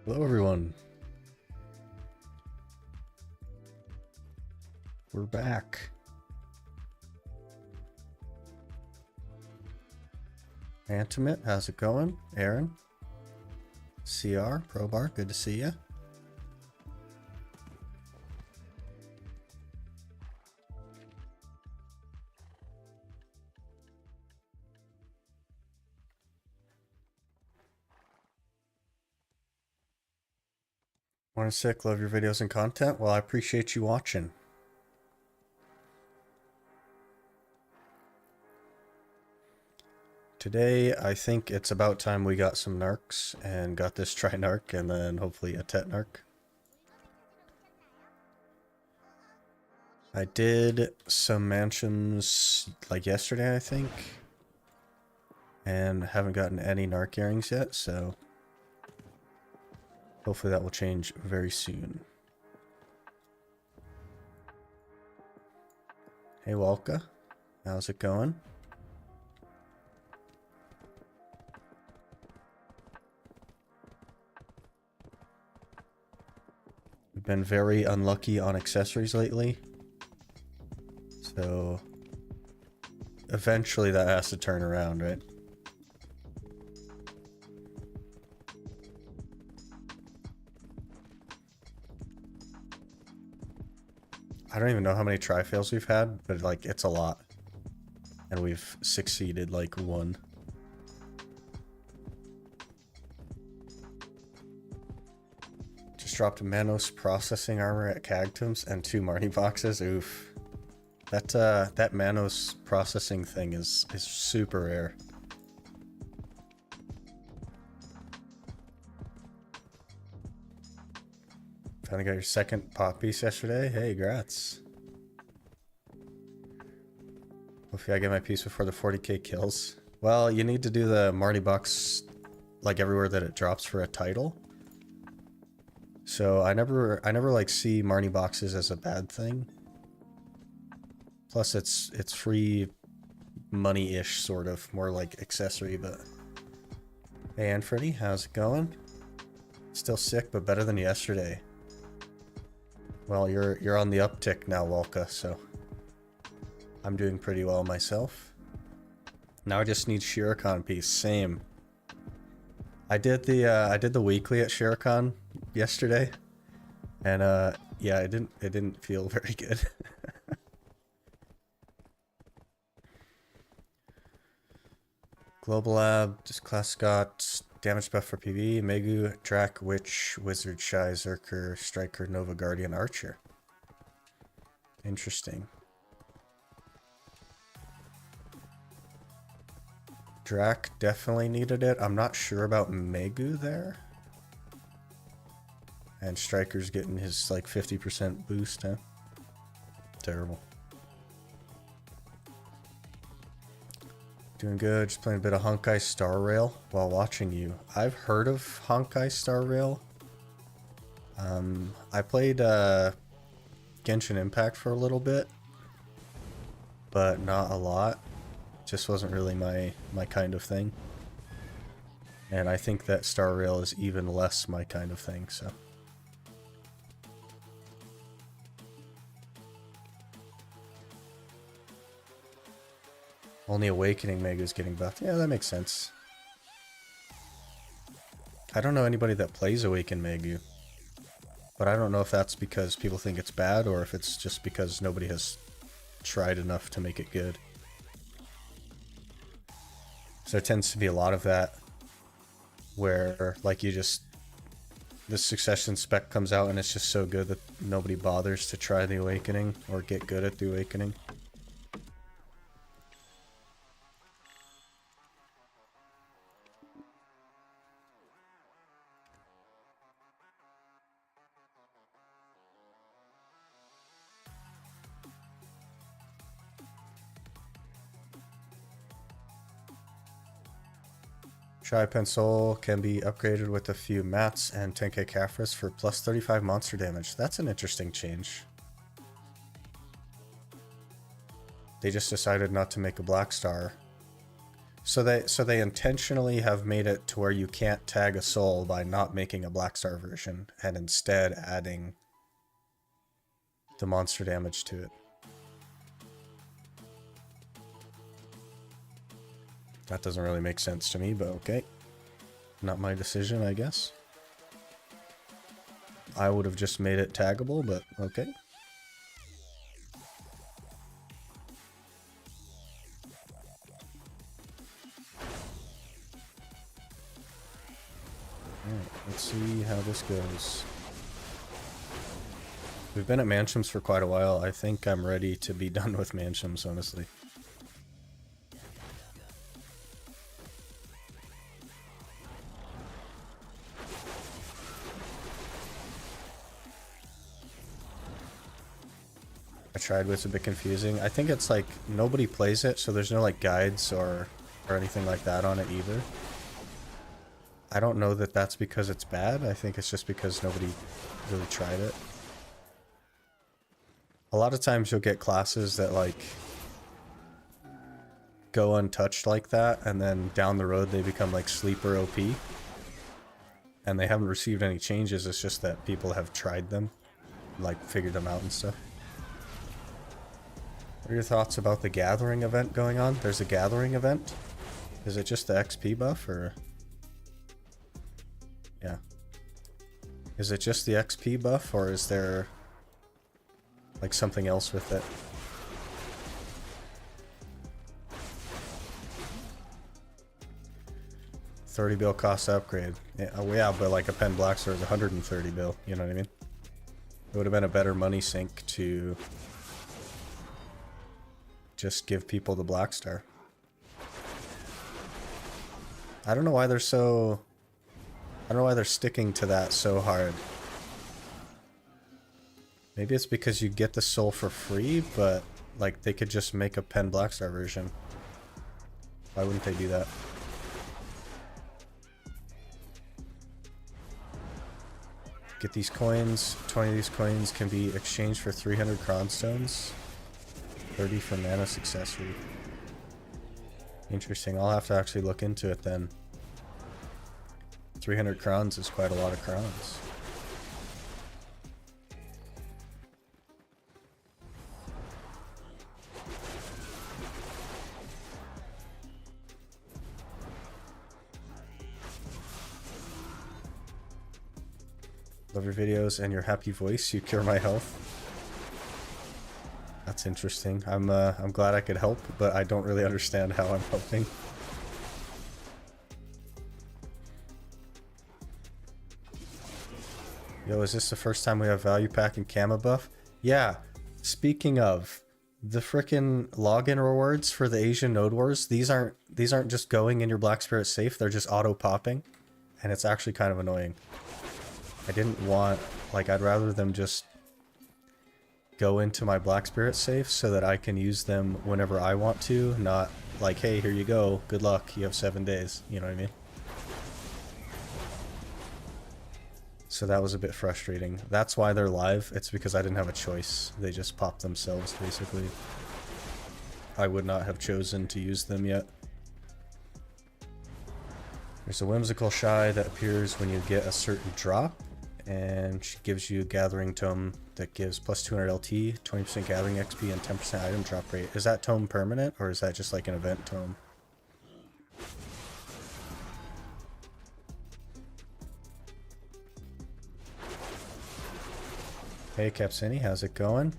Hello everyone. We're back. Antimate, how's it going? Aaron? CR, Probar, good to see ya. Morning Sick, love your videos and content. Well, I appreciate you watching. Today, I think it's about time we got some narcs and got this tri-narc and then hopefully a tet narc. I did some mansions like yesterday, I think, and haven't gotten any narc earrings yet, so hopefully that will change very soon. Hey Walka, how's it going? We've been very unlucky on accessories lately, so eventually that has to turn around, right? I don't even know how many tri-fails we've had, but like it's a lot. And we've succeeded like one. Just dropped Manos processing armor at Cagtums and 2 Marnie boxes. Oof. That Manos processing thing is super rare. Finally got your second pop piece yesterday. Hey, grats. Hopefully I get my piece before the 40k kills. Well, you need to do the Marty box like everywhere that it drops for a title. So I never like see Marnie boxes as a bad thing. Plus it's free money-ish sort of, more like accessory, but hey Anfreddy, how's it going? Still sick but better than yesterday. Well, you're on the uptick now, Walka, so I'm doing pretty well myself. Now I just need Shirokon piece. Same. I did the weekly at Shirokon yesterday, and yeah, it didn't feel very good. Global Lab, just class got damage buff for PV, Megu, Drac, Witch, Wizard, Shy, Zerker, Striker, Nova, Guardian, Archer. Interesting. Drac definitely needed it. I'm not sure about Megu there. And Striker's getting his like 50% boost, huh? Terrible. Doing good, just playing a bit of Honkai Star Rail while watching you. I've heard of Honkai Star Rail. I played Genshin Impact for a little bit, but not a lot. Just wasn't really my kind of thing. And I think that Star Rail is even less my kind of thing, so. Only Awakening Mega's getting buffed. Yeah, that makes sense. I don't know anybody that plays Awaken Megu. But I don't know if that's because people think it's bad or if it's just because nobody has tried enough to make it good. So there tends to be a lot of that where like you just, the Succession spec comes out and it's just so good that nobody bothers to try the Awakening or get good at the Awakening. Shy Pencil can be upgraded with a few mats and 10k Caphras for plus 35 monster damage. That's an interesting change. They just decided not to make a black star. So they intentionally have made it to where you can't tag a soul by not making a Black Star version and instead adding the monster damage to it. That doesn't really make sense to me, but okay. Not my decision, I guess. I would have just made it taggable, but okay. Alright, let's see how this goes. We've been at Mansions for quite a while. I think I'm ready to be done with Mansions, honestly. I tried, but it's a bit confusing. I think it's like nobody plays it, so there's no like guides or anything like that on it either. I don't know that that's because it's bad. I think it's just because nobody really tried it. A lot of times you'll get classes that like go untouched like that, and then down the road they become like sleeper OP. And they haven't received any changes, it's just that people have tried them, like figured them out and stuff. What are your thoughts about the Gathering event going on? There's a Gathering event? Is it just the XP buff, or... Yeah. Is it just the XP buff, or is there like something else with it? $30 bill cost upgrade. Yeah, oh yeah, but like a Pen Black Star is 130 bill, you know what I mean? It would have been a better money sink to just give people the Black Star. I don't know why they're so... I don't know why they're sticking to that so hard. Maybe it's because you get the soul for free, but like they could just make a Pen Black Star version. Why wouldn't they do that? Get these coins. 20 of these coins can be exchanged for 300 Cron Stones. 30 for Manus Accessory. Interesting. I'll have to actually look into it then. 300 crowns is quite a lot of crowns. Love your videos and your happy voice. You cure my health. That's interesting. I'm glad I could help, but I don't really understand how I'm helping. Yo, is this the first time we have value pack and Kama buff? Yeah. Speaking of, the frickin' login rewards for the Asian Node Wars, these aren't just going in your Black Spirit safe, they're just auto popping, and it's actually kind of annoying. I didn't want, like, I'd rather them just go into my Black Spirit safe so that I can use them whenever I want to, not like, hey, here you go, good luck, you have 7 days, you know what I mean? So that was a bit frustrating. That's why they're live. It's because I didn't have a choice. They just popped themselves, basically. I would not have chosen to use them yet. There's a whimsical shy that appears when you get a certain drop, and she gives you a gathering tome that gives plus 200 LT, 20% gathering XP, and 10% item drop rate. Is that tome permanent, or is that just like an event tome? Hey Capsini, how's it going?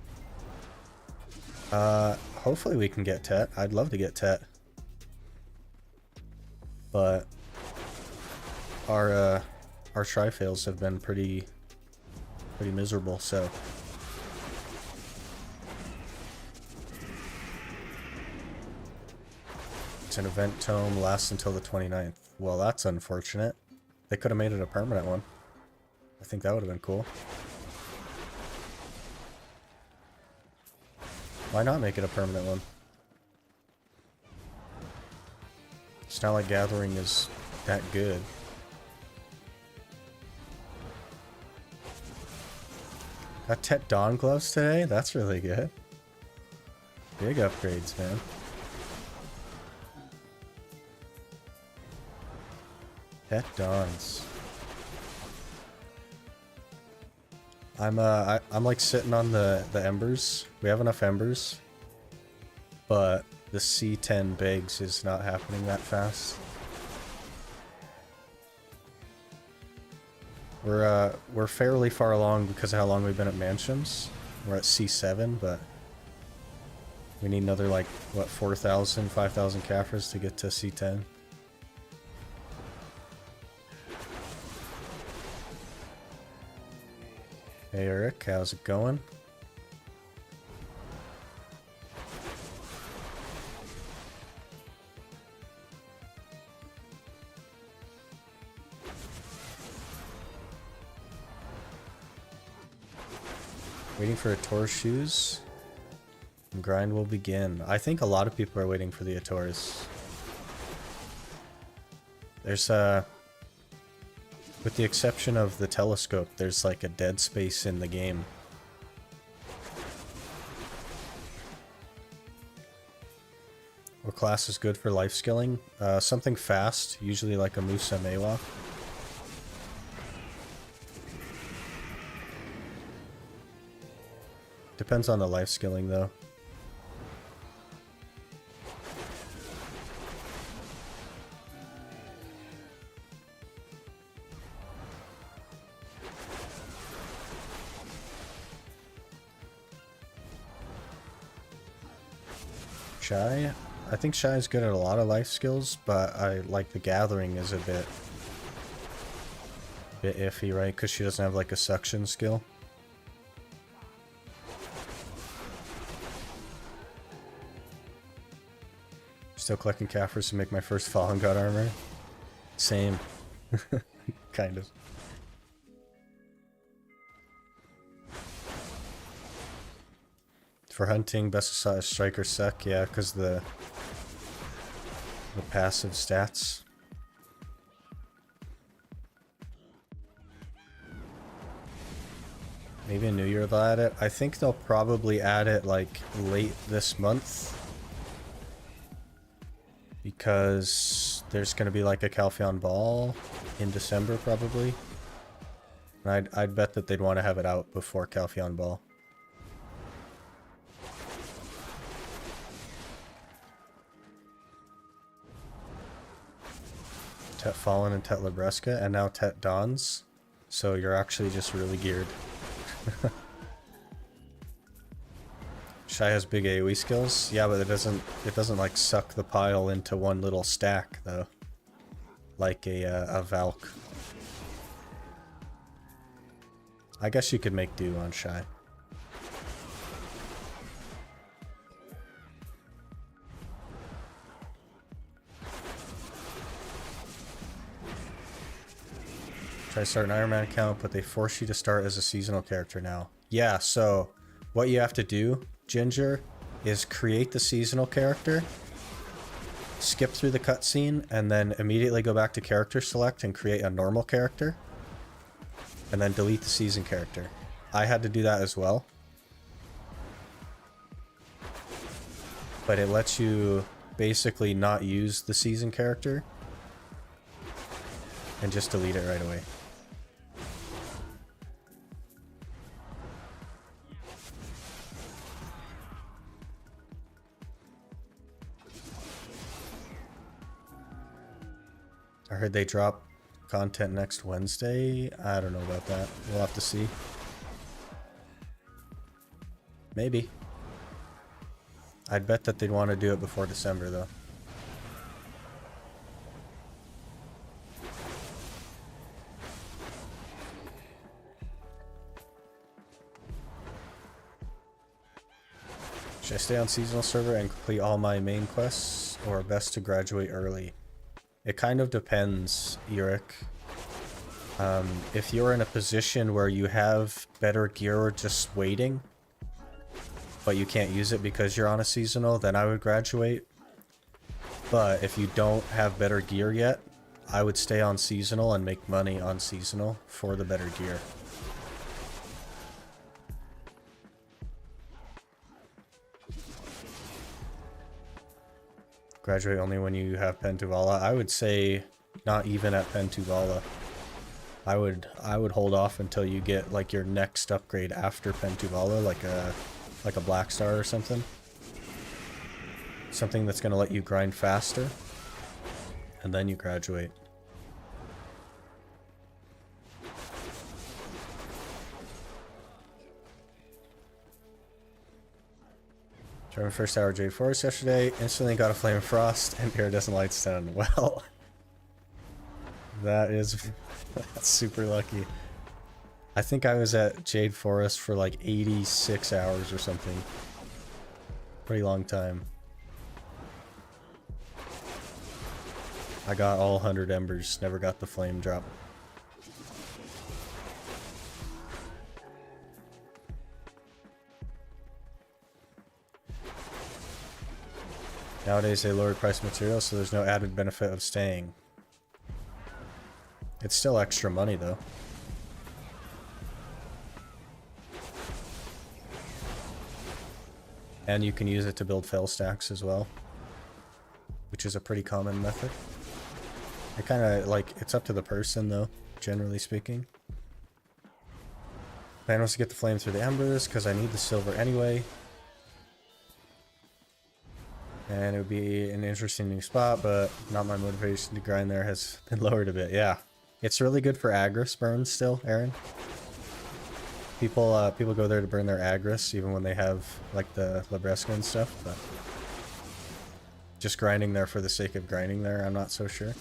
Hopefully we can get Tet. I'd love to get Tet. But our tri-fails have been pretty miserable, so it's an event tome, lasts until the 29th. Well, that's unfortunate. They could have made it a permanent one. I think that would have been cool. Why not make it a permanent one? It's not like Gathering is that good. Got Tet Dawn gloves today? That's really good. Big upgrades, man. Pet dawns. I'm like sitting on the embers. We have enough embers, but the C10 bigs is not happening that fast. We're fairly far along because of how long we've been at mansions. We're at C7, but we need another like what 4,000, 5,000 Caphras to get to C10. Hey Eric, how's it going? Waiting for Ator shoes. And grind will begin. I think a lot of people are waiting for the Ators. There's with the exception of the telescope, there's like a dead space in the game. What class is good for life skilling? Something fast, usually like a Musa Mewah. Depends on the life skilling though. Shy? I think Shy is good at a lot of life skills, but I like the gathering is a bit iffy, right? Because she doesn't have like a suction skill. Still collecting Caphras to make my first Fallen God armor. Same. Kind of. For hunting, best size striker suck, yeah, because the passive stats. Maybe in New Year they'll add it. I think they'll probably add it like late this month. Because there's going to be like a Calpheon Ball in December probably. And I'd bet that they'd want to have it out before Calpheon Ball. Tet Fallen and Tet Labresca, and now Tet Dawns. So you're actually just really geared. Shy has big AoE skills. Yeah, but it doesn't like suck the pile into one little stack though. Like a Valk. I guess you could make do on Shy. Try to start an Ironman account, but they force you to start as a seasonal character now. Yeah, so what you have to do, Ginger, is create the seasonal character, skip through the cutscene, and then immediately go back to character select and create a normal character, and then delete the season character. I had to do that as well. But it lets you basically not use the season character and just delete it right away. I heard they drop content next Wednesday. I don't know about that. We'll have to see. Maybe. I'd bet that they'd want to do it before December, though. Should I stay on seasonal server and complete all my main quests, or best to graduate early? It kind of depends, Eric. If you're in a position where you have better gear just waiting, but you can't use it because you're on a seasonal, then I would graduate. But if you don't have better gear yet, I would stay on seasonal and make money on seasonal for the better gear. Graduate only when you have Pentuvala. I would say Not even at Pentuvala. I would hold off until you get like your next upgrade after Pentuvala, like a Black Star or something. Something that's gonna let you grind faster, and then you graduate. Tried my first hour Jade Forest yesterday, instantly got a Flame of Frost, and Iridescent Light's done. Well, that's super lucky. I think I was at Jade Forest for like 86 hours or something. Pretty long time. I got all 100 embers, never got the flame drop. Nowadays they lowered price materials, so there's no added benefit of staying. It's still extra money though. And you can use it to build fail stacks as well, which is a pretty common method. I kind of like, it's up to the person though, generally speaking. Plan was to get the flame through the embers because I need the silver anyway. And it would be an interesting new spot, but not my motivation to grind there has been lowered a bit. Yeah, it's really good for Agris burns still, Aaron. People go there to burn their Agris even when they have like the Labresca and stuff, but just grinding there for the sake of grinding there, I'm not so sure.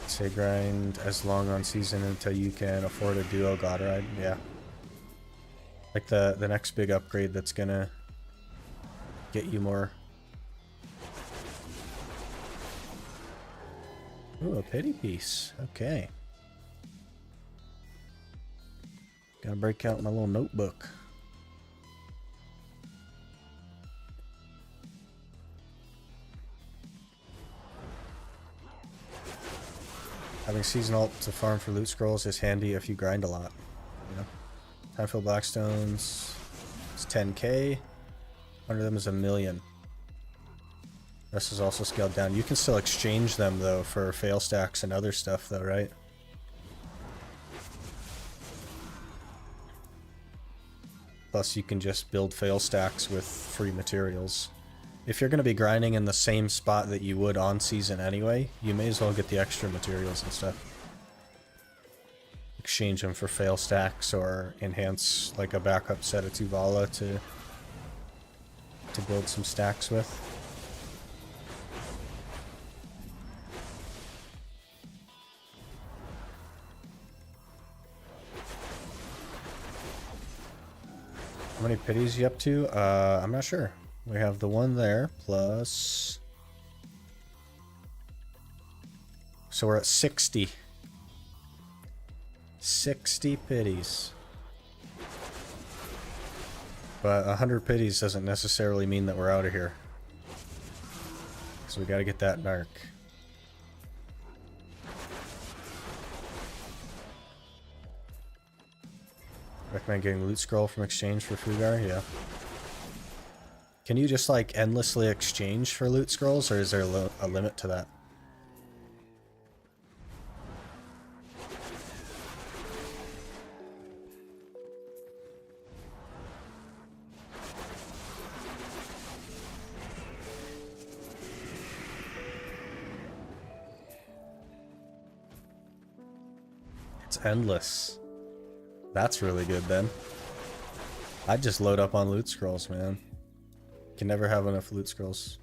Say grind as long on season until you can afford a duo god ride. Yeah, like the next big upgrade that's gonna get you more. Ooh, a pity piece. Okay, gotta break out my little notebook. Having season ult to farm for loot scrolls is handy if you grind a lot. You know? Time-fill Blackstones is 10k. Under them is 1,000,000. This is also scaled down. You can still exchange them though for fail stacks and other stuff though, right? Plus you can just build fail stacks with free materials. If you're going to be grinding in the same spot that you would on season anyway, you may as well get the extra materials and stuff. Exchange them for fail stacks or enhance like a backup set of Tuvala to build some stacks with. How many pities you up to? I'm not sure. We have the one there, plus... So we're at 60. 60 pities. But 100 pities doesn't necessarily mean that we're out of here. So we gotta get that Narc. Recommend getting the loot scroll from exchange for Fugar? Yeah. Can you just like endlessly exchange for loot scrolls, or is there a limit to that? It's endless. That's really good then. I'd just load up on loot scrolls, man. Can never have enough loot scrolls.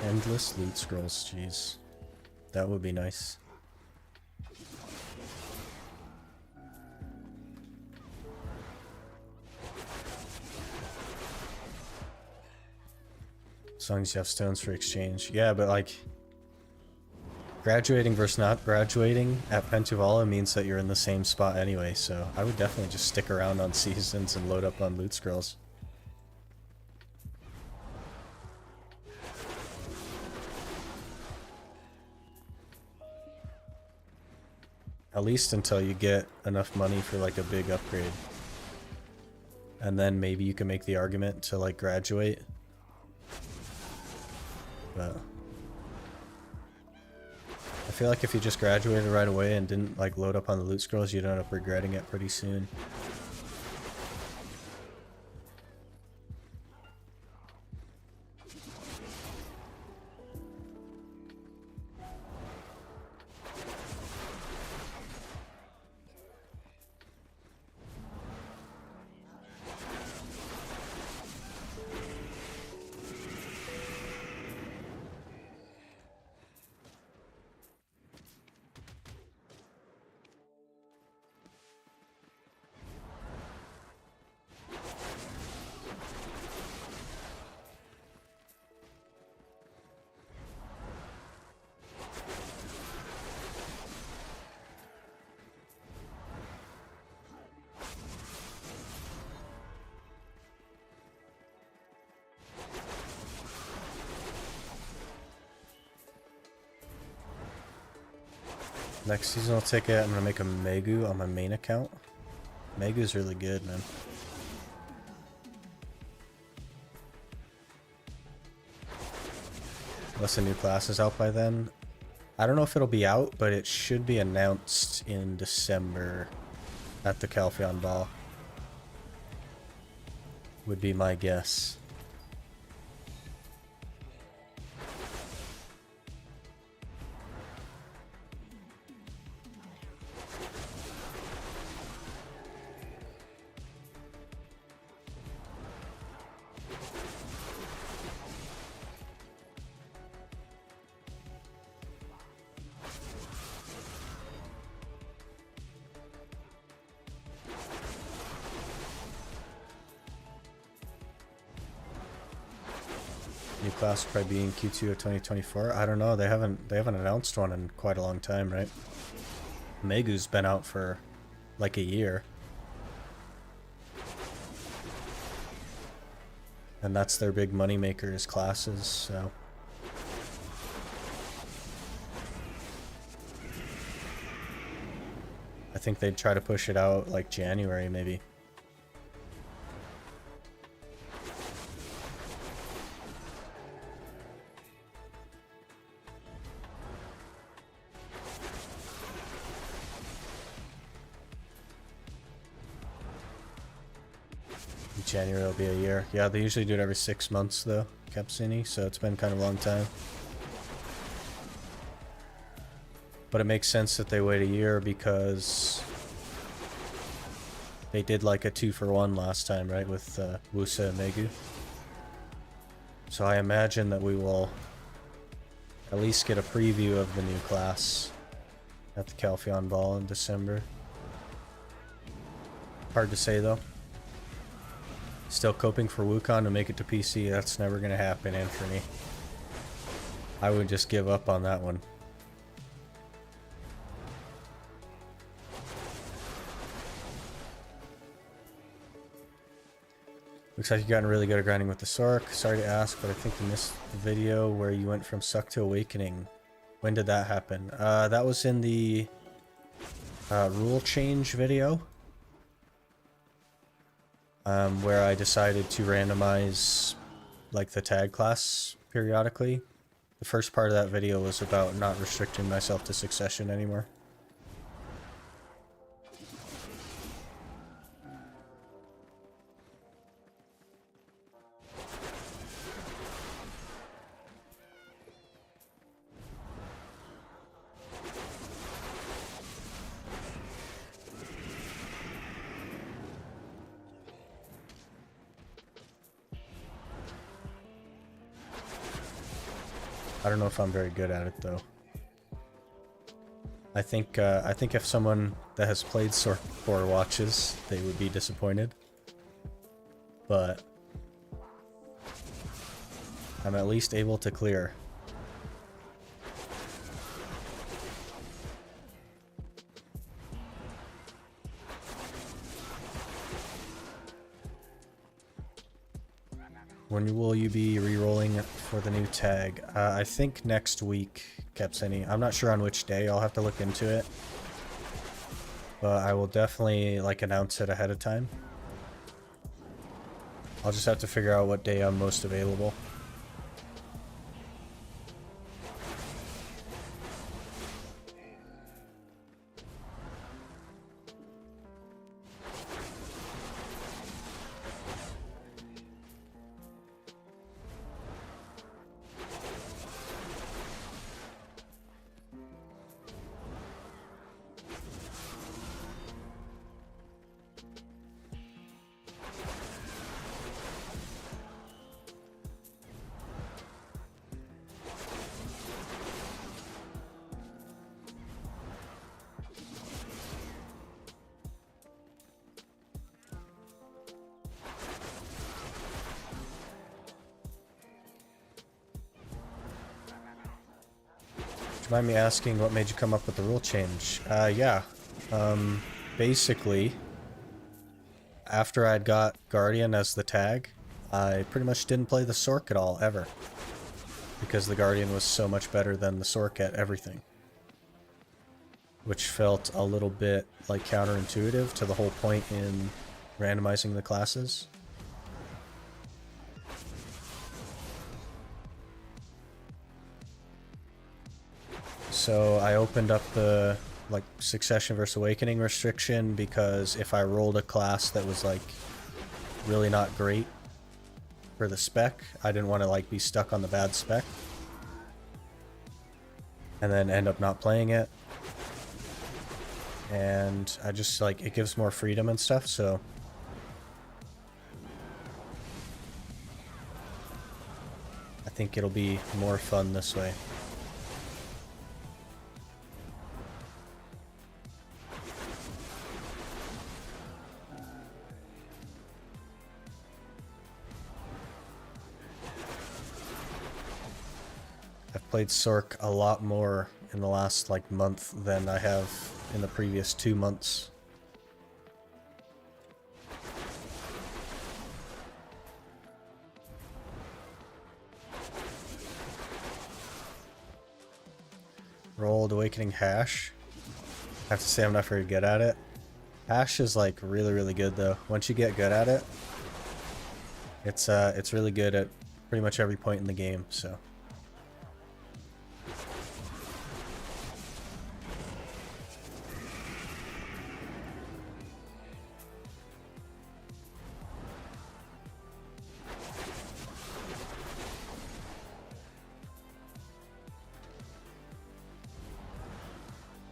Endless loot scrolls, jeez. That would be nice. As long as you have stones for exchange. Yeah, but like... Graduating versus not graduating at Pentuvala means that you're in the same spot anyway, so I would definitely just stick around on seasons and load up on loot scrolls. At least until you get enough money for like a big upgrade. And then maybe you can make the argument to like graduate. But I feel like if you just graduated right away and didn't like load up on the loot scrolls, you'd end up regretting it pretty soon. Next seasonal ticket, I'm gonna make a Megu on my main account. Megu's really good, man. Unless a new class is out by then. I don't know if it'll be out, but it should be announced in December at the Calpheon Ball. Would be my guess. New class will probably be in Q2 of 2024. I don't know. They haven't announced one in quite a long time, right? Megu's been out for like a year. And that's their big money maker is classes, so I think they'd try to push it out like January maybe. January will be a year. Yeah, they usually do it every 6 months though, Capsini, so it's been kind of a long time. But it makes sense that they wait a year because they did like a 2-for-1 last time, right, with Wusa and Megu. So I imagine that we will at least get a preview of the new class at the Calpheon Ball in December. Hard to say though. Still coping for Wukong to make it to PC. That's never going to happen, Anthony. I would just give up on that one. Looks like you've gotten really good at grinding with the Sork. Sorry to ask, but I think you missed the video where you went from Suck to Awakening. When did that happen? That was in the rule change video. Where I decided to randomize like the tag class periodically. The first part of that video was about not restricting myself to succession anymore. I don't know if I'm very good at it though. I think if someone that has played Sork 4 watches, they would be disappointed. But I'm at least able to clear. When will you be re-rolling for the new tag? I think next week, Kepsini. I'm not sure on which day. I'll have to look into it. But I will definitely, like, announce it ahead of time. I'll just have to figure out what day I'm most available. Do you mind me asking what made you come up with the rule change? Yeah. Basically, after I'd got Guardian as the tag, I pretty much didn't play the Sorc at all, ever. Because the Guardian was so much better than the Sorc at everything. Which felt a little bit, like, counterintuitive to the whole point in randomizing the classes. So I opened up the, like, Succession versus Awakening restriction because if I rolled a class that was, like, really not great for the spec, I didn't want to, like, be stuck on the bad spec and then end up not playing it. And I just, like, it gives more freedom and stuff, so I think it'll be more fun this way. I've played Sorc a lot more in the last, like, month than I have in the previous 2 months. Rolled Awakening Hash. I have to say I'm not very good at it. Hash is, like, really, really good though. Once you get good at it, it's really good at pretty much every point in the game, so.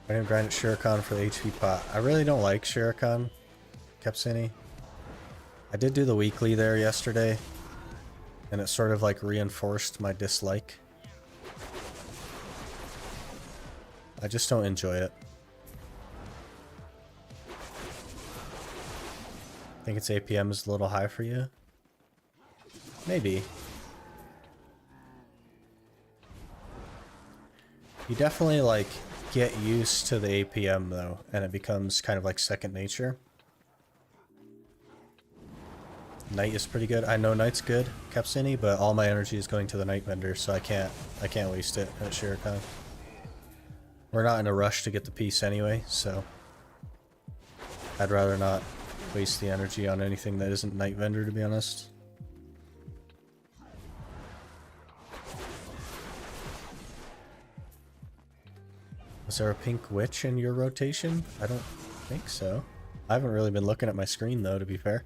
I didn't grind at Shuriken for the HP pot. I really don't like Shuriken, Kepsini. I did do the weekly there yesterday, and it sort of, like, reinforced my dislike. I just don't enjoy it. Think its APM is a little high for you? Maybe. You definitely, like, get used to the APM though, and it becomes kind of like second nature. Night is pretty good. I know Night's good, Kepsini, but all my energy is going to the Night Vendor, so I can't waste it at Shuriken. We're not in a rush to get the piece anyway, so I'd rather not waste the energy on anything that isn't Night Vendor, to be honest. Was there a pink witch in your rotation? I don't think so. I haven't really been looking at my screen though, to be fair.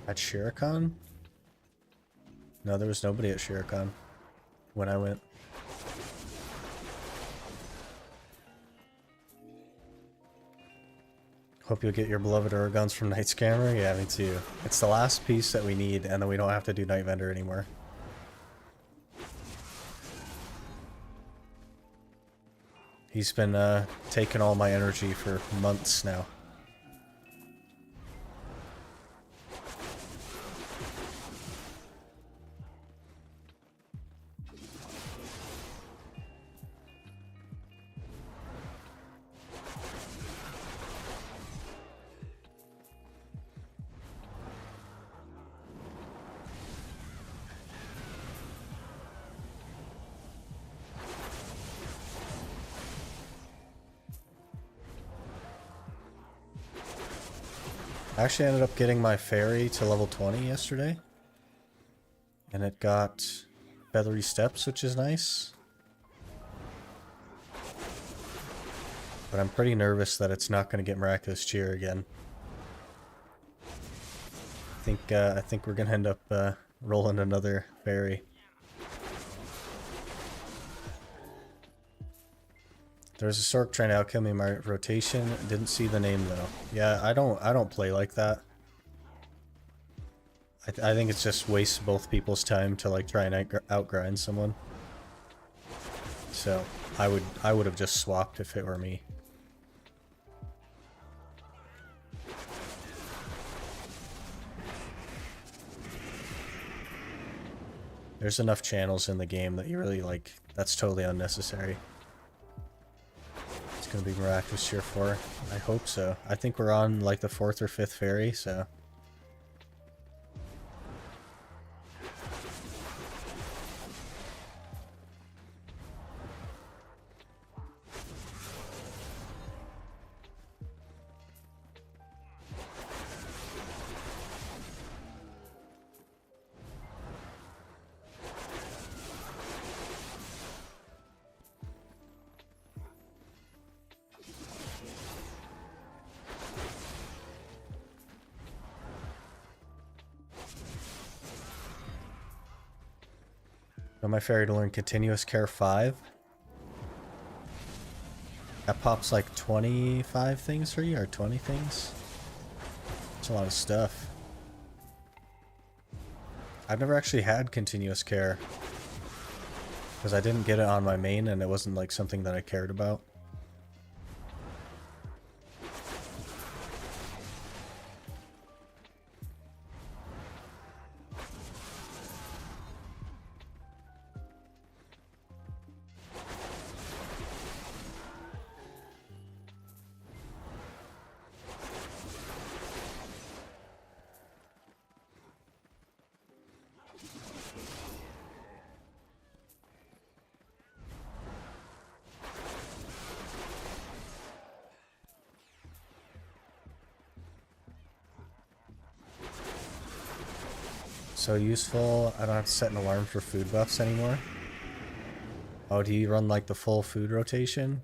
At Shuriken? No, there was nobody at Shuriken when I went. Hope you'll get your beloved Uragons from Night Scammer. Yeah, me too. It's the last piece that we need, and then we don't have to do Night Vendor anymore. He's been taking all my energy for months now. I actually ended up getting my fairy to level 20 yesterday. And it got feathery steps, which is nice. But I'm pretty nervous that it's not going to get miraculous cheer again. I think we're going to end up rolling another fairy. There's a Sork trying to outkill me in my rotation. Didn't see the name though. Yeah, I don't play like that. I think it's just wastes both people's time to like try and outgrind someone. So I would have just swapped if it were me. There's enough channels in the game that you really like. That's totally unnecessary. It's gonna be miraculous cheer 4. I hope so. I think we're on like the 4th or 5th fairy, so. My fairy to learn continuous care 5. That pops like 25 things for you, or 20 things. That's a lot of stuff. I've never actually had continuous care. Because I didn't get it on my main and it wasn't like something that I cared about. So useful. I don't have to set an alarm for food buffs anymore. Oh, do you run like the full food rotation?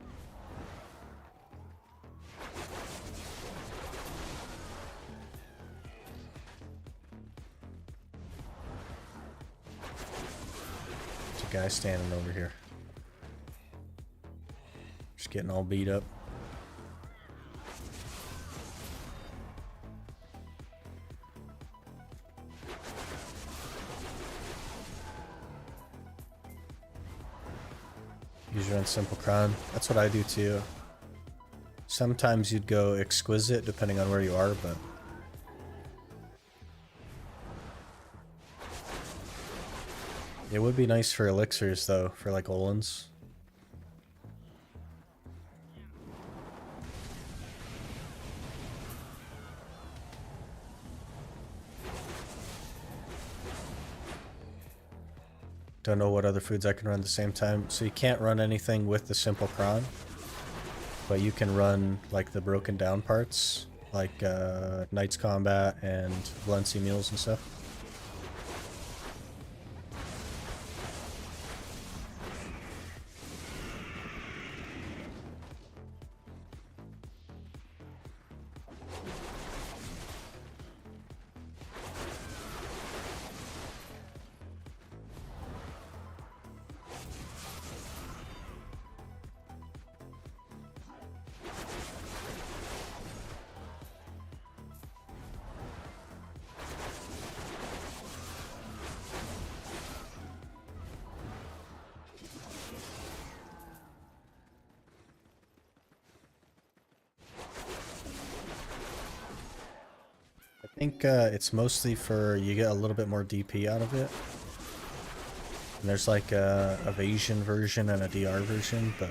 There's a guy standing over here. Just getting all beat up. Usually run simple cron. That's what I do too. Sometimes you'd go exquisite depending on where you are, but it would be nice for elixirs though, for like Olins. Don't know what other foods I can run at the same time. So you can't run anything with the simple cron, but you can run like the broken down parts, like Knight's Combat and Valencia meals and stuff. I think it's mostly for you get a little bit more DP out of it. And there's like a evasion version and a DR version, but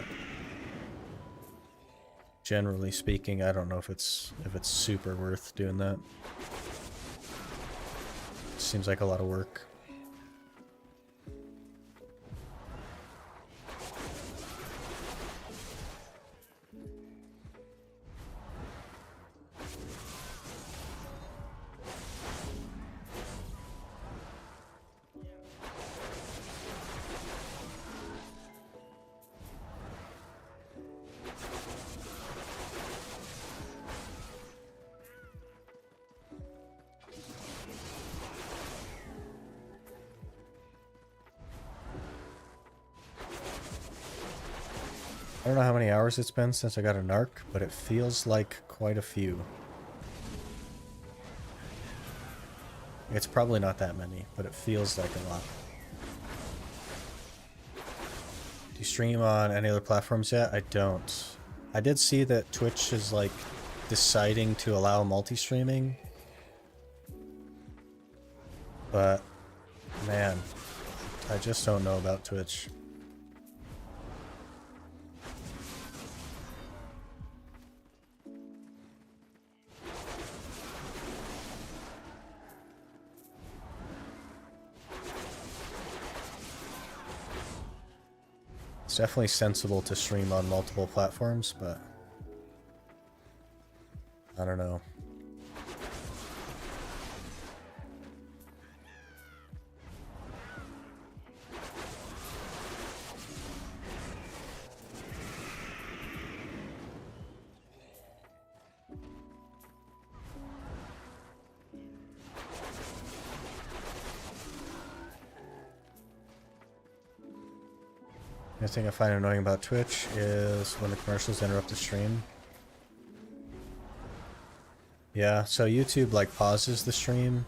generally speaking, I don't know if it's super worth doing that. Seems like a lot of work. I don't know how many hours it's been since I got a Narc, but it feels like quite a few. It's probably not that many, but it feels like a lot. Do you stream on any other platforms yet? I don't. I did see that Twitch is like deciding to allow multi-streaming. But, man, I just don't know about Twitch. It's definitely sensible to stream on multiple platforms, but I don't know. The thing I find annoying about Twitch is when the commercials interrupt the stream. Yeah, so YouTube like pauses the stream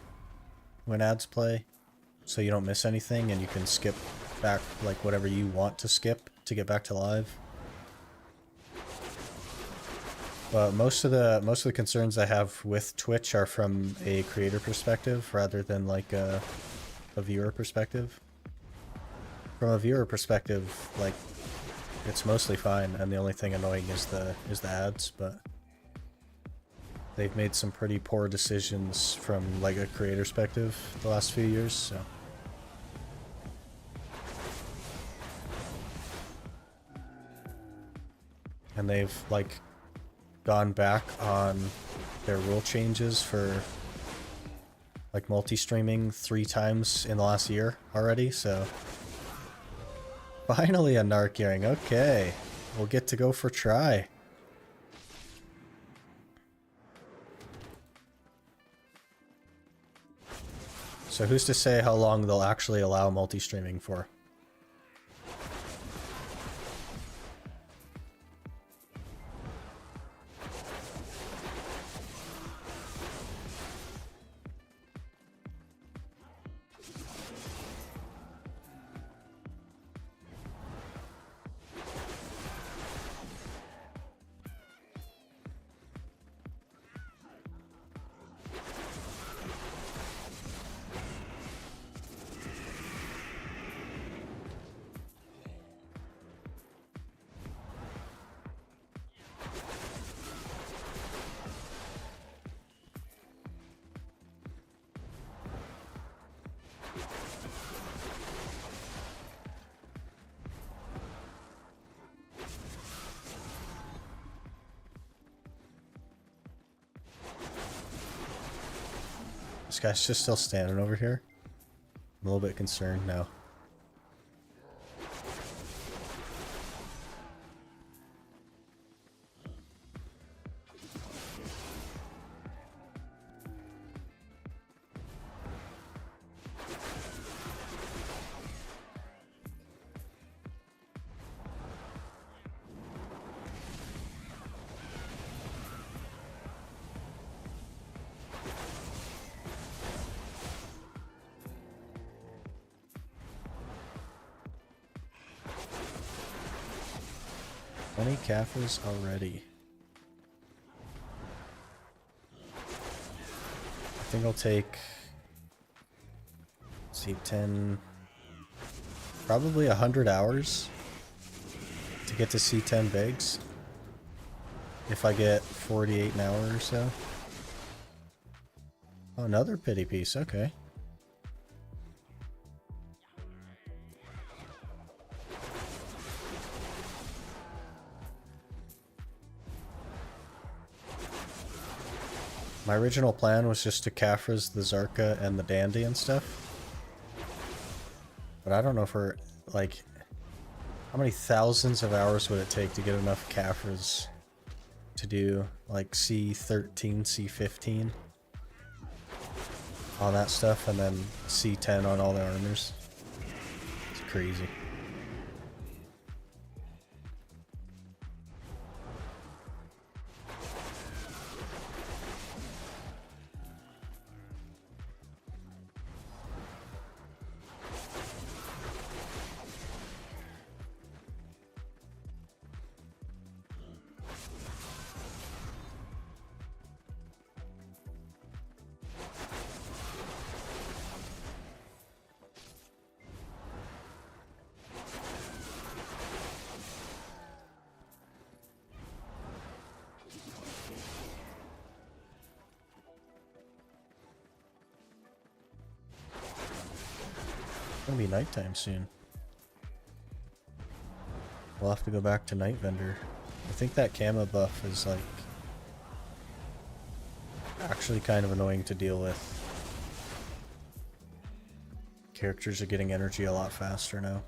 when ads play, so you don't miss anything and you can skip back like whatever you want to skip to get back to live. But most of the concerns I have with Twitch are from a creator perspective rather than like a viewer perspective. From a viewer perspective, like, it's mostly fine, and the only thing annoying is the ads, but they've made some pretty poor decisions from like a creator perspective the last few years, so. And they've like gone back on their rule changes for like multi-streaming 3 times in the last year already, so. Finally a Narc hearing. Okay, we'll get to go for try. So who's to say how long they'll actually allow multi-streaming for? This guy's just still standing over here. I'm a little bit concerned now. Cafes already. think I'll take C10, probably 100 hours to get to C10 bigs. If I get 48 an hour or so. Oh, another pity piece, okay. My original plan was just to Caphras the Zarka and the Dandy and stuff. But I don't know if we're, like, how many thousands of hours would it take to get enough Caphras to do, like, C13, C15 on that stuff, and then C10 on all the armors. It's crazy. It's gonna be nighttime soon. We'll have to go back to Night Vendor. I think that Kama buff is like actually kind of annoying to deal with. Characters are getting energy a lot faster now.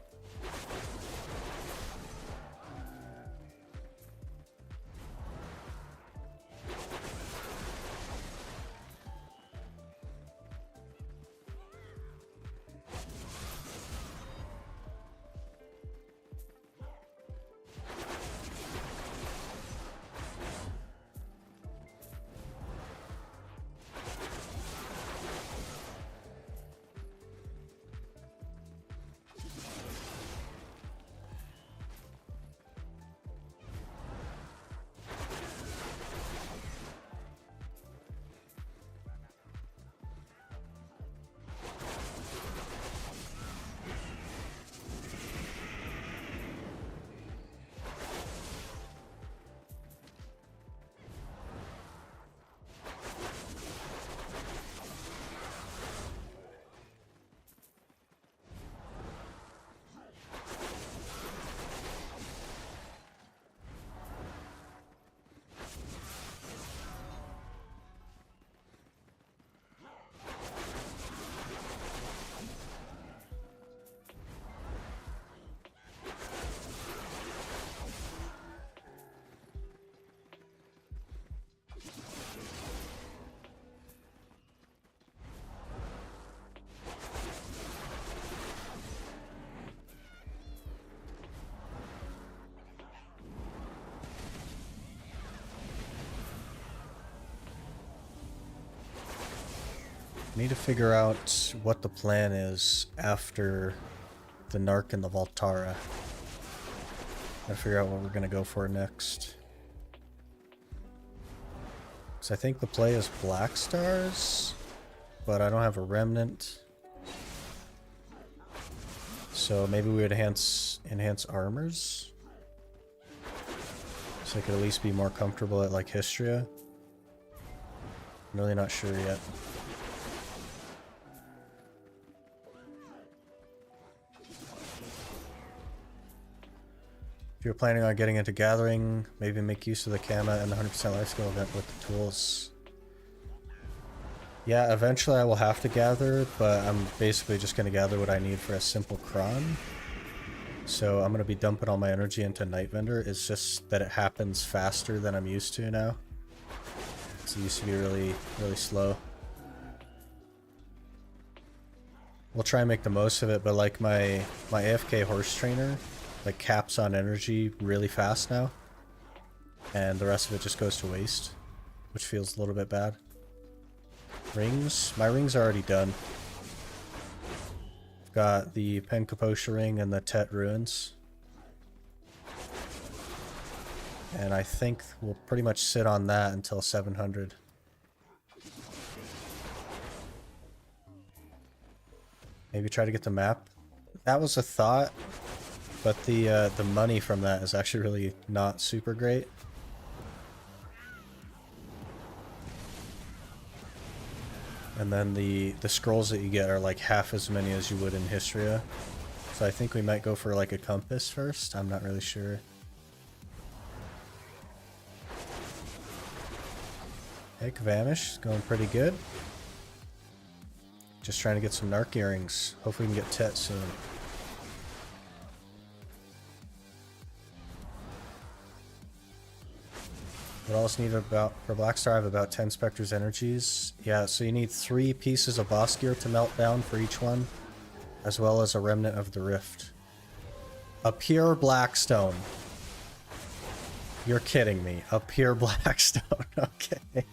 Need to figure out what the plan is after the Narc and the Voltara. Gotta figure out what we're gonna go for next. So I think the play is Black Stars, but I don't have a Remnant. So maybe we would enhance armors. So I could at least be more comfortable at like Hystria. I'm really not sure yet. If you're planning on getting into Gathering, maybe make use of the Kama and the 100% life skill event with the tools. Yeah, eventually I will have to gather, but I'm basically just going to gather what I need for a simple cron. So I'm going to be dumping all my energy into Night Vendor. It's just that it happens faster than I'm used to now. It used to be really, really slow. We'll try and make the most of it, but like my AFK horse trainer, like caps on energy really fast now, and the rest of it just goes to waste, which feels a little bit bad. Rings, my rings are already done. Got the Penkaposha ring and the Tet ruins, and I think we'll pretty much sit on that until 700. Maybe try to get the map. That was a thought, but the money from that is actually really not super great. And then the scrolls that you get are like half as many as you would in Histria. So I think we might go for like a compass first. I'm not really sure. Heck, Vanish, going pretty good. Just trying to get some Narc earrings. Hopefully we can get Tet soon. What else need about for Blackstar? I have about 10 Spectre's energies. Yeah, so you need 3 pieces of boss gear to melt down for each one, as well as a remnant of the rift. A pure Blackstone. You're kidding me. A pure Blackstone. Okay.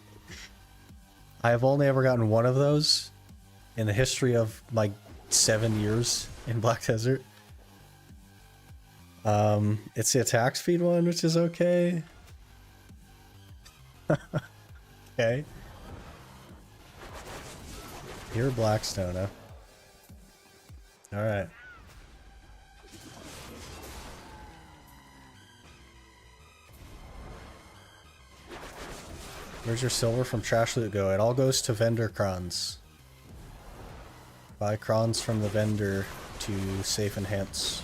I have only ever gotten one of those in the history of my 7 years in Black Desert. It's the attack speed one, which is okay. Okay. Pure Blackstone, huh? Alright. Where's your silver from Trash Loot go? It all goes to vendor crons. Buy crons from the vendor to safe enhance.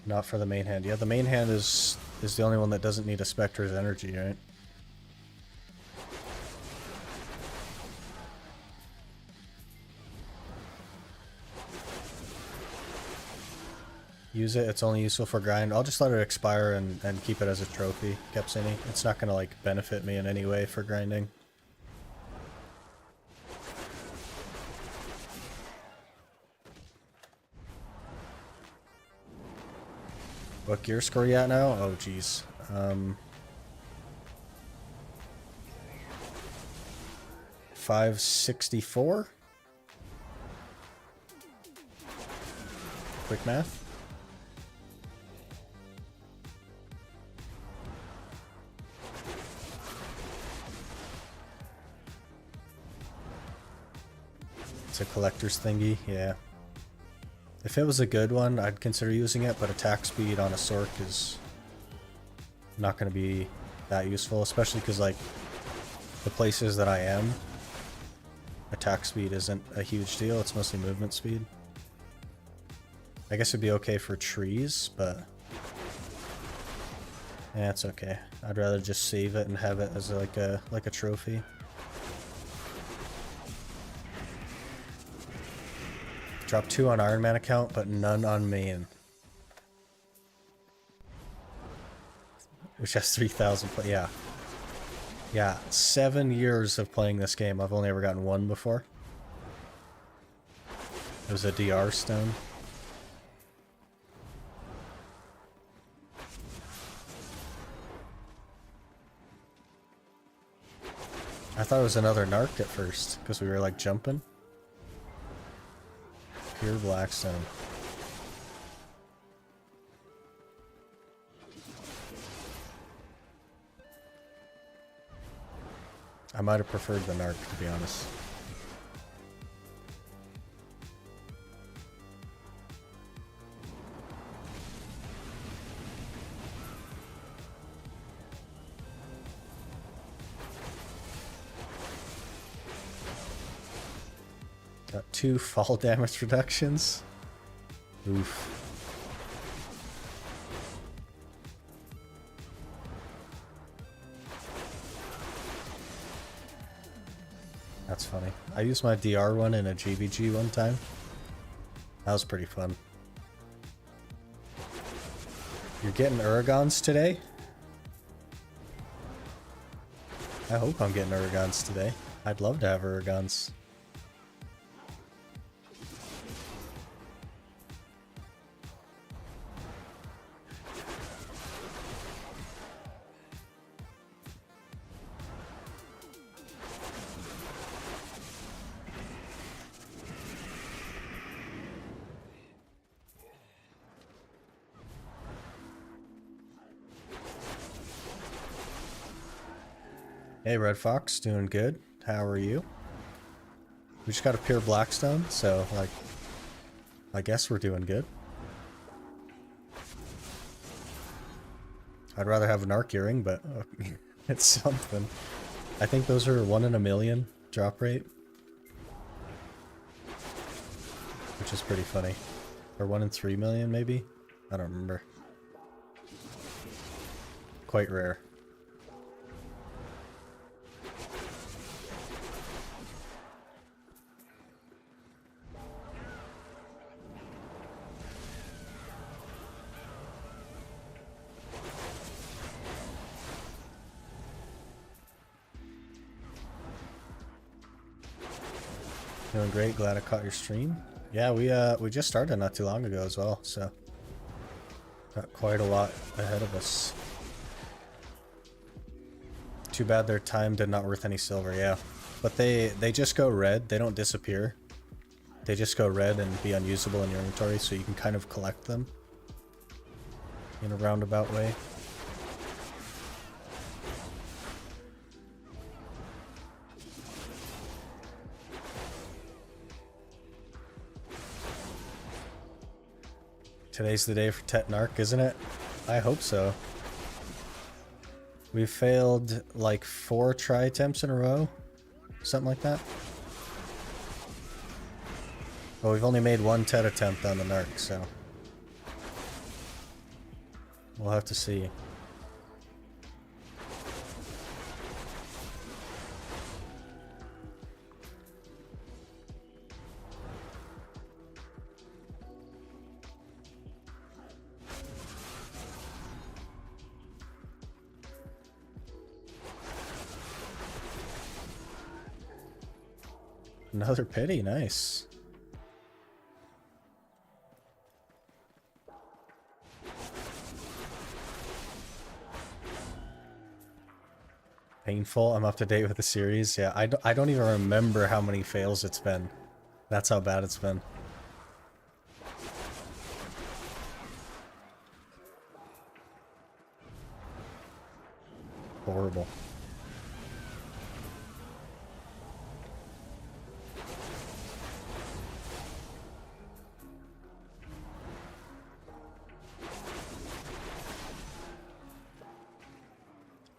Not for the main hand. Yeah, the main hand is the only one that doesn't need a Spectre's energy, right? Use it, it's only useful for grind. I'll just let it expire and keep it as a trophy, Kepsini. It's not gonna like benefit me in any way for grinding. What gear score you at now? Oh geez. 564? Quick math. It's a collector's thingy, yeah. If it was a good one, I'd consider using it, but attack speed on a Sork is not going to be that useful, especially because, like, the places that I am, attack speed isn't a huge deal, it's mostly movement speed. I guess it'd be okay for trees, but yeah, it's okay. I'd rather just save it and have it as like a trophy. Drop 2 on Ironman account, but none on main. Which has 3,000 play. Yeah. Yeah, 7 years of playing this game. I've only ever gotten one before. It was a DR stone. I thought it was another Narc at first, because we were like jumping. Pure Blackstone. I might have preferred the Narc, to be honest. Got 2 fall damage reductions. Oof. That's funny. I used my DR one in a GBG one time. That was pretty fun. You're getting Uragons today? I hope I'm getting Uragons today. I'd love to have Uragons. Hey, Red Fox, doing good. How are you? We just got a pure Blackstone, so, like, I guess we're doing good. I'd rather have a Narc earring, but it's something. I think those are 1 in a million drop rate. Which is pretty funny. Or 1 in 3 million, maybe? I don't remember. Quite rare. Doing great, glad I caught your stream. Yeah, we just started not too long ago as well, so got quite a lot ahead of us. Too bad their time did not worth any silver, yeah. But they just go red, they don't disappear. They just go red and be unusable in your inventory, so you can kind of collect them in a roundabout way. Today's the day for Tet Narc, isn't it? I hope so. We've failed like 4 try attempts in a row. Something like that. But we've only made 1 Tet attempt on the Narc, so we'll have to see. Another pity, nice. Painful, I'm up to date with the series. Yeah, I don't even remember how many fails it's been. That's how bad it's been. Horrible.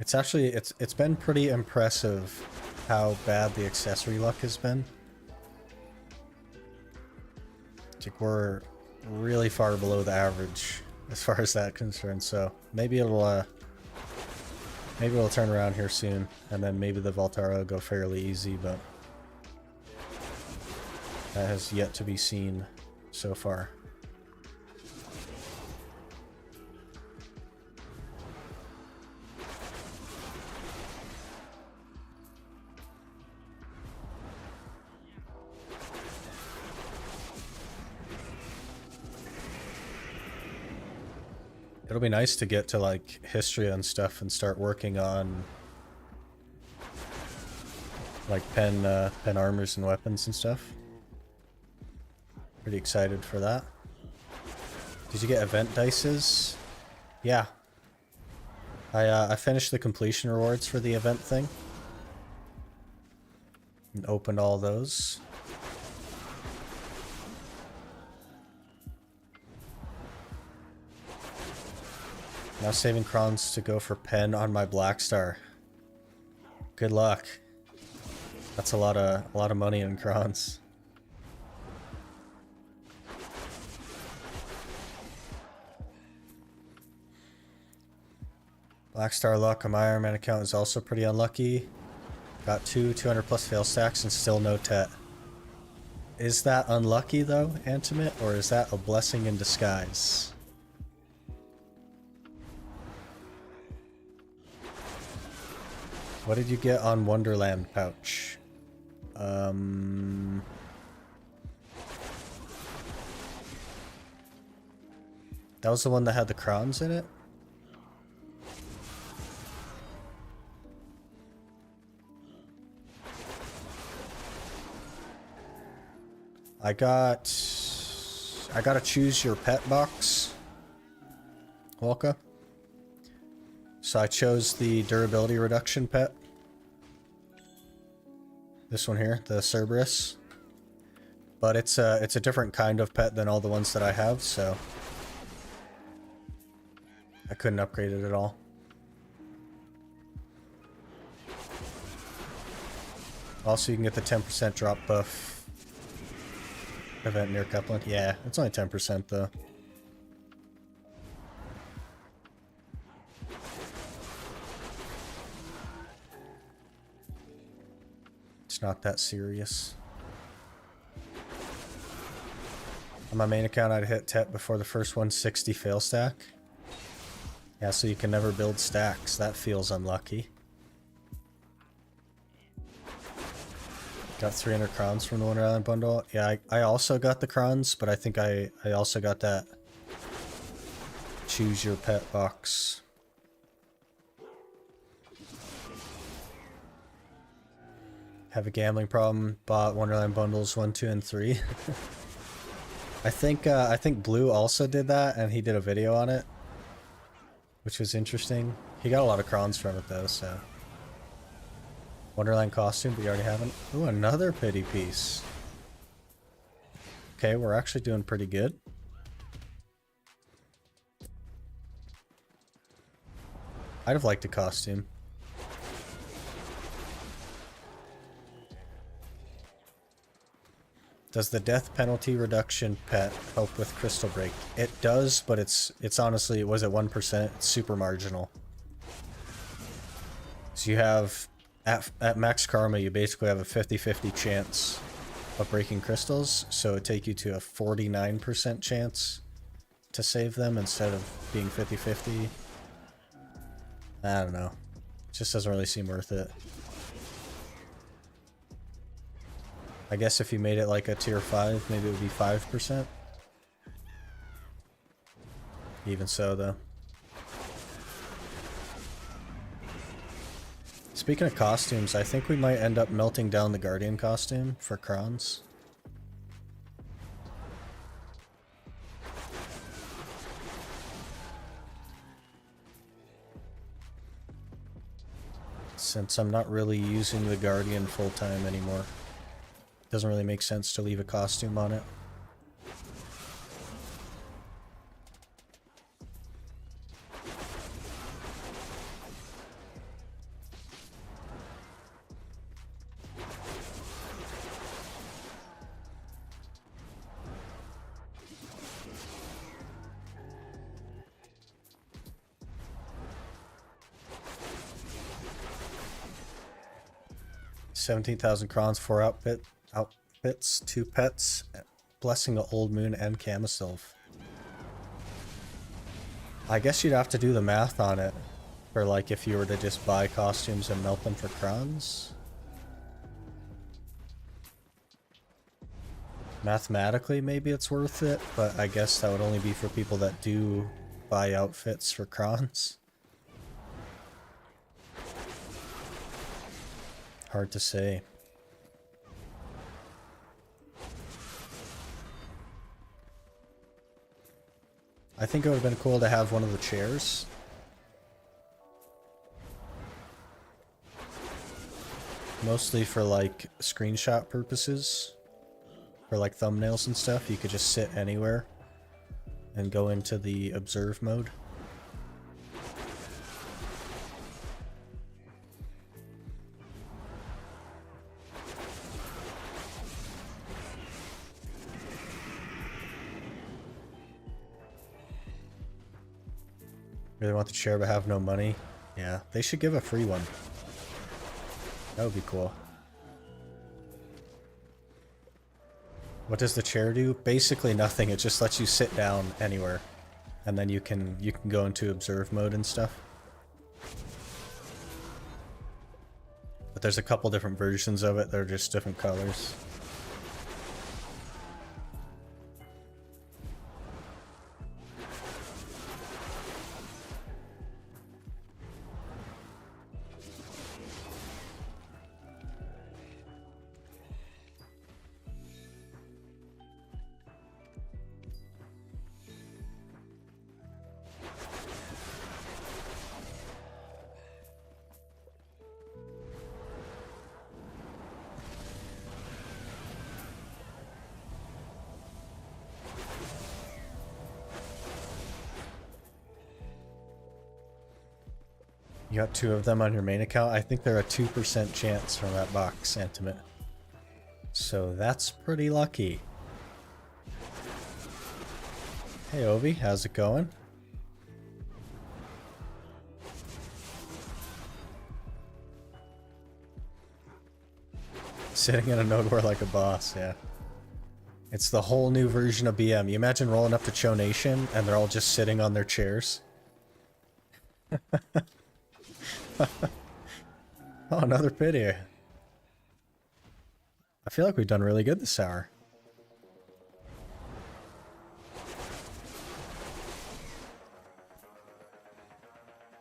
It's actually, it's been pretty impressive how bad the accessory luck has been. I think we're really far below the average as far as that concerned, so maybe it'll turn around here soon, and then maybe the Voltara will go fairly easy, but that has yet to be seen so far. It'll be nice to get to like history and stuff and start working on like pen armors and weapons and stuff. Pretty excited for that. Did you get event dices? Yeah. I finished the completion rewards for the event thing and opened all those. Now saving crowns to go for pen on my Black Star. Good luck. That's a lot of money in crowns. Black Star luck on my Ironman account is also pretty unlucky. Got 200 plus fail stacks and still no Tet. Is that unlucky though, Antimate, or is that a blessing in disguise? What did you get on Wonderland pouch? That was the one that had the crowns in it? I got a choose your pet box, Walka. So I chose the durability reduction pet. This one here, the Cerberus. But it's a different kind of pet than all the ones that I have, so I couldn't upgrade it at all. Also, you can get the 10% drop buff event near Coupland. Yeah, it's only 10% though. It's not that serious. On my main account, I'd hit TEP before the first 160 fail stack. Yeah, so you can never build stacks. That feels unlucky. Got 300 crowns from the Wonderland bundle. Yeah, I also got the crowns, but I think I also got that choose your pet box. Have a gambling problem. Bought Wonderland bundles 1, 2, and 3. I think Blue also did that, and he did a video on it, which was interesting. He got a lot of crowns from it though, so. Wonderland costume, but you already haven't. Ooh, another pity piece. Okay, we're actually doing pretty good. I'd have liked a costume. Does the death penalty reduction pet help with crystal break? It does, but it's honestly, was it 1%? It's super marginal. So you have, at max karma, you basically have a 50-50 chance of breaking crystals, so it'd take you to a 49% chance to save them instead of being 50-50. I don't know. It just doesn't really seem worth it. I guess if you made it like a tier 5, maybe it would be 5%. Even so, though. Speaking of costumes, I think we might end up melting down the Guardian costume for crowns. Since I'm not really using the Guardian full-time anymore. Doesn't really make sense to leave a costume on it. $17,000 crowns, 4 outfits, 2 pets, Blessing the Old Moon, and Camisylph. I guess you'd have to do the math on it for like if you were to just buy costumes and melt them for crowns. Mathematically, maybe it's worth it, but I guess that would only be for people that do buy outfits for crowns. Hard to say. I think it would have been cool to have one of the chairs. Mostly for like screenshot purposes. For like thumbnails and stuff. You could just sit anywhere and go into the observe mode. Really want the chair but have no money. Yeah, they should give a free one. That would be cool. What does the chair do? Basically nothing. It just lets you sit down anywhere. And then you can go into observe mode and stuff. But there's a couple different versions of it. They're just different colors. You got 2 of them on your main account. I think they're a 2% chance from that box sentiment. So that's pretty lucky. Hey Ovi, how's it going? Sitting in a node war like a boss, yeah. It's the whole new version of BM. You imagine rolling up to Cho Nation and they're all just sitting on their chairs. Oh, another pity. I feel like we've done really good this hour.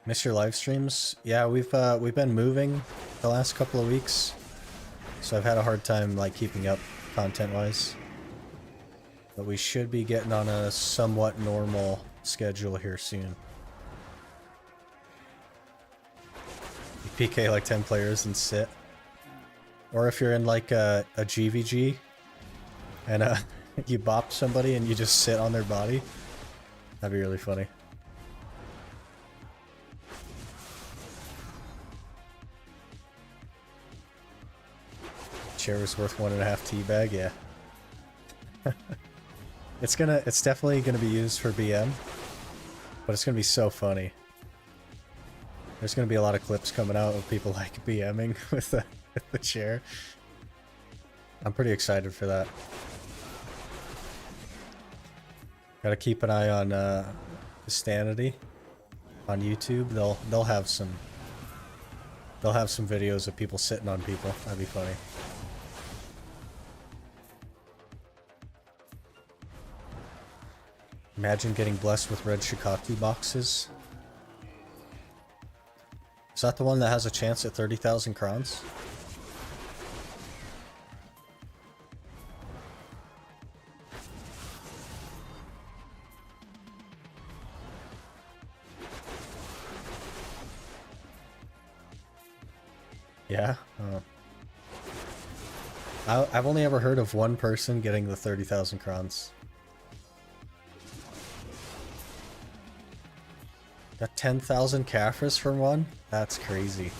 Miss your live streams? Yeah, we've been moving the last couple of weeks, so I've had a hard time like keeping up content-wise. But we should be getting on a somewhat normal schedule here soon. You PK like 10 players and sit. Or if you're in like a GVG and you bop somebody and you just sit on their body, that'd be really funny. Chair was worth 1.5 teabag, yeah. It's definitely gonna be used for BM, but it's gonna be so funny. There's gonna be a lot of clips coming out of people like BMing with the chair. I'm pretty excited for that. Gotta keep an eye on Vistanity on YouTube. They'll have some videos of people sitting on people. That'd be funny. Imagine getting blessed with red Shikaku boxes. Is that the one that has a chance at 30,000 crowns? Yeah? Oh. I've only ever heard of one person getting the 30,000 crowns. Got 10,000 Caphras from one? That's crazy.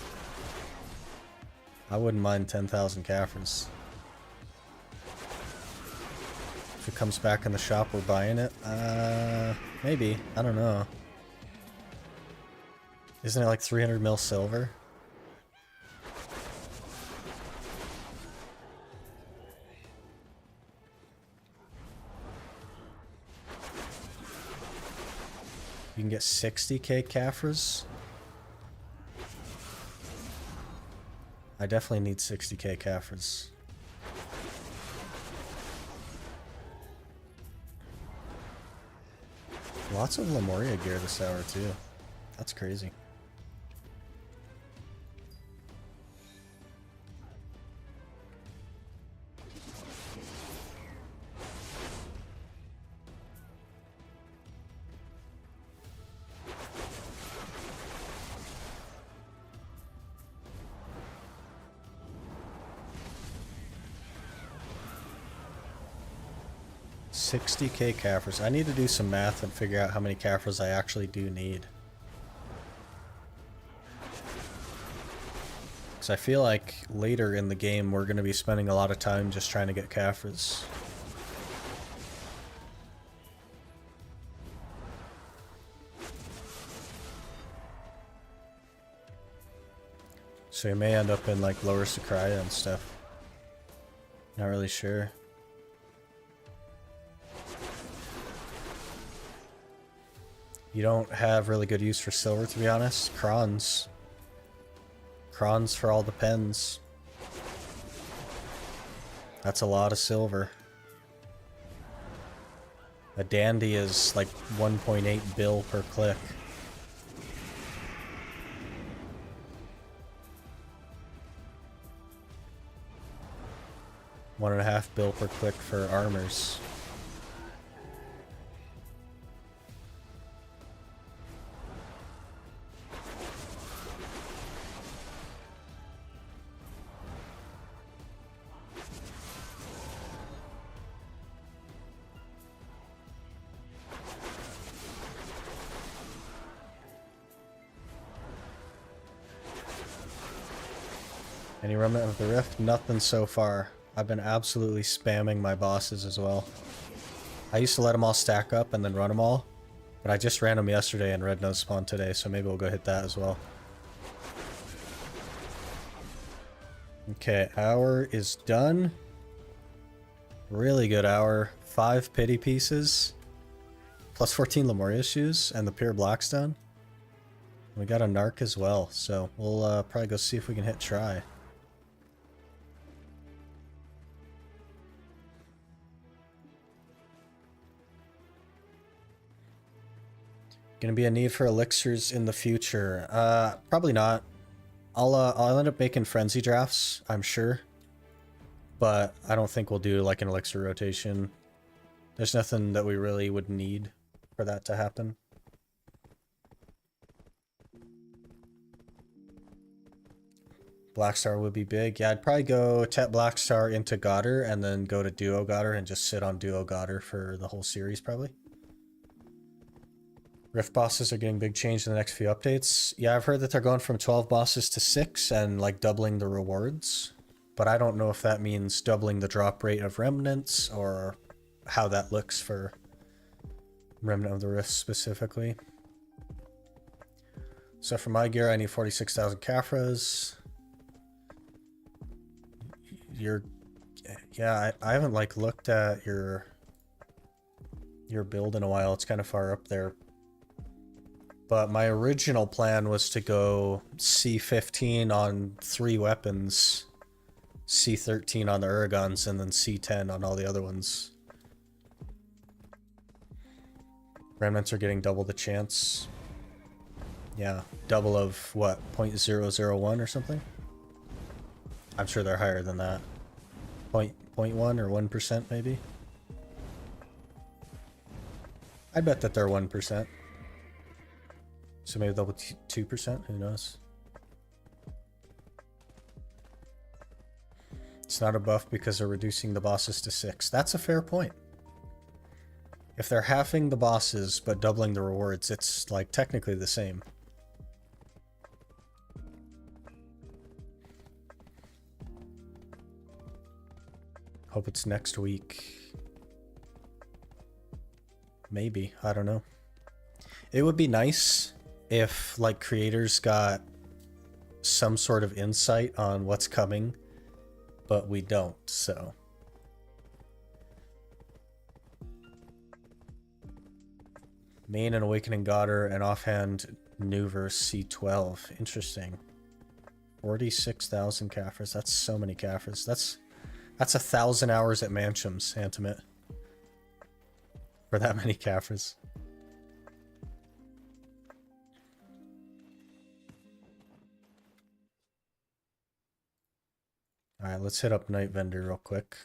I wouldn't mind 10,000 Caphras. If it comes back in the shop, we're buying it? Maybe. I don't know. Isn't it like 300 mil silver? You can get 60k Caphras. I definitely need 60k Caphras. Lots of Lemuria gear this hour too. That's crazy. $60k Caphras. I need to do some math and figure out how many Caphras I actually do need. Because I feel like later in the game we're going to be spending a lot of time just trying to get Caphras. So you may end up in like Lower Sakraya and stuff. Not really sure. You don't have really good use for silver, to be honest. Crons. Crons for all the pens. That's a lot of silver. A dandy is like 1.8 bill per click. $1.5 bill per click for armors. Any remnant of the rift? Nothing so far. I've been absolutely spamming my bosses as well. I used to let them all stack up and then run them all, but I just ran them yesterday and red nose spawned today, so maybe we'll go hit that as well. Okay, hour is done. Really good hour. 5 pity pieces. Plus 14 Lemuria shoes and the pure blackstone. We got a Narc as well, so we'll probably go see if we can hit try. Gonna be a need for elixirs in the future. Probably not. I'll end up making frenzy drafts, I'm sure. But I don't think we'll do like an elixir rotation. There's nothing that we really would need for that to happen. Blackstar would be big. Yeah, I'd probably go Tet Blackstar into Godder and then go to Duo Godder and just sit on Duo Godder for the whole series probably. Rift bosses are getting big change in the next few updates. Yeah, I've heard that they're going from 12 bosses to 6 and like doubling the rewards. But I don't know if that means doubling the drop rate of remnants or how that looks for Remnant of the Rift specifically. So for my gear, I need 46,000 Caphras. Yeah, I haven't like looked at your build in a while. It's kind of far up there. But my original plan was to go C15 on 3 weapons, C13 on the Uragons, and then C10 on all the other ones. Remnants are getting double the chance. Yeah, double of what, 0.001 or something? I'm sure they're higher than that. 0.1 or 1% maybe? I bet that they're 1%. So maybe double 2%, who knows? It's not a buff because they're reducing the bosses to 6. That's a fair point. If they're halving the bosses but doubling the rewards, it's like technically the same. Hope it's next week. Maybe, I don't know. It would be nice if like creators got some sort of insight on what's coming, but we don't, so. Main and Awakening Godder and offhand new verse C12. Interesting. 46,000 Caphras. That's so many Caphras. That's 1,000 hours at Mancham's, Antimate. For that many Caphras. Alright, let's hit up Night Vendor real quick.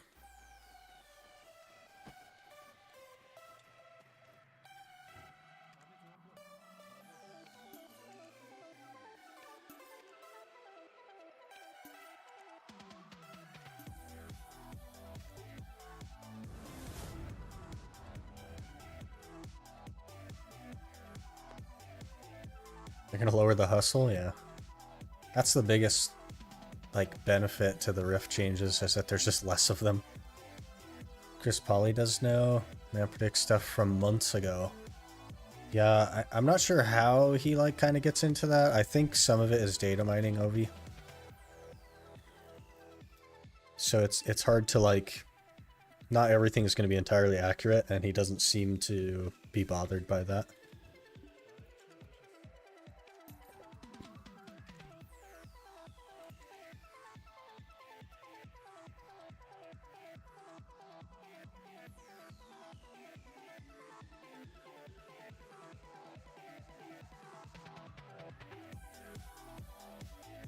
They're gonna lower the hustle? Yeah. That's the biggest like benefit to the rift changes, is that there's just less of them. Chris Polly does know. Man predicts stuff from months ago. Yeah, I'm not sure how he like kind of gets into that. I think some of it is data mining, Ovi. So it's hard to like, not everything is going to be entirely accurate, and he doesn't seem to be bothered by that.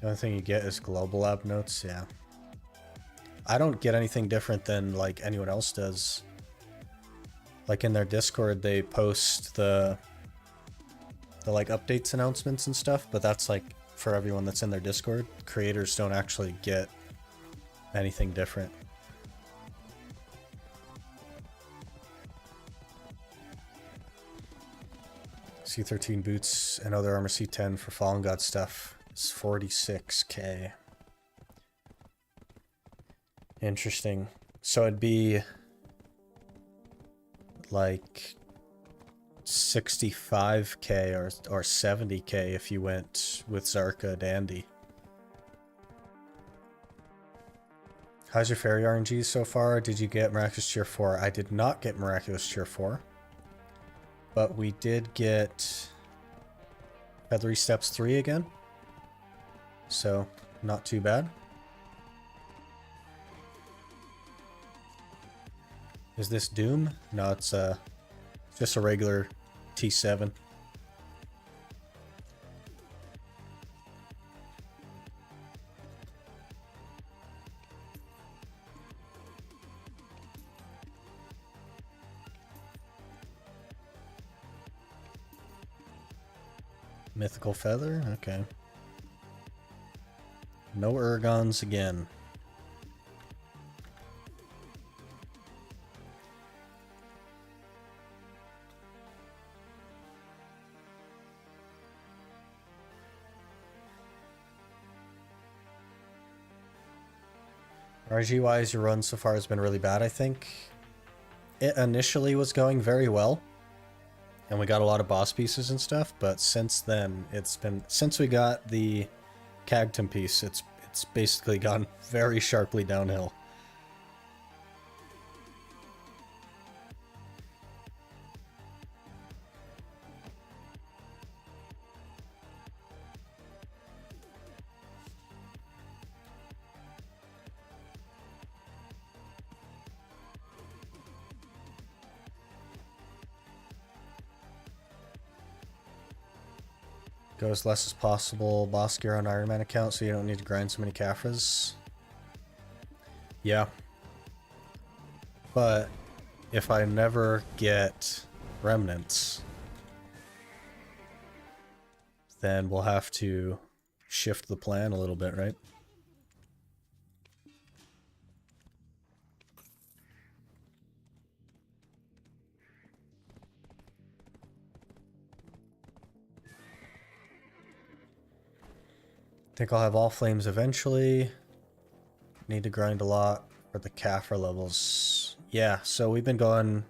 The only thing you get is global lab notes, yeah. I don't get anything different than like anyone else does. Like in their Discord, they post the like updates announcements and stuff, but that's like for everyone that's in their Discord. Creators don't actually get anything different. C13 boots and other armor C10 for Fallen God stuff. It's 46k. Interesting. So it'd be like 65k or 70k if you went with Zarka Dandy. How's your fairy RNG so far? Did you get Miraculous Cheer 4? I did not get Miraculous Cheer 4. But we did get Feathery Steps 3 again. So, not too bad. Is this Doom? No, it's just a regular T7. Mythical Feather? Okay. No Urgons again. RG-wise, your run so far has been really bad, I think. It initially was going very well, and we got a lot of boss pieces and stuff, but since then, since we got the Cagtum piece, it's basically gone very sharply downhill. Go as less as possible, boss gear on Ironman account so you don't need to grind so many Caphras. Yeah. But if I never get remnants, then we'll have to shift the plan a little bit, right? Think I'll have all flames eventually. Need to grind a lot for the Caphra levels. Yeah, so we've been going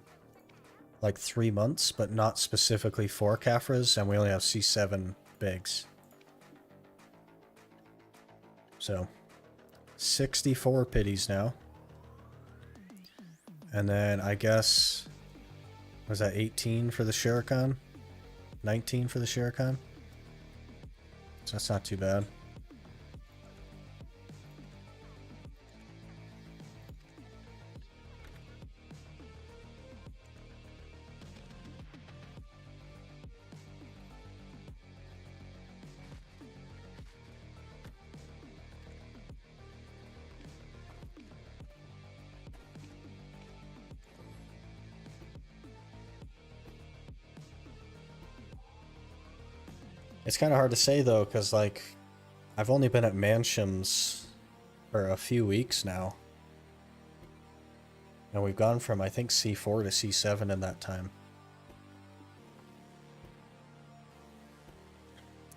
like 3 months, but not specifically for Caphras, and we only have C7 bigs. So, 64 pities now. And then I guess, was that 18 for the Shuriken? 19 for the Shuriken? So that's not too bad. It's kind of hard to say though, because like, I've only been at Manshams for a few weeks now. And we've gone from, I think, C4 to C7 in that time.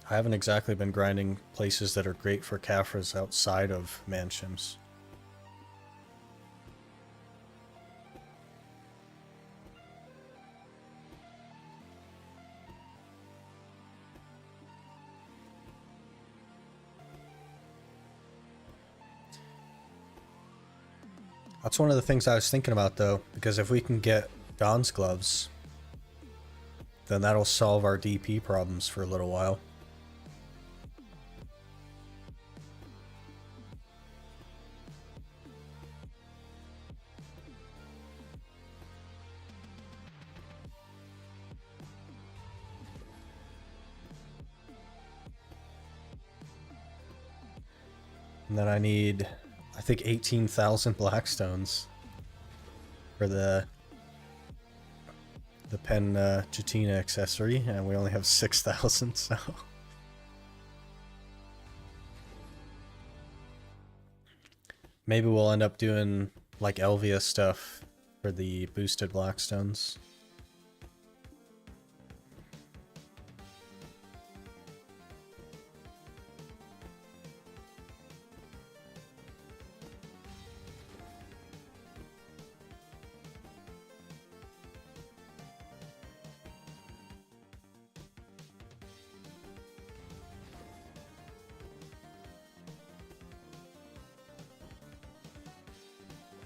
I haven't exactly been grinding places that are great for Caphras outside of Manshams. That's one of the things I was thinking about though, because if we can get Dawn's Gloves, then that'll solve our DP problems for a little while. And then I need, I think, 18,000 Blackstones for the Pen Jatina accessory, and we only have 6,000, so... Maybe we'll end up doing, like, Elvia stuff for the boosted Blackstones.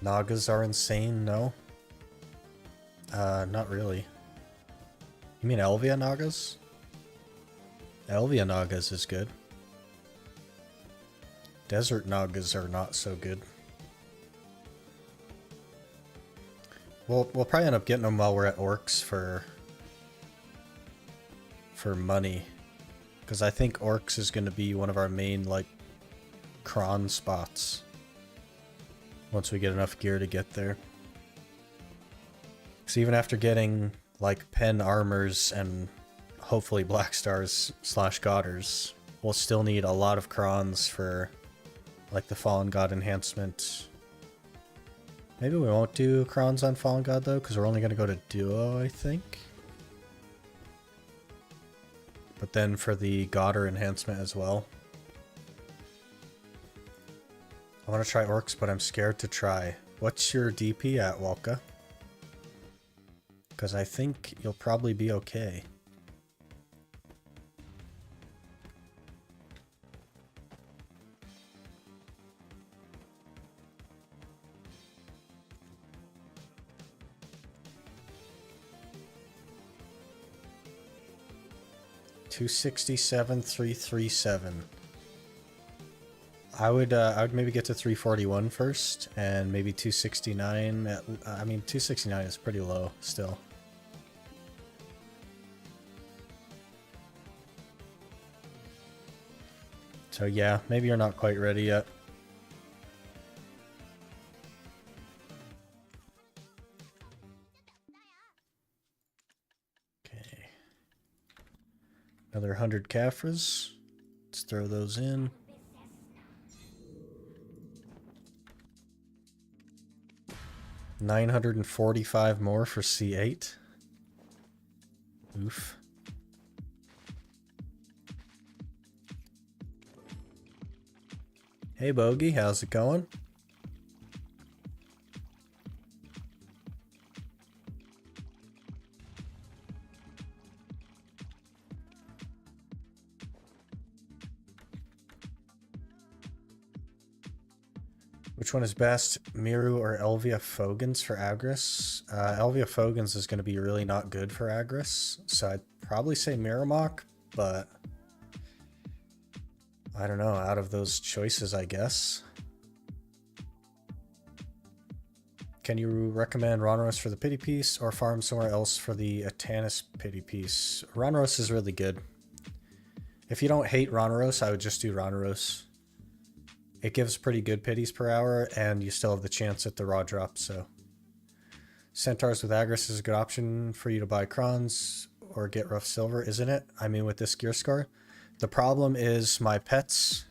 Nagas are insane, no? Not really. You mean Elvia Nagas? Elvia Nagas is good. Desert Nagas are not so good. We'll probably end up getting them while we're at Orcs for money. Because I think Orcs is going to be one of our main, like, cron spots. Once we get enough gear to get there. So even after getting, like, pen armors and hopefully Black Stars / Godders, we'll still need a lot of crons for, like, the Fallen God enhancement. Maybe we won't do crons on Fallen God, though, because we're only going to go to Duo, I think. But then for the Godder enhancement as well. I want to try Orcs, but I'm scared to try. What's your DP at, Walka? Because I think you'll probably be okay. $267, $337. I would maybe get to 341 first, and maybe 269. I mean, 269 is pretty low still. So yeah, maybe you're not quite ready yet. Okay. Another 100 Caphras. Let's throw those in. $945 more for C8. Oof. Hey Bogey, how's it going? Which one is best, Miru or Elvia Fogans for Agris? Elvia Fogans is going to be really not good for Agris, so I'd probably say Miramok, but I don't know, out of those choices, I guess. Can you recommend Ronros for the pity piece or farm somewhere else for the Atanis pity piece? Ronros is really good. If you don't hate Ronros, I would just do Ronros. It gives pretty good pities per hour, and you still have the chance at the raw drop, so. Centaurs with Agris is a good option for you to buy crons or get rough silver, isn't it? I mean, with this gear score. The problem is my pets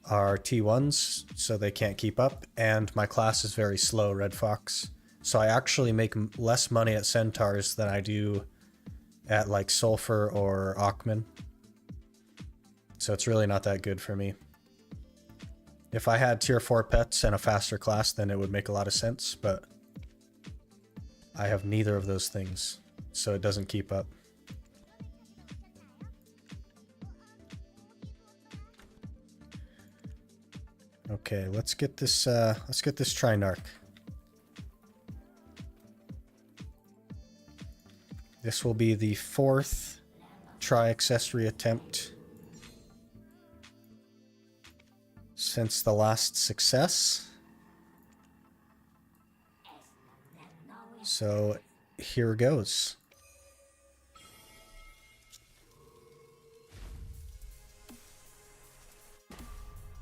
are T1s, so they can't keep up, and my class is very slow, Red Fox. So I actually make less money at Centaurs than I do at like Sulfur or Ackman. So it's really not that good for me. If I had tier 4 pets and a faster class, then it would make a lot of sense, but I have neither of those things, so it doesn't keep up. Okay, let's get this Tri-Narc. This will be the 4th Tri-Accessory attempt since the last success. So here goes.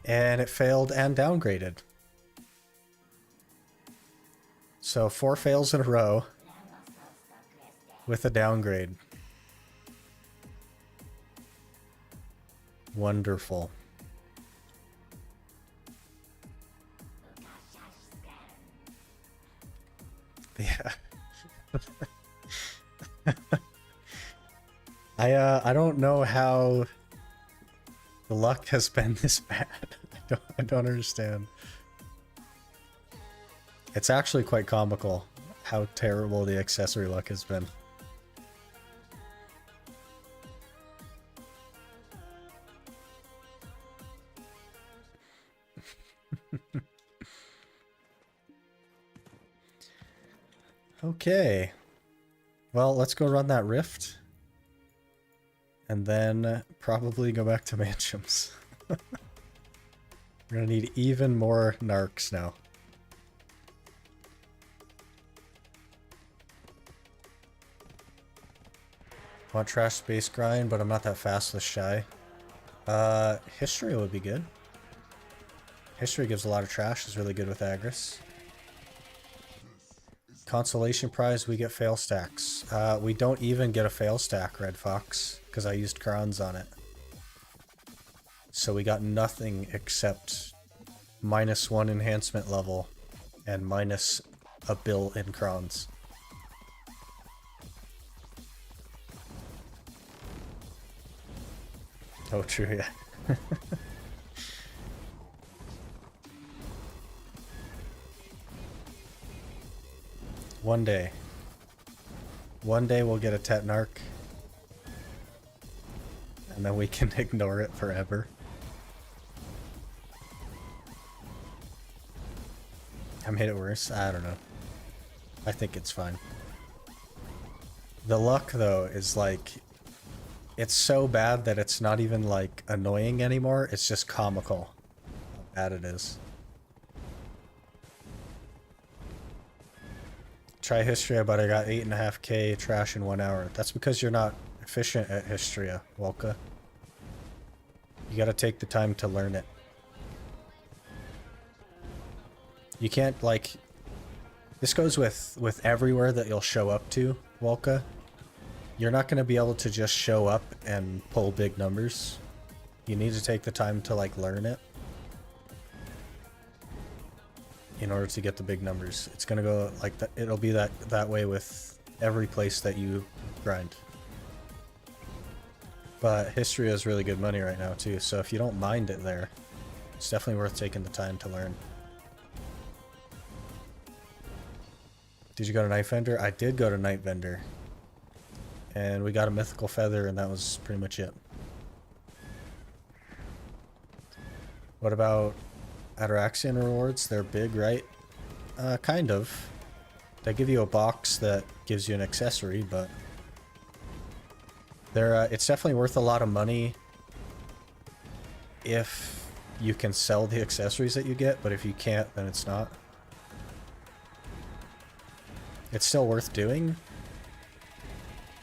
And it failed and downgraded. So 4 fails in a row with a downgrade. Wonderful. Yeah. I don't know how the luck has been this bad. I don't understand. It's actually quite comical how terrible the accessory luck has been. Okay. Well, let's go run that rift. And then probably go back to Mansions. We're gonna need even more narcs now. Want trash space grind, but I'm not that fast with shy. History would be good. History gives a lot of trash, is really good with Agris. Consolation prize, we get fail stacks. We don't even get a fail stack, Red Fox, because I used crons on it. So we got nothing except -1 enhancement level and minus a bill in crons. Oh, true, yeah. One day. One day we'll get a Tet Narc. And then we can ignore it forever. I made it worse? I don't know. I think it's fine. The luck, though, is like... It's so bad that it's not even, like, annoying anymore. It's just comical how bad it is. Try Hystria, but I got 8.5k trash in 1 hour. That's because you're not efficient at Hystria, Wolka. You gotta take the time to learn it. You can't, like... This goes with everywhere that you'll show up to, Wolka. You're not going to be able to just show up and pull big numbers. You need to take the time to, like, learn it in order to get the big numbers. It's going to go like that. It'll be that way with every place that you grind. But Hystria is really good money right now too, so if you don't mind it there, it's definitely worth taking the time to learn. Did you go to Night Vendor? I did go to Night Vendor. And we got a mythical feather, and that was pretty much it. What about Ataraxian rewards? They're big, right? Kind of. They give you a box that gives you an accessory, but they're it's definitely worth a lot of money if you can sell the accessories that you get, but if you can't, then it's not. It's still worth doing.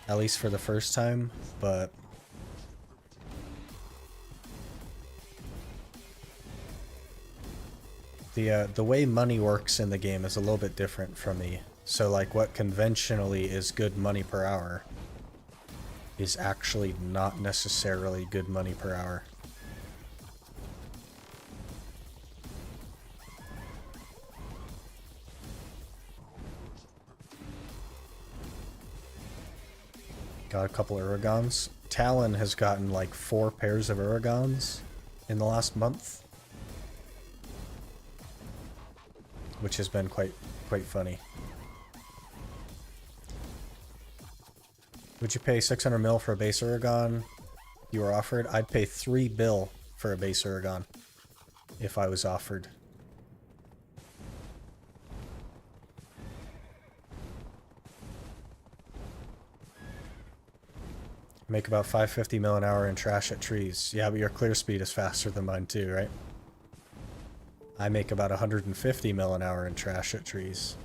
At least for the first time, but the way money works in the game is a little bit different from me. So like what conventionally is good money per hour is actually not necessarily good money per hour. Got a couple Uragons. Talon has gotten like 4 pairs of Uragons in the last month, which has been quite funny. Would you pay 600 mil for a base Uragon you were offered? I'd pay 3 bill for a base Uragon if I was offered. Make about 550 mil an hour and trash at trees. Yeah, but your clear speed is faster than mine too, right? I make about 150 mil an hour and trash at trees.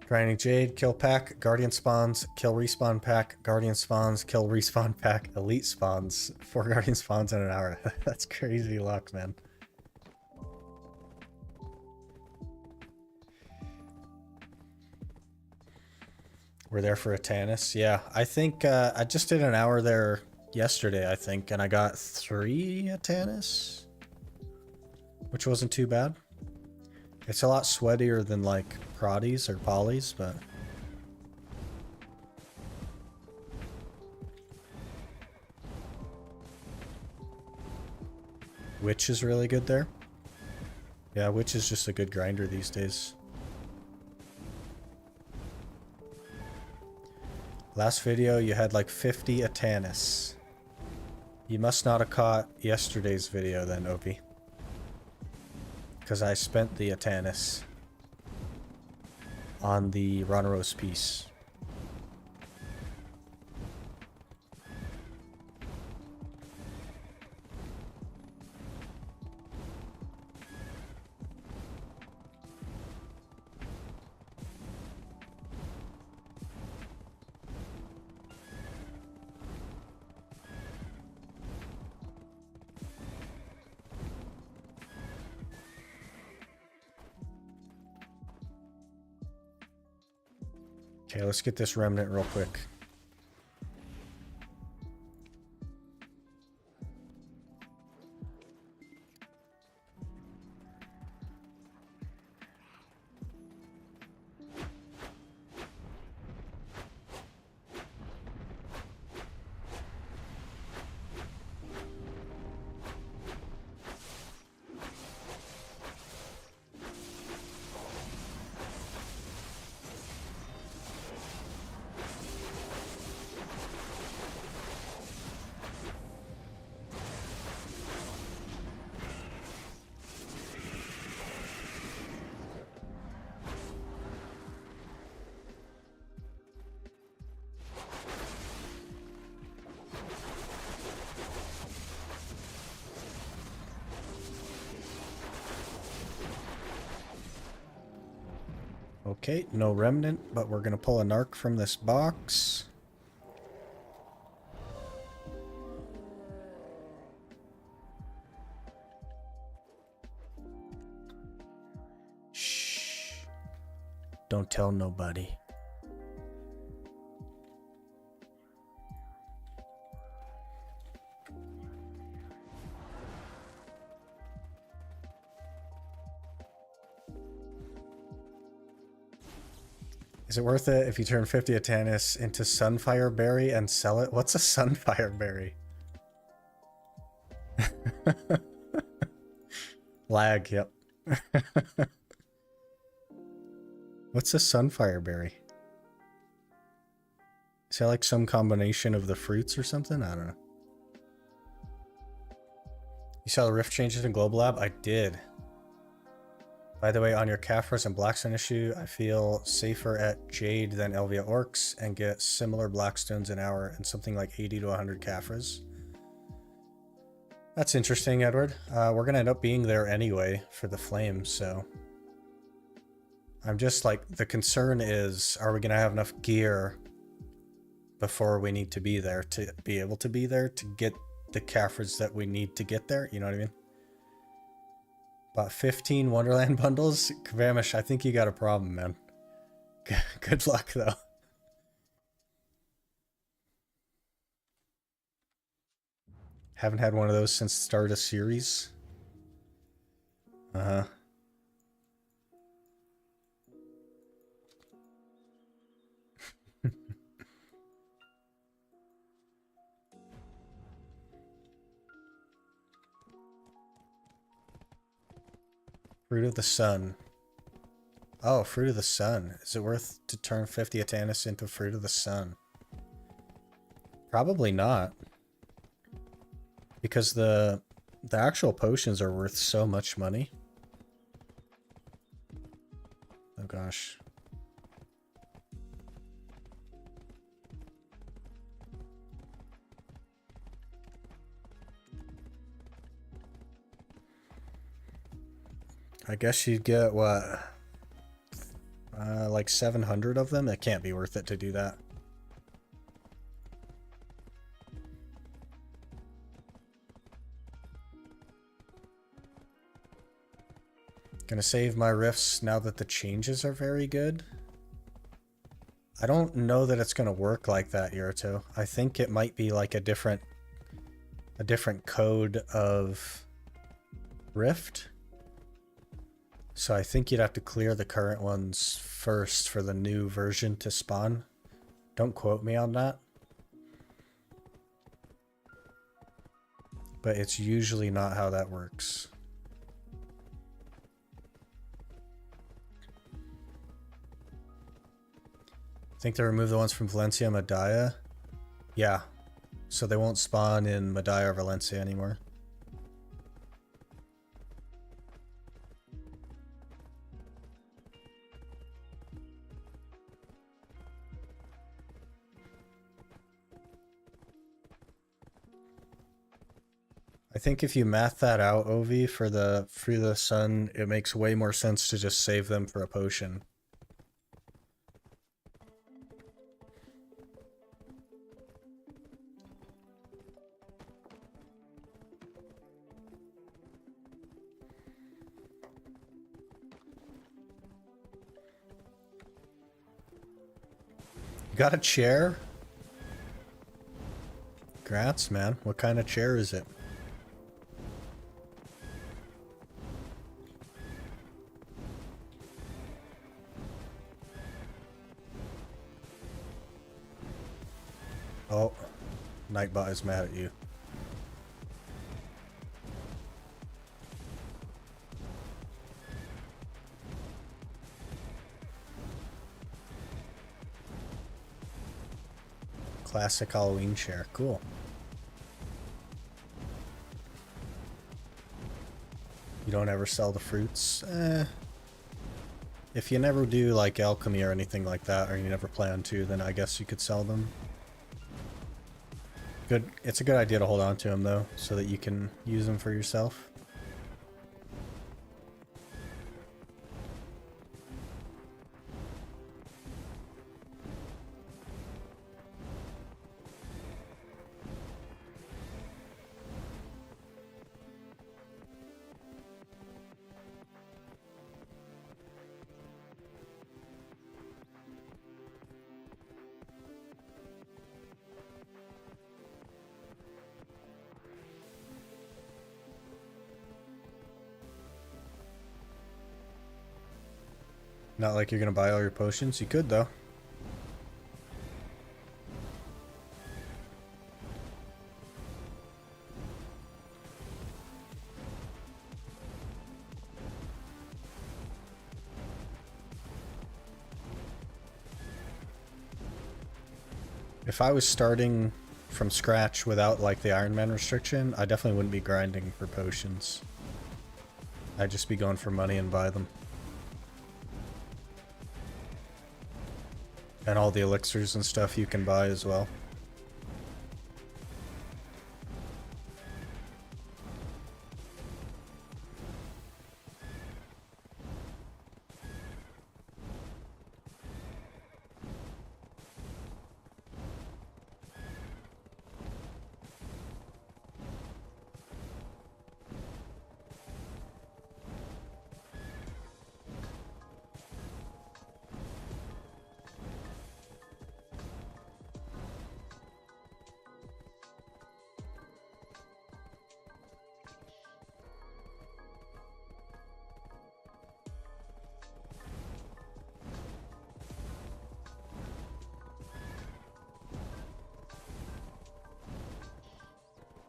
Grinding Jade, kill pack, Guardian spawns, kill respawn pack, Guardian spawns, kill respawn pack, Elite spawns, 4 Guardian spawns in an hour. That's crazy luck, man. We're there for a Tannis. Yeah, I think I just did an hour there yesterday, I think, and I got 3 Tannis, which wasn't too bad. It's a lot sweatier than like Proddies or Polys, but Witch is really good there. Yeah, Witch is just a good grinder these days. Last video you had like 50 Atanis. You must not have caught yesterday's video then, Opie. Because I spent the Atanis on the Ronaros piece. Okay, let's get this remnant real quick. Okay, no remnant, but we're gonna pull a Narc from this box. Shh. Don't tell nobody. Is it worth it if you turn 50 Atanis into Sunfire Berry and sell it? What's a Sunfire Berry? Lag, yep. What's a Sunfire Berry? Is that like some combination of the fruits or something? I don't know. You saw the rift changes in Global Lab? I did. By the way, on your Caphras and Blackstone issue, I feel safer at Jade than Elvia Orcs and get similar Blackstones an hour and something like 80 to 100 Caphras. That's interesting, Edward. We're going to end up being there anyway for the Flames, so... I'm just like, the concern is, are we going to have enough gear before we need to be there to be able to be there to get the Caphras that we need to get there? You know what I mean? Bought 15 Wonderland bundles? Kvamish, I think you got a problem, man. Good luck, though. Haven't had one of those since the start of series. Uh-huh. Fruit of the Sun. Oh, Fruit of the Sun. Is it worth to turn 50 Atanis into Fruit of the Sun? Probably not. Because the actual potions are worth so much money. Oh gosh. I guess you'd get, what, like 700 of them? It can't be worth it to do that. Gonna save my rifts now that the changes are very good. I don't know that it's gonna work like that, Yurito. I think it might be like a different code of rift. So I think you'd have to clear the current ones first for the new version to spawn. Don't quote me on that. But it's usually not how that works. Think they removed the ones from Valencia and Medalla? Yeah. So they won't spawn in Medalla or Valencia anymore. I think if you math that out, Ovi, for the sun, it makes way more sense to just save them for a potion. You got a chair? Congrats, man. What kind of chair is it? Oh, Nightbot is mad at you. Classic Halloween chair. Cool. You don't ever sell the fruits? If you never do like alchemy or anything like that, or you never plan to, then I guess you could sell them. Good. It's a good idea to hold on to them though, so that you can use them for yourself. Not like you're gonna buy all your potions. You could though. If I was starting from scratch without like the Ironman restriction, I definitely wouldn't be grinding for potions. I'd just be going for money and buy them. And all the elixirs and stuff you can buy as well.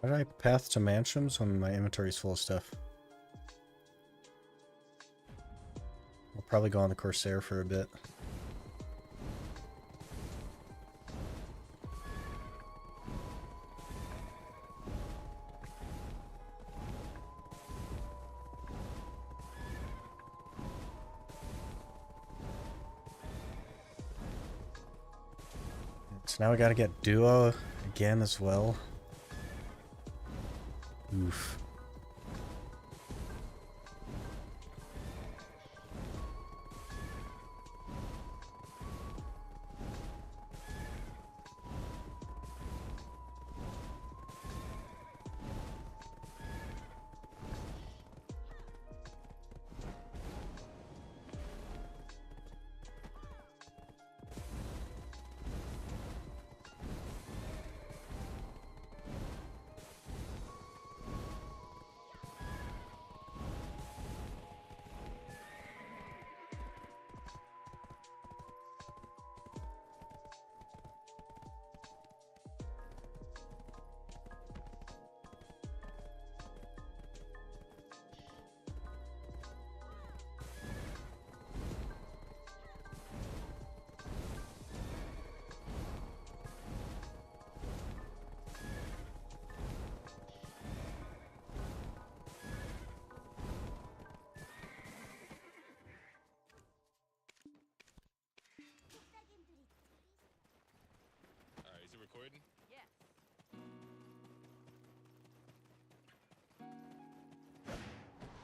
How did I path to Mansham's when my inventory's full of stuff? I'll probably go on the Corsair for a bit. So now we gotta get Duo again as well. Oof.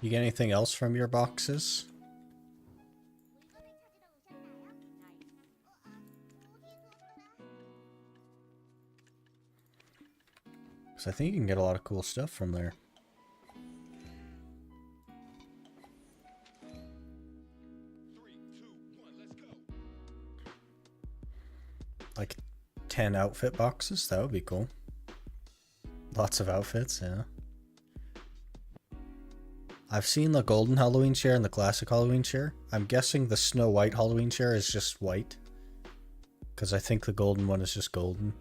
You get anything else from your boxes? Because I think you can get a lot of cool stuff from there. Like 10 outfit boxes? That would be cool. Lots of outfits, yeah. I've seen the golden Halloween chair and the classic Halloween chair. I'm guessing the Snow White Halloween chair is just white. Because I think the golden one is just golden.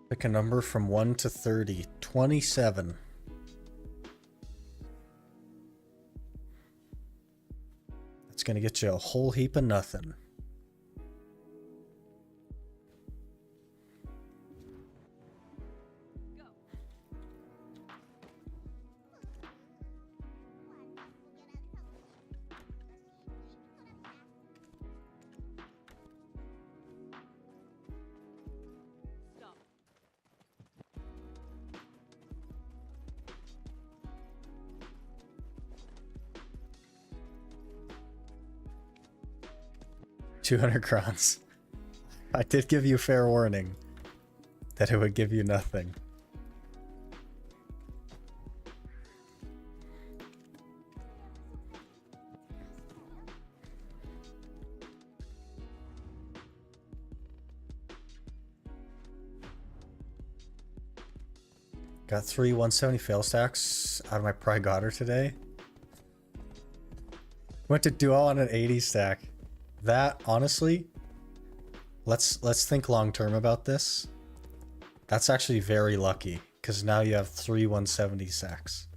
Pick a number from 1 to 30. 27. That's gonna get you a whole heap of nothing. $200 crowns. I did give you fair warning that it would give you nothing. Got 3 170 fail stacks out of my Pry Goddard today. Went to duo on an 80 stack. That, honestly, let's think long term about this. That's actually very lucky, because now you have 3 170 stacks.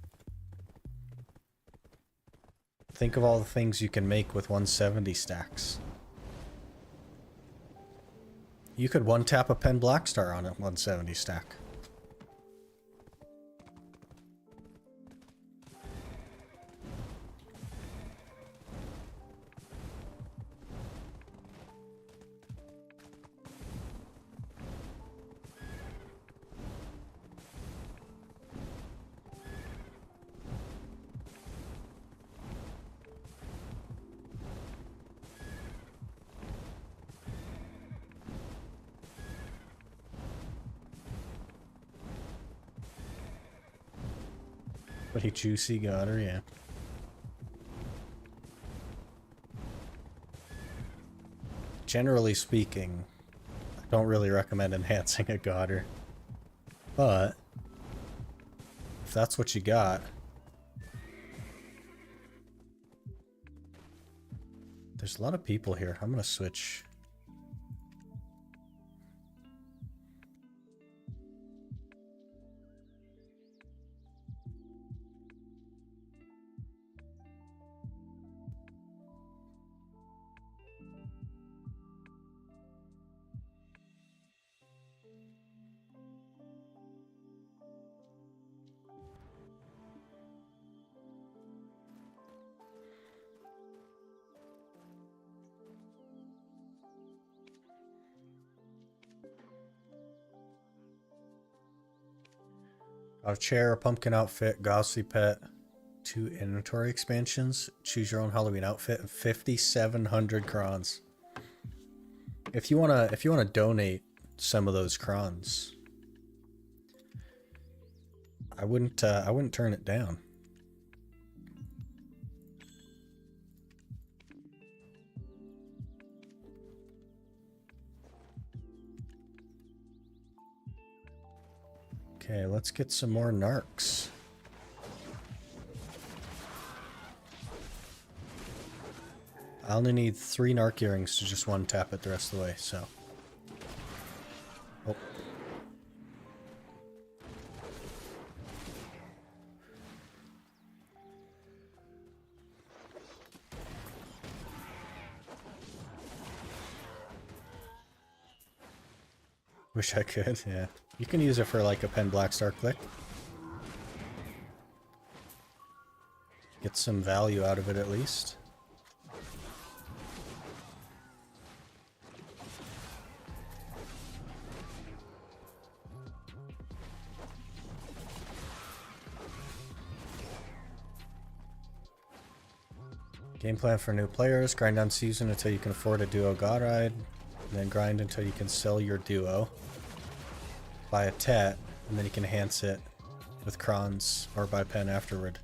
Think of all the things you can make with 170 stacks. You could one-tap a Pen Blackstar on a 170 stack. Pretty juicy got her, yeah. Generally speaking, I don't really recommend enhancing a Goddard. But if that's what you got, there's a lot of people here. I'm gonna switch. A chair, a pumpkin outfit, Ghostly pet, 2 inventory expansions, choose your own Halloween outfit, and 5,700 crons. If you wanna donate some of those crons, I wouldn't turn it down. Okay, let's get some more narcs. I only need 3 narc earrings to just one tap it the rest of the way, so. Oh. Wish I could, yeah. You can use it for like a pen black star click. Get some value out of it at least. Game plan for new players. Grind on season until you can afford a duo god ride. And then grind until you can sell your duo. Buy a tet, and then you can enhance it with crons or buy pen afterward.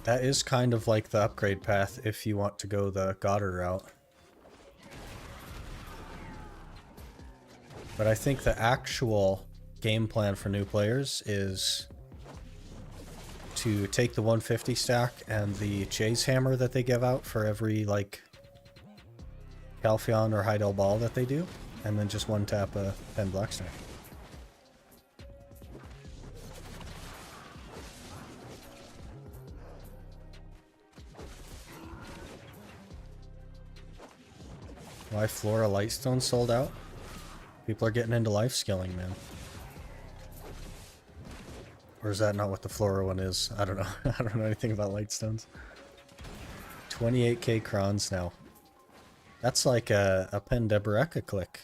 That is kind of like the upgrade path if you want to go the Goddard route. But I think the actual game plan for new players is to take the 150 stack and the Chase hammer that they give out for every, like, Calpheon or Heidel ball that they do, and then just one tap a pen black star. Why Flora Lightstone sold out? People are getting into life skilling, man. Or is that not what the Flora one is? I don't know. I don't know anything about Lightstones. 28k crons now. That's like a Pen Deboreka click.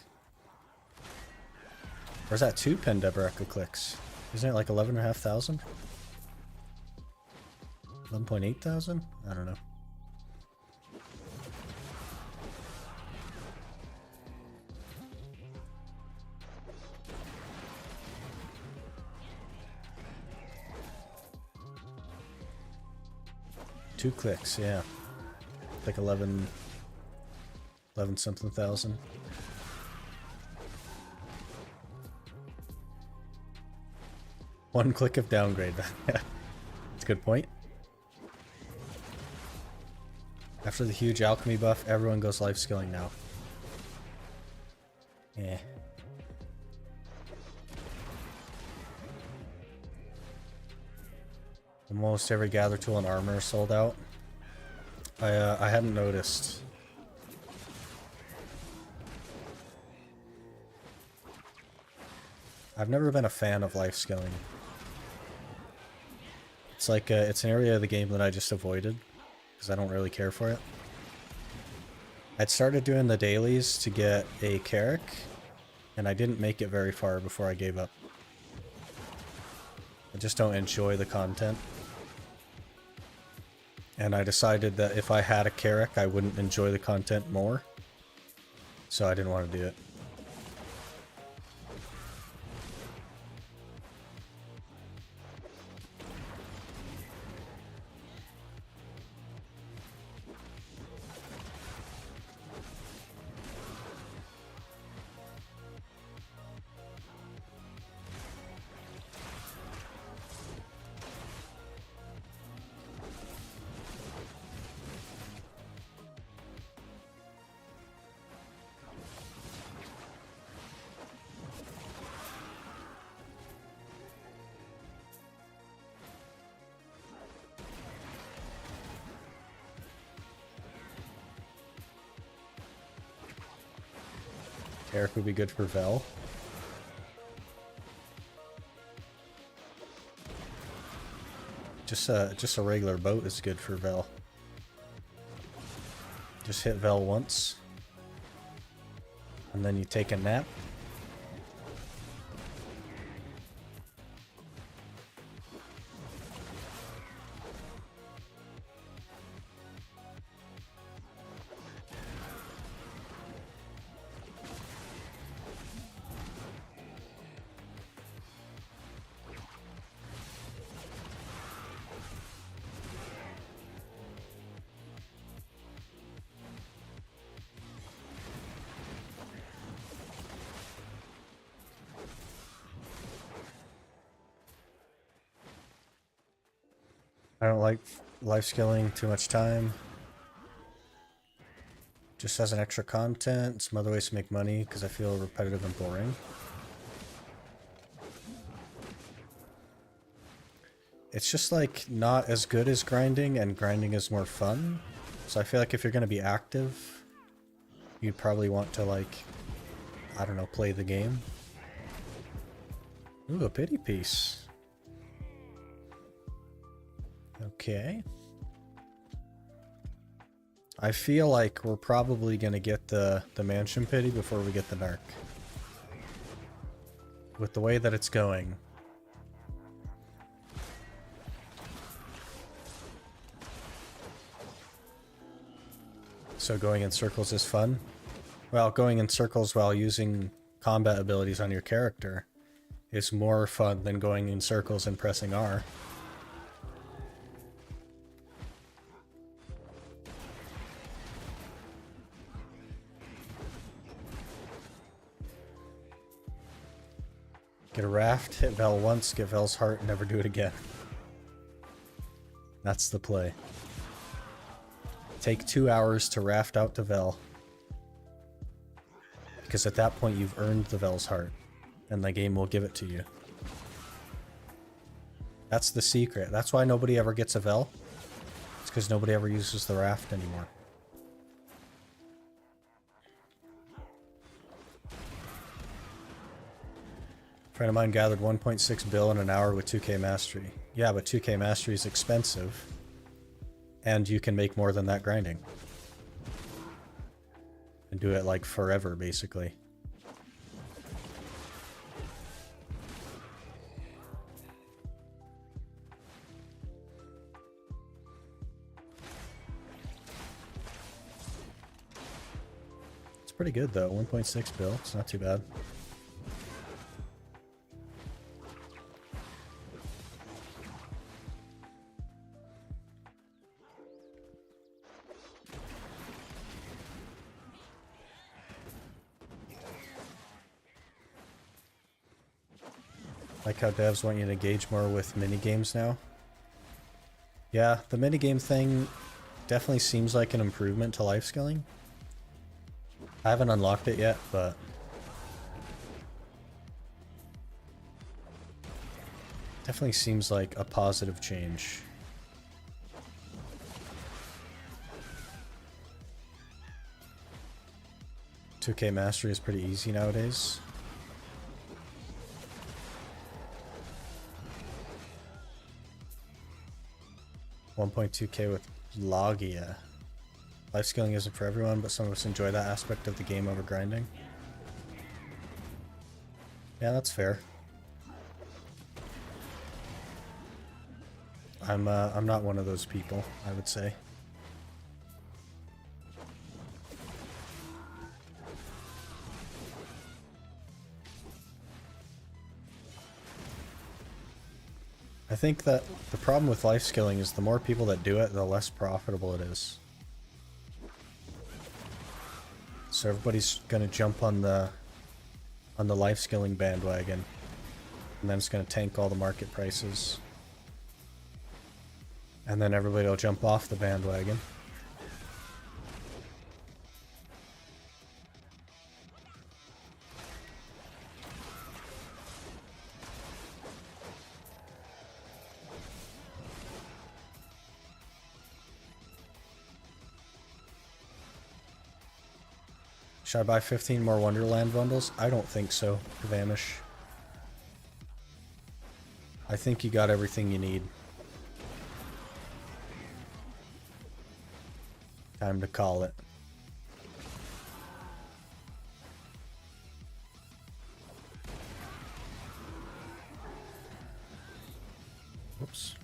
Or is that 2 Pen Deboreka clicks? Isn't it like 11,500? 11.8 thousand? I don't know. Two clicks, yeah. Like 11 something thousand. One click of downgrade. That's a good point. After the huge alchemy buff, everyone goes life skilling now. Yeah. Almost every gather tool and armor sold out. I hadn't noticed. I've never been a fan of life skilling. It's like it's an area of the game that I just avoided because I don't really care for it. I'd started doing the dailies to get a Carrick, and I didn't make it very far before I gave up. I just don't enjoy the content. And I decided that if I had a Carrick, I wouldn't enjoy the content more. So I didn't want to do it. Eric would be good for Vel. Just a regular boat is good for Vel. Just hit Vel once, and then you take a nap. I don't like life skilling too much time. Just as an extra content, some other ways to make money because I feel repetitive and boring. It's just like not as good as grinding, and grinding is more fun. So I feel like if you're going to be active, you'd probably want to, like, I don't know, play the game. Ooh, a pity piece. Okay. I feel like we're probably gonna get the mansion pity before we get the Narc. With the way that it's going. So going in circles is fun? Well, going in circles while using combat abilities on your character is more fun than going in circles and pressing R. Get a raft, hit Vel once, get Vel's heart, and never do it again. That's the play. Take 2 hours to raft out to Vel. Because at that point you've earned the Vel's heart. And the game will give it to you. That's the secret. That's why nobody ever gets a Vel. It's because nobody ever uses the raft anymore. A friend of mine gathered 1.6 bill in an hour with 2k mastery. Yeah, but 2k mastery is expensive. And you can make more than that grinding. And do it like forever, basically. It's pretty good though, 1.6 bill, it's not too bad. Like how devs want you to engage more with minigames now. Yeah, the minigame thing definitely seems like an improvement to life skilling. I haven't unlocked it yet, but definitely seems like a positive change. $2K mastery is pretty easy nowadays. $1.2K with Logia. Life skilling isn't for everyone, but some of us enjoy that aspect of the game over grinding. Yeah, that's fair. I'm not one of those people, I would say. I think that the problem with life skilling is the more people that do it, the less profitable it is. So everybody's gonna jump on the life skilling bandwagon, and then it's gonna tank all the market prices. And then everybody will jump off the bandwagon. Should I buy 15 more Wonderland bundles? I don't think so, Vanish. I think you got everything you need. Time to call it. Whoops.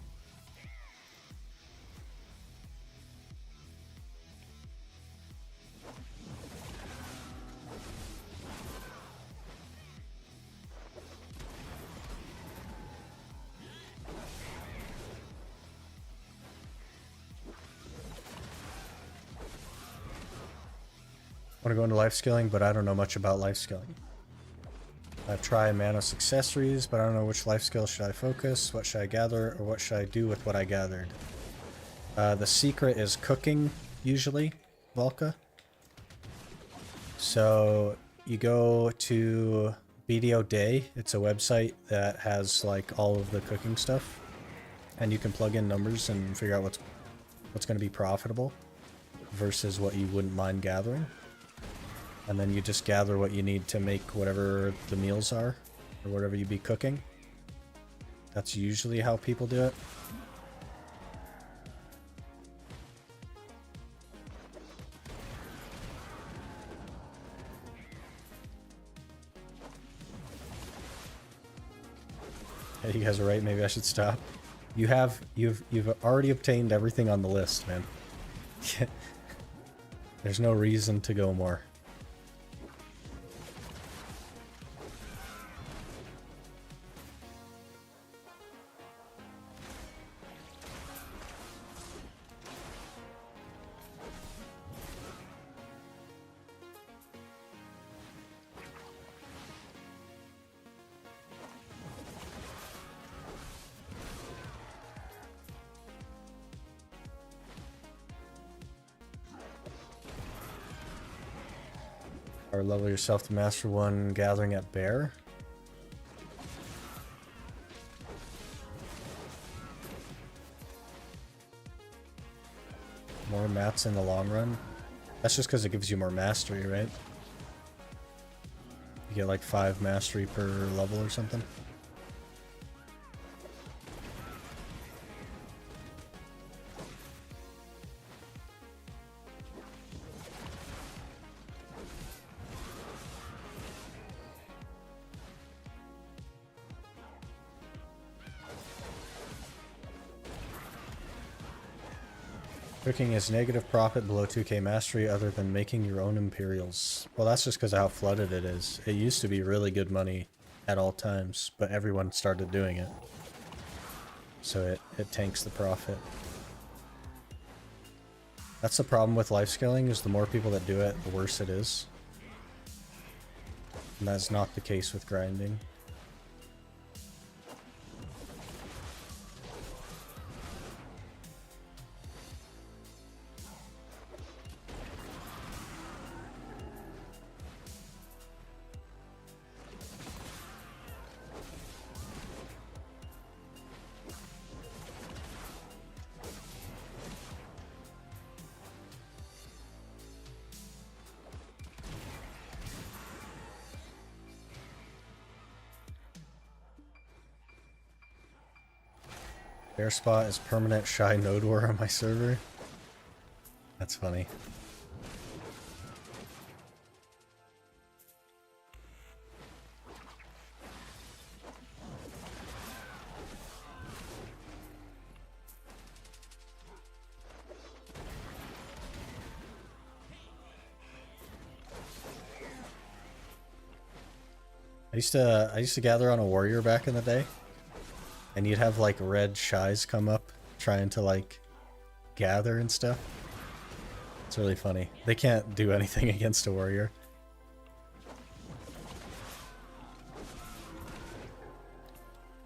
I want to go into life skilling, but I don't know much about life skilling. I've tried Manos accessories, but I don't know which life skill should I focus, what should I gather, or what should I do with what I gathered. The secret is cooking, usually, Volca. So you go to BDO Day. It's a website that has like all of the cooking stuff, and you can plug in numbers and figure out what's going to be profitable versus what you wouldn't mind gathering. And then you just gather what you need to make whatever the meals are, or whatever you be cooking. That's usually how people do it. Hey, you guys are right, maybe I should stop. You've already obtained everything on the list, man. There's no reason to go more. Or level yourself to Master 1 gathering at Bear. More mats in the long run. That's just because it gives you more mastery, right? You get like 5 mastery per level or something. Cooking is negative profit below 2k mastery other than making your own Imperials. Well, that's just because of how flooded it is. It used to be really good money at all times, but everyone started doing it. So it tanks the profit. That's the problem with life scaling, is the more people that do it, the worse it is. And that's not the case with grinding. Bear spot is permanent shy node war on my server. That's funny. I used to gather on a warrior back in the day. And you'd have like red shies come up trying to like gather and stuff. It's really funny. They can't do anything against a warrior.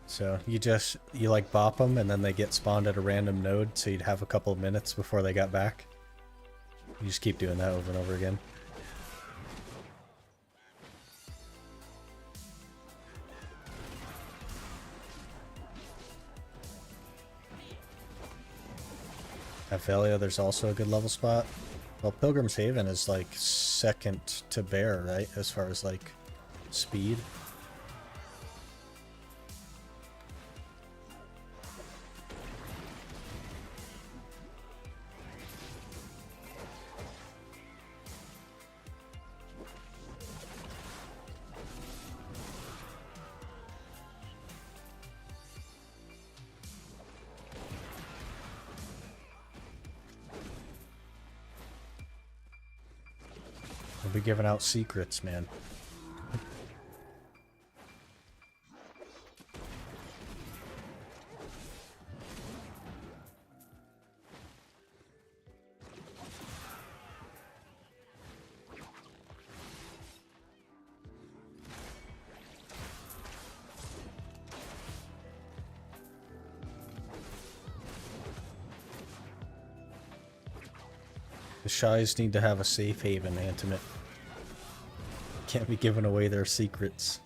So you like bop them and then they get spawned at a random node, so you'd have a couple of minutes before they got back. You just keep doing that over and over again. At Velia, there's also a good level spot. Well, Pilgrim's Haven is like second to Bear, right? As far as like speed. We'll be giving out secrets, man. The Shies need to have a safe haven, Antimate. Can't be giving away their secrets.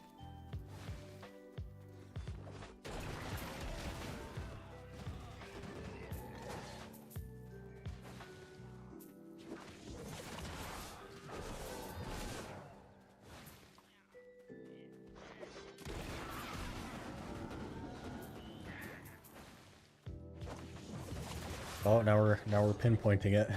Oh, now we're pinpointing it.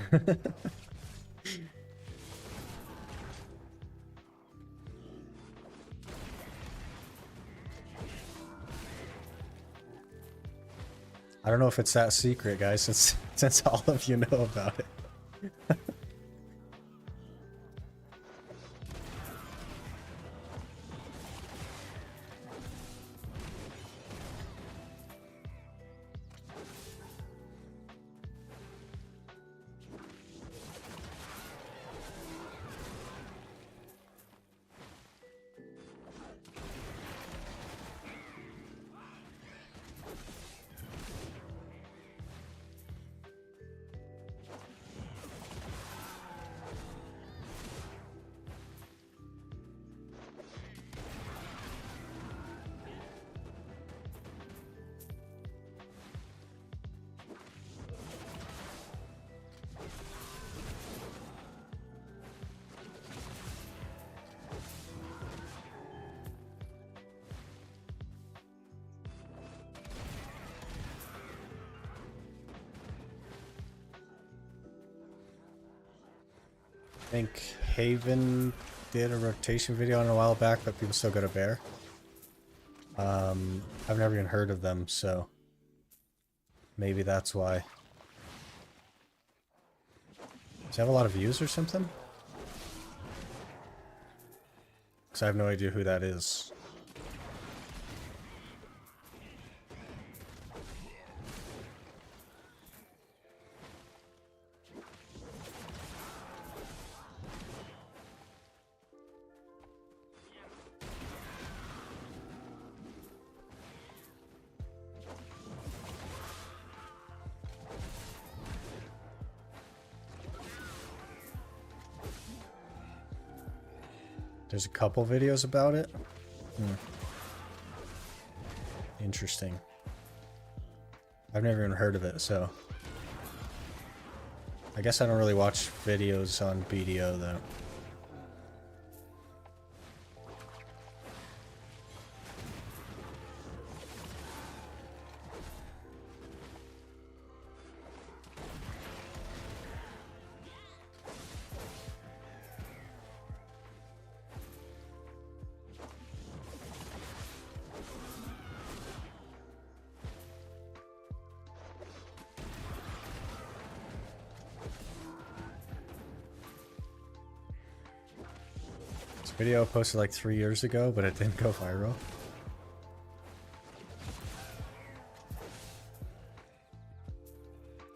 I don't know if it's that secret, guys, since all of you know about it. I think Haven did a rotation video on it a while back, but people still go to Bear. I've never even heard of them, so maybe that's why. Does it have a lot of views or something? Because I have no idea who that is. There's a couple videos about it. Interesting. I've never even heard of it, so I guess I don't really watch videos on BDO though. Video posted like 3 years ago, but it didn't go viral.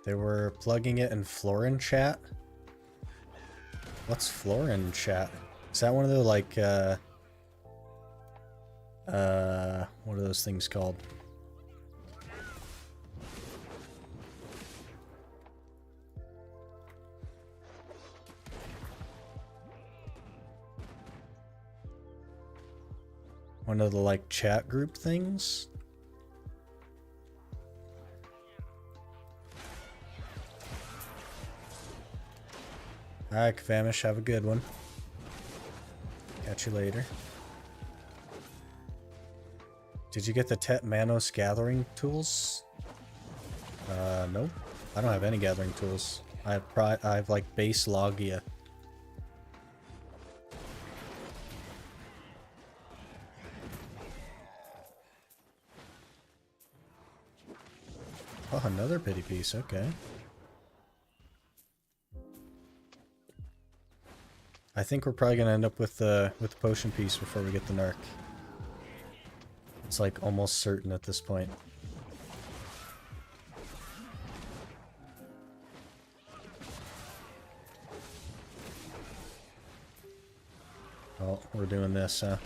They were plugging it in Florin chat. What's Florin chat? Is that one of the like what are those things called? One of the like chat group things? Alright, Famish, have a good one. Catch you later. Did you get the Tet Manos gathering tools? Nope. I don't have any gathering tools. I have like base Logia. Oh, another pity piece, okay. I think we're probably gonna end up with the potion piece before we get the Narc. It's like almost certain at this point. Oh, we're doing this, huh?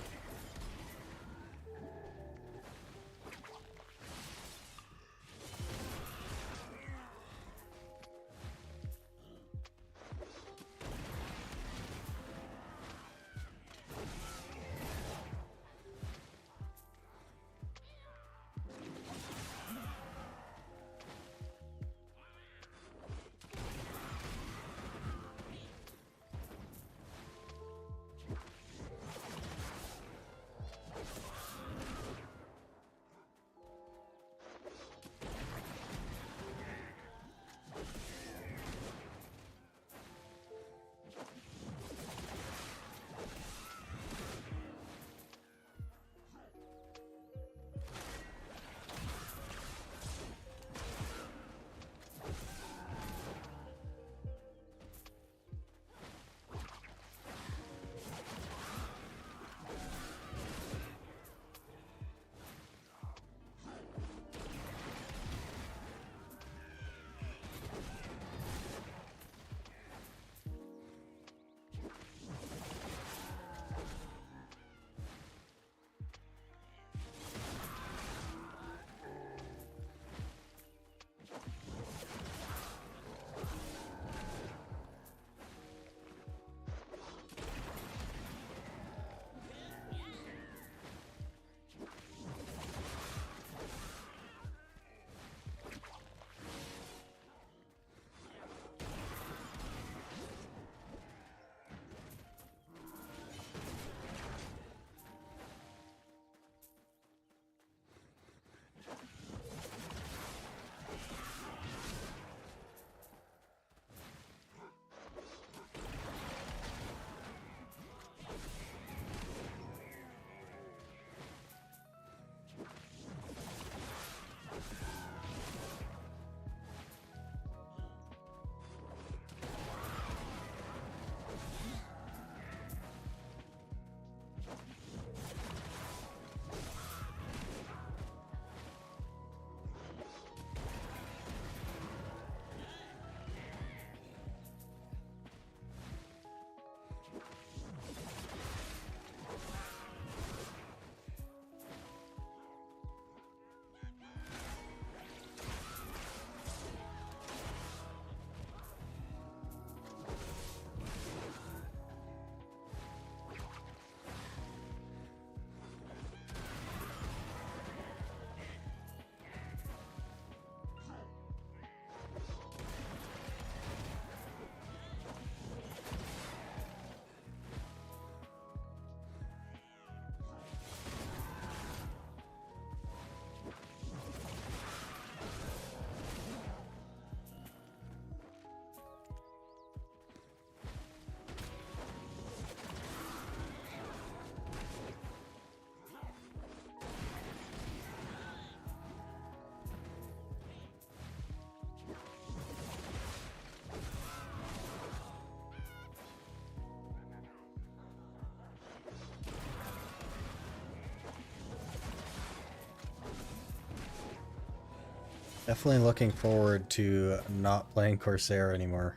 Definitely looking forward to not playing Corsair anymore.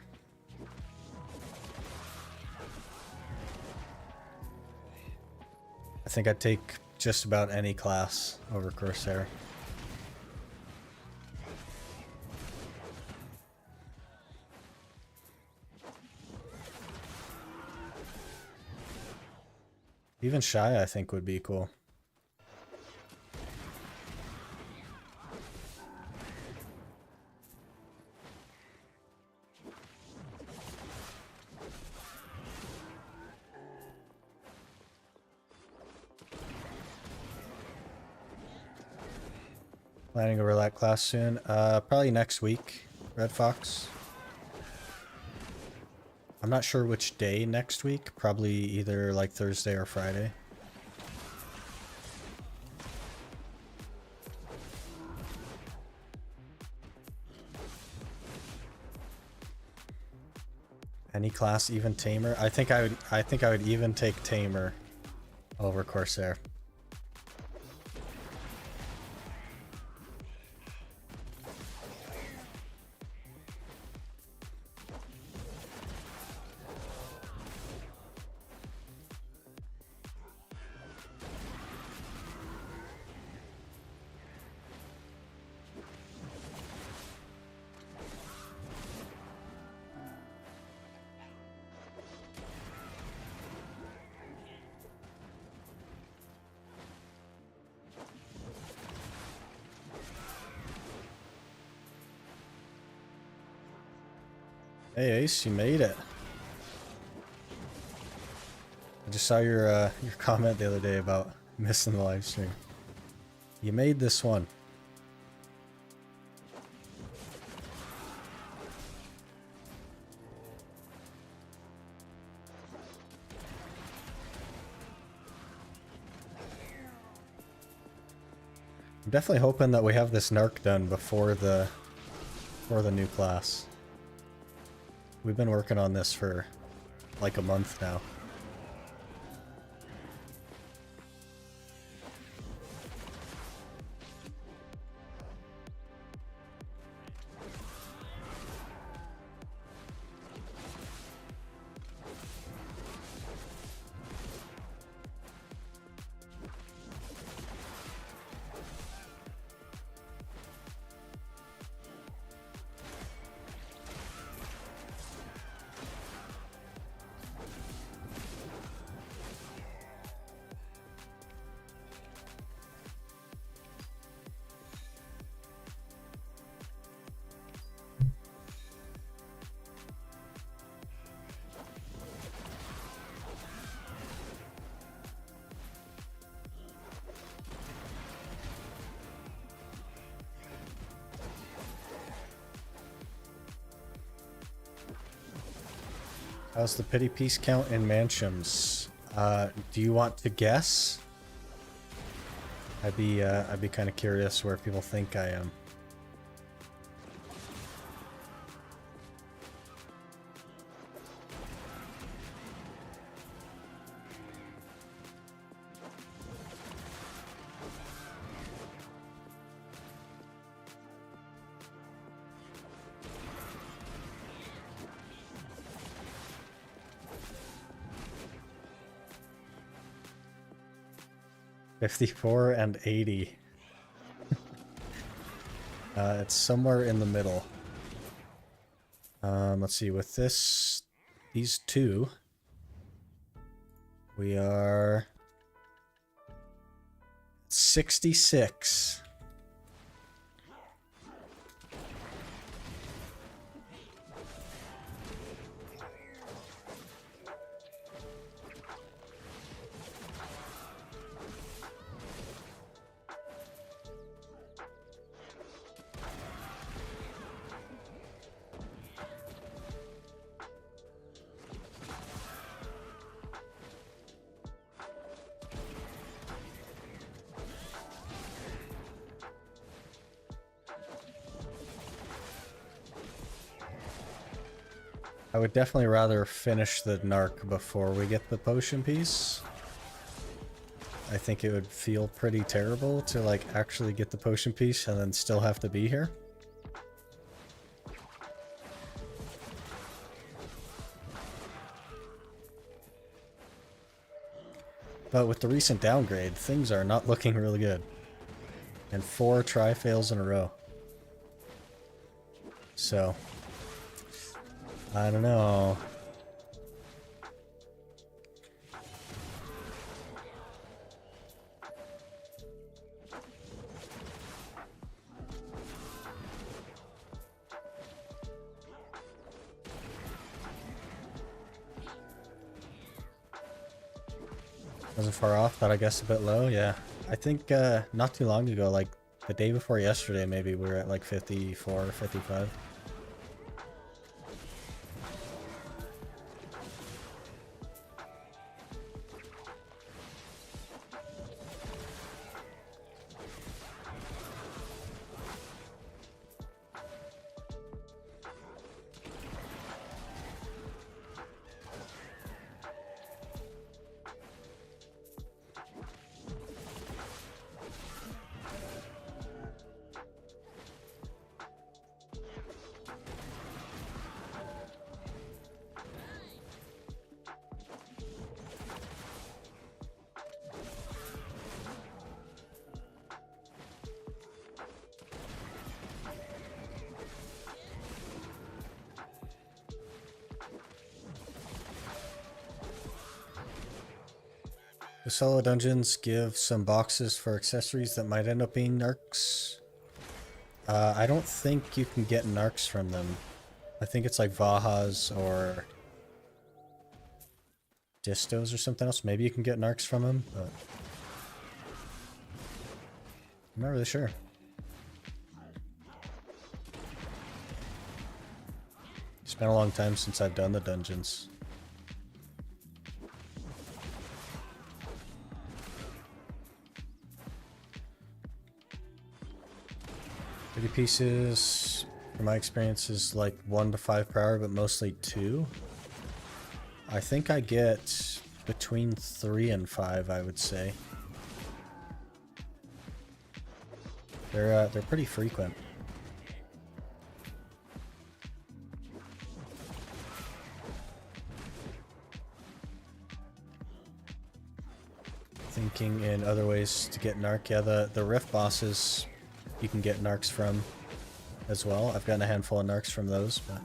I think I'd take just about any class over Corsair. Even Shy, I think, would be cool. Planning over that class soon. Probably next week, Red Fox. I'm not sure which day next week. Probably either like Thursday or Friday. Any class, even Tamer. I think I would even take Tamer over Corsair. Hey Ace, you made it. I just saw your comment the other day about missing the live stream. You made this one. I'm definitely hoping that we have this Narc done before the new class. We've been working on this for like a month now. How's the pity piece count in Mansions? Do you want to guess? I'd be kind of curious where people think I am. $54 and $80. It's somewhere in the middle. Let's see, with these two, we are 66. I would definitely rather finish the Narc before we get the potion piece. I think it would feel pretty terrible to like actually get the potion piece and then still have to be here. But with the recent downgrade, things are not looking really good. And 4 tri-fails in a row. So, I don't know. Wasn't far off, but I guess a bit low, yeah. I think not too long ago, like the day before yesterday, maybe we were at like 54 or 55. The solo dungeons give some boxes for accessories that might end up being narcs. I don't think you can get narcs from them. I think it's like Vahas or Distos or something else. Maybe you can get narcs from them, but I'm not really sure. It's been a long time since I've done the dungeons. Pieces, from my experience, is like 1 to 5 per hour, but mostly 2. I think I get between 3 and 5, I would say. They're pretty frequent. Thinking in other ways to get narc, yeah, the rift bosses you can get narcs from as well. I've gotten a handful of narcs from those, but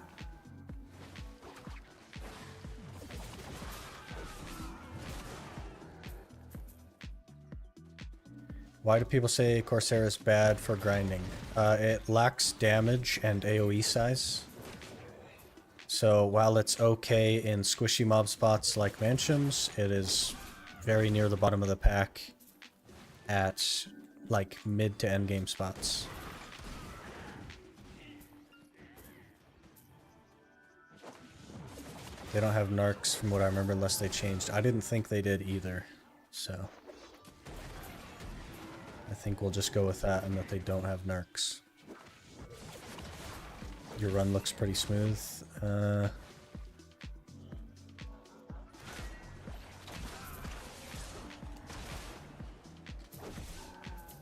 why do people say Corsair is bad for grinding? It lacks damage and AoE size. So while it's okay in squishy mob spots like Mansions, it is very near the bottom of the pack at like mid to end game spots. They don't have narcs from what I remember unless they changed. I didn't think they did either, so I think we'll just go with that and that they don't have narcs. Your run looks pretty smooth.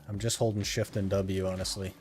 I'm just holding shift and W, honestly.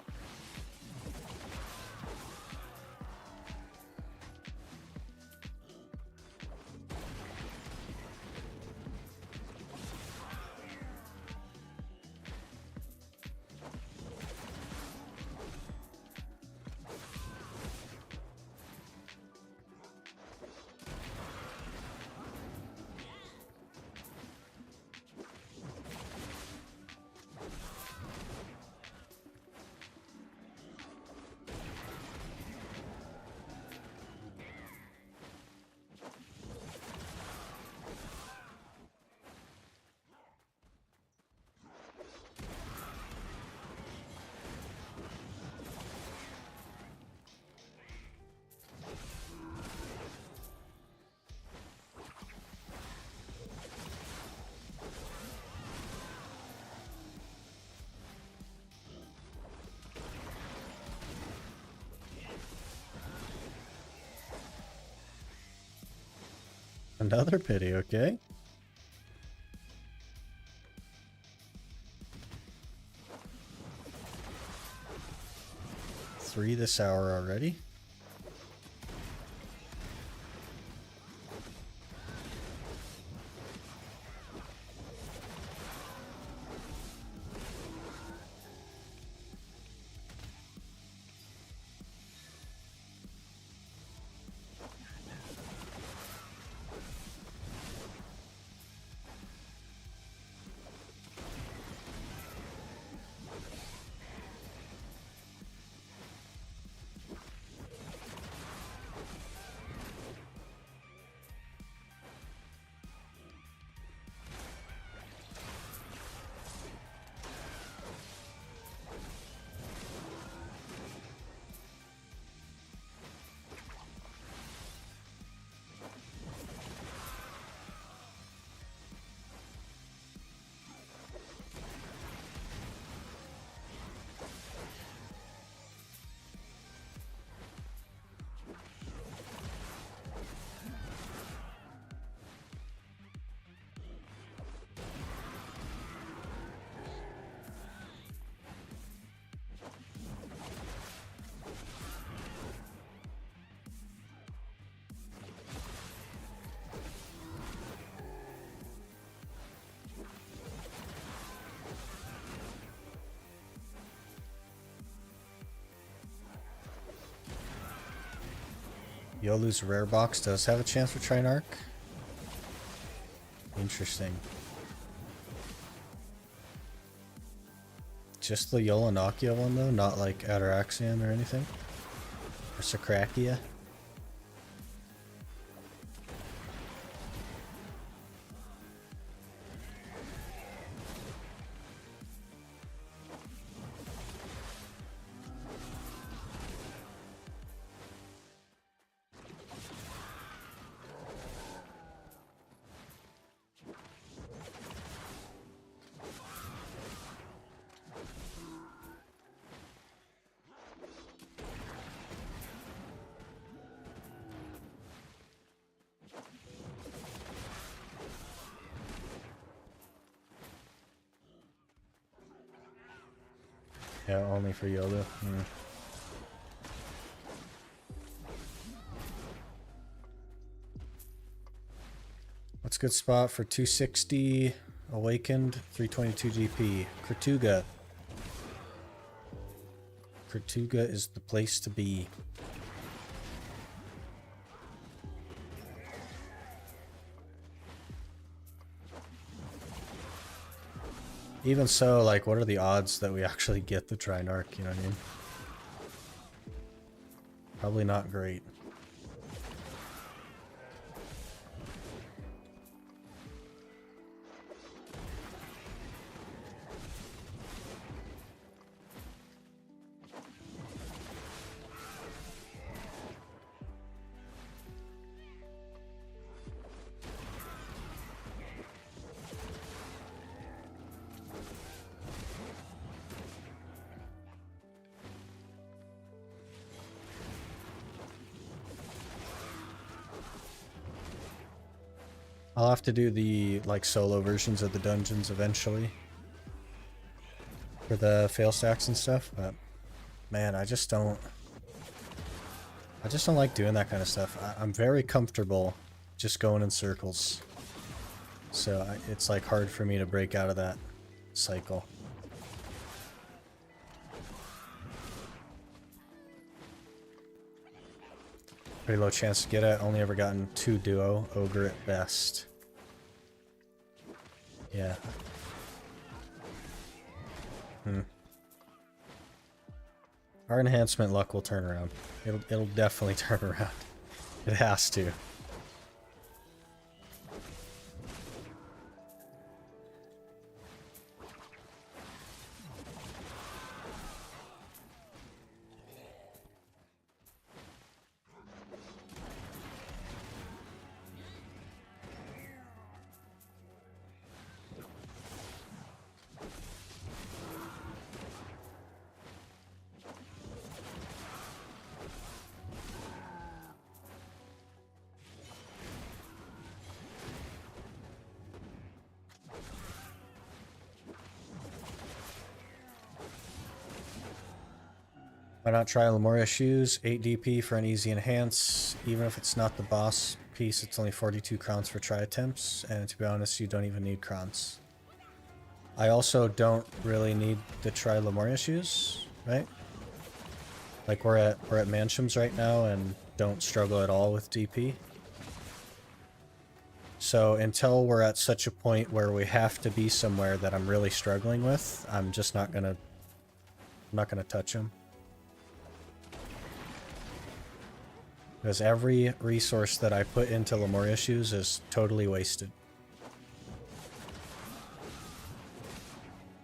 Another pity, okay? Three this hour already. Yolu's rare box does have a chance for Narc. Interesting. Just the Yolanakia one though, not like Ataraxian or anything? Or Sacrakia? Yeah, only for Yolu. What's a good spot for 260 Awakened, 322 GP? Kurtuga. Kurtuga is the place to be. Even so, like, what are the odds that we actually get the Narc, you know what I mean? Probably not great. I'll have to do the, like, solo versions of the dungeons eventually. For the fail stacks and stuff, but... Man, I just don't like doing that kind of stuff. I'm very comfortable just going in circles. So it's, like, hard for me to break out of that cycle. Pretty low chance to get it. Only ever gotten 2 duo. Ogre at best. Yeah. Our enhancement luck will turn around. It'll definitely turn around. It has to. Why not try Lemuria Shoes? 8 DP for an easy enhance. Even if it's not the boss piece, it's only 42 crowns for try attempts. And to be honest, you don't even need crowns. I also don't really need to try Lemuria Shoes, right? Like we're at Mansions right now and don't struggle at all with DP. So until we're at such a point where we have to be somewhere that I'm really struggling with, I'm just not gonna touch them. Because every resource that I put into Lemuria Shoes is totally wasted.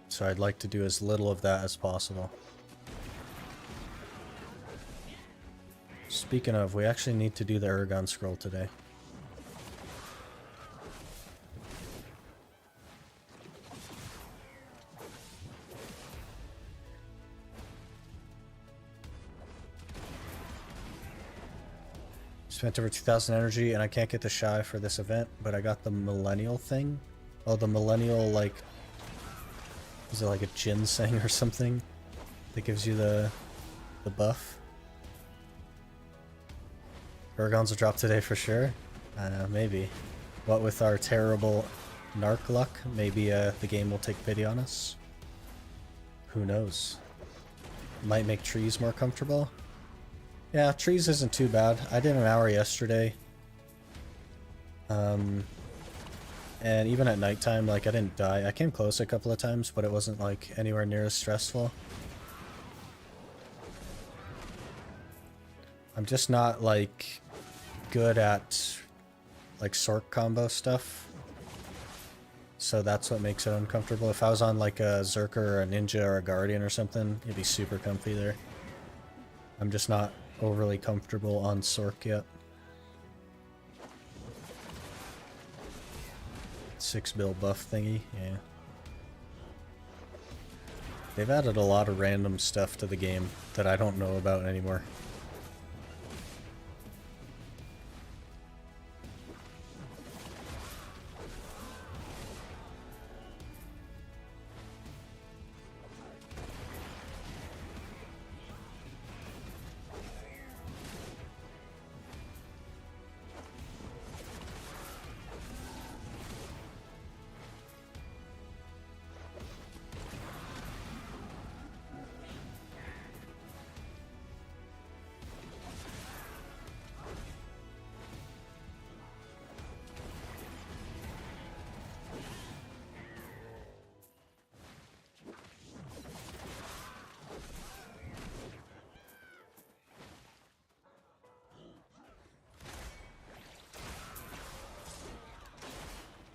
So I'd like to do as little of that as possible. Speaking of, we actually need to do the Eragon scroll today. Spent over 2,000 energy and I can't get the shy for this event, but I got the millennial thing. Oh, the millennial, like, is it like a ginseng or something that gives you the buff? Eragon's a drop today for sure. Maybe. What with our terrible Narc luck, maybe the game will take pity on us. Who knows? Might make trees more comfortable. Yeah, trees isn't too bad. I did an hour yesterday. And even at nighttime, like, I didn't die. I came close a couple of times, but it wasn't, like, anywhere near as stressful. I'm just not, like, good at, like, Sorc combo stuff. So that's what makes it uncomfortable. If I was on, like, a Zerker or a Ninja or a Guardian or something, it'd be super comfy there. I'm just not overly comfortable on Sorc yet. 6 bill buff thingy, yeah. They've added a lot of random stuff to the game that I don't know about anymore.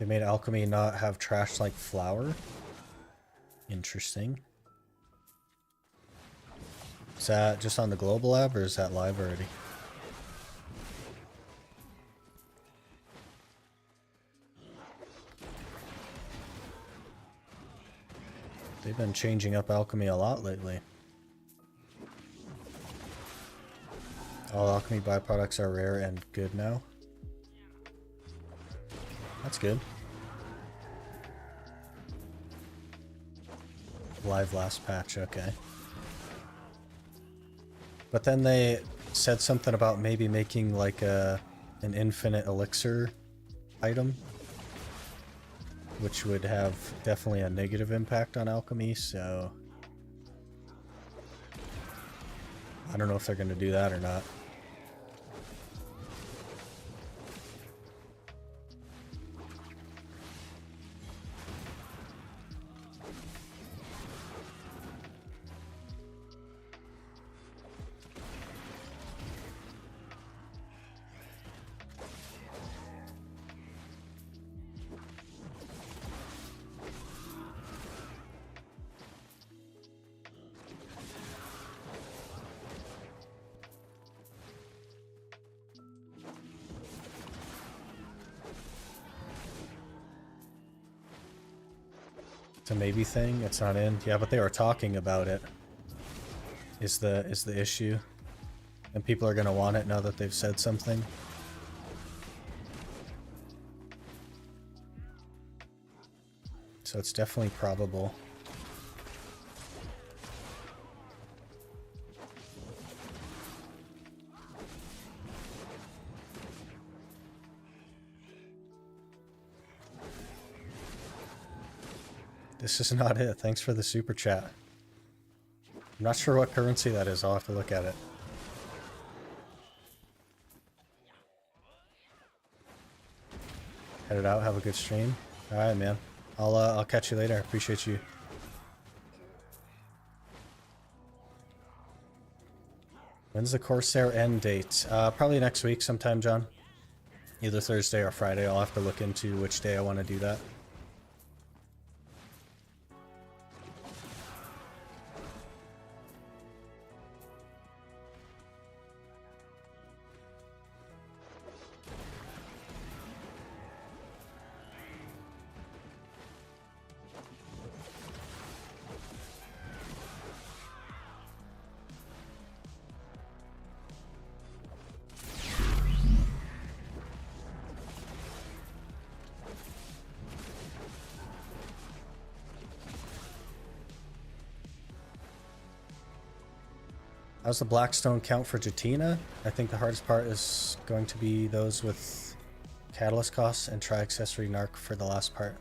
They made alchemy not have trash like flour. Interesting. Is that just on the global lab or is that live already? They've been changing up alchemy a lot lately. All alchemy byproducts are rare and good now. That's good. Live last patch, okay. But then they said something about maybe making like an infinite elixir item, which would have definitely a negative impact on alchemy, so I don't know if they're going to do that or not. It's a maybe thing. It's not in. Yeah, but they were talking about it. Is the issue, and people are gonna want it now that they've said something. So it's definitely probable. This is not it. Thanks for the super chat. I'm not sure what currency that is. I'll have to look at it. Head it out. Have a good stream. All right, man. I'll catch you later. Appreciate you. When's the Corsair end date? Probably next week sometime, John. Either Thursday or Friday. I'll have to look into which day I want to do that. How's the Blackstone count for Jatina? I think the hardest part is going to be those with catalyst costs, and try Accessory Narc for the last part.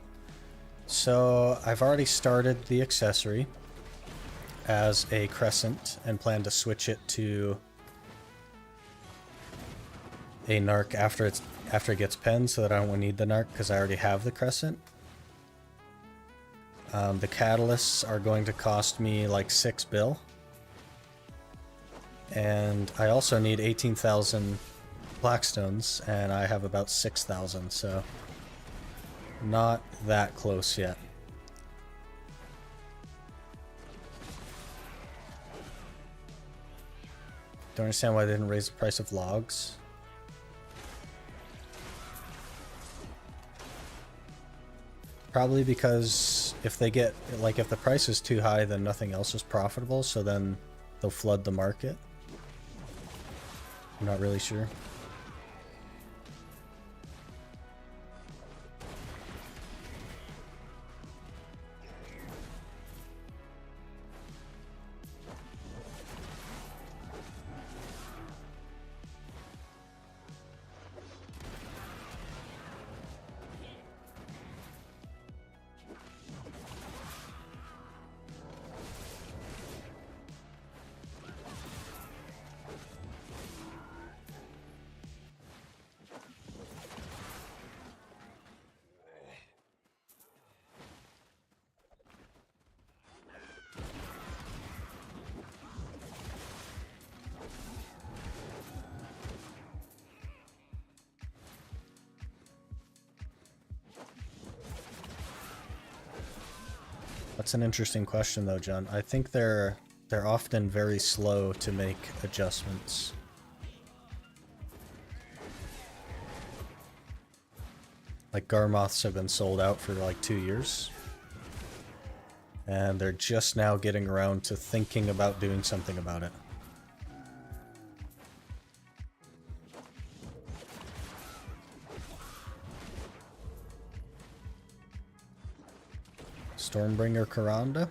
So I've already started the Accessory as a Crescent and plan to switch it to a Narc after it gets penned, so that I don't need the Narc because I already have the Crescent. The catalysts are going to cost me like 6 bill. And I also need 18,000 Blackstones, and I have about 6,000, so not that close yet. Don't understand why they didn't raise the price of logs. Probably because if they get, like, if the price is too high, then nothing else is profitable, so then they'll flood the market. I'm not really sure. That's an interesting question though, John. I think they're often very slow to make adjustments. Like Garmoths have been sold out for like 2 years. And they're just now getting around to thinking about doing something about it. Stormbringer Karanda?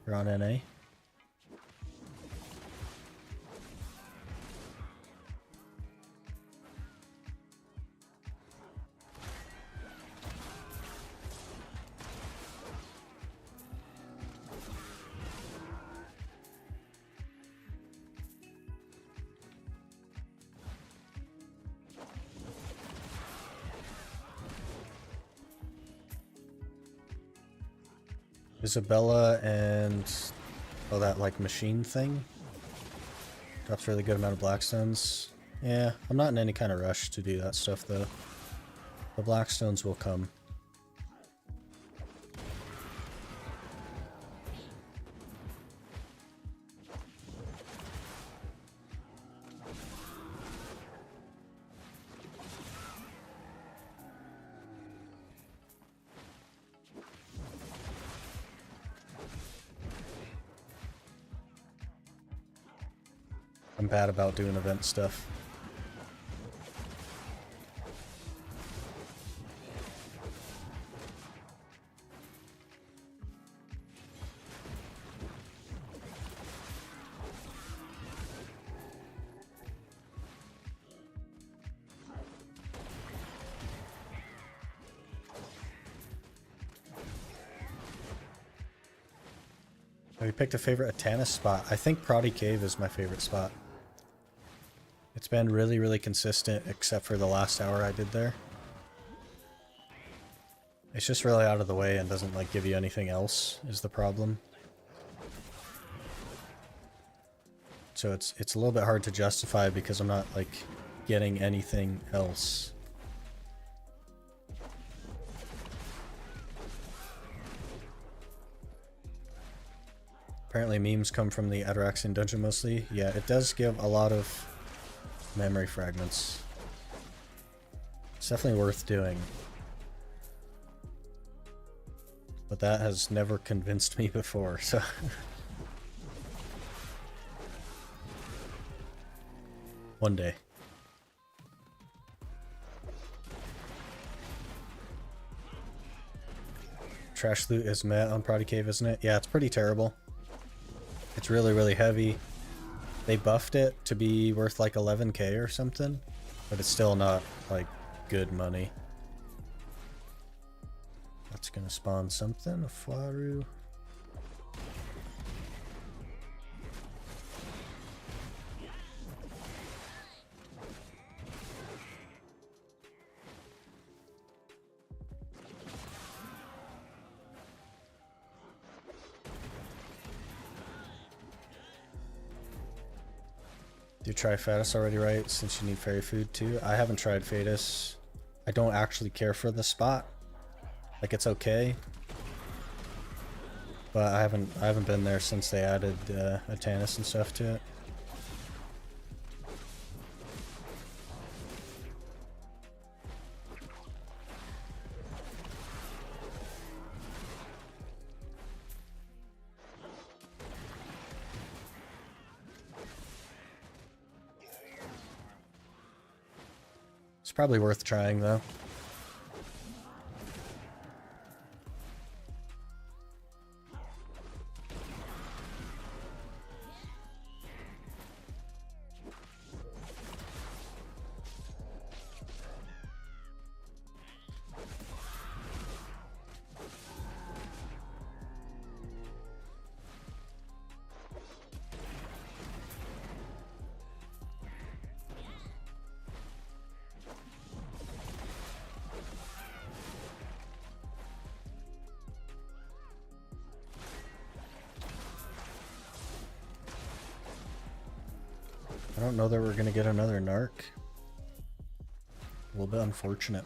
You're on NA. Isabella and that like machine thing drops really good amount of Blackstones. Yeah, I'm not in any kind of rush to do that stuff though. The Blackstones will come. I'm bad about doing event stuff. Have you picked a favorite Atanis spot? I think Proddy Cave is my favorite spot. It's been really, really consistent, except for the last hour I did there. It's just really out of the way and doesn't like give you anything else, is the problem. So it's a little bit hard to justify because I'm not like getting anything else. Apparently memes come from the Ataraxian dungeon mostly. Yeah, it does give a lot of memory fragments. It's definitely worth doing. But that has never convinced me before, so... One day. Trash loot is met on Proddy Cave, isn't it? Yeah, it's pretty terrible. It's really, really heavy. They buffed it to be worth like 11k or something, but it's still not like good money. That's gonna spawn something, a Faru. You try Fatus already, right? Since you need fairy food too. I haven't tried Fatus. I don't actually care for the spot. Like, it's okay. But I haven't been there since they added Atanus and stuff to it. It's probably worth trying though. I don't know that we're gonna get another Narc. A little bit unfortunate.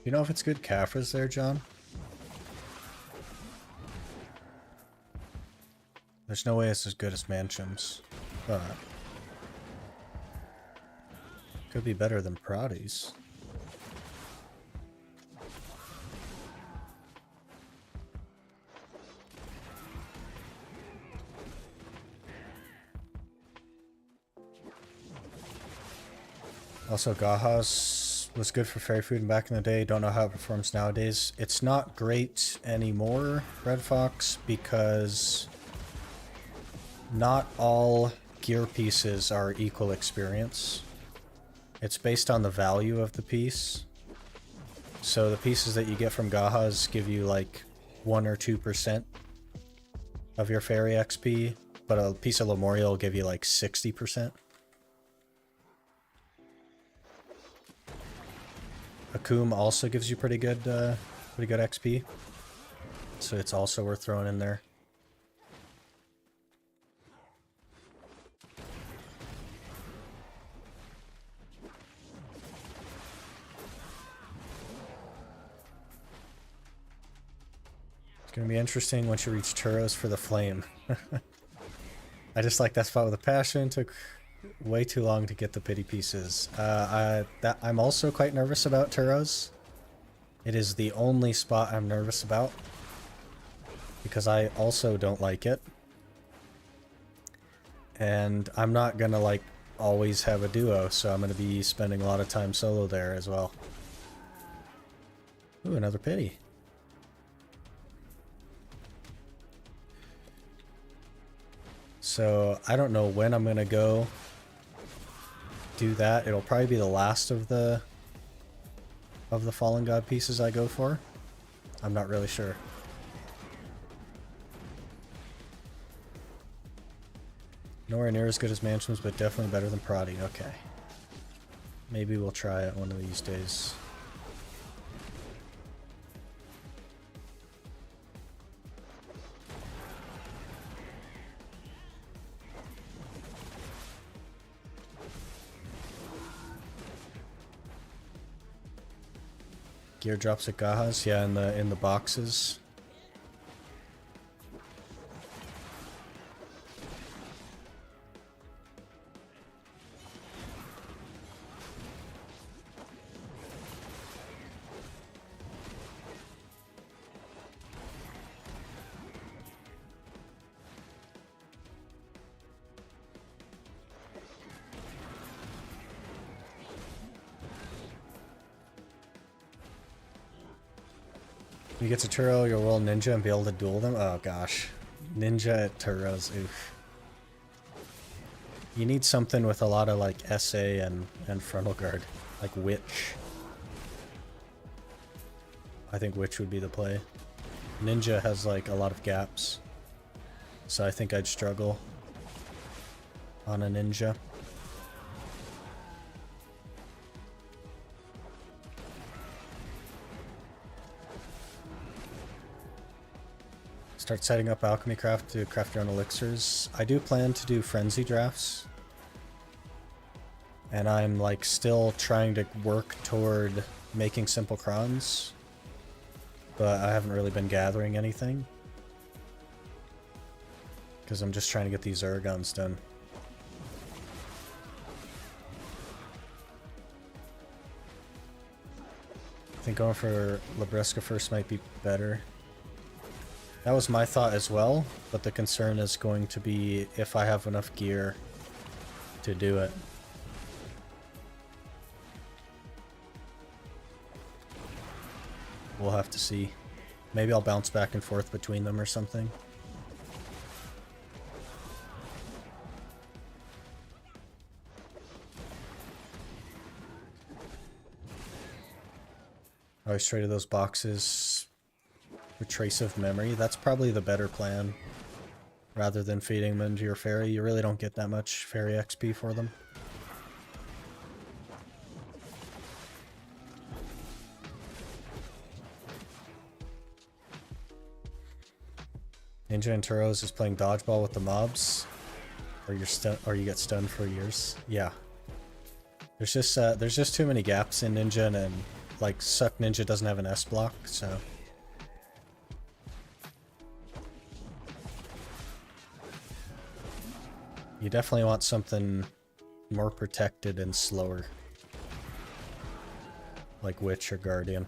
You know if it's good Caphras there, John? There's no way it's as good as Manchim's, but could be better than Prodi's. Also, Gaha's was good for fairy food back in the day. Don't know how it performs nowadays. It's not great anymore, Red Fox, because not all gear pieces are equal experience. It's based on the value of the piece. So the pieces that you get from Gaha's give you like 1 or 2% of your fairy XP, but a piece of Lemuria will give you like 60%. Akum also gives you pretty good XP, so it's also worth throwing in there. It's gonna be interesting once you reach Turos for the flame. I just like that spot with a passion. Took way too long to get the pity pieces. I'm also quite nervous about Turos. It is the only spot I'm nervous about, because I also don't like it. And I'm not gonna like always have a duo, so I'm going to be spending a lot of time solo there as well. Ooh, another pity. So I don't know when I'm going to go do that. It'll probably be the last of the Fallen God pieces I go for. I'm not really sure. Nowhere near as good as Mansions, but definitely better than Prodi. Okay. Maybe we'll try it one of these days. Gear drops at Gaha's, yeah, in the boxes. You get to Turo, you'll roll Ninja and be able to duel them? Oh gosh. Ninja at Turos, oof. You need something with a lot of like SA and frontal guard. Like Witch. I think Witch would be the play. Ninja has like a lot of gaps. So I think I'd struggle on a Ninja. Start setting up Alchemy Craft to craft your own elixirs. I do plan to do Frenzy drafts. And I'm like still trying to work toward making simple crons. But I haven't really been gathering anything. Because I'm just trying to get these Zergons done. I think going for Labresca first might be better. That was my thought as well, but the concern is going to be if I have enough gear to do it. We'll have to see. Maybe I'll bounce back and forth between them or something. I always traded those boxes for Trace of Memory. That's probably the better plan. Rather than feeding them into your fairy. You really don't get that much fairy XP for them. Ninja and Turos is playing dodgeball with the mobs. Or you get stunned for years. Yeah. There's just too many gaps in Ninja, and like Suck Ninja doesn't have an S block, so you definitely want something more protected and slower. Like Witch or Guardian.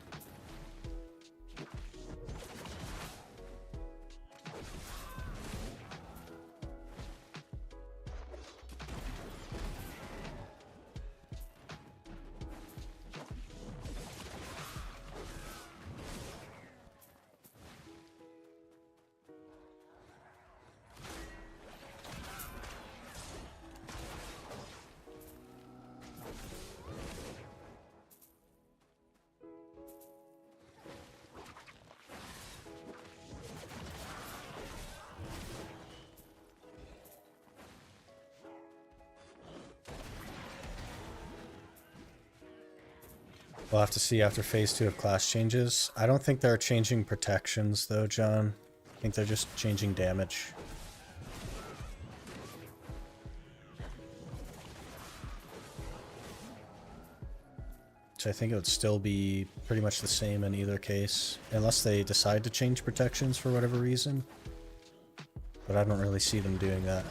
We'll have to see after phase 2 of class changes. I don't think they're changing protections though, John. I think they're just changing damage. Which I think it would still be pretty much the same in either case. Unless they decide to change protections for whatever reason. But I don't really see them doing that.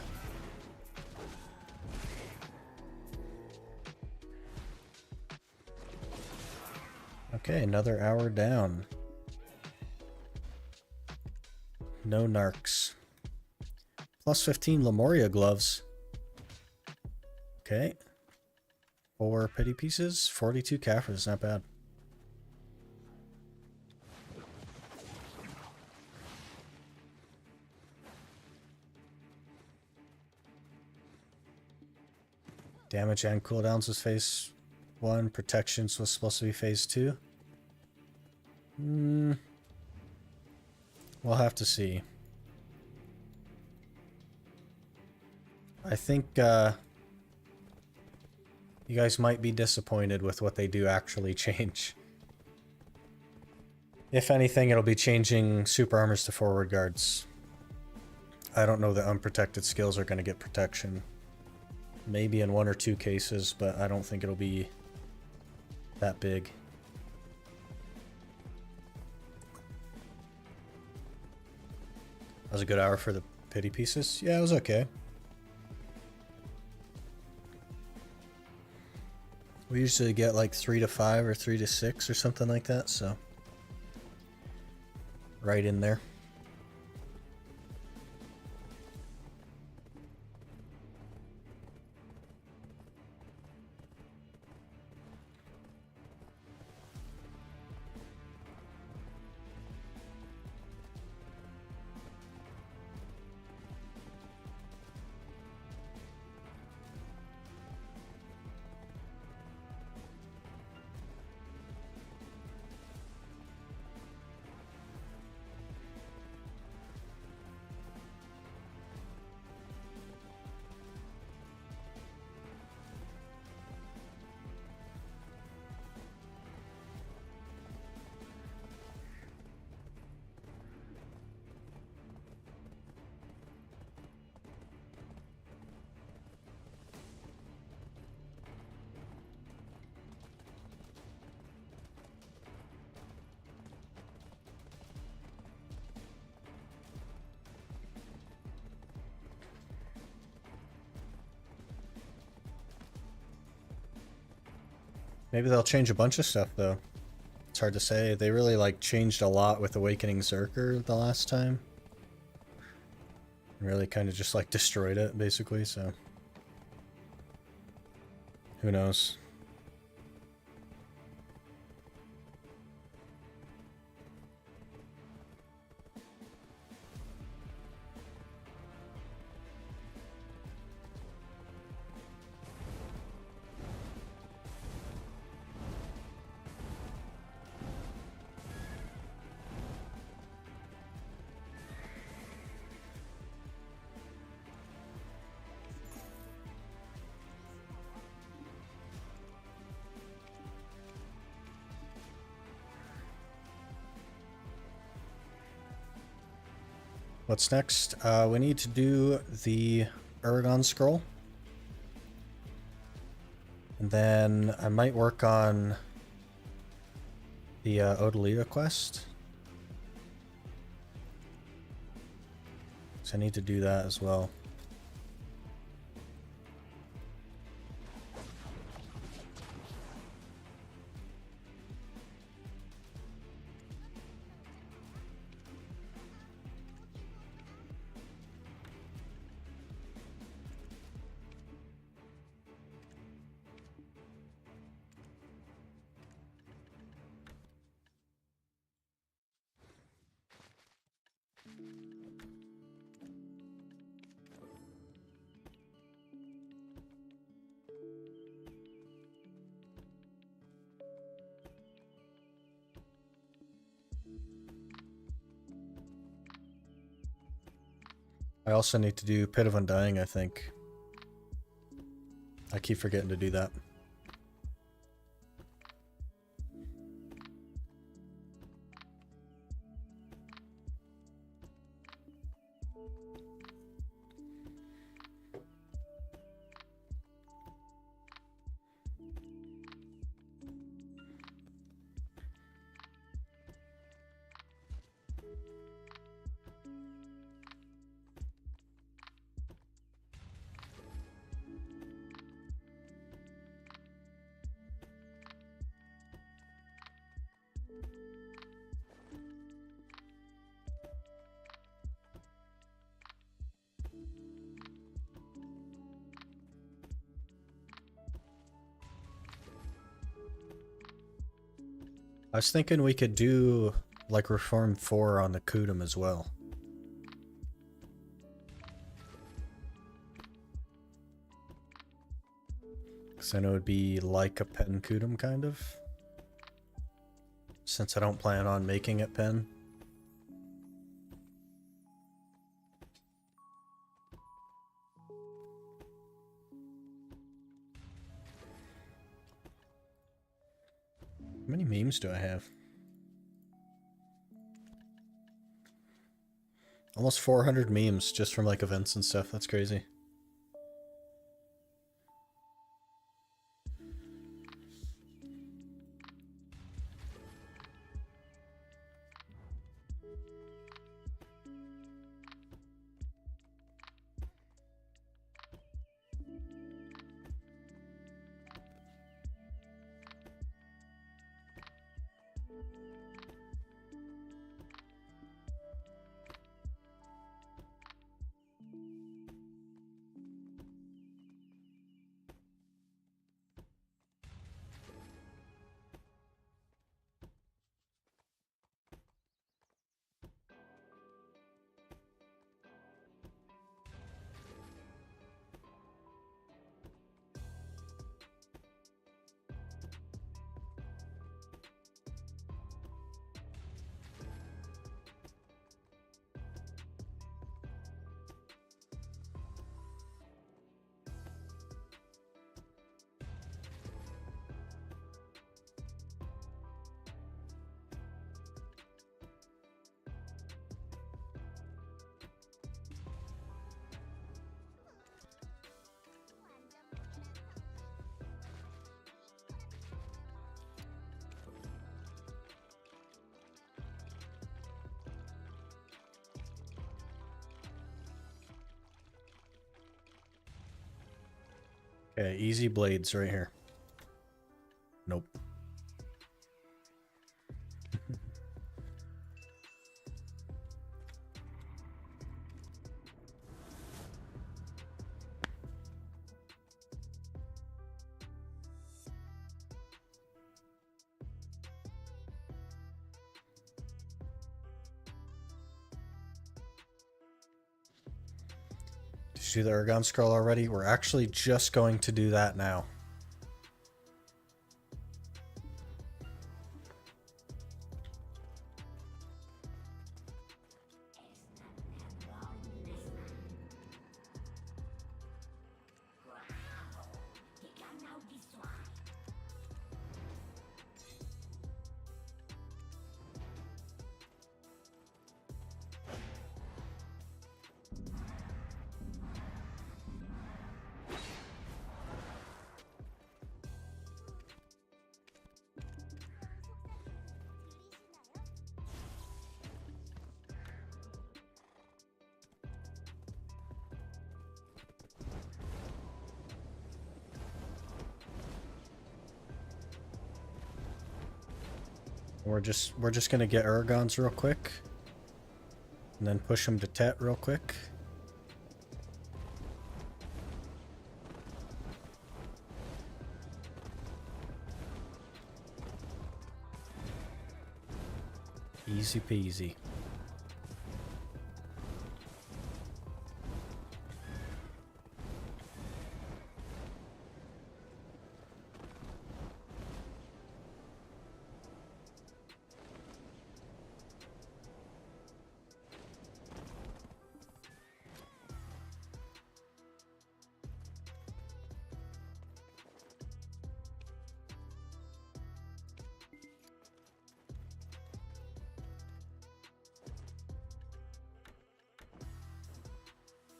Okay, another hour down. No narcs. Plus 15 Lemuria gloves. Okay. 4 pity pieces, 42 Caffers, not bad. Damage and cooldowns was phase 1. Protections was supposed to be phase 2. We'll have to see. I think you guys might be disappointed with what they do actually change. If anything, it'll be changing super armors to forward guards. I don't know that unprotected skills are going to get protection. Maybe in 1 or 2 cases, but I don't think it'll be that big. That was a good hour for the pity pieces. Yeah, it was okay. We usually get like 3 to 5 or 3 to 6 or something like that, so right in there. Maybe they'll change a bunch of stuff, though. It's hard to say. They really, like, changed a lot with Awakening Zerker the last time. Really kind of just, like, destroyed it, basically, so... who knows? What's next? We need to do the Aragon Scroll. And then I might work on the Odalita quest. So I need to do that as well. I also need to do Pit of Undying, I think. I keep forgetting to do that. I was thinking we could do like Reform 4 on the Kudum as well. Because then it would be like a pen Kudum kind of. Since I don't plan on making it pen. How many memes do I have? Almost 400 memes just from like events and stuff. That's crazy. Okay, easy blades right here. Nope. Did you do the Ergon scroll already? We're actually just going to do that now. We're just gonna get Ergons real quick, and then push them to Tet real quick. Easy peasy.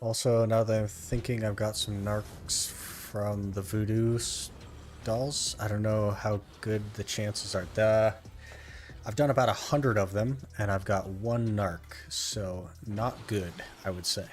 Also, now that I'm thinking, I've got some narcs from the voodoo dolls. I don't know how good the chances are. I've done about 100 of them, and I've got one narc, so not good, I would say.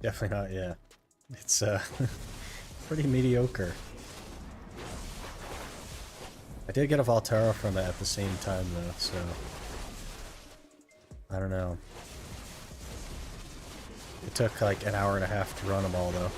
Definitely not, yeah. It's pretty mediocre. I did get a Volterra from it at the same time though, so I don't know. It took like an hour and a half to run them all though.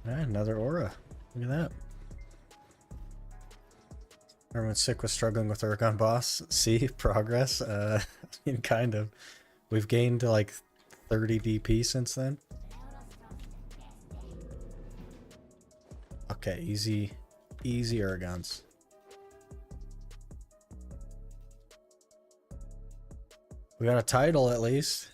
Another aura. Look at that. Everyone's sick with struggling with Oregon boss. See? Progress? I mean, kind of. We've gained like 30 DP since then. Okay, easy Oregons. We got a title at least.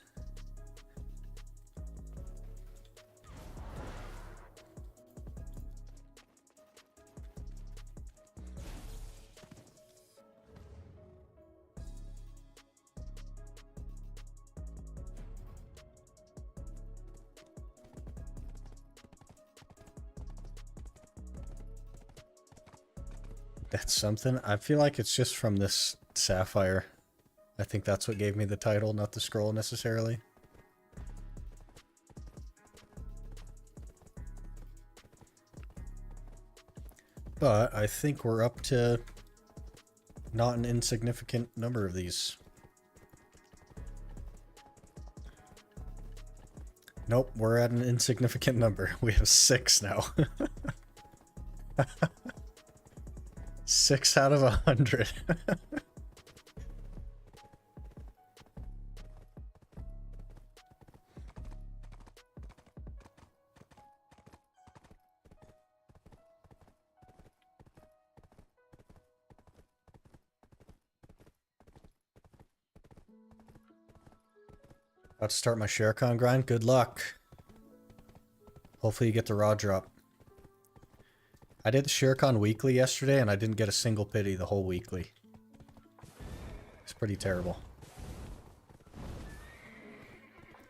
That's something. I feel like it's just from this sapphire. I think that's what gave me the title, not the scroll necessarily. But I think we're up to not an insignificant number of these. Nope, we're at an insignificant number. We have 6 now. 6 out of 100. About to start my ShareCon grind. Good luck. Hopefully you get the raw drop. I did the ShareCon weekly yesterday and I didn't get a single pity the whole weekly. It's pretty terrible.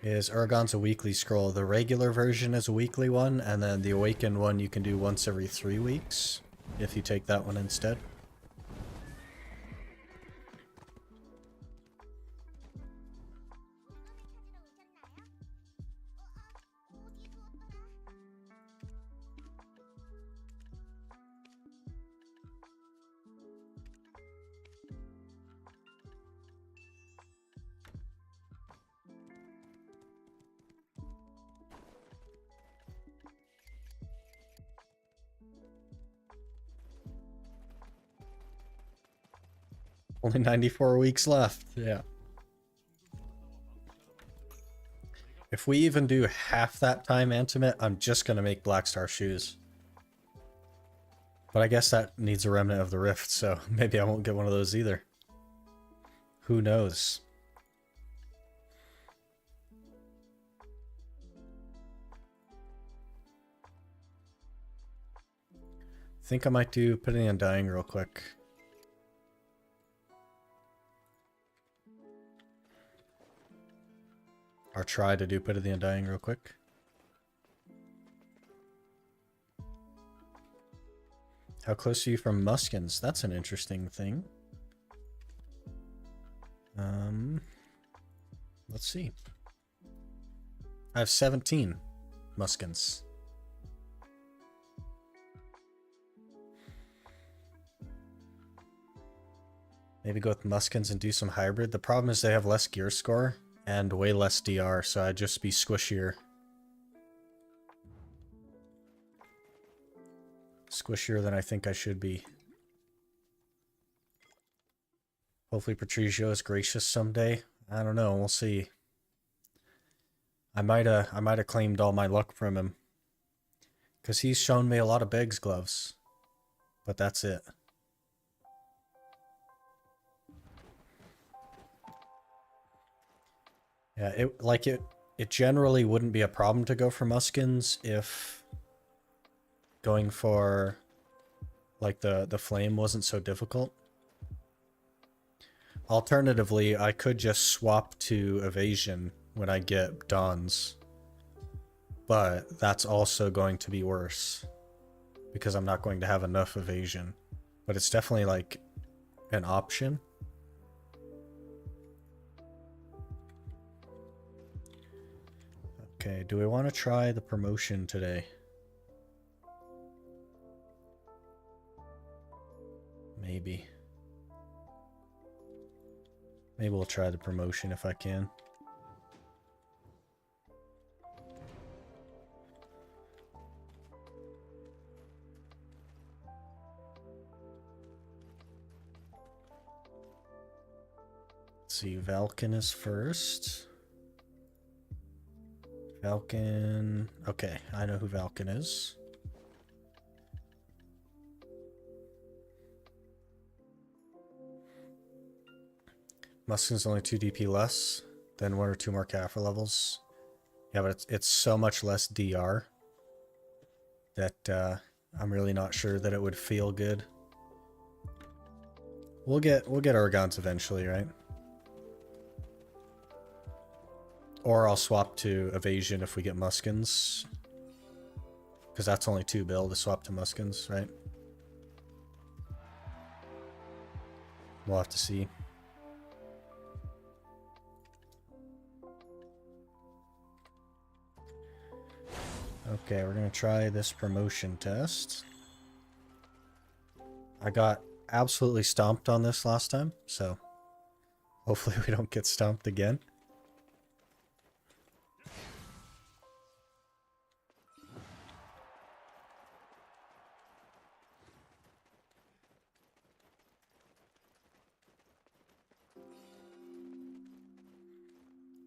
Is Aragon's a weekly scroll. The regular version is a weekly one, and then the Awakened one you can do once every 3 weeks if you take that one instead. Only 94 weeks left, yeah. If we even do half that time Intimate, I'm just going to make Black Star shoes. But I guess that needs a Remnant of the Rift, so maybe I won't get one of those either. Who knows? I think I might do Put in the Undying real quick. Or try to do Pit of the Undying real quick. How close are you from Muskins? That's an interesting thing. Let's see. I have 17 Muskins. Maybe go with Muskins and do some hybrid. The problem is they have less gear score and way less DR, so I'd just be squishier. Squishier than I think I should be. Hopefully Patricio is gracious someday. I don't know, we'll see. I might have claimed all my luck from him. Because he's shown me a lot of Beggs gloves. But that's it. Yeah, it generally wouldn't be a problem to go for muskins if going for like the flame wasn't so difficult. Alternatively, I could just swap to evasion when I get dawns, but that's also going to be worse because I'm not going to have enough evasion. But it's definitely like an option. Okay, do we want to try the promotion today? Maybe. Maybe we'll try the promotion if I can. Let's see, Valken is first. Valken... Okay, I know who Valken is. Muskin's only 2 DP less than 1 or 2 more Kaffir levels. Yeah, but it's so much less DR that I'm really not sure that it would feel good. We'll get Orgons eventually, right? Or I'll swap to evasion if we get muskins. Because that's only 2 bill to swap to muskins, right? We'll have to see. Okay, we're going to try this promotion test. I got absolutely stomped on this last time, so hopefully we don't get stomped again.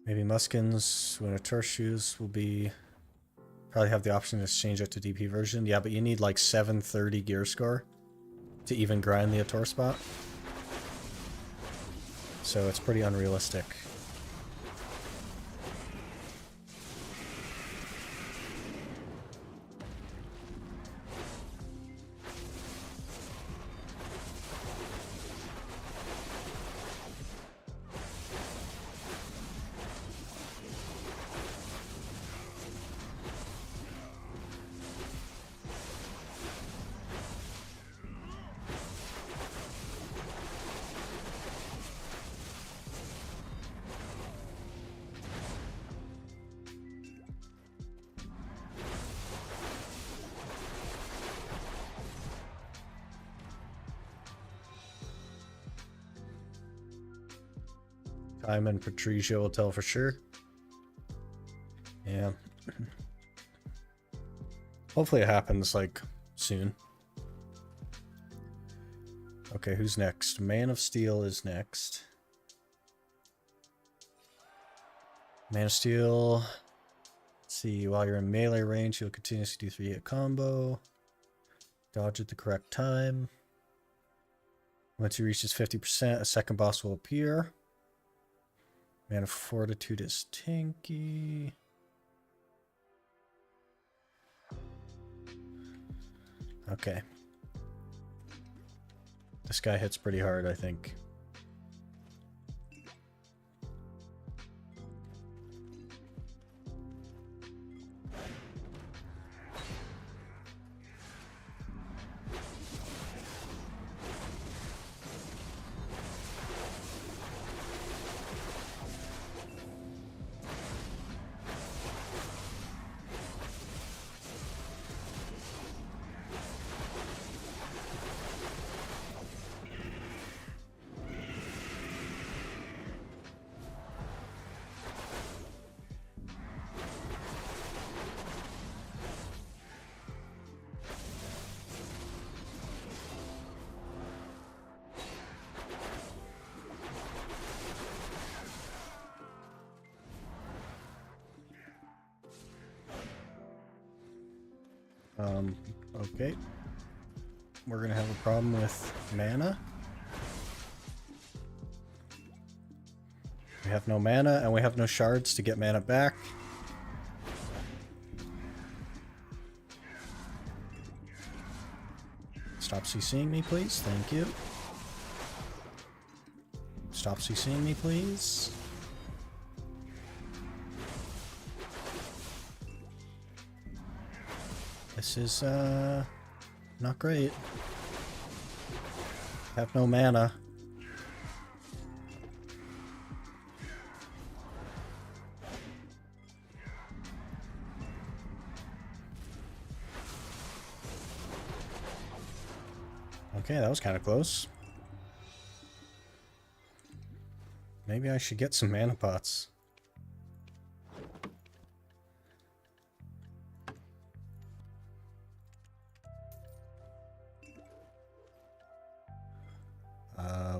Maybe muskins when a tour shoes will be... Probably have the option to change it to DP version. Yeah, but you need like 730 gear score to even grind the Ator spot. So it's pretty unrealistic. Time and Patricia will tell for sure. Yeah. Hopefully it happens, like, soon. Okay, who's next? Man of Steel is next. Man of Steel. Let's see, while you're in melee range, you'll continuously do 3-hit combo. Dodge at the correct time. Once he reaches 50%, a second boss will appear. Man of Fortitude is tanky. Okay. This guy hits pretty hard, I think. Okay. We're gonna have a problem with mana. We have no mana, and we have no shards to get mana back. Stop CCing me, please. Thank you. Stop CCing me, please. This is, not great. Have no mana. Okay, that was kind of close. Maybe I should get some mana pots.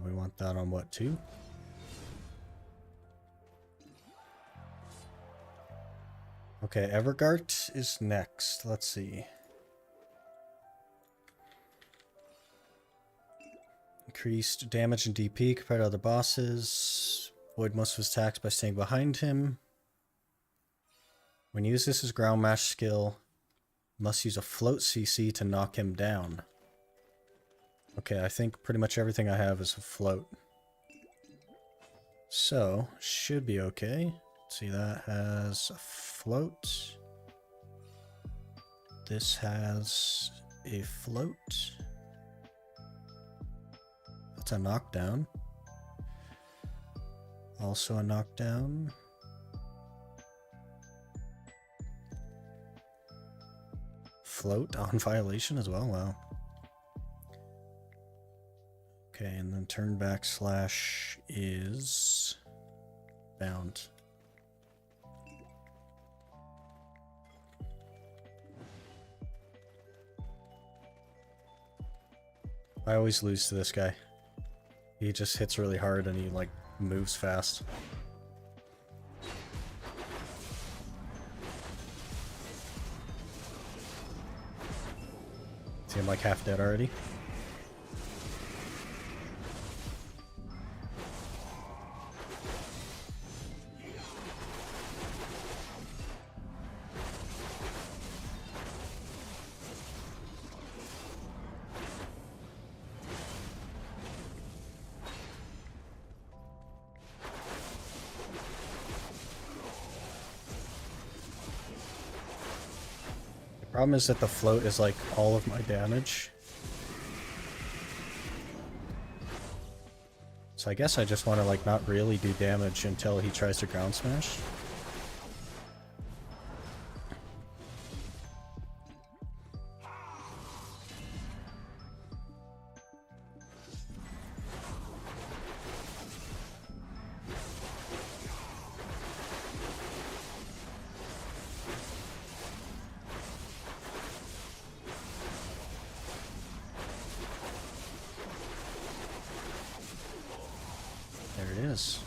We want that on what, 2? Okay, Evergart is next. Let's see. Increased damage and DP compared to other bosses. Avoid most of his attacks by staying behind him. When you use this as ground mash skill, must use a float CC to knock him down. Okay, I think pretty much everything I have is a float. So, should be okay. Let's see, that has a float. This has a float. That's a knockdown. Also a knockdown. Float on violation as well, wow. Okay, and then turn back slash is bound. I always lose to this guy. He just hits really hard and he like moves fast. See, I'm like half dead already. Problem is that the float is like all of my damage. So I guess I just want to like not really do damage until he tries to ground smash. There it is.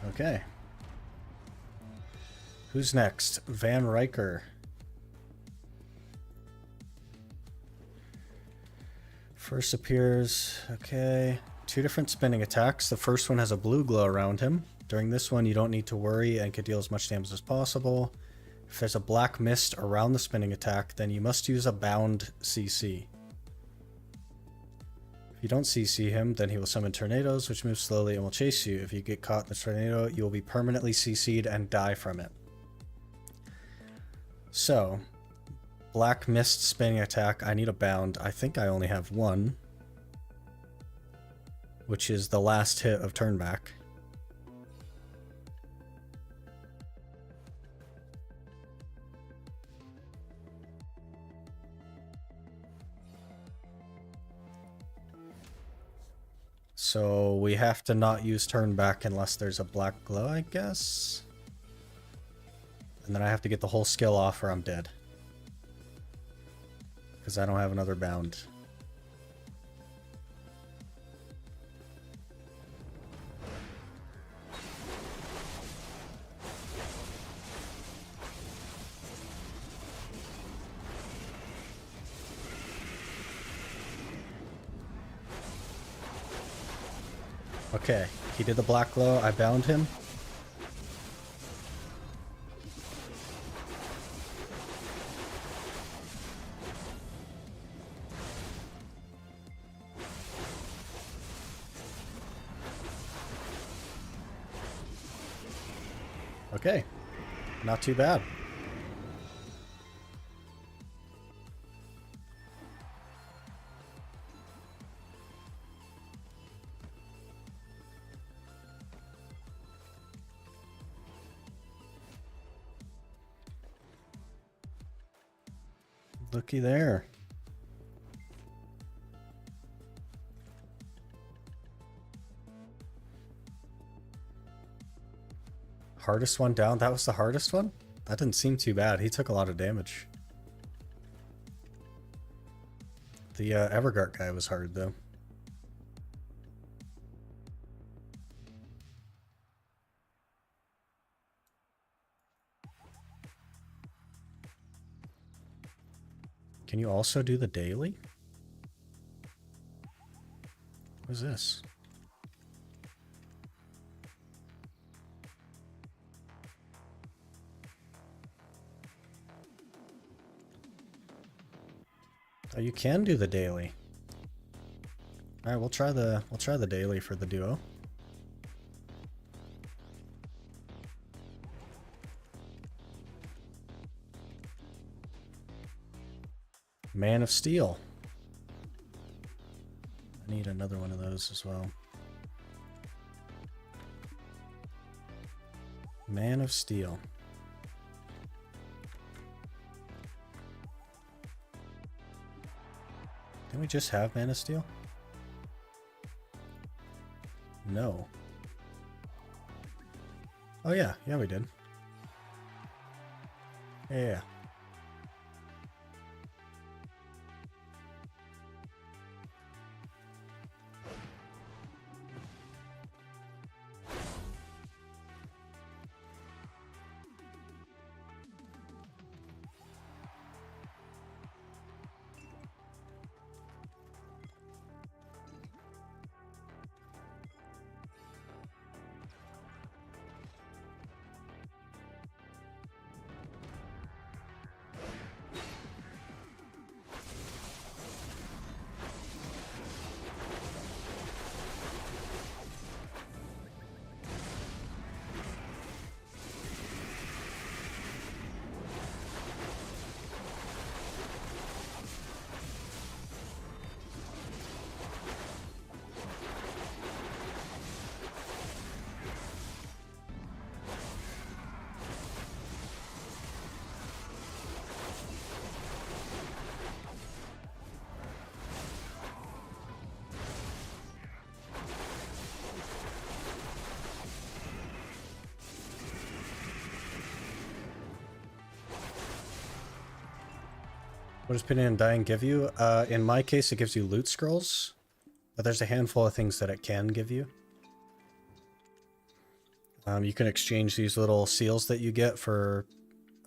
Okay. Who's next? Van Riker. First appears, okay. 2 different spinning attacks. The first one has a blue glow around him. During this one, you don't need to worry and can deal as much damage as possible. If there's a black mist around the spinning attack, then you must use a bound CC. If you don't CC him, then he will summon tornadoes, which move slowly and will chase you. If you get caught in the tornado, you will be permanently CC'd and die from it. So, black mist spinning attack, I need a bound. I think I only have 1, which is the last hit of turn back. So we have to not use turn back unless there's a black glow, I guess. And then I have to get the whole skill off or I'm dead. Because I don't have another bound. Okay, he did the black glow. I bound him. Okay, not too bad. Looky there. Hardest one down? That was the hardest one? That didn't seem too bad. He took a lot of damage. The Evergart guy was hard, though. Can you also do the daily? What is this? Oh, you can do the daily. All right, we'll try the daily for the duo. Man of Steel. I need another one of those as well. Man of Steel. Didn't we just have Man of Steel? No. Oh yeah, yeah we did. Yeah. What does Pinning and Undying give you? In my case, it gives you loot scrolls, but there's a handful of things that it can give you. You can exchange these little seals that you get for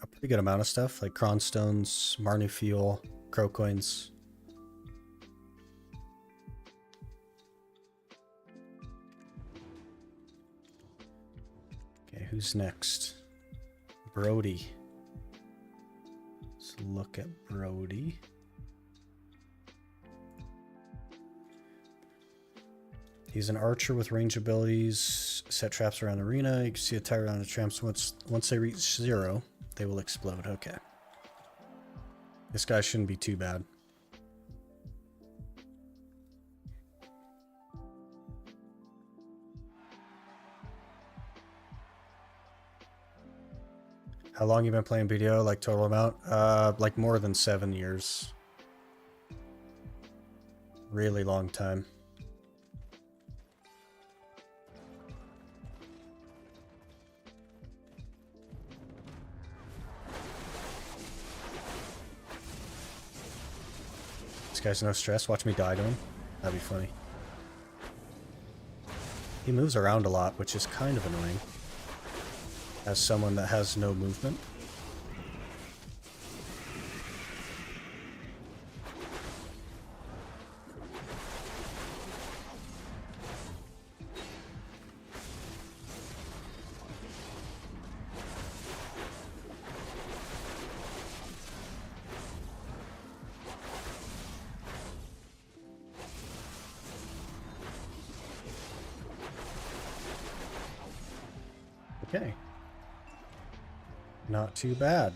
a pretty good amount of stuff, like Cronstones, Marnie Fuel, Crow Coins. Okay, who's next? Brody. Let's look at Brody. He's an archer with range abilities. Set traps around the arena. You can see a timer on the traps. Once they reach 0, they will explode. Okay. This guy shouldn't be too bad. How long you been playing BDO? Like total amount? Like more than 7 years. Really long time. This guy's no stress. Watch me die to him. That'd be funny. He moves around a lot, which is kind of annoying. As someone that has no movement. Okay. Not too bad.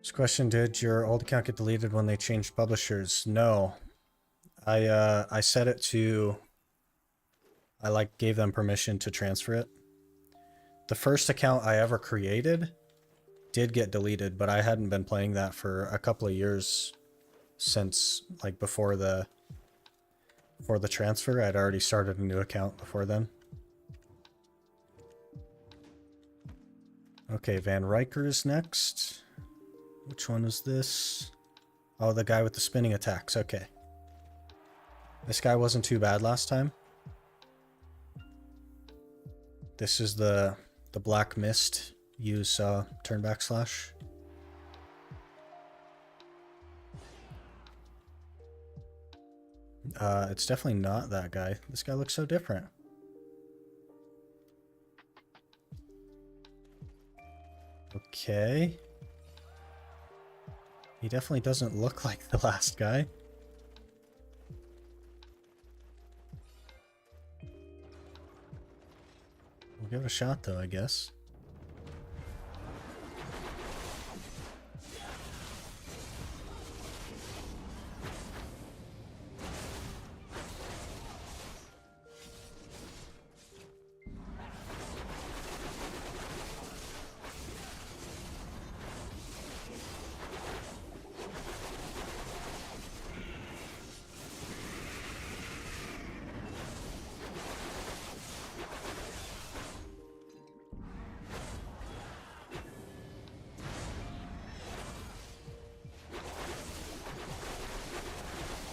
This question, did your old account get deleted when they changed publishers? No. I set it to... I gave them permission to transfer it. The first account I ever created did get deleted, but I hadn't been playing that for a couple of years since, before the transfer. I'd already started a new account before then. Okay, Van Riker is next. Which one is this? Oh, the guy with the spinning attacks. Okay. This guy wasn't too bad last time. This is the Black Mist. Use turn backslash. It's definitely not that guy. This guy looks so different. Okay. He definitely doesn't look like the last guy. We'll give it a shot though, I guess.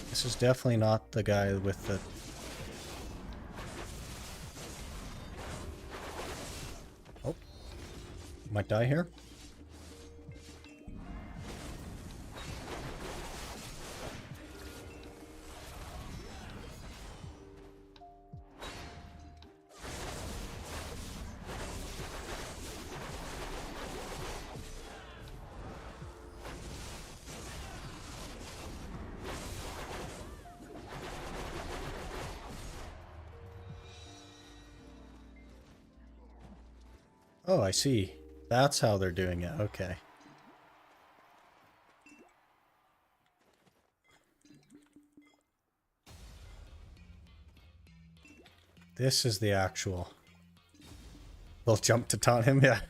This is definitely not the guy with the... Oh. Might die here. Oh, I see. That's how they're doing it. Okay. This is the actual... They'll jump to taunt him, yeah.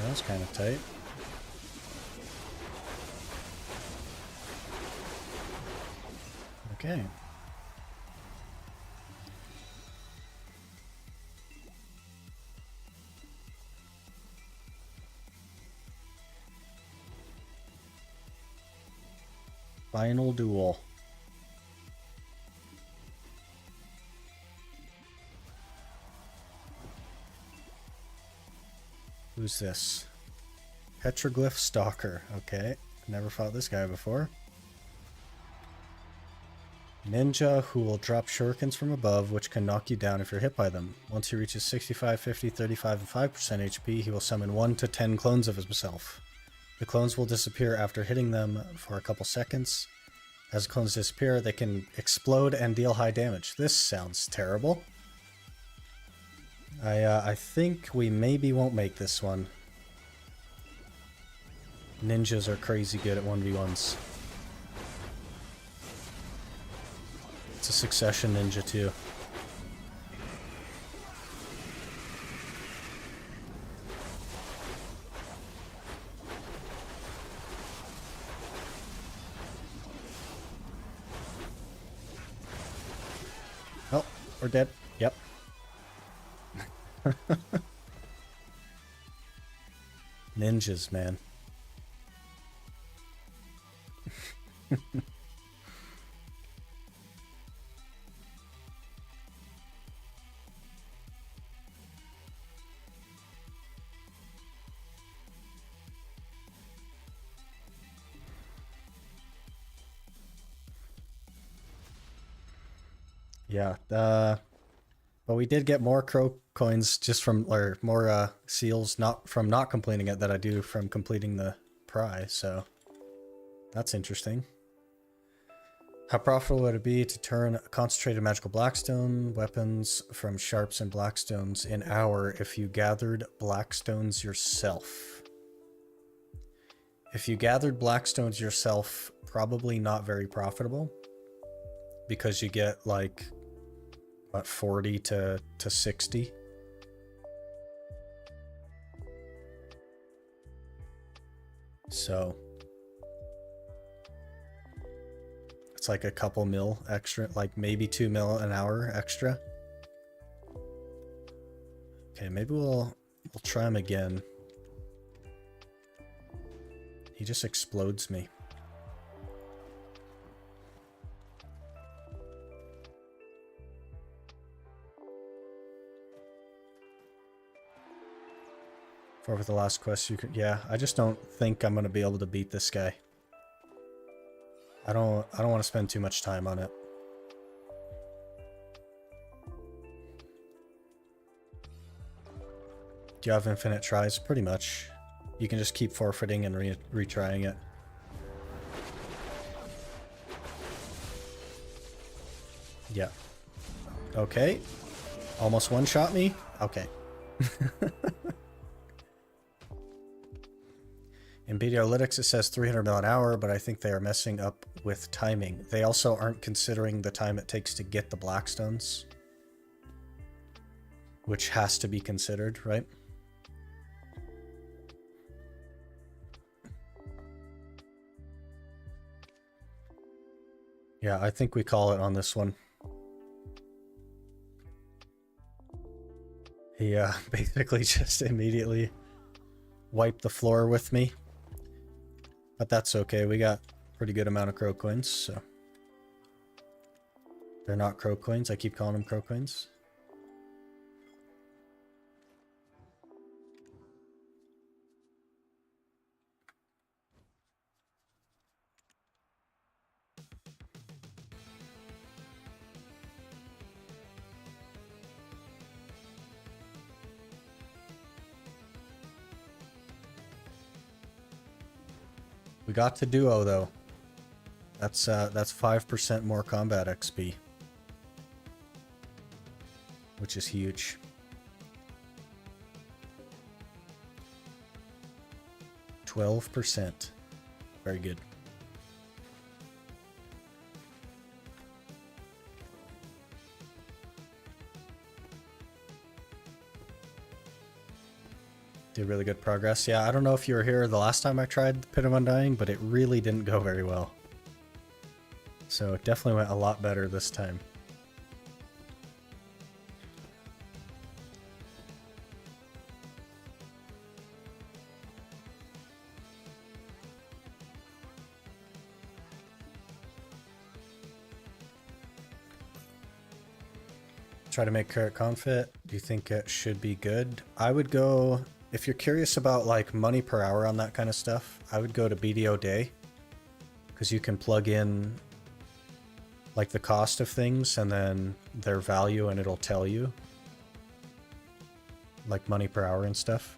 That's kind of tight. Okay. Final duel. Who's this? Petroglyph Stalker. Okay. Never fought this guy before. Ninja who will drop shurikens from above, which can knock you down if you're hit by them. Once he reaches 65, 50, 35, and 5% HP, he will summon 1 to 10 clones of himself. The clones will disappear after hitting them for a couple seconds. As clones disappear, they can explode and deal high damage. This sounds terrible. I think we maybe won't make this one. Ninjas are crazy good at 1v1s. It's a succession ninja too. Oh, we're dead. Yep. Ninjas, man. Yeah, but we did get more crow coins just from, or more seals not from not completing it than I do from completing the prize, so that's interesting. How profitable would it be to turn concentrated magical blackstone weapons from sharps and blackstones in hour if you gathered blackstones yourself? If you gathered blackstones yourself, probably not very profitable, because you get like what, 40 to 60. So it's like a couple mil extra, like maybe 2 mil an hour extra. Okay, maybe we'll try him again. He just explodes me. For the last quest, you could, yeah. I just don't think I'm gonna be able to beat this guy. I don't want to spend too much time on it. Do you have infinite tries? Pretty much. You can just keep forfeiting and retrying it. Yeah. Okay. Almost one-shot me? Okay. In Videolytics it says 300 mil an hour, but I think they are messing up with timing. They also aren't considering the time it takes to get the blackstones, which has to be considered, right? Yeah, I think we call it on this one. He basically just immediately wiped the floor with me. But that's okay, we got a pretty good amount of crow coins, so. They're not crow coins, I keep calling them crow coins. We got to duo though. That's 5% more combat XP, which is huge. %. Very good. Did really good progress. Yeah, I don't know if you were here the last time I tried the Pit of Undying, but it really didn't go very well. So it definitely went a lot better this time. Try to make Carrot Confit. Do you think it should be good? I would go, if you're curious about like money per hour on that kind of stuff, I would go to BDO Day, because you can plug in like the cost of things and then their value, and it'll tell you like money per hour and stuff.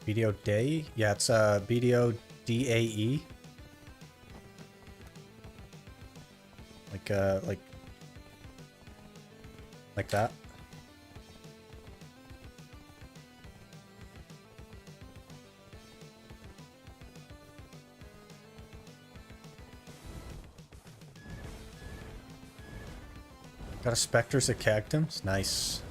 BDO Day? Yeah, it's BDO DAE. Like that. Got a Spectres at Cactums? Nice.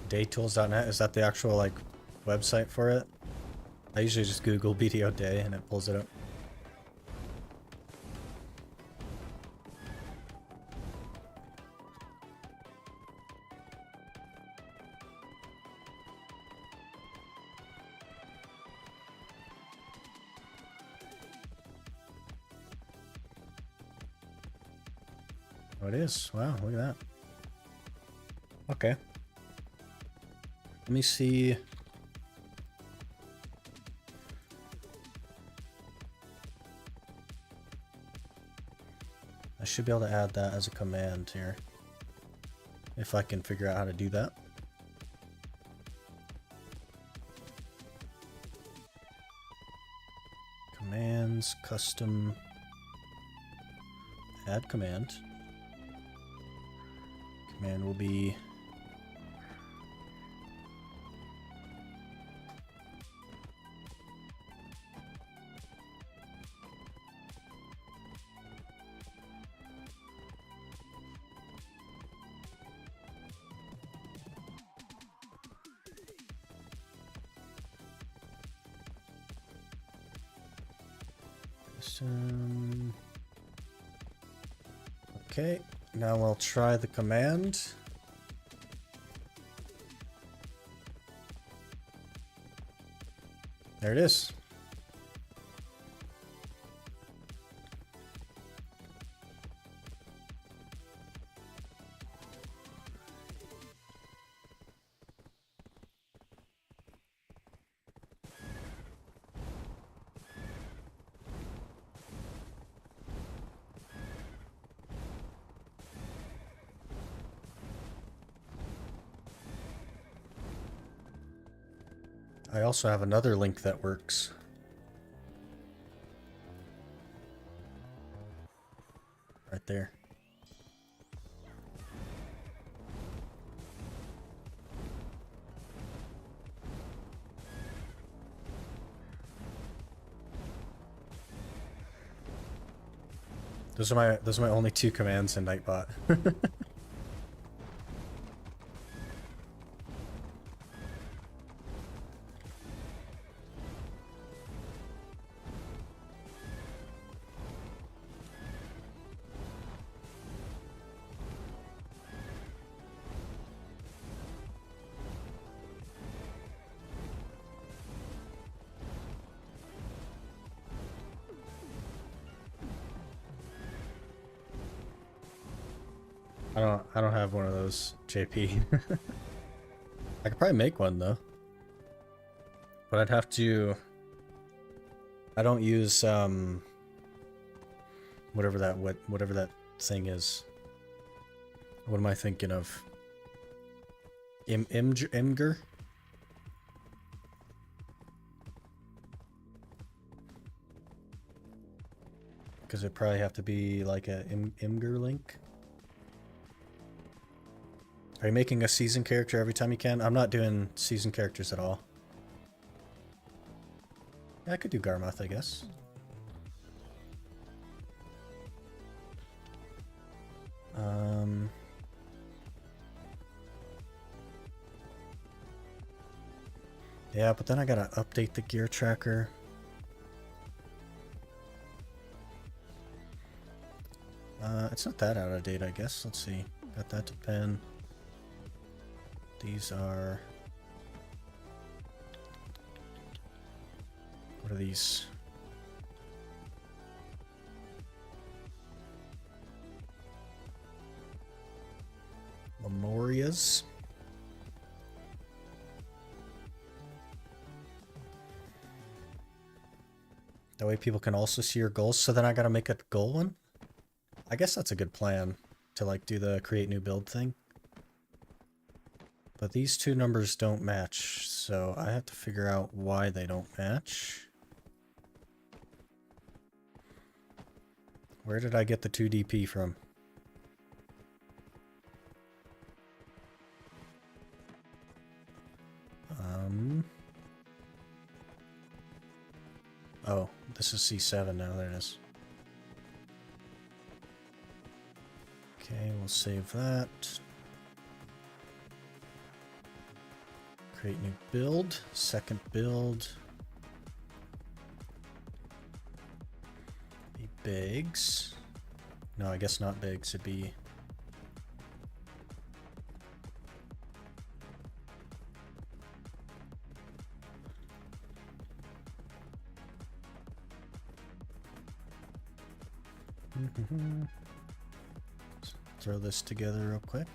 Daytools.net, is that the actual like website for it? I usually just Google BDO Day and it pulls it up. Oh, it is. Wow, look at that. Okay. Let me see. I should be able to add that as a command here. If I can figure out how to do that. Commands, custom, add command. Command will be okay, now we'll try the command. There it is. I also have another link that works. Right there. Those are my only two commands in Nightbot. I don't have one of those, JP. I could probably make one though. But I'd have to. I don't use whatever that thing is. What am I thinking of? Imgur? Because it'd probably have to be like a Imgur link. Are you making a season character every time you can? I'm not doing season characters at all. Yeah, I could do Garmoth, I guess. Yeah, but then I gotta update the gear tracker. It's not that out of date, I guess. Let's see. Got that to pen. These are... What are these? Memorias. That way people can also see your goals. So then I gotta make a goal one? I guess that's a good plan to like do the create new build thing. But these two numbers don't match, so I have to figure out why they don't match. Where did I get the 2 DP from? Oh, this is C7 now, there it is. Okay, we'll save that. Create new build, second build. Be Biggs. No, I guess not Biggs, it'd be... throw this together real quick.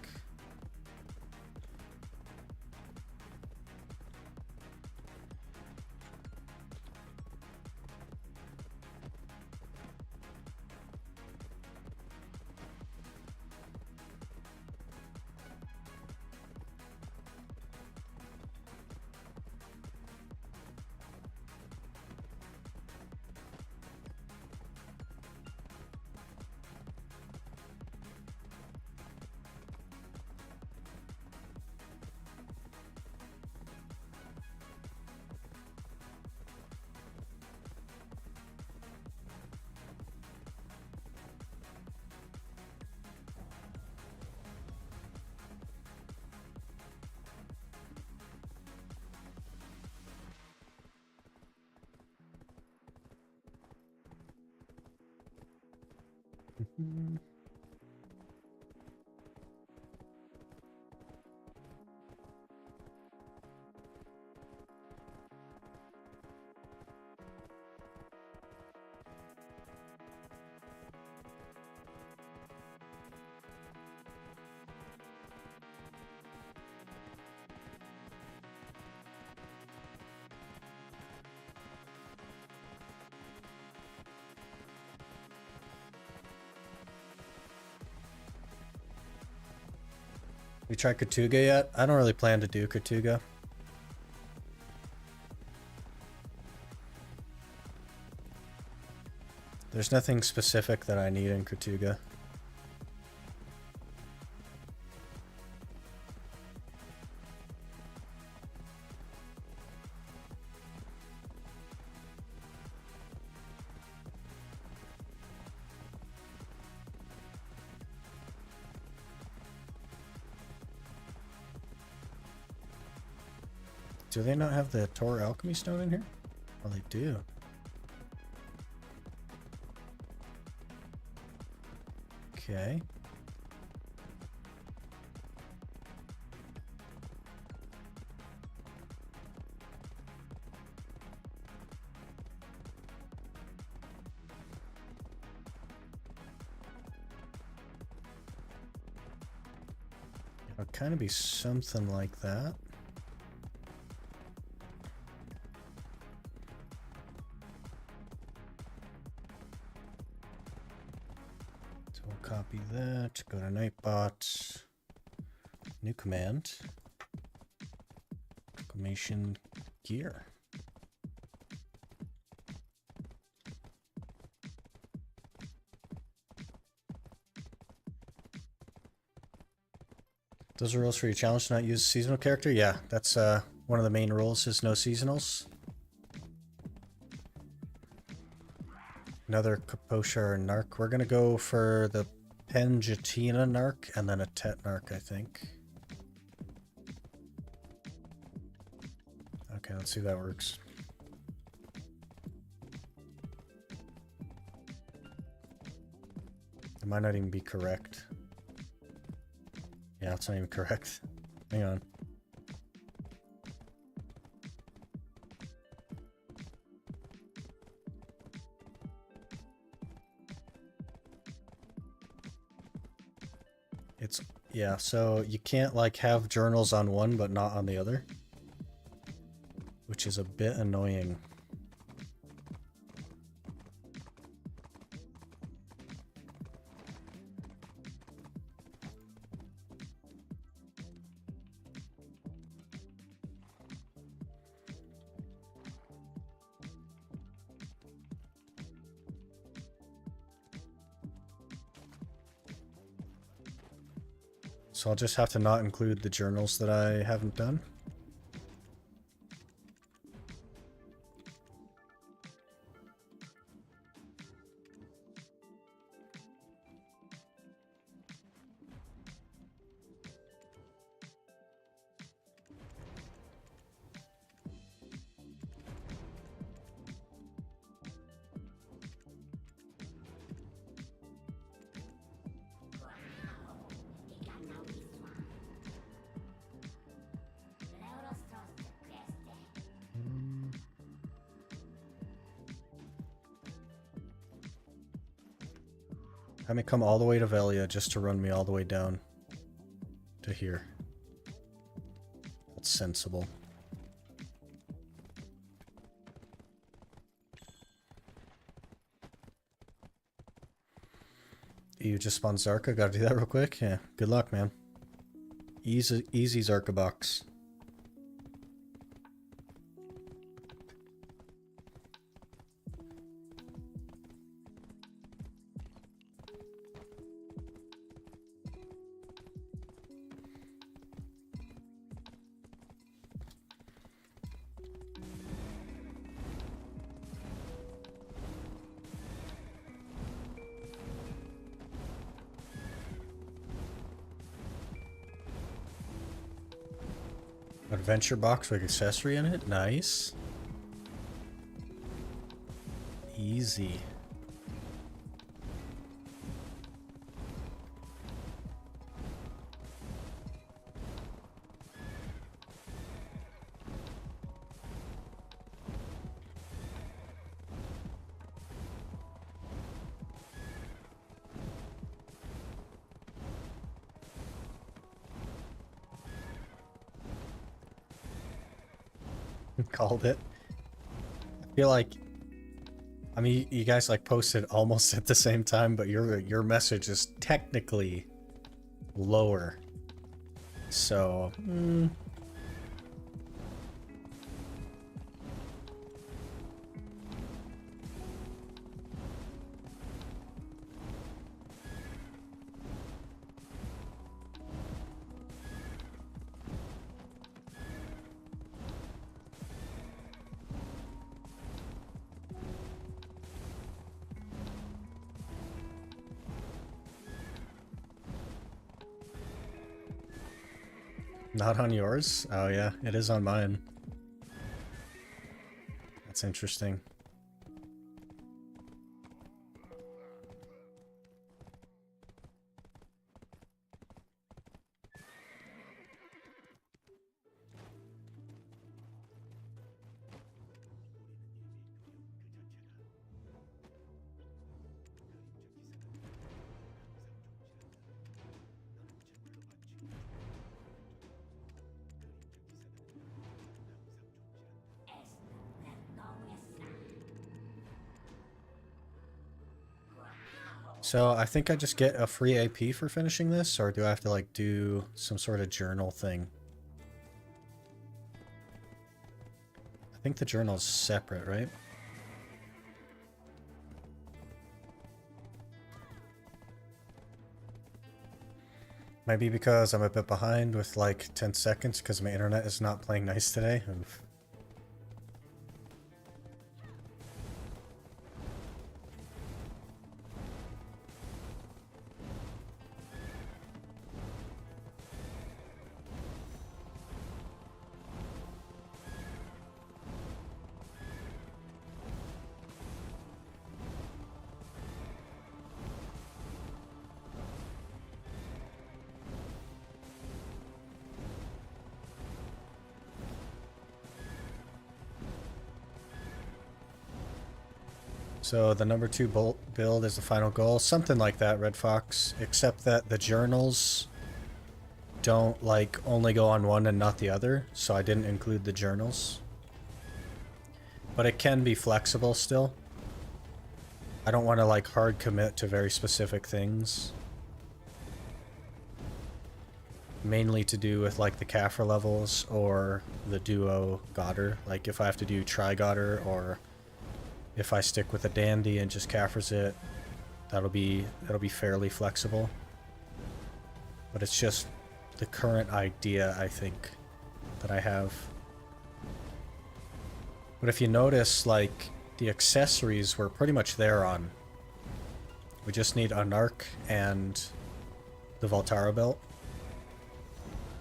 We tried Katuga yet? I don't really plan to do Katuga. There's nothing specific that I need in Katuga. Do they not have the Tor Alchemy Stone in here? Oh, they do. Okay. It'll kind of be something like that. Copy that, go to Nightbot, new command, Reclamation Gear. Those are rules for your challenge to not use a seasonal character? Yeah, that's one of the main rules is no seasonals. Another Kaposha or Narc. We're gonna go for the Penjatina Narc and then a Tet Narc, I think. Okay, let's see if that works. It might not even be correct. Yeah, it's not even correct. Hang on. Yeah, so you can't like have journals on one but not on the other, which is a bit annoying. So I'll just have to not include the journals that I haven't done. I may come all the way to Velia just to run me all the way down to here. That's sensible. You just spawned Zarka? Gotta do that real quick? Yeah, good luck, man. Easy Zarka box. Adventure box with accessory in it? Nice. Easy. Called it. I feel like, I mean, you guys like posted almost at the same time, but your message is technically lower. So, not on yours? Oh yeah, it is on mine. That's interesting. So I think I just get a free AP for finishing this, or do I have to like do some sort of journal thing? I think the journal's separate, right? Maybe because I'm a bit behind with like 10 seconds because my internet is not playing nice today. Oof. So the number 2 build is the final goal. Something like that, Red Fox. Except that the journals don't like only go on one and not the other. So I didn't include the journals. But it can be flexible still. I don't want to like hard commit to very specific things. Mainly to do with like the Kaffir levels or the duo Goddard. Like if I have to do tri-Goddard or if I stick with a Dandy and just Kaffirs it, that'll be fairly flexible. But it's just the current idea, I think, that I have. But if you notice, like, the accessories were pretty much there on. We just need a Narc and the Voltara belt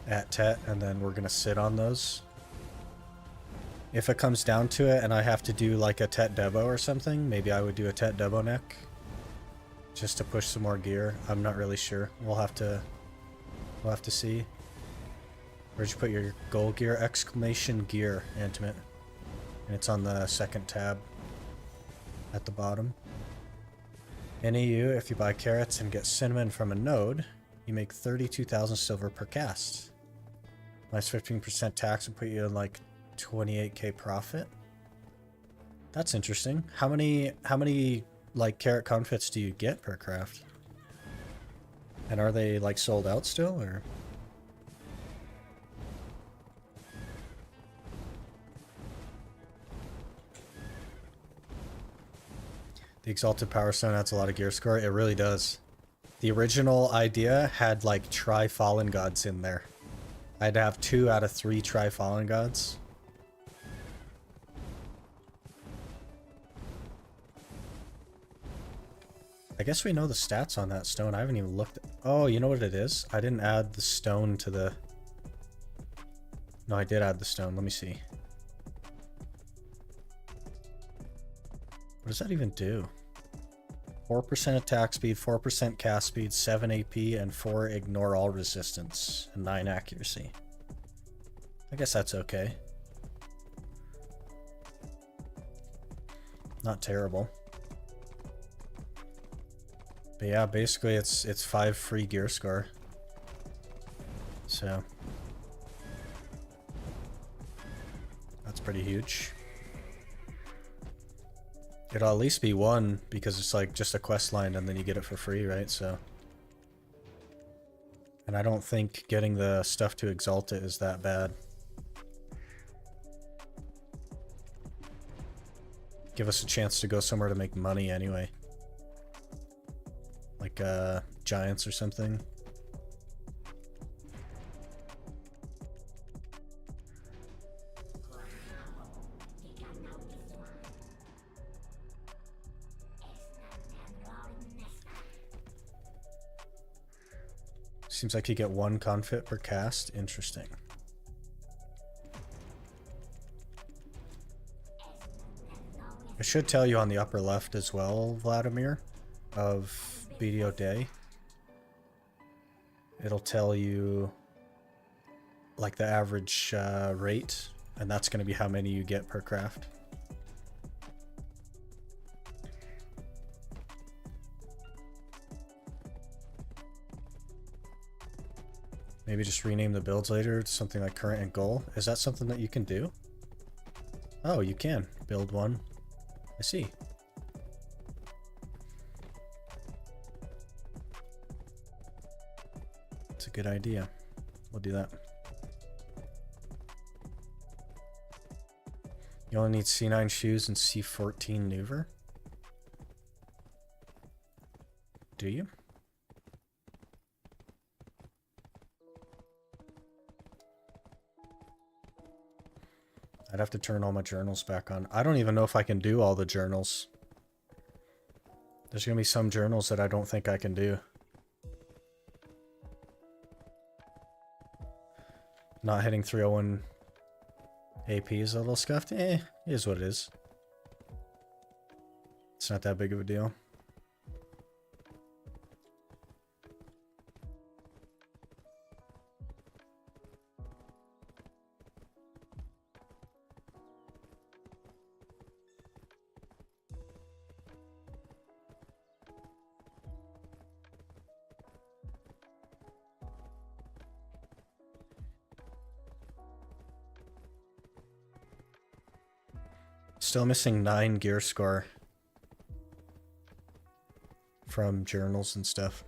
at Tet, and then we're gonna sit on those. If it comes down to it and I have to do like a Tet Debo or something, maybe I would do a Tet Debo neck. Just to push some more gear. I'm not really sure. We'll have to see. Where'd you put your goal gear? Exclamation gear, Intimate. And it's on the second tab at the bottom. In EU, if you buy carrots and get cinnamon from a node, you make 32,000 silver per cast. Minus 15% tax and put you in like 28k profit. That's interesting. How many like carrot confits do you get per craft? And are they like sold out still, or? The Exalted Power Stone adds a lot of gear score. It really does. The original idea had like Tri-Fallen Gods in there. I'd have 2 out of 3 Tri-Fallen Gods. I guess we know the stats on that stone. I haven't even looked. Oh, you know what it is? I didn't add the stone to the... No, I did add the stone. Let me see. What does that even do? 4% attack speed, 4% cast speed, 7 AP, and 4 ignore all resistance, and 9 accuracy. I guess that's okay. Not terrible. But yeah, basically it's 5 free gear score. So that's pretty huge. It'll at least be 1 because it's like just a quest line and then you get it for free, right? So, and I don't think getting the stuff to exalt it is that bad. Give us a chance to go somewhere to make money anyway. Like Giants or something. Seems like you get 1 confit per cast. Interesting. It should tell you on the upper left as well, Vladimir, of BDO Day. It'll tell you like the average rate, and that's going to be how many you get per craft. Maybe just rename the builds later to something like current and goal. Is that something that you can do? Oh, you can build one. I see. It's a good idea. We'll do that. You only need C9 shoes and C14 maneuver. Do you? I'd have to turn all my journals back on. I don't even know if I can do all the journals. There's gonna be some journals that I don't think I can do. Not hitting 301 AP is a little scuffed. It is what it is. It's not that big of a deal. Still missing 9 gear score from journals and stuff.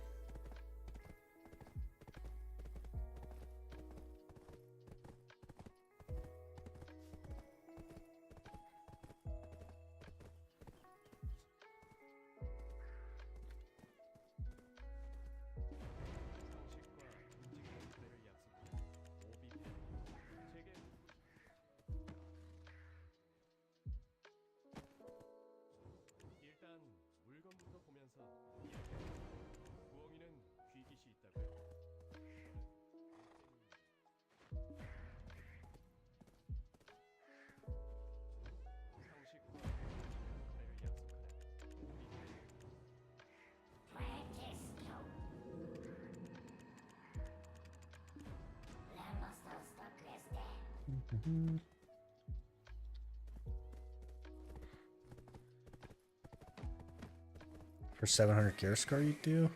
For 700 gear score you do?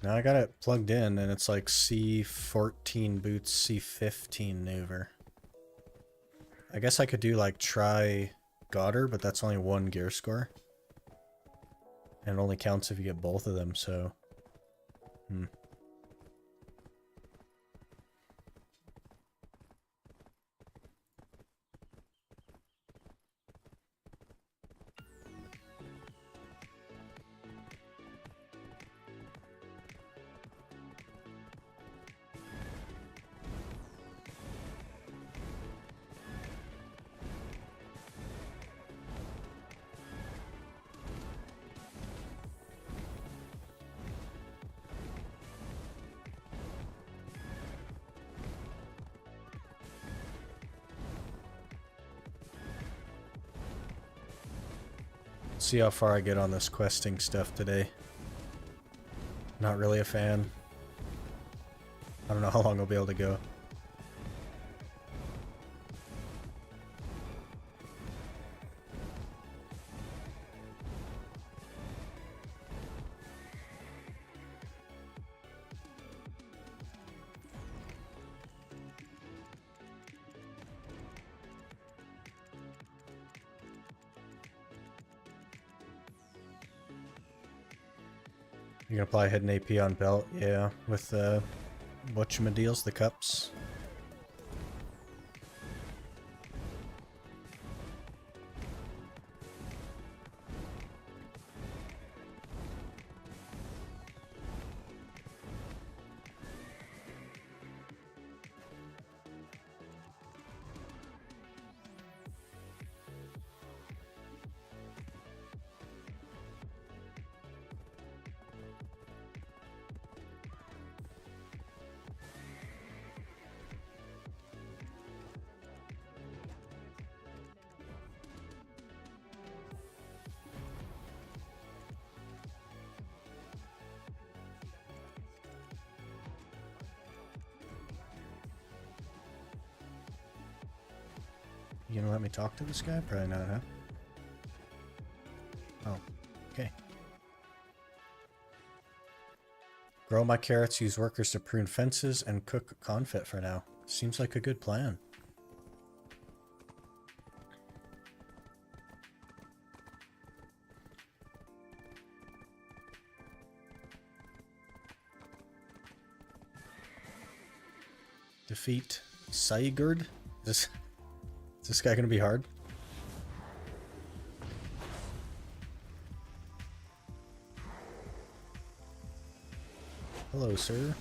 Now I got it plugged in and it's like C14 boots, C15 maneuver. I guess I could do like try Goddard, but that's only 1 gear score. And it only counts if you get both of them, so... See how far I get on this questing stuff today. Not really a fan. I don't know how long I'll be able to go. You gonna apply hidden AP on belt? Yeah, with whatchamadeals, the cups. You gonna let me talk to this guy? Probably not, huh? Oh, okay. Grow my carrots, use workers to prune fences, and cook confit for now. Seems like a good plan. Defeat Sigurd? Is this guy gonna be hard? Hello, sir.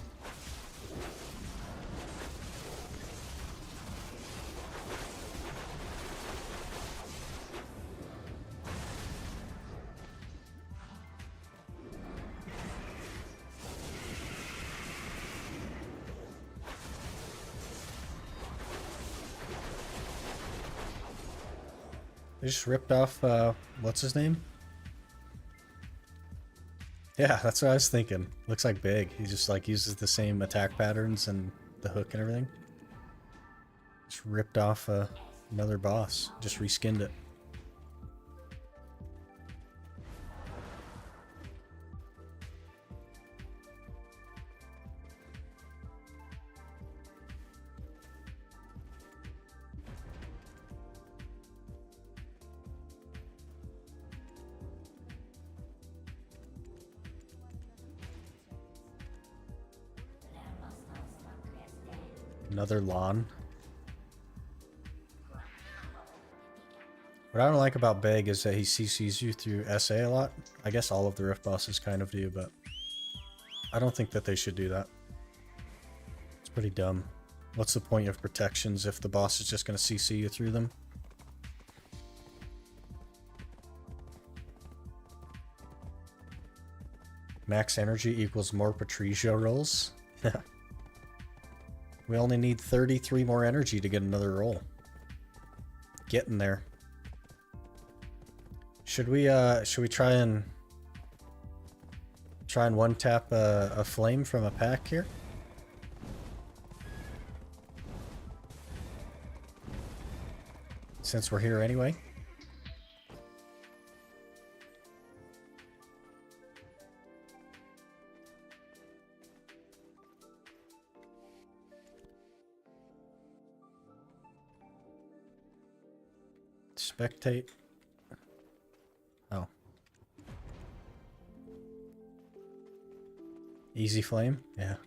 They just ripped off, what's his name? Yeah, that's what I was thinking. Looks like Big. He just, like, uses the same attack patterns and the hook and everything. Just ripped off, another boss. Just reskinned it. Another lawn. What I don't like about Beg is that he CCs you through SA a lot. I guess all of the Rift bosses kind of do, but I don't think that they should do that. It's pretty dumb. What's the point of protections if the boss is just going to CC you through them? Max energy equals more Patricio rolls? We only need 33 more energy to get another roll. Getting there. Should we try and one tap a flame from a pack here? Since we're here anyway. Spectate. Oh. Easy flame? Yeah.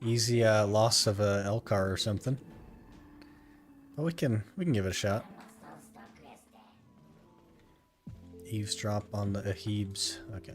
Easy loss of a Elcar or something. But we can give it a shot. Eavesdrop on the Ahibs. Okay.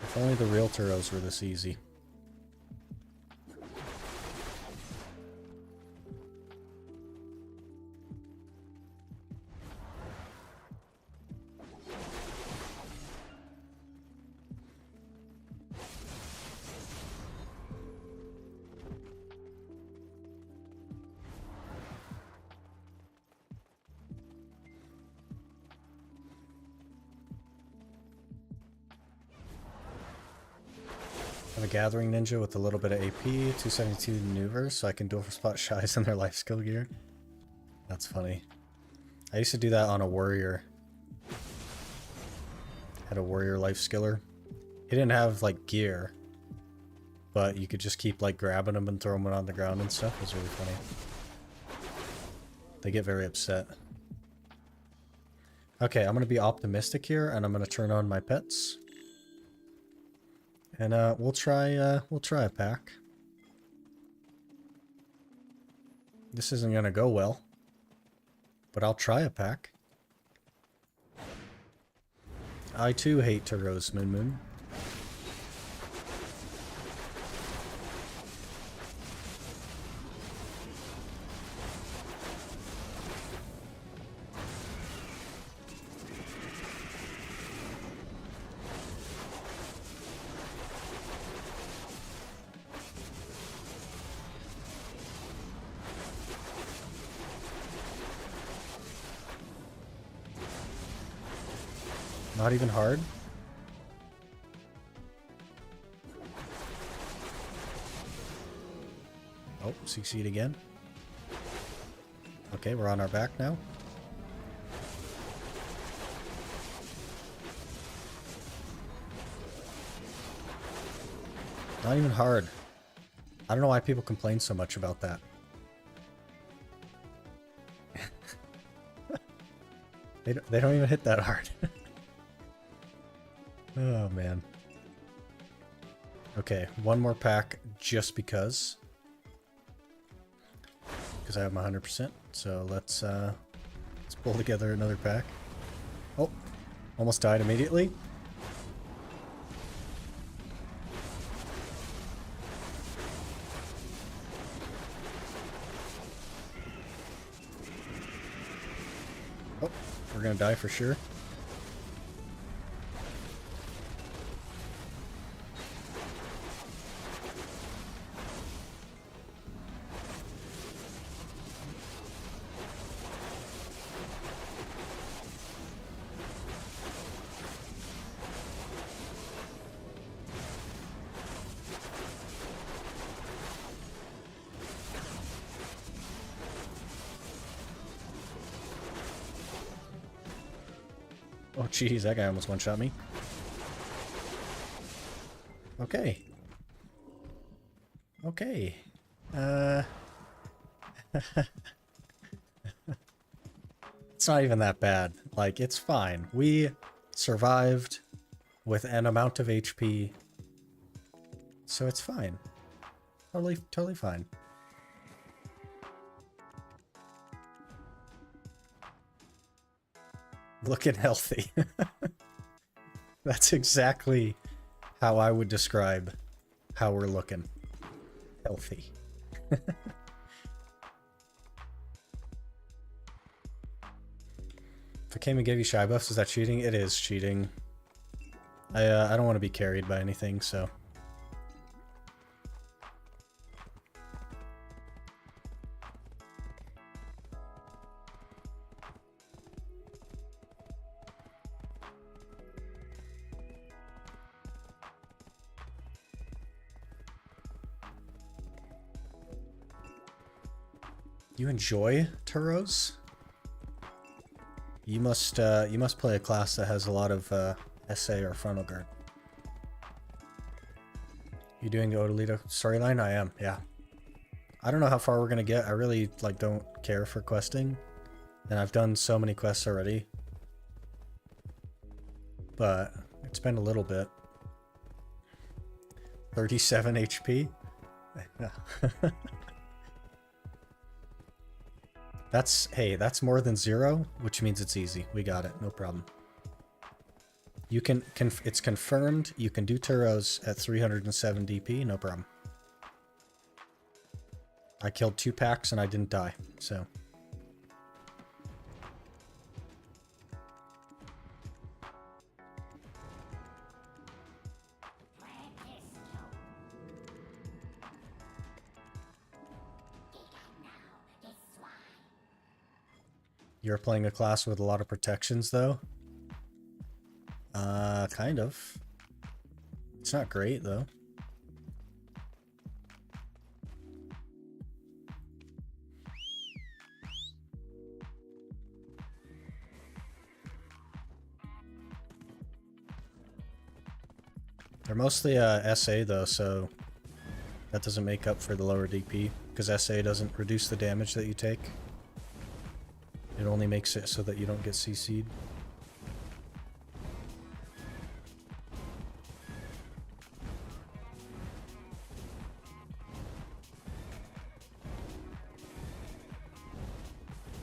If only the real Turos were this easy. I'm a Gathering Ninja with a little bit of AP, 272 maneuvers, so I can dual spot Shies in their life skill gear. That's funny. I used to do that on a warrior. Had a warrior life skiller. He didn't have, like, gear. But you could just keep, like, grabbing him and throwing him on the ground and stuff. It was really funny. They get very upset. Okay, I'm gonna be optimistic here, and I'm gonna turn on my pets. And we'll try a pack. This isn't gonna go well, but I'll try a pack. I too hate Turos, Moon Moon. Not even hard? Oh, succeed again. Okay, we're on our back now. Not even hard. I don't know why people complain so much about that. They don't even hit that hard. Oh, man. Okay, one more pack just because. Because I have my 100%. So let's pull together another pack. Oh, almost died immediately. Oh, we're gonna die for sure. Oh, jeez, that guy almost one-shot me. Okay. Okay. It's not even that bad. Like, it's fine. We survived with an amount of HP. So it's fine. Totally fine. Looking healthy. That's exactly how I would describe how we're looking. Healthy. If I came and gave you shy buffs, is that cheating? It is cheating. I don't want to be carried by anything, so. You enjoy Turos? You must play a class that has a lot of SA or frontal guard. You doing the Odolito storyline? I am, yeah. I don't know how far we're gonna get. I really don't care for questing, and I've done so many quests already. But it's been a little bit. 37 HP. That's more than 0, which means it's easy. We got it, no problem. You can it's confirmed you can do Turos at 307 DP, no problem. I killed 2 packs and I didn't die, so. You're playing a class with a lot of protections, though? Kind of. It's not great, though. They're mostly SA, though, so that doesn't make up for the lower DP, because SA doesn't reduce the damage that you take. It only makes it so that you don't get CC'd.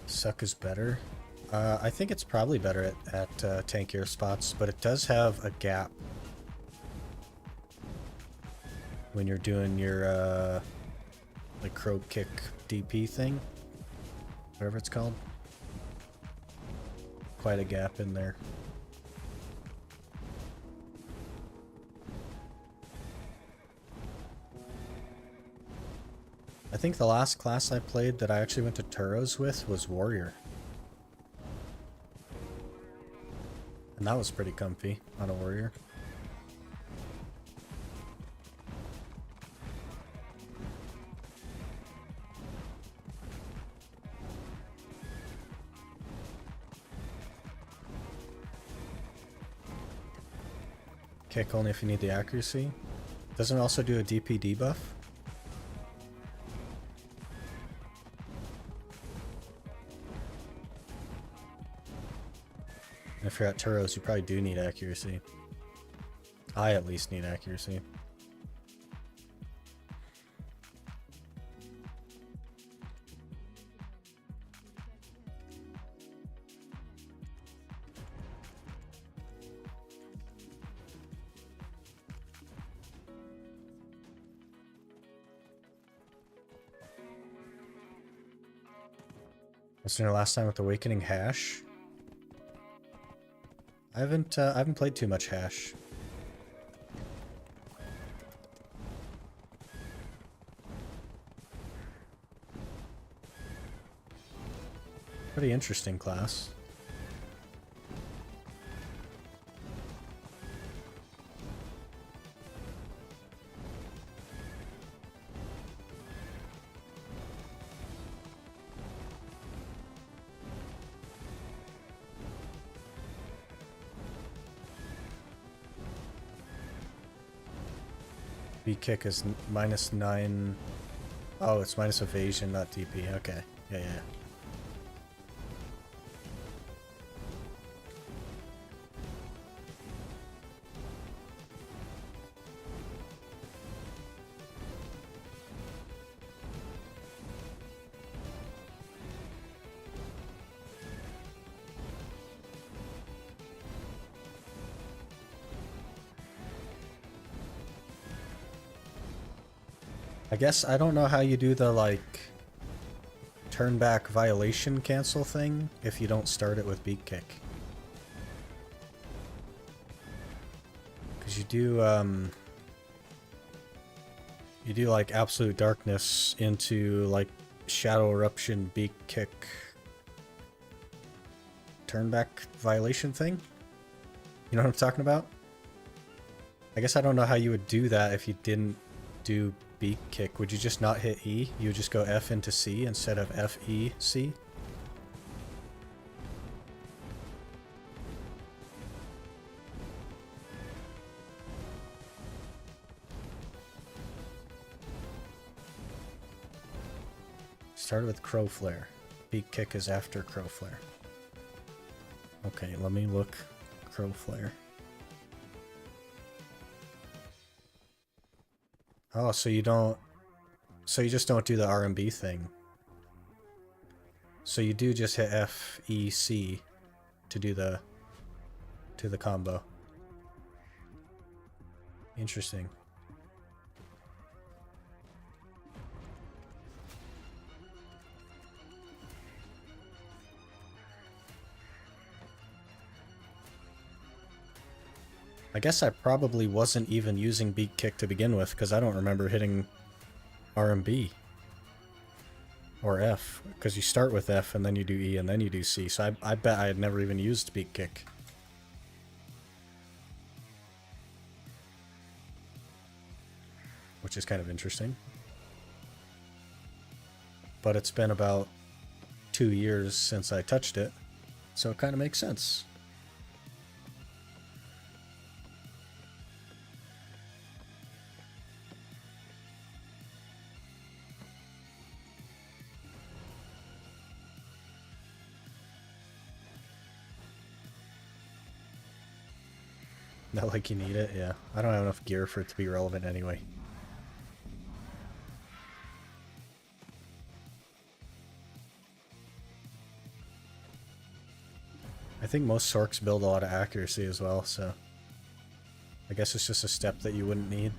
Suck is better. I think it's probably better at tankier spots, but it does have a gap when you're doing your like crow kick DP thing, whatever it's called. Quite a gap in there. I think the last class I played that I actually went to Turos with was Warrior. And that was pretty comfy on a Warrior. Kick only if you need the accuracy. Doesn't it also do a DP debuff? And if you're at Turos, you probably do need accuracy. I at least need accuracy. What's your last time with Awakening Hash? I haven't played too much Hash. Pretty interesting class. B-kick is -9. Oh, it's minus evasion, not DP. Okay. Yeah. I guess I don't know how you do the, like, turn back violation cancel thing if you don't start it with beak kick. Because you do like absolute darkness into like shadow eruption beak kick turn back violation thing. You know what I'm talking about? I guess I don't know how you would do that if you didn't do beak kick. Would you just not hit E? You would just go F into C instead of F, E, C? Started with Crow Flare. Beak kick is after Crow Flare. Okay, let me look Crow Flare. Oh, so you just don't do the R&B thing. So you do just hit F, E, C to do the combo. Interesting. I guess I probably wasn't even using beak kick to begin with, because I don't remember hitting R&B or F, because you start with F and then you do E and then you do C, so I bet I had never even used beak kick. Which is kind of interesting. But it's been about 2 years since I touched it, so it kind of makes sense. Not like you need it, yeah. I don't have enough gear for it to be relevant anyway. I think most Sorks build a lot of accuracy as well, so I guess it's just a step that you wouldn't need.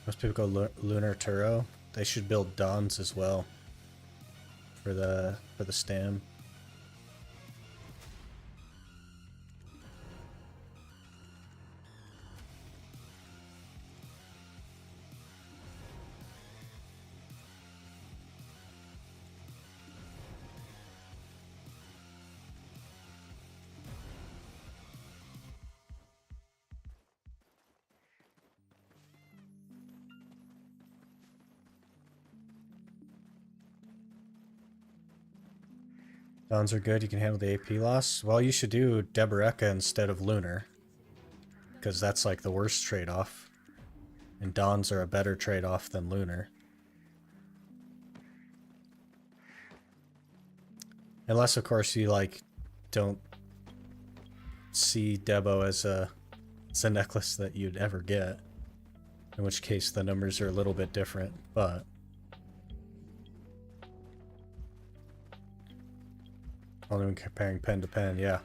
Most people go Lunar Turo. They should build Dons as well for the stam. Dons are good, you can handle the AP loss. Well, you should do Deboreka instead of Lunar, because that's like the worst trade-off. And Dons are a better trade-off than Lunar. Unless, of course, you like don't see Debo as a necklace that you'd ever get. In which case the numbers are a little bit different, but only when comparing pen to pen, yeah.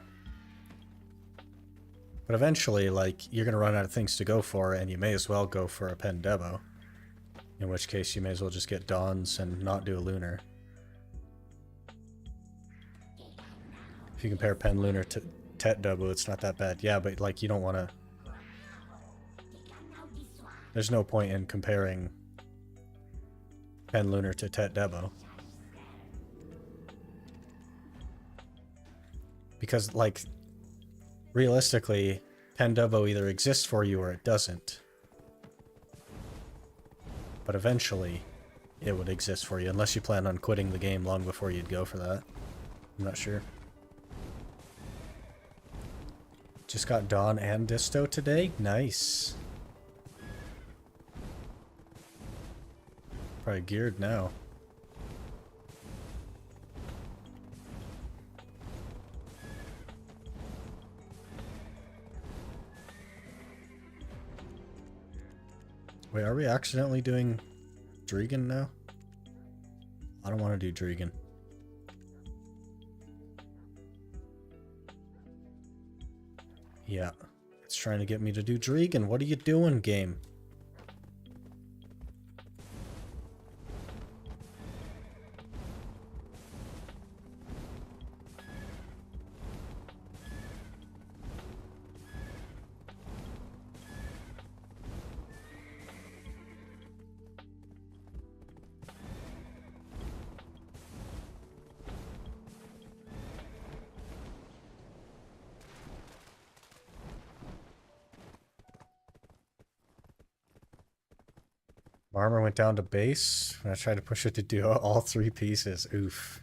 But eventually, like, you're gonna run out of things to go for, and you may as well go for a pen Debo. In which case, you may as well just get Dons and not do a Lunar. If you compare pen Lunar to Tet Debo, it's not that bad. Yeah, but, like, you don't want to... There's no point in comparing pen Lunar to Tet Debo. Because, like, realistically, pen Debo either exists for you or it doesn't. But eventually, it would exist for you, unless you plan on quitting the game long before you'd go for that. I'm not sure. Just got Dawn and Disto today? Nice. Probably geared now. Wait, are we accidentally doing Drigan now? I don't want to do Drigan. Yeah, it's trying to get me to do Drigan. What are you doing, game? Armor went down to base when I tried to push it to do all 3 pieces. Oof.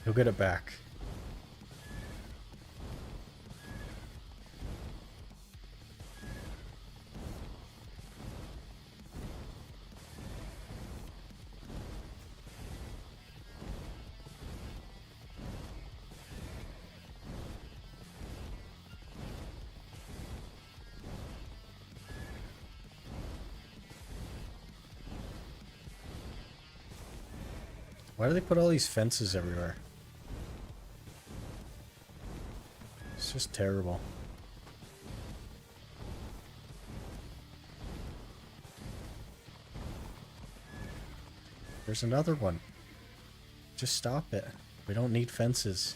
He'll get it back. Why do they put all these fences everywhere? It's just terrible. There's another one. Just stop it. We don't need fences.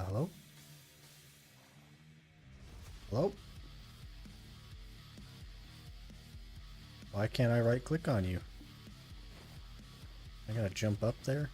Hello? Hello? Why can't I right click on you? I gotta jump up there?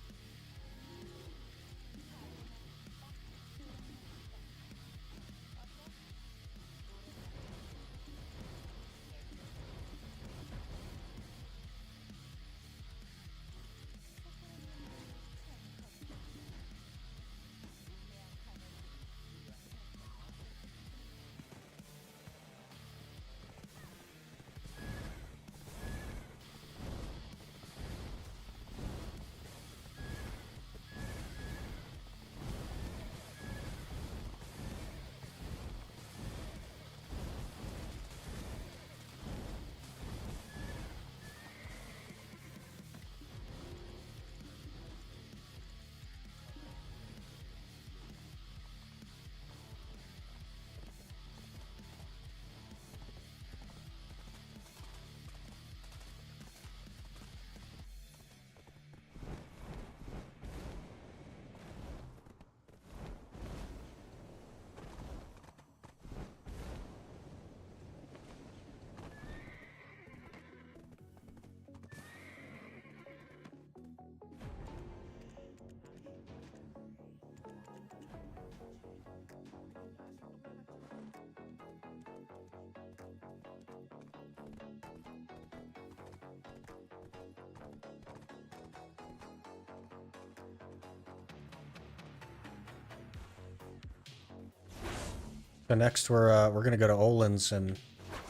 So next we're gonna go to Olin's and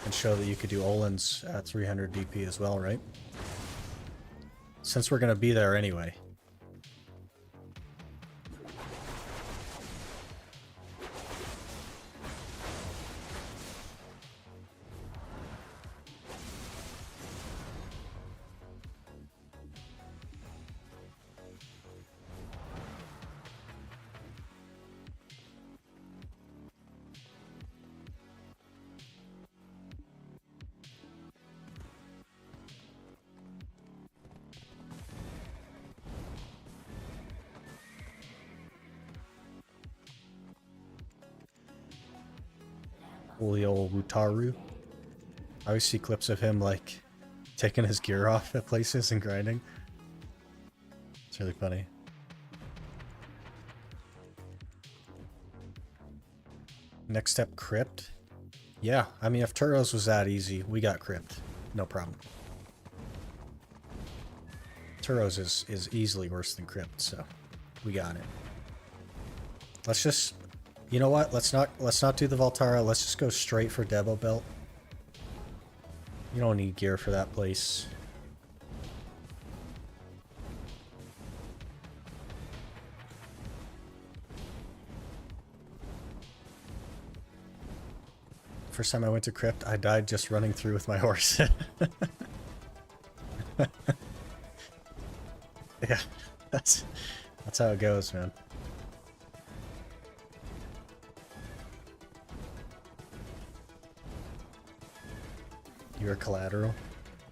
show that you could do Olin's at 300 DP as well, right? Since we're gonna be there anyway. Julio Wutaru. I always see clips of him like taking his gear off at places and grinding. It's really funny. Next step, crypt. Yeah, I mean, if Turos was that easy, we got crypt. No problem. Turos is easily worse than crypt, so we got it. Let's just, you know what? Let's not do the Voltara. Let's just go straight for Debo Belt. You don't need gear for that place. First time I went to crypt, I died just running through with my horse. Yeah, that's how it goes, man. You were collateral.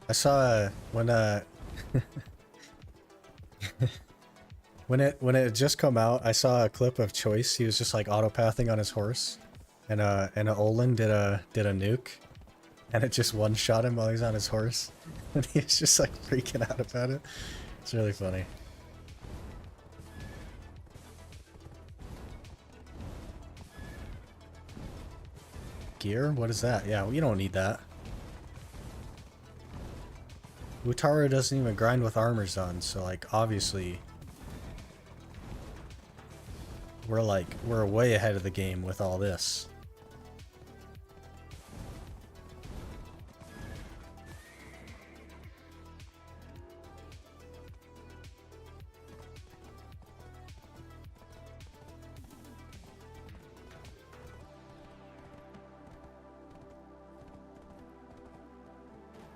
I saw when when it had just come out, I saw a clip of Choice. He was just like autopathing on his horse, and Olin did a nuke, and it just one shot him while he's on his horse, and he was just like freaking out about it. It's really funny. Gear? What is that? Yeah, we don't need that. Utara doesn't even grind with armors on, so like obviously we're way ahead of the game with all this.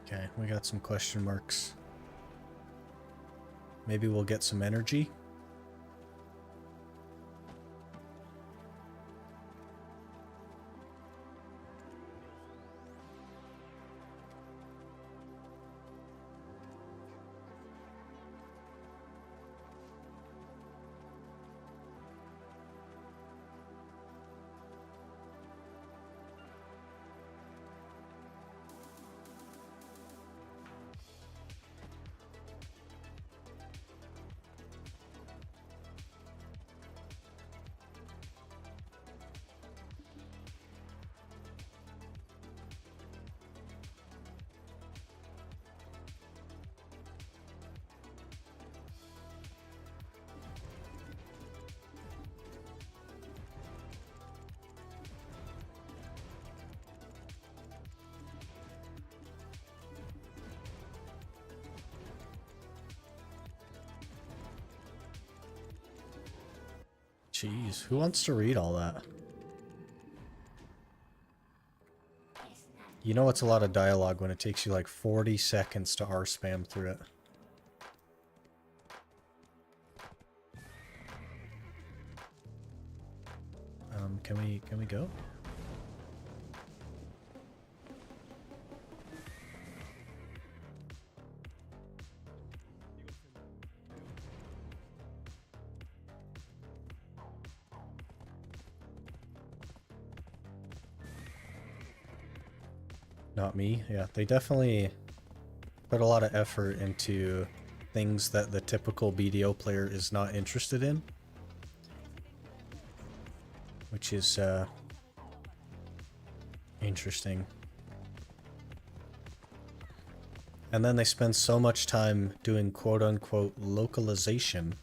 Okay, we got some question marks. Maybe we'll get some energy. Jeez, who wants to read all that? You know it's a lot of dialogue when it takes you like 40 seconds to R-spam through it. Can we go? Not me. Yeah, they definitely put a lot of effort into things that the typical BDO player is not interested in. Which is interesting. And then they spend so much time doing quote-unquote localization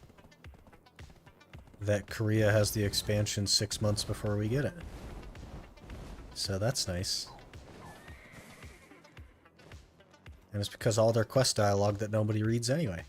that Korea has the expansion 6 months before we get it. So that's nice. And it's because all their quest dialogue that nobody reads anyway.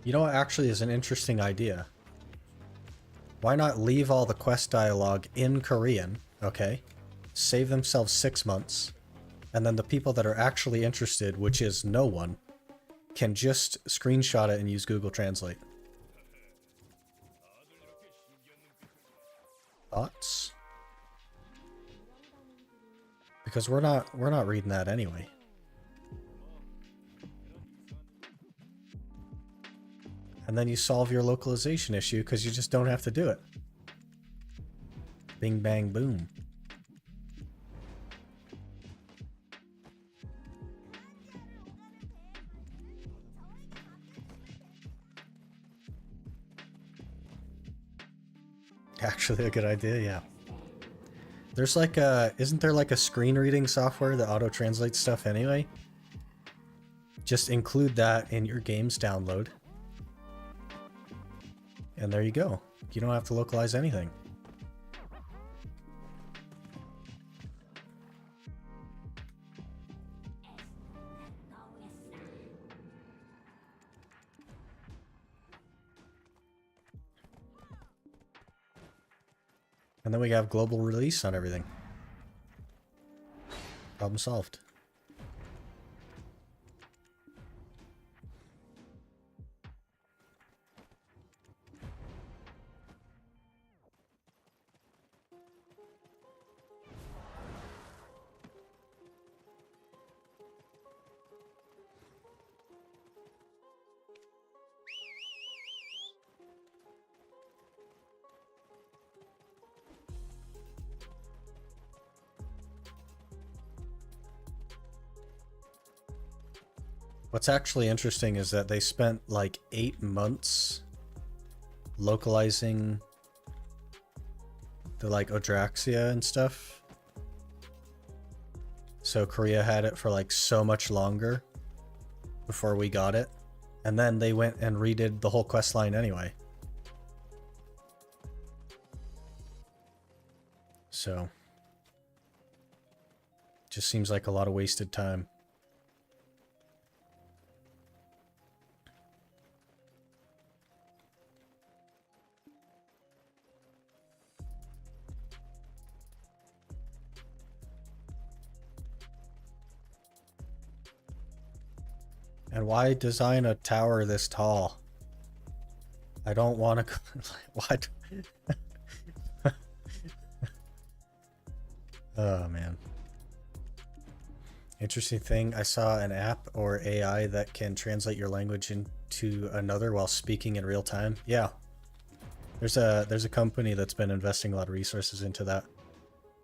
You know what actually is an interesting idea? Why not leave all the quest dialogue in Korean, okay? Save themselves 6 months. And then the people that are actually interested, which is no one, can just screenshot it and use Google Translate. Thoughts? Because we're not reading that anyway. And then you solve your localization issue because you just don't have to do it. Bing bang boom. Actually a good idea, yeah. There's like a, isn't there like a screen reading software that auto translates stuff anyway? Just include that in your game's download. And there you go. You don't have to localize anything. And then we have global release on everything. Problem solved. What's actually interesting is that they spent like 8 months localizing the like Odraxia and stuff. So Korea had it for like so much longer before we got it. And then they went and redid the whole quest line anyway. So just seems like a lot of wasted time. And why design a tower this tall? I don't want to... What? Oh, man. Interesting thing, I saw an app or AI that can translate your language into another while speaking in real time. Yeah. There's a company that's been investing a lot of resources into that.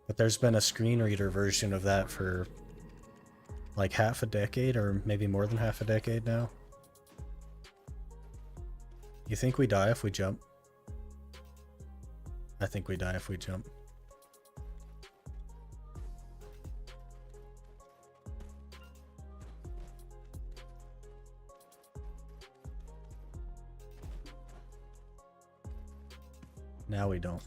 But there's been a screen reader version of that for like half a decade, or maybe more than half a decade now. You think we die if we jump? I think we die if we jump. Now we don't.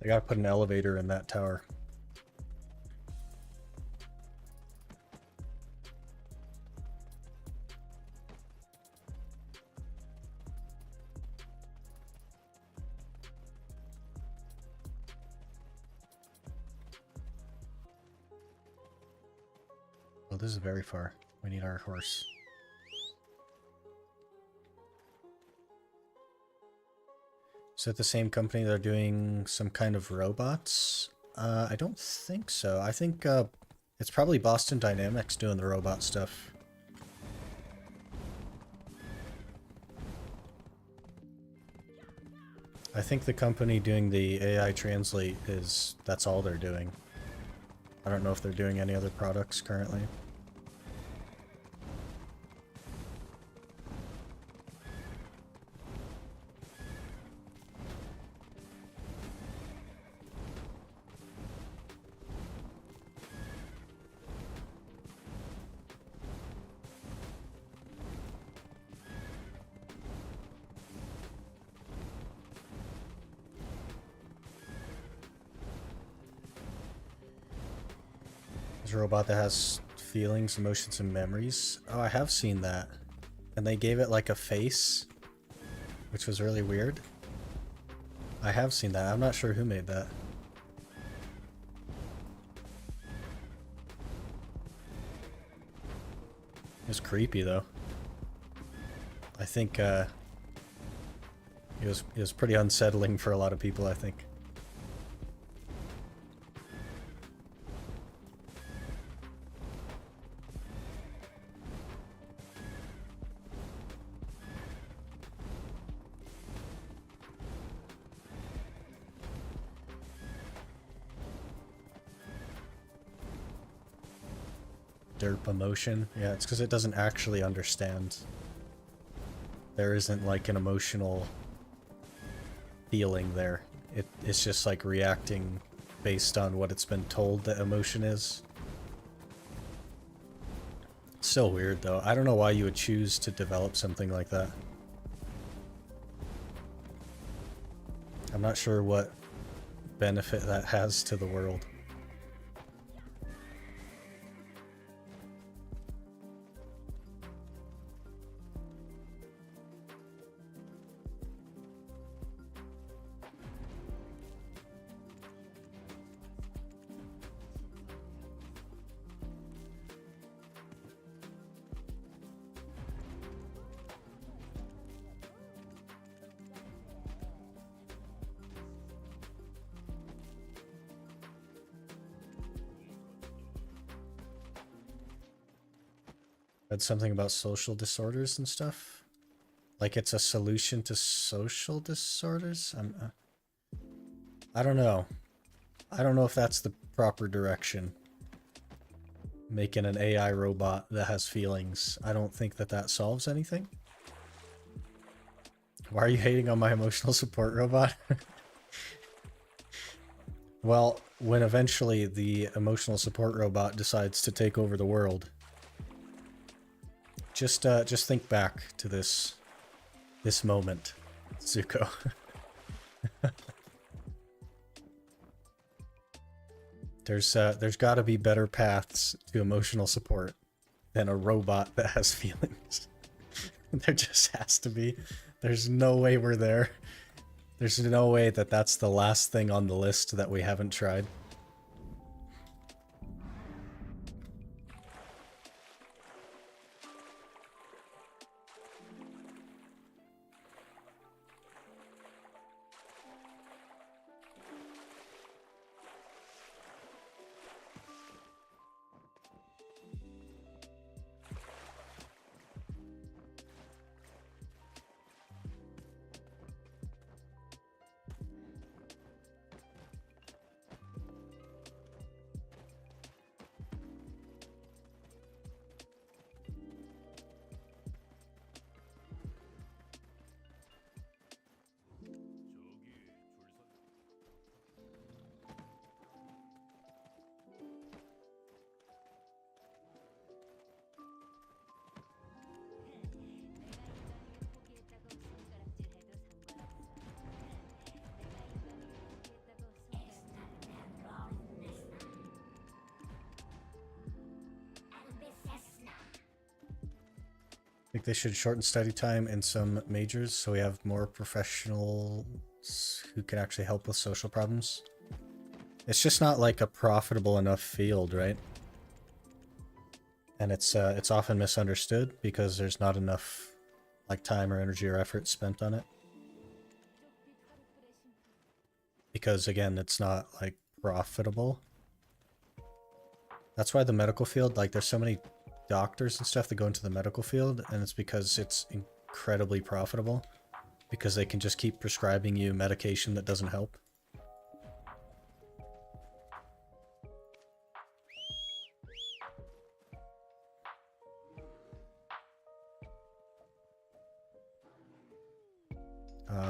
I gotta put an elevator in that tower. Oh, this is very far. We need our horse. Is it the same company that are doing some kind of robots? I don't think so. I think it's probably Boston Dynamics doing the robot stuff. I think the company doing the AI translate that's all they're doing. I don't know if they're doing any other products currently. There's a robot that has feelings, emotions, and memories. Oh, I have seen that. And they gave it like a face, which was really weird. I have seen that. I'm not sure who made that. It was creepy though. I think it was pretty unsettling for a lot of people, I think. Derp emotion. Yeah, it's because it doesn't actually understand. There isn't like an emotional feeling there. It's just like reacting based on what it's been told that emotion is. So weird though. I don't know why you would choose to develop something like that. I'm not sure what benefit that has to the world. Read something about social disorders and stuff. Like it's a solution to social disorders? I don't know. I don't know if that's the proper direction. Making an AI robot that has feelings. I don't think that that solves anything. Why are you hating on my emotional support robot? Well, when eventually the emotional support robot decides to take over the world, just think back to this moment, Zuko. There's got to be better paths to emotional support than a robot that has feelings. There just has to be. There's no way we're there. There's no way that that's the last thing on the list that we haven't tried. I think they should shorten study time in some majors so we have more professionals who can actually help with social problems. It's just not like a profitable enough field, right? And it's often misunderstood because there's not enough like time or energy or effort spent on it. Because again, it's not like profitable. That's why the medical field, like there's so many doctors and stuff that go into the medical field, and it's because it's incredibly profitable because they can just keep prescribing you medication that doesn't help.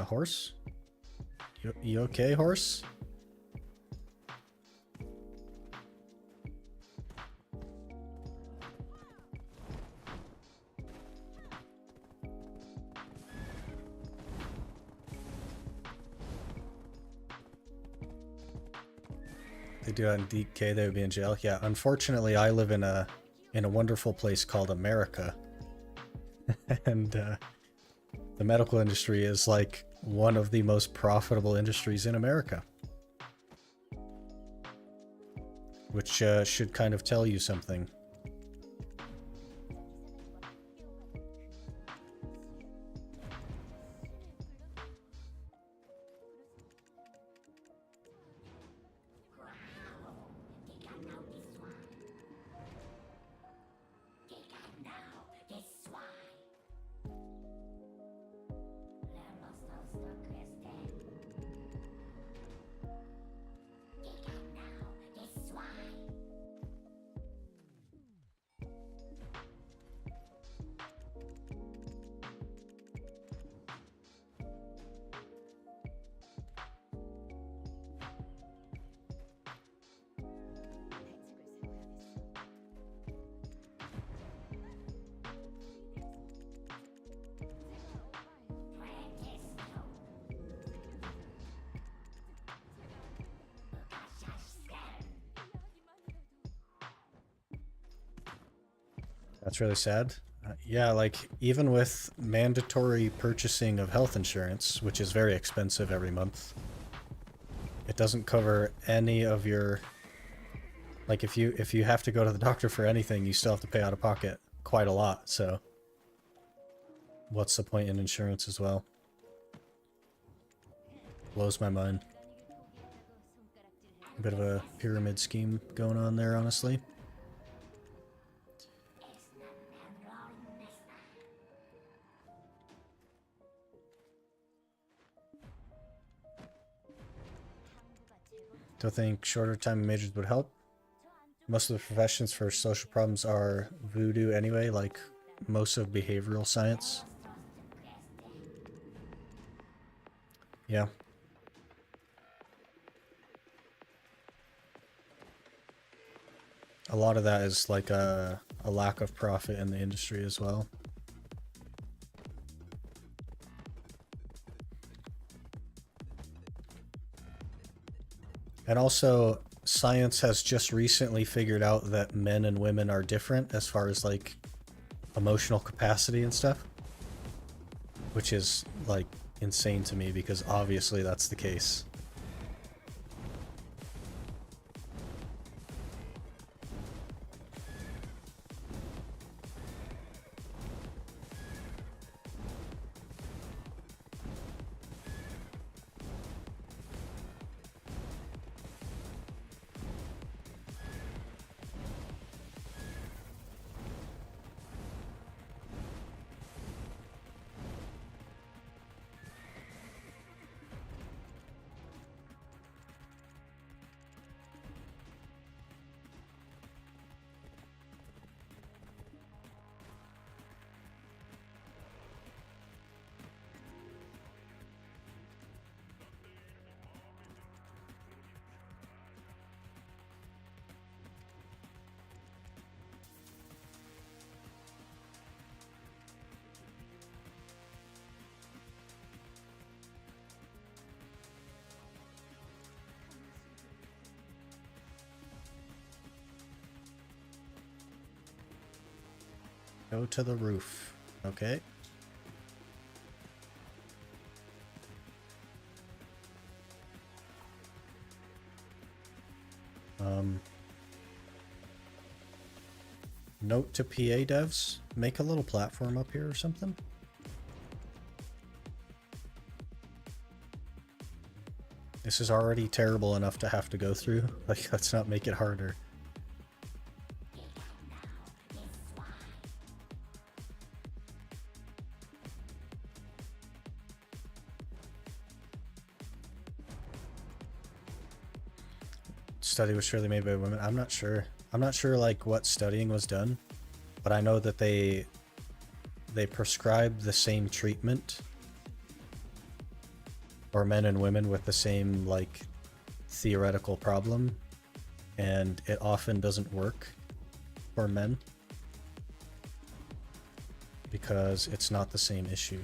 Horse? You okay, horse? they do that in DK, they would be in jail. Yeah, unfortunately, I live in a wonderful place called America, and the medical industry is like one of the most profitable industries in America, which should kind of tell you something. That's really sad. Yeah, like even with mandatory purchasing of health insurance, which is very expensive every month, it doesn't cover any of your, like if you have to go to the doctor for anything, you still have to pay out of pocket quite a lot. So what's the point in insurance as well? Blows my mind. A bit of a pyramid scheme going on there, honestly. Do I think shorter time majors would help? Most of the professions for social problems are voodoo anyway, like most of behavioral science. Yeah. A lot of that is like a lack of profit in the industry as well. And also, science has just recently figured out that men and women are different as far as like emotional capacity and stuff, which is like insane to me because obviously that's the case. Go to the roof. Okay. Note to PA devs, make a little platform up here or something. This is already terrible enough to have to go through. Like, let's not make it harder. Study was surely made by women. I'm not sure. I'm not sure like what studying was done, but I know that they prescribed the same treatment for men and women with the same like theoretical problem, and it often doesn't work for men because it's not the same issue.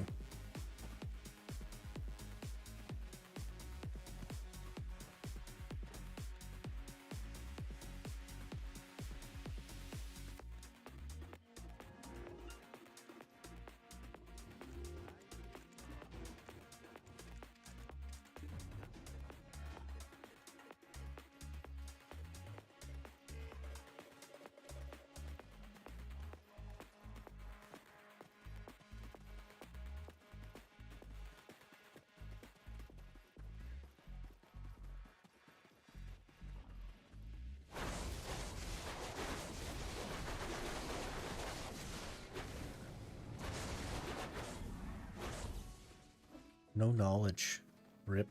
No knowledge. Rip.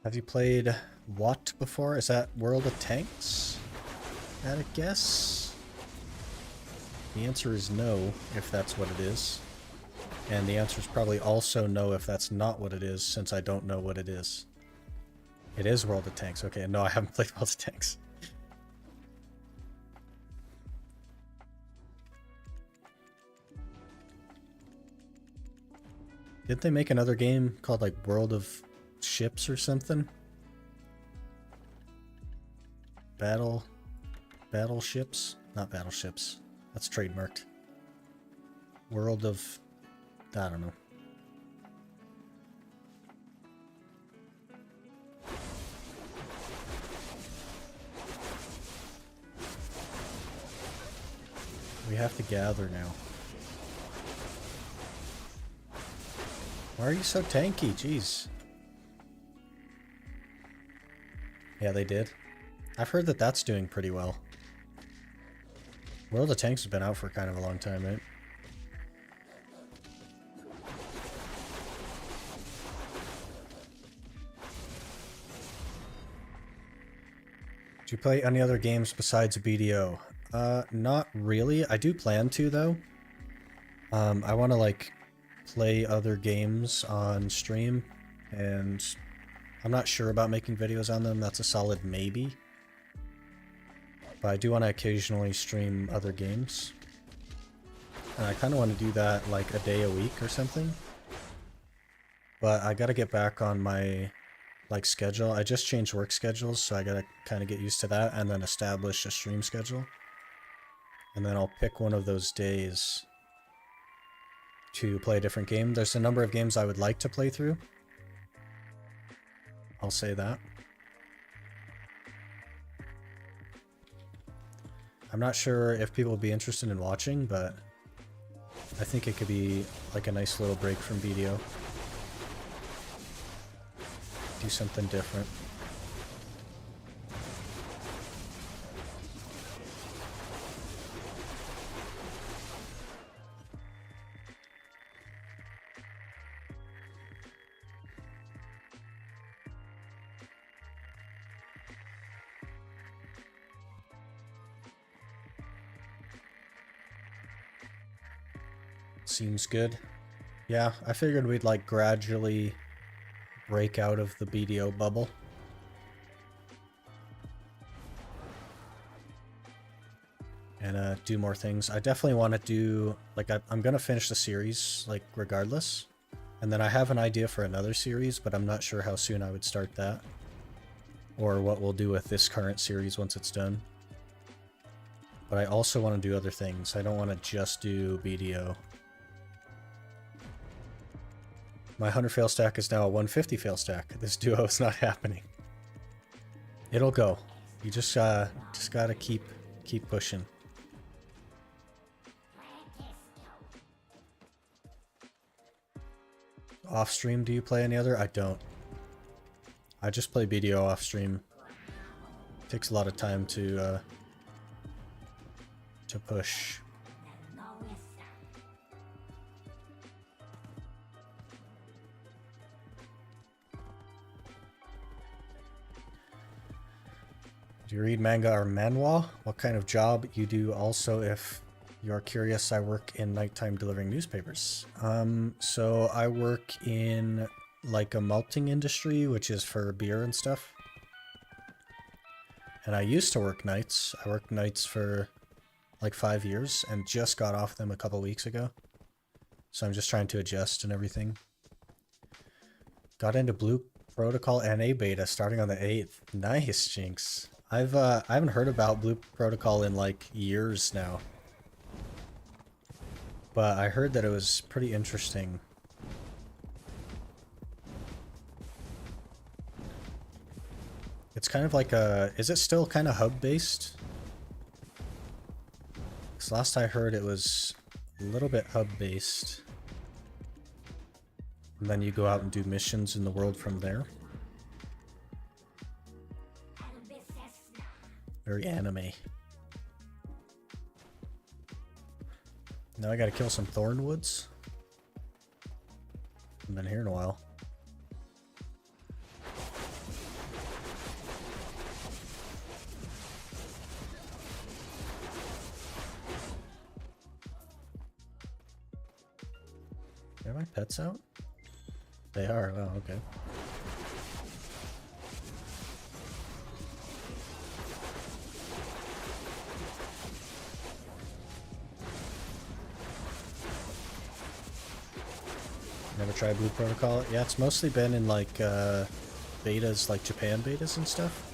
Have you played what before? Is that World of Tanks? Had a guess? The answer is no, if that's what it is. And the answer is probably also no if that's not what it is, since I don't know what it is. It is World of Tanks. Okay, no, I haven't played World of Tanks. Didn't they make another game called like World of Ships or something? Battleships? Not battleships. That's trademarked. World of... I don't know. We have to gather now. Why are you so tanky? Jeez. Yeah, they did. I've heard that that's doing pretty well. World of Tanks has been out for kind of a long time, right? Do you play any other games besides BDO? Not really. I do plan to, though. I want to, like, play other games on stream, and I'm not sure about making videos on them. That's a solid maybe. But I do want to occasionally stream other games. And I kind of want to do that, like, a day a week or something. But I gotta get back on my... like schedule. I just changed work schedules, so I gotta kind of get used to that and then establish a stream schedule. And then I'll pick one of those days to play a different game. There's a number of games I would like to play through. I'll say that. I'm not sure if people will be interested in watching, but I think it could be like a nice little break from BDO. Do something different. Seems good. Yeah, I figured we'd like gradually break out of the BDO bubble. And do more things. I definitely want to do, like, I'm going to finish the series, like, regardless. And then I have an idea for another series, but I'm not sure how soon I would start that. Or what we'll do with this current series once it's done. But I also want to do other things. I don't want to just do BDO. My 100 fail stack is now a 150 fail stack. This duo is not happening. It'll go. You just gotta keep pushing. Off stream, do you play any other? I don't. I just play BDO off stream. Takes a lot of time to push. Do you read manga or manhwa? What kind of job you do also, if you're curious? I work in nighttime delivering newspapers. So I work in like a malting industry, which is for beer and stuff. And I used to work nights. I worked nights for like 5 years and just got off them a couple weeks ago. So I'm just trying to adjust and everything. Got into Blue Protocol NA beta starting on the 8th. Nice, Jinx. I haven't heard about Blue Protocol in like years now. But I heard that it was pretty interesting. It's kind of like a... Is it still kind of hub-based? Because last I heard it was a little bit hub-based. And then you go out and do missions in the world from there. Very anime. Now I gotta kill some thornwoods. I've been here in a while. Are my pets out? They are. Oh, okay. Never tried Blue Protocol? Yeah, it's mostly been in like betas, like Japan betas and stuff.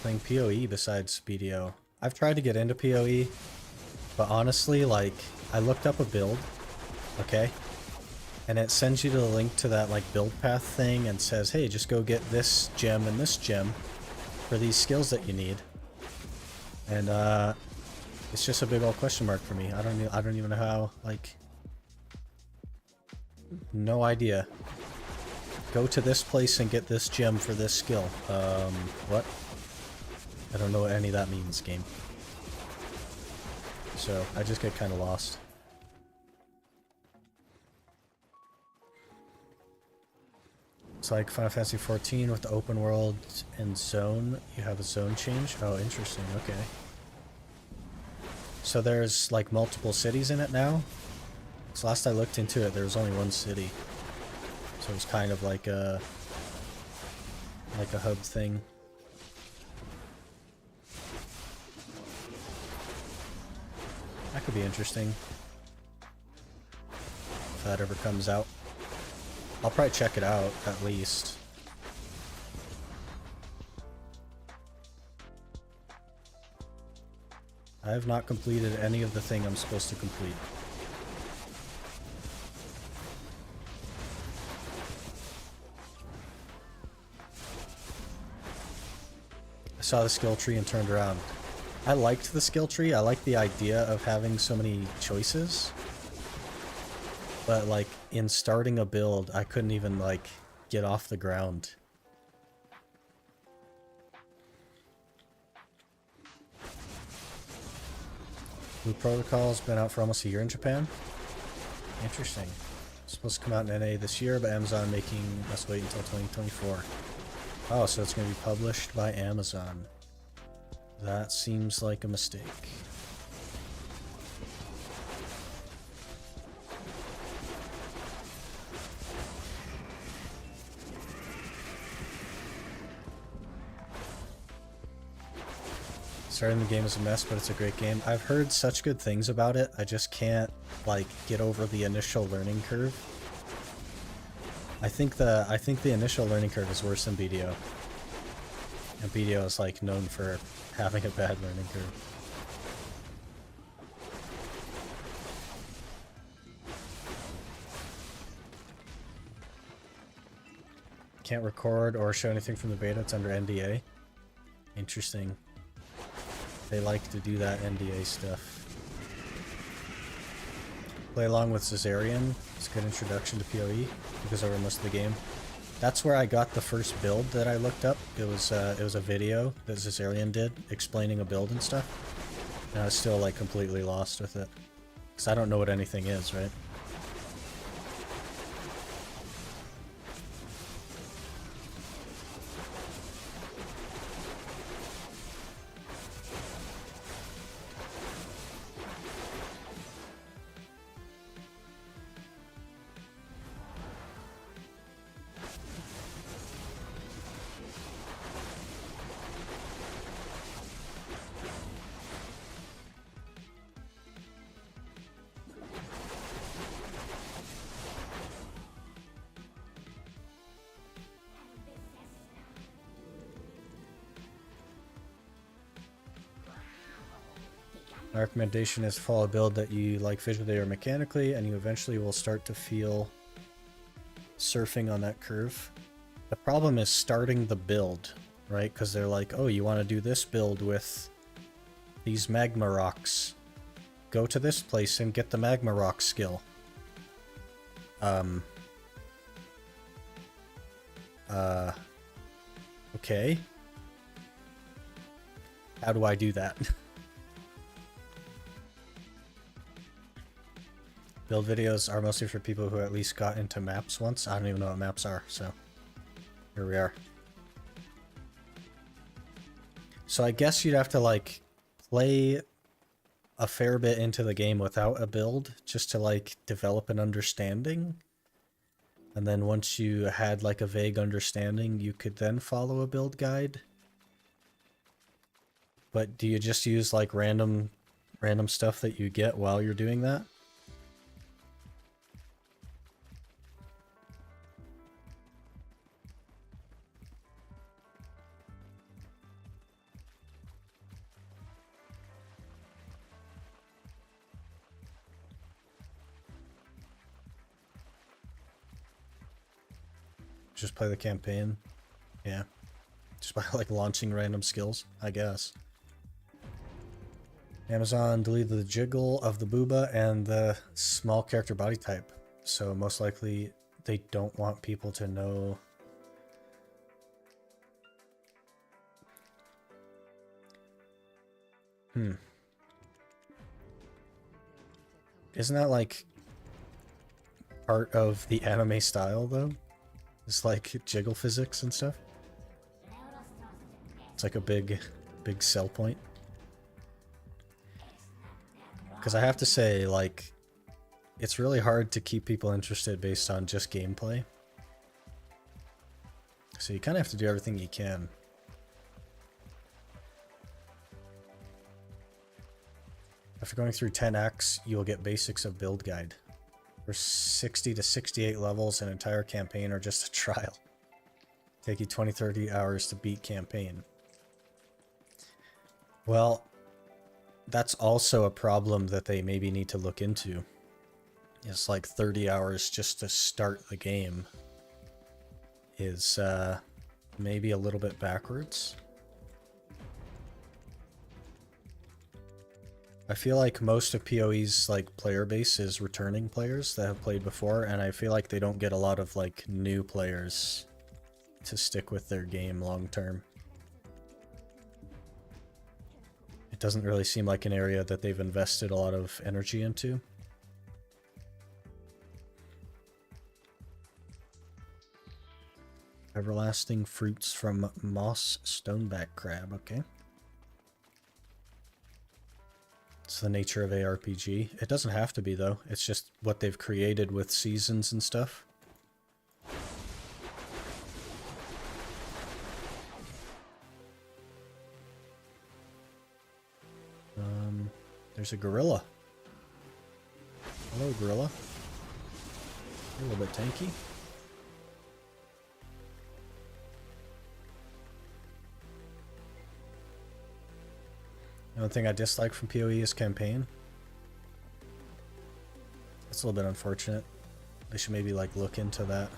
Playing PoE besides BDO. I've tried to get into PoE, but honestly, like, I looked up a build, okay? And it sends you to the link to that like build path thing and says, hey, just go get this gem and this gem for these skills that you need. And it's just a big old question mark for me. I don't even know how, like, no idea. Go to this place and get this gem for this skill. What? I don't know what any of that means, game. So I just get kind of lost. It's like Final Fantasy XIV with the open world and zone. You have a zone change. Oh, interesting. Okay. So there's like multiple cities in it now. So last I looked into it, there was only one city. So it was kind of like a hub thing. That could be interesting. If that ever comes out. I'll probably check it out, at least. I have not completed any of the thing I'm supposed to complete. I saw the skill tree and turned around. I liked the skill tree. I liked the idea of having so many choices. But, like, in starting a build, I couldn't even, like, get off the ground. Blue Protocol's been out for almost a year in Japan. Interesting. It's supposed to come out in NA this year, but Amazon making us wait until 2024. Oh, so it's going to be published by Amazon. That seems like a mistake. Starting the game is a mess, but it's a great game. I've heard such good things about it. I just can't, like, get over the initial learning curve. I think the initial learning curve is worse than BDO. And BDO is, like, known for having a bad learning curve. Can't record or show anything from the beta. It's under NDA. Interesting. They like to do that NDA stuff. Play along with Caesarian. It's a good introduction to PoE. Because over most of the game. That's where I got the first build that I looked up. It was a video that Caesarian did explaining a build and stuff. And I was still like completely lost with it. Because I don't know what anything is, right? My recommendation is to follow a build that you like visually or mechanically, and you eventually will start to feel surfing on that curve. The problem is starting the build. right? Because they're like, oh, you want to do this build with these magma rocks. Go to this place and get the magma rock skill. Okay. How do I do that? Build videos are mostly for people who at least got into maps once. I don't even know what maps are, so here we are. So I guess you'd have to like play a fair bit into the game without a build just to like develop an understanding. And then once you had like a vague understanding, you could then follow a build guide. But do you just use like random stuff that you get while you're doing that? Just play the campaign? Yeah. Just by like launching random skills, I guess. Amazon deleted the jiggle of the booba and the small character body type. So most likely they don't want people to know. Isn't that like part of the anime style though? It's like jiggle physics and stuff. It's like a big sell point. Because I have to say, like, it's really hard to keep people interested based on just gameplay. So you kind of have to do everything you can. After going through 10 acts, you'll get basics of build guide. For 60 to 68 levels, an entire campaign or just a trial. Take you 20-30 hours to beat campaign. Well, that's also a problem that they maybe need to look into. It's like 30 hours just to start the game is maybe a little bit backwards. I feel like most of PoE's like player base is returning players that have played before, and I feel like they don't get a lot of like new players to stick with their game long term. It doesn't really seem like an area that they've invested a lot of energy into. Everlasting fruits from moss stoneback crab, okay. It's the nature of ARPG. It doesn't have to be though, it's just what they've created with seasons and stuff. There's a gorilla. Hello, gorilla. You're a little bit tanky. The only thing I dislike from PoE is campaign. It's a little bit unfortunate. They should maybe like look into that.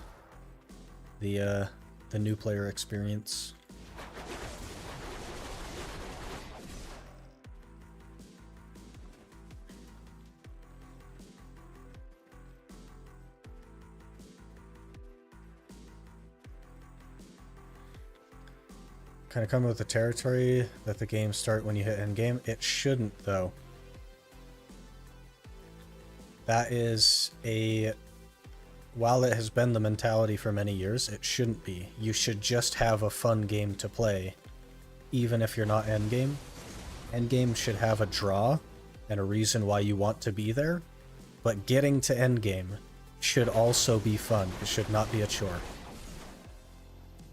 The new player experience. Kind of come with the territory that the games start when you hit endgame. It shouldn't, though. That is a... While it has been the mentality for many years, it shouldn't be. You should just have a fun game to play, even if you're not endgame. Endgame should have a draw and a reason why you want to be there, but getting to endgame should also be fun. It should not be a chore.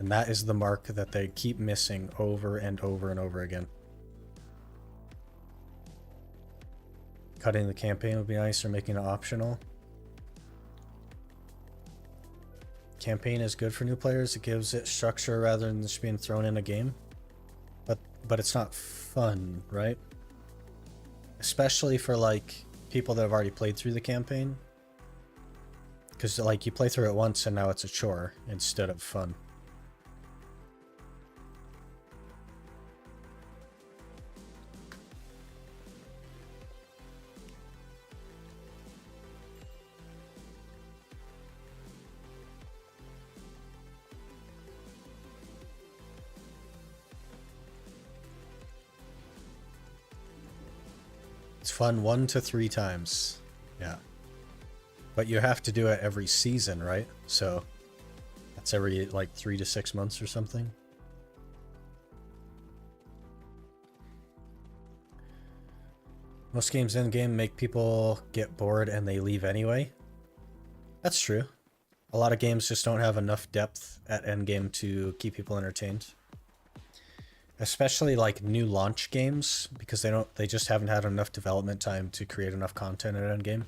And that is the mark that they keep missing over and over and over again. Cutting the campaign would be nice, or making it optional. Campaign is good for new players. It gives it structure rather than just being thrown in a game. But it's not fun, right? Especially for like people that have already played through the campaign. Because like you play through it once and now it's a chore instead of fun. It's fun 1 to 3 times. Yeah. But you have to do it every season, right? So that's every like 3 to 6 months or something. Most games in game make people get bored and they leave anyway. That's true. A lot of games just don't have enough depth at endgame to keep people entertained. Especially like new launch games, because they just haven't had enough development time to create enough content at endgame.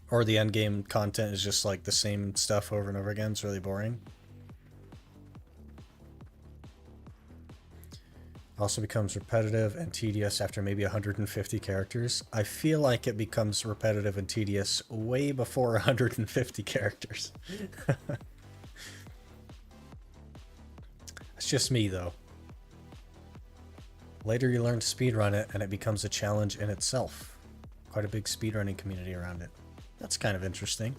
Or the endgame content is just like the same stuff over and over again. It's really boring. Also becomes repetitive and tedious after maybe 150 characters. I feel like it becomes repetitive and tedious way before 150 characters. It's just me though. Later you learn to speedrun it and it becomes a challenge in itself. Quite a big speedrunning community around it. That's kind of interesting.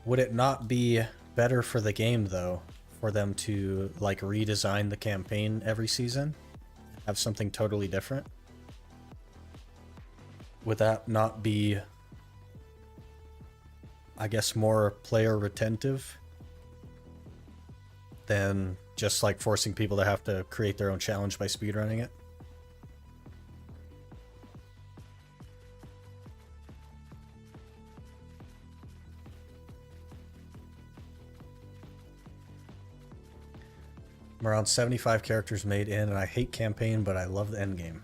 Would it not be better for the game though, for them to like redesign the campaign every season? Have something totally different? Would that not be, I guess, more player retentive than just like forcing people to have to create their own challenge by speedrunning it? I'm around 75 characters made in, and I hate campaign, but I love the endgame.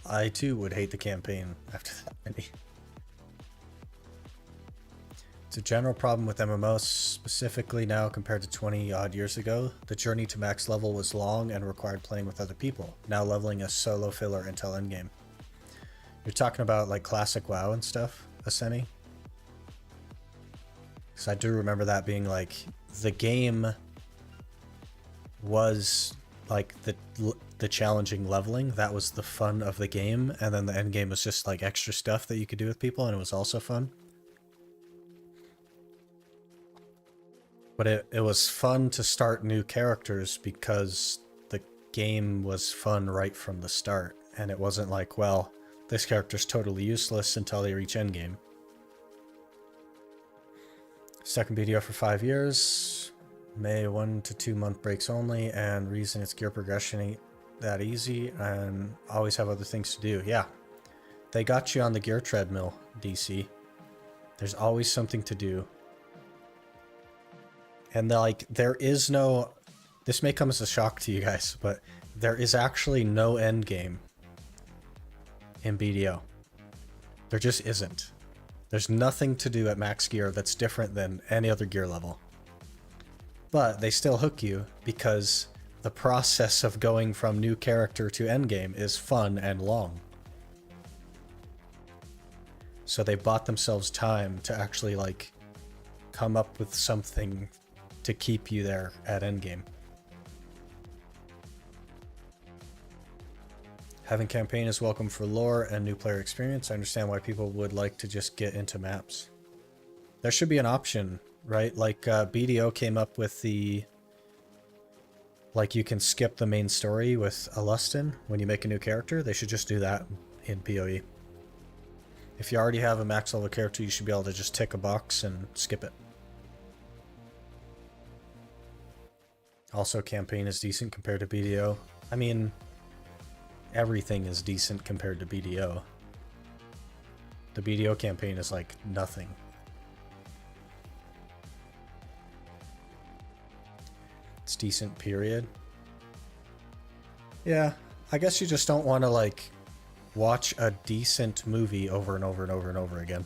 I too would hate the campaign after that many. It's a general problem with MMOs, specifically now compared to 20 odd years ago. The journey to max level was long and required playing with other people. Now leveling is solo filler until endgame. You're talking about like classic WoW and stuff, Aseni? Because I do remember that being like, the game was like the challenging leveling. That was the fun of the game, and then the end game was just like extra stuff that you could do with people, and it was also fun. But it was fun to start new characters because the game was fun right from the start, and it wasn't like, well, this character's totally useless until they reach endgame. Second BDO for 5 years. May 1 to 2 month breaks only, and reason it's gear progression ain't that easy and always have other things to do. Yeah, they got you on the gear treadmill, DC. There's always something to do. And like, there is no, this may come as a shock to you guys, but there is actually no end game in BDO. There just isn't. There's nothing to do at max gear that's different than any other gear level. But they still hook you because the process of going from new character to endgame is fun and long. So they bought themselves time to actually like come up with something to keep you there at endgame. Having campaign is welcome for lore and new player experience. I understand why people would like to just get into maps. There should be an option, right? Like BDO came up with the, like, you can skip the main story with Alustin when you make a new character. They should just do that in PoE. If you already have a max level character, you should be able to just tick a box and skip it. Also, campaign is decent compared to BDO. I mean, everything is decent compared to BDO. The BDO campaign is like nothing. It's decent, period. Yeah, I guess you just don't want to like watch a decent movie over and over and over and over again.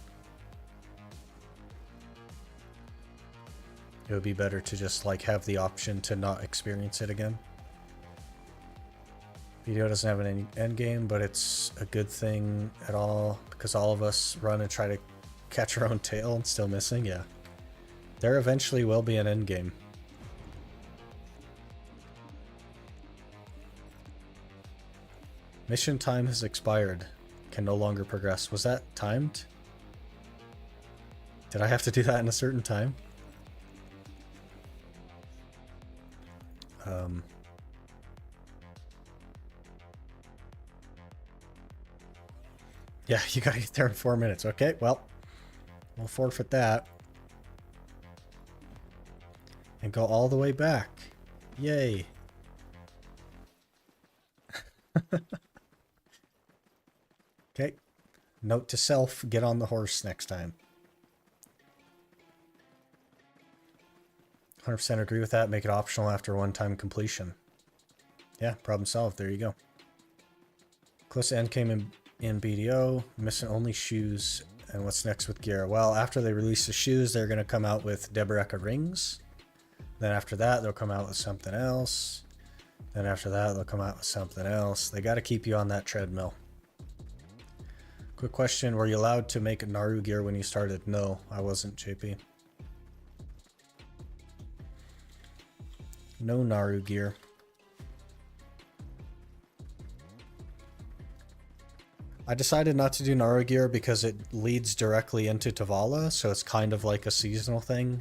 It would be better to just like have the option to not experience it again. BDO doesn't have an end game, but it's a good thing at all because all of us run and try to catch our own tail and still missing. Yeah, there eventually will be an end game. Mission time has expired. Can no longer progress. Was that timed? Did I have to do that in a certain time? Yeah, you gotta get there in 4 minutes. Okay, well, we'll forfeit that. And go all the way back. Yay. Okay. Note to self, get on the horse next time. 100% agree with that. Make it optional after one-time completion. Yeah, problem solved. There you go. Close to end came in BDO. Missing only shoes. And what's next with gear? Well, after they release the shoes, they're going to come out with Deboreka rings. Then after that, they'll come out with something else. Then after that, they'll come out with something else. They got to keep you on that treadmill. Quick question. Were you allowed to make Naru gear when you started? No, I wasn't, JP. No Naru gear. I decided not to do Naru gear because it leads directly into Tavala, so it's kind of like a seasonal thing.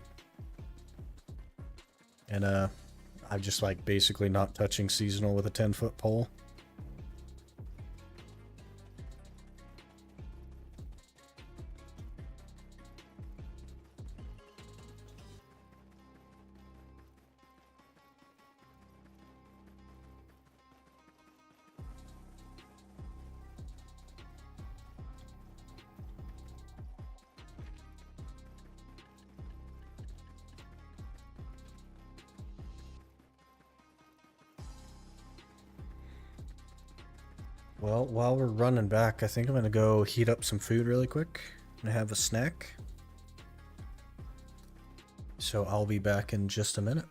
And I'm just like basically not touching seasonal with a 10-foot pole. Well, while we're running back, I think I'm gonna go heat up some food really quick and have a snack. So I'll be back in just a minute.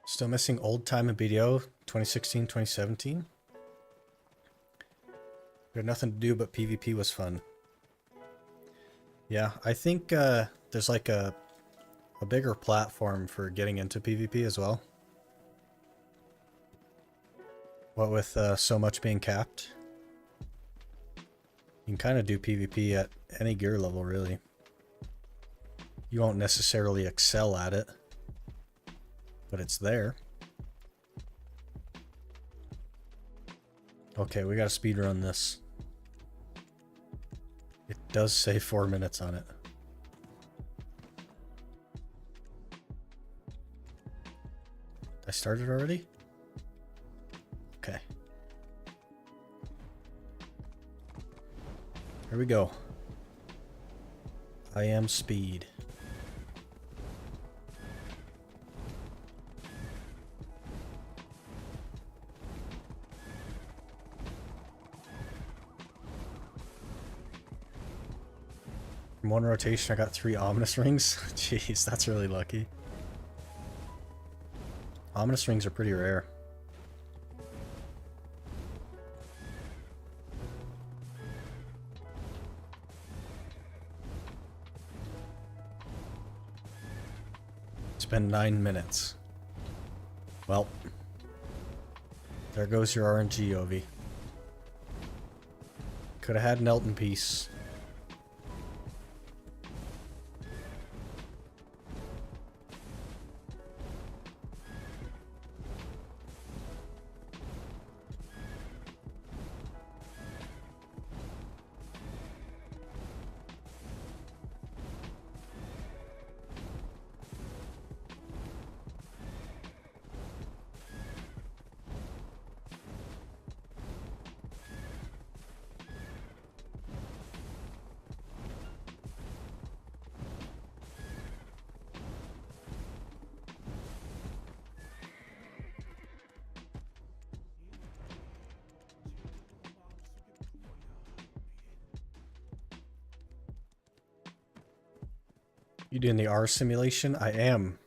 Still missing old time in BDO 2016, 2017. We had nothing to do, but PvP was fun. Yeah, I think there's like a bigger platform for getting into PvP as well. What with so much being capped. You can kind of do PvP at any gear level, really. You won't necessarily excel at it, but it's there. Okay, we gotta speedrun this. It does say 4 minutes on it. I started already? Okay. Here we go. I am speed. From one rotation, I got 3 ominous rings. Jeez, that's really lucky. Ominous rings are pretty rare. It's been 9 minutes. Well, there goes your RNG, Ovi. Could have had an Elton piece. You doing the R simulation? I am.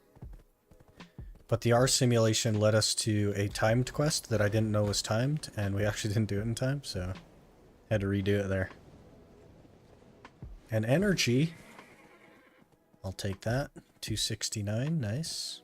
But the R simulation led us to a timed quest that I didn't know was timed, and we actually didn't do it in time, so had to redo it there. And energy. I'll take that. 269, nice.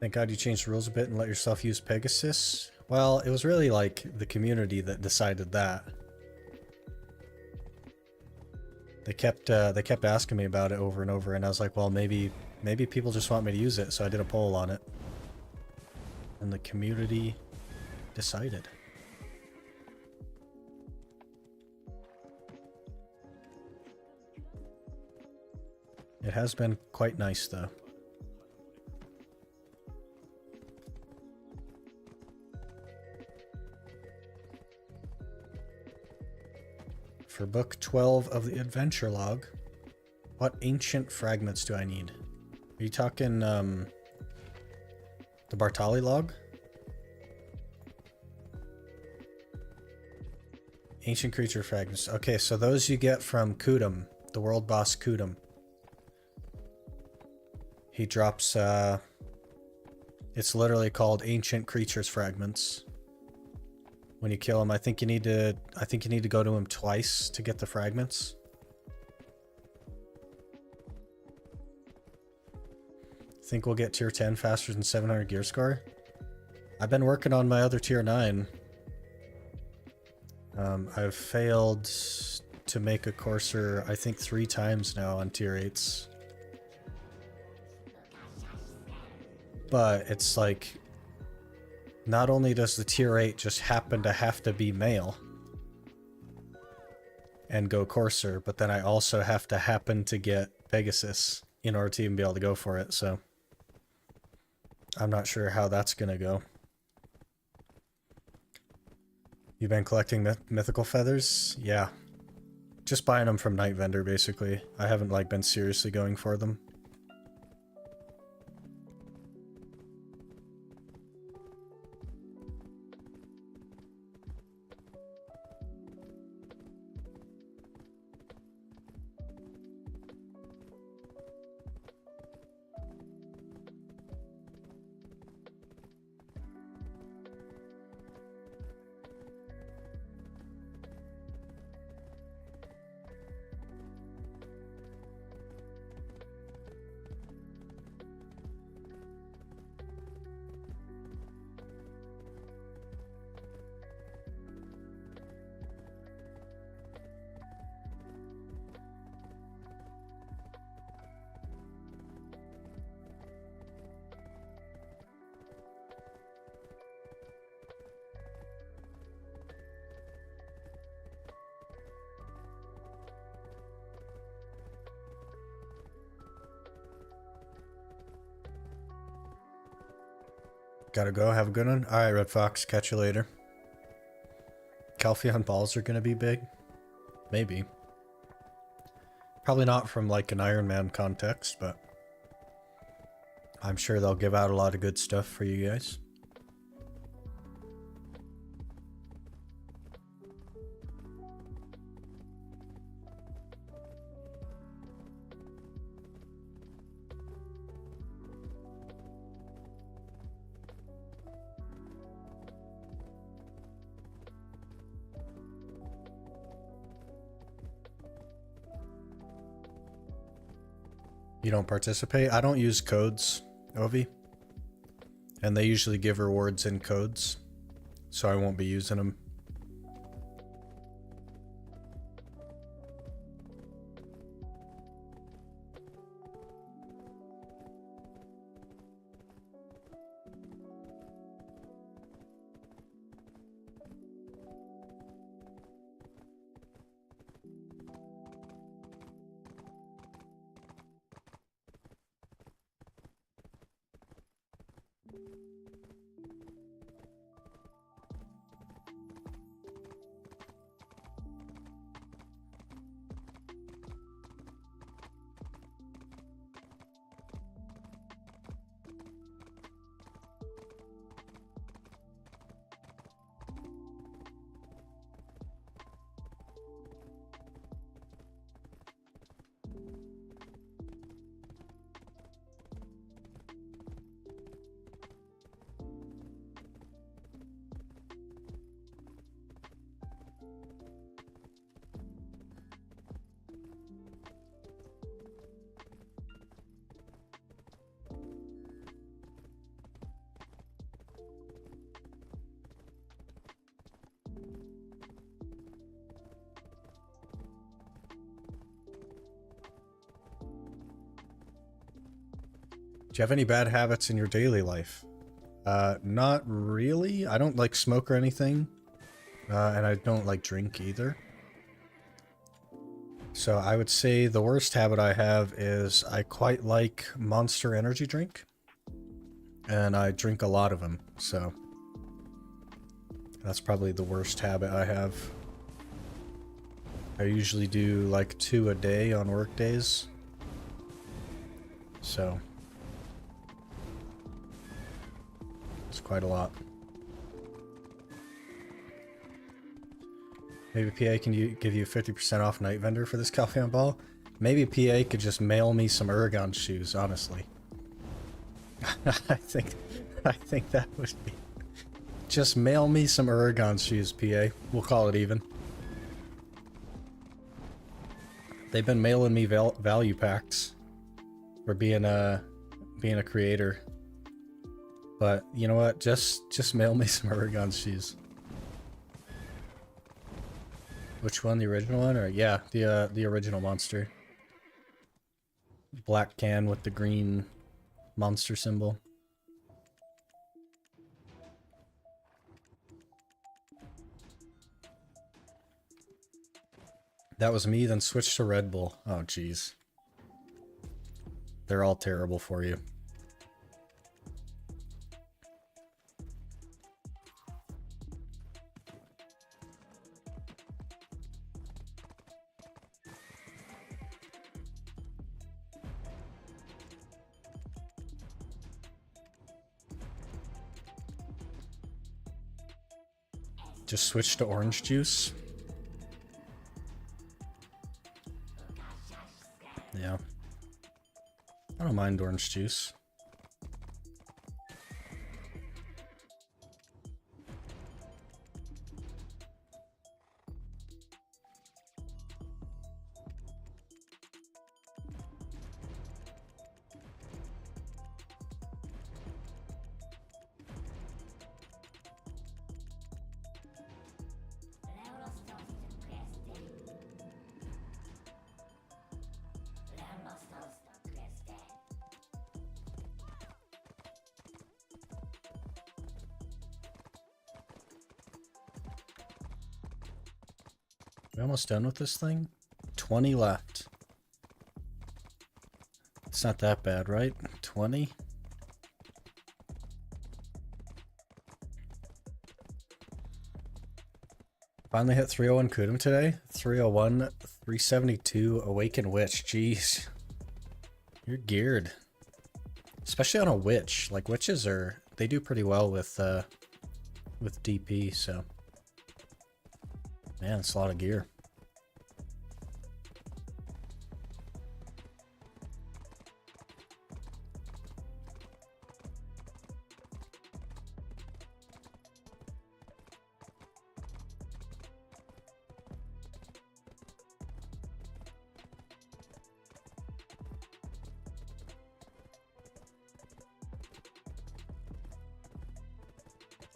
Thank God you changed the rules a bit and let yourself use Pegasus. Well, it was really like the community that decided that. They kept asking me about it over and over, and I was like, well, maybe people just want me to use it, so I did a poll on it. And the community decided. It has been quite nice, though. For book 12 of the adventure log, what ancient fragments do I need? Are you talking the Bartali log? Ancient creature fragments. Okay, so those you get from Kudum, the world boss Kudum. He drops, it's literally called Ancient Creatures Fragments. When you kill him, I think you need to go to him twice to get the fragments. Think we'll get tier 10 faster than 700 gear score? I've been working on my other tier 9. I've failed to make a courser, I think 3 times now on tier 8s. But it's like, not only does the tier 8 just happen to have to be male and go courser, but then I also have to happen to get Pegasus in order to even be able to go for it, so I'm not sure how that's gonna go. You've been collecting mythical feathers? Yeah. Just buying them from Night Vendor, basically. I haven't, like, been seriously going for them. Gotta go. Have a good one. Alright, Red Fox. Catch you later. Calpheon balls are gonna be big? Maybe. Probably not from like an Ironman context, but I'm sure they'll give out a lot of good stuff for you guys. You don't participate? I don't use codes, Ovi. And they usually give rewards in codes, so I won't be using them. Do you have any bad habits in your daily life? Not really. I don't like smoke or anything. And I don't like drink either. So I would say the worst habit I have is I quite like Monster energy drink. And I drink a lot of them, so that's probably the worst habit I have. I usually do like 2 a day on work days. So it's quite a lot. Maybe PA can give you 50% off Night Vendor for this Calpheon ball? Maybe PA could just mail me some Uragon shoes, honestly. I think that would be... Just mail me some Uragon shoes, PA. We'll call it even. They've been mailing me value packs for being a creator. But you know what? Just mail me some Uragon shoes. Which one? The original one? Or yeah, the original monster. Black can with the green monster symbol. That was me, then switched to Red Bull. Oh, jeez. They're all terrible for you. Just switch to orange juice. Yeah. I don't mind orange juice. We almost done with this thing? 20 left. It's not that bad, right? 20? Finally hit 301 Kudum today. 301, 372 Awakened Witch. Jeez. You're geared. Especially on a witch. Like witches they do pretty well with DP, so. Man, it's a lot of gear.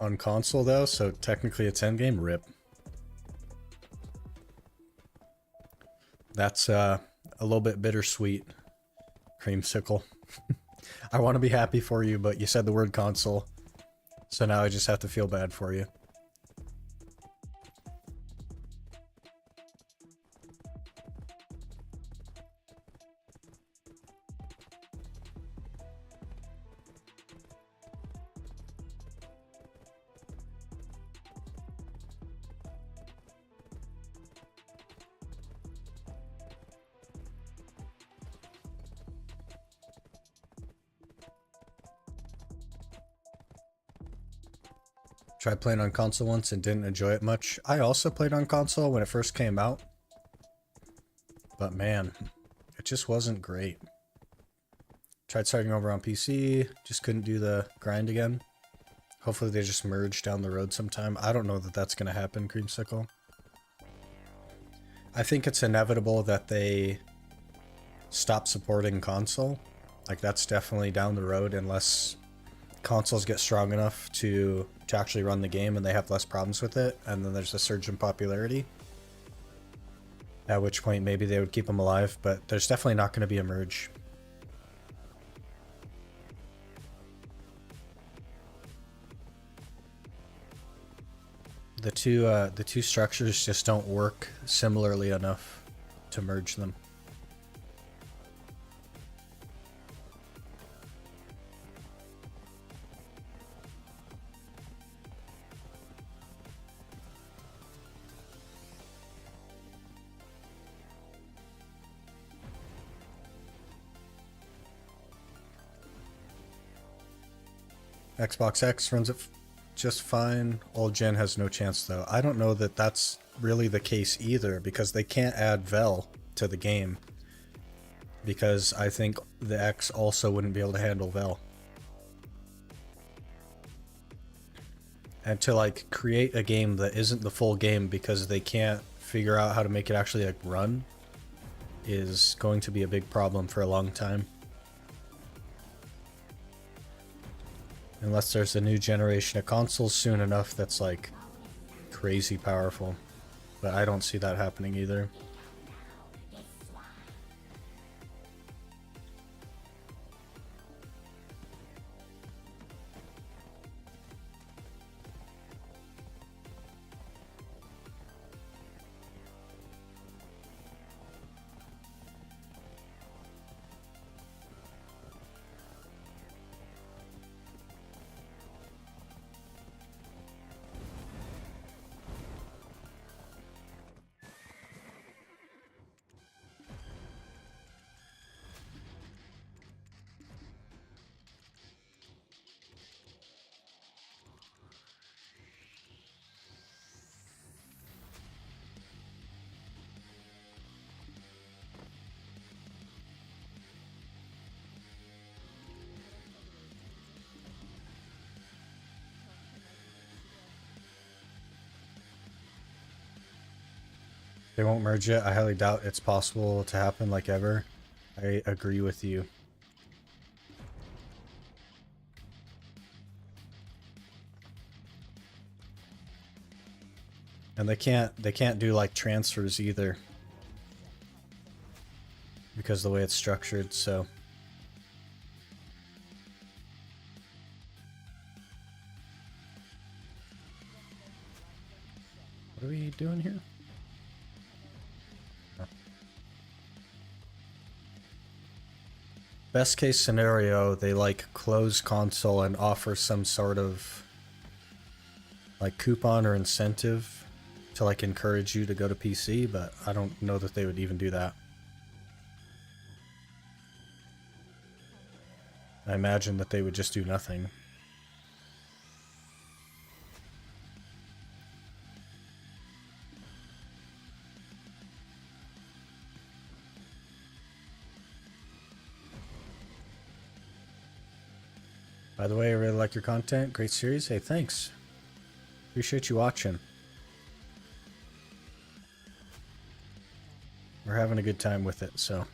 On console though, so technically it's endgame. Rip. That's a little bit bittersweet, Creamsicle. I want to be happy for you, but you said the word console, so now I just have to feel bad for you. Tried playing on console once and didn't enjoy it much. I also played on console when it first came out. But man, it just wasn't great. Tried starting over on PC, just couldn't do the grind again. Hopefully they just merge down the road sometime. I don't know that that's going to happen, Creamsicle. I think it's inevitable that they stop supporting console. Like that's definitely down the road unless consoles get strong enough to actually run the game and they have less problems with it, and then there's a surge in popularity, at which point maybe they would keep them alive, but there's definitely not going to be a merge. The two structures just don't work similarly enough to merge them. Xbox X runs it just fine. Old gen has no chance though. I don't know that that's really the case either, because they can't add Vel to the game, because I think the X also wouldn't be able to handle Vel. And to like create a game that isn't the full game because they can't figure out how to make it actually like run is going to be a big problem for a long time. Unless there's a new generation of consoles soon enough that's like crazy powerful. But I don't see that happening either. They won't merge it. I highly doubt it's possible to happen like ever. I agree with you. And they can't do like transfers either, because of the way it's structured, so. What are we doing here? Best case scenario, they like close console and offer some sort of like coupon or incentive to like encourage you to go to PC, but I don't know that they would even do that. I imagine that they would just do nothing. By the way, I really like your content. Great series. Hey, thanks. Appreciate you watching. We're having a good time with it, so.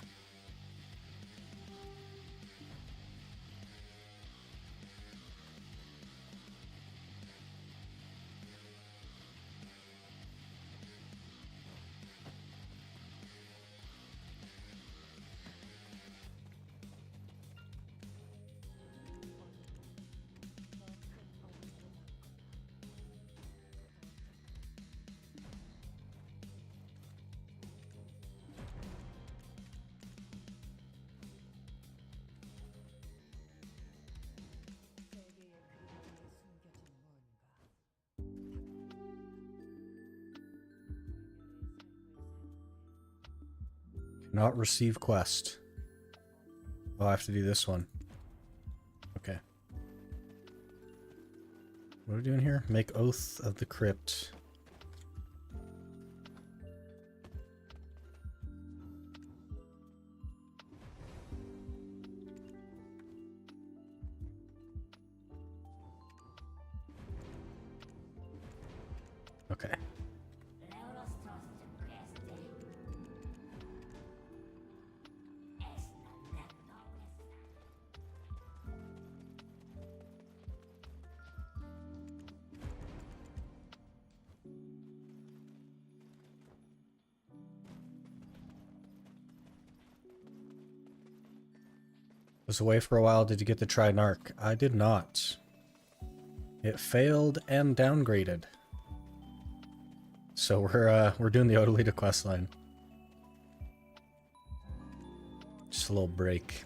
Not receive quest. Oh, I have to do this one. Okay. What are we doing here? Make Oath of the Crypt. Okay. Was away for a while. Did you get to try Narc? I did not. It failed and downgraded. So we're doing the Odalita questline. Just a little break.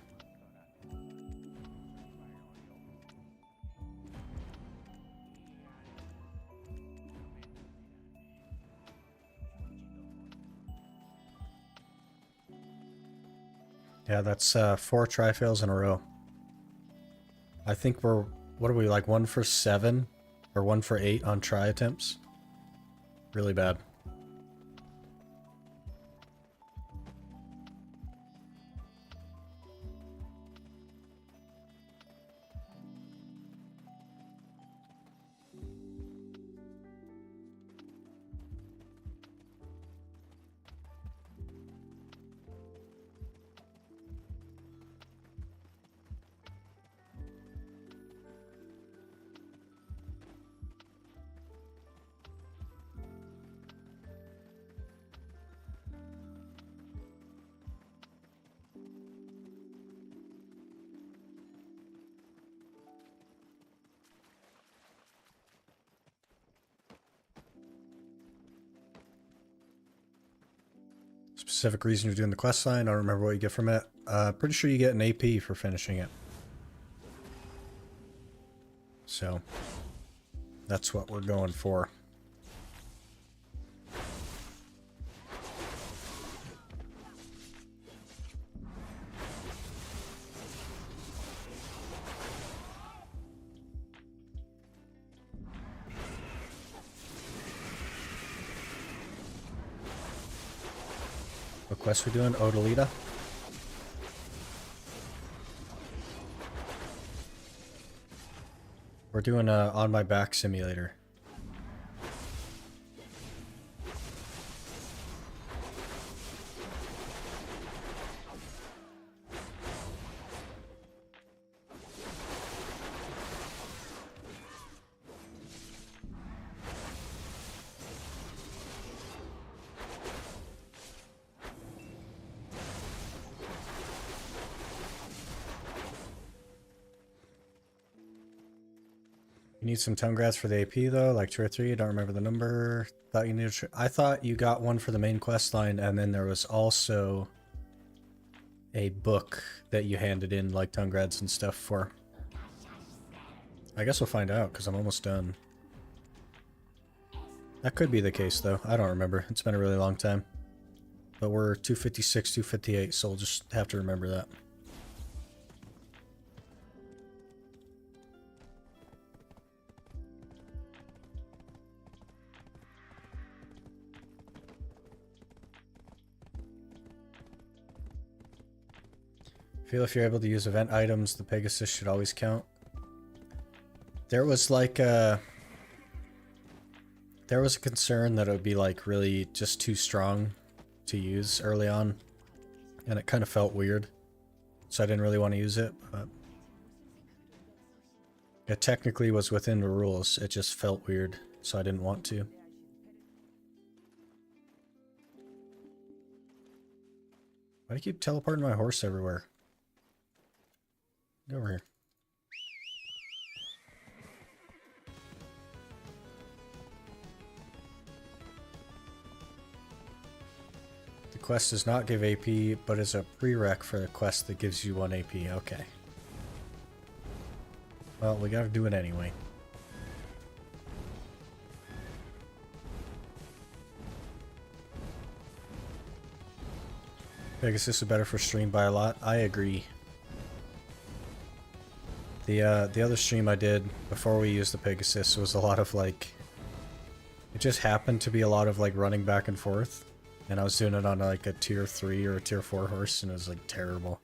Yeah, that's 4 tri-fails in a row. I think we're, what are we, like 1 for 7? Or 1 for 8 on try attempts? Really bad. Specific reason you're doing the quest line. I don't remember what you get from it. Pretty sure you get an AP for finishing it. So that's what we're going for. What quest we doing? Odalita? We're doing a On My Back simulator. You need some tongue grats for the AP though, like 2 or 3. I don't remember the number. Thought you needed. I thought you got one for the main quest line, and then there was also a book that you handed in, like tongue grats and stuff for. I guess we'll find out because I'm almost done. That could be the case, though. I don't remember. It's been a really long time. But we're 256, 258, so we'll just have to remember that. I feel if you're able to use event items, the Pegasus should always count. There was like a... There was a concern that it would be like really just too strong to use early on, and it kind of felt weird, so I didn't really want to use it, but it technically was within the rules. It just felt weird, so I didn't want to. Why do you keep teleporting my horse everywhere? Get over here. The quest does not give AP, but is a prereq for the quest that gives you 1 AP. Okay. Well, we gotta do it anyway. Pegasus is better for stream by a lot. I agree. The other stream I did before we used the Pegasus was a lot of like... It just happened to be a lot of like running back and forth. And I was doing it on like a tier 3 or a tier 4 horse, and it was like terrible.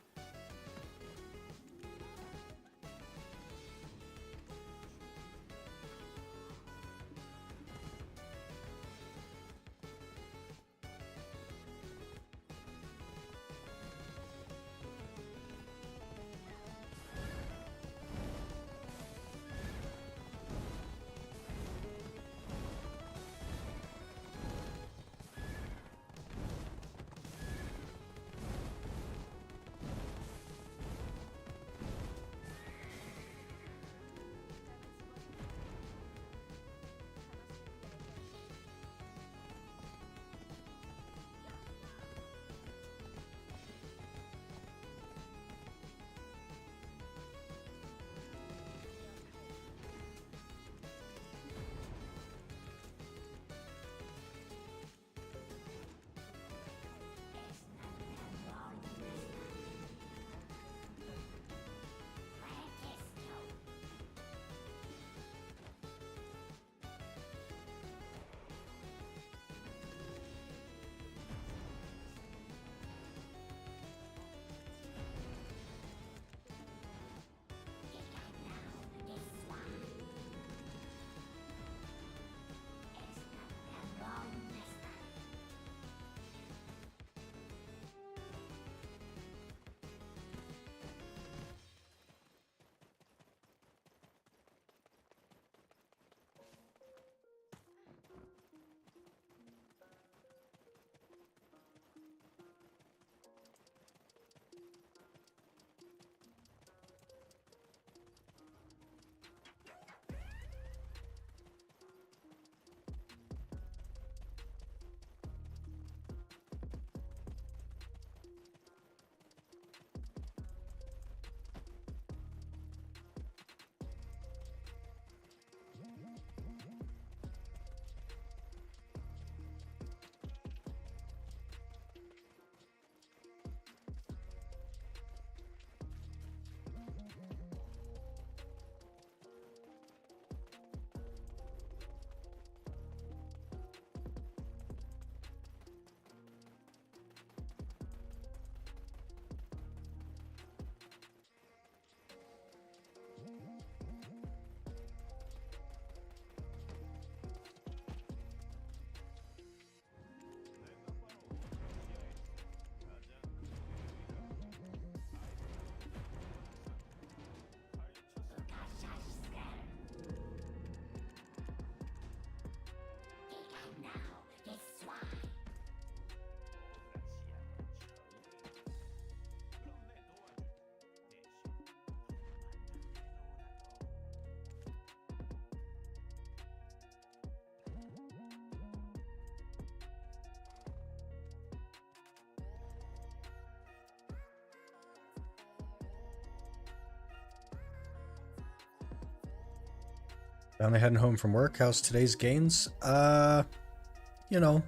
Finally heading home from work. How's today's gains? You know,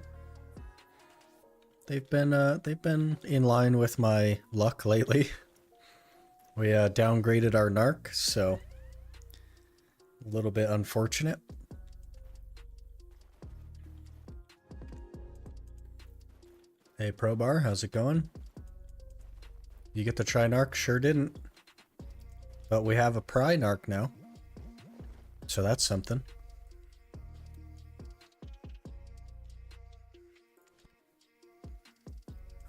they've been in line with my luck lately. We downgraded our Narc, so a little bit unfortunate. Hey Probar, how's it going? You get to try Narc? Sure didn't. But we have a Pry Narc now. So that's something.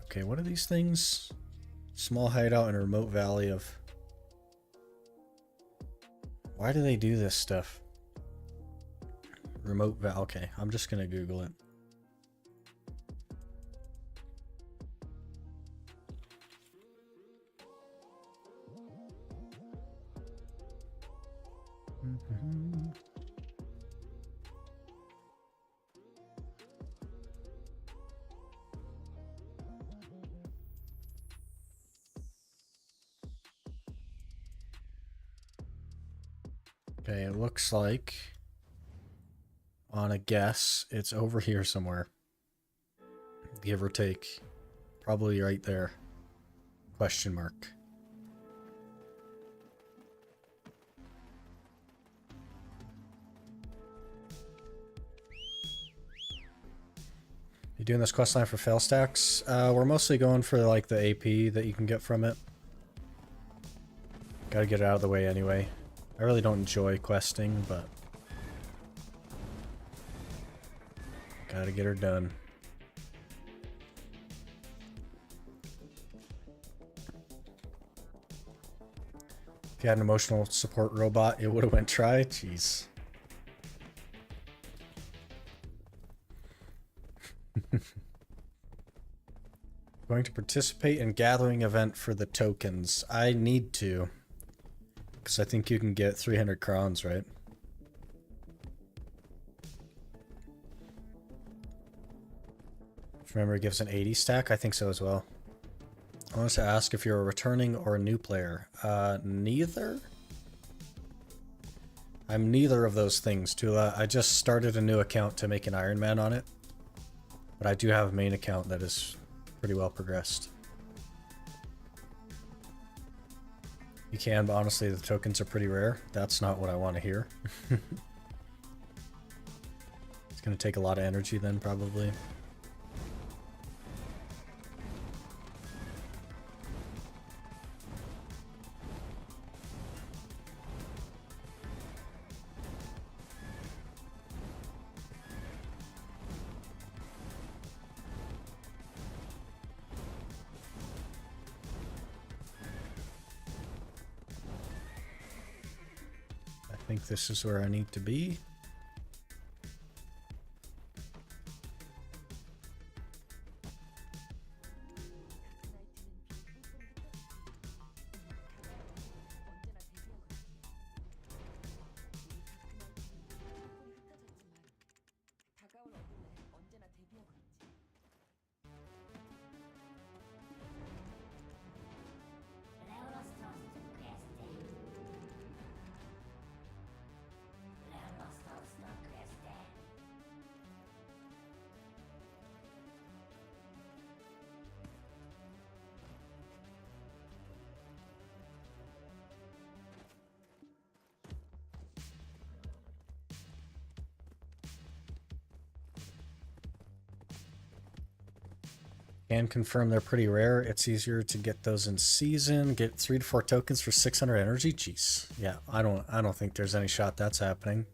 Okay, what are these things? Small hideout in a remote valley of... Why do they do this stuff? Remote valley. Okay, I'm just gonna Google it. Okay, it looks like, on a guess, it's over here somewhere. Give or take. Probably right there. Question mark. You doing this quest line for fail stacks? We're mostly going for like the AP that you can get from it. Gotta get it out of the way anyway. I really don't enjoy questing, but gotta get her done. If you had an emotional support robot, it would have went try. Jeez. Going to participate in gathering event for the tokens. I need to. Because I think you can get 300 crowns, right? Remember, it gives an 80 stack? I think so as well. I wanted to ask if you're a returning or a new player. Neither? I'm neither of those things, Tula. I just started a new account to make an Ironman on it. But I do have a main account that is pretty well progressed. You can, but honestly, the tokens are pretty rare. That's not what I want to hear. It's going to take a lot of energy then, probably. I think this is where I need to be. Can confirm they're pretty rare. It's easier to get those in season. Get 3 to 4 tokens for 600 energy. Jeez. Yeah, I don't think there's any shot that's happening.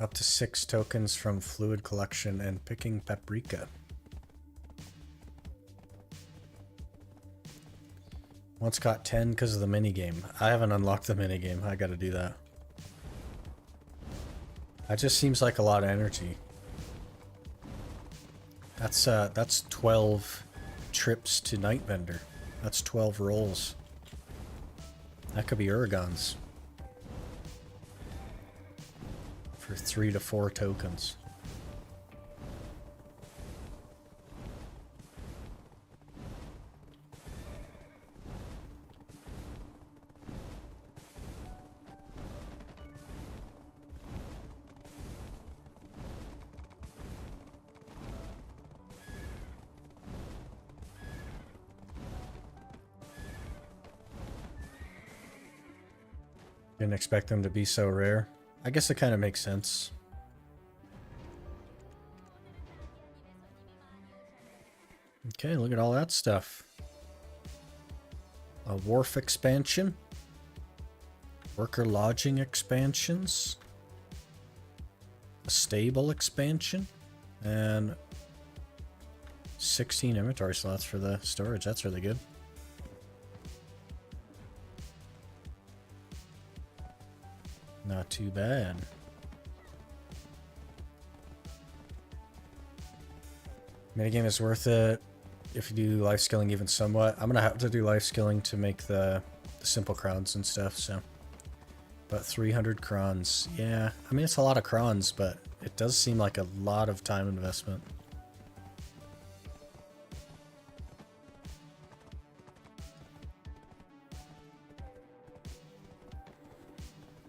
Up to 6 tokens from fluid collection and picking paprika. Once got 10 because of the minigame. I haven't unlocked the minigame. I gotta do that. That just seems like a lot of energy. That's 12 trips to Night Vendor. That's 12 rolls. That could be Uragons. For 3 to 4 tokens. Didn't expect them to be so rare. I guess it kind of makes sense. Okay, look at all that stuff. A wharf expansion. Worker lodging expansions. A stable expansion. And 16 inventory slots for the storage. That's really good. Not too bad. Minigame is worth it if you do life skilling even somewhat. I'm gonna have to do life skilling to make the simple crowns and stuff, so. But 300 crowns. Yeah, I mean, it's a lot of crowns, but it does seem like a lot of time investment.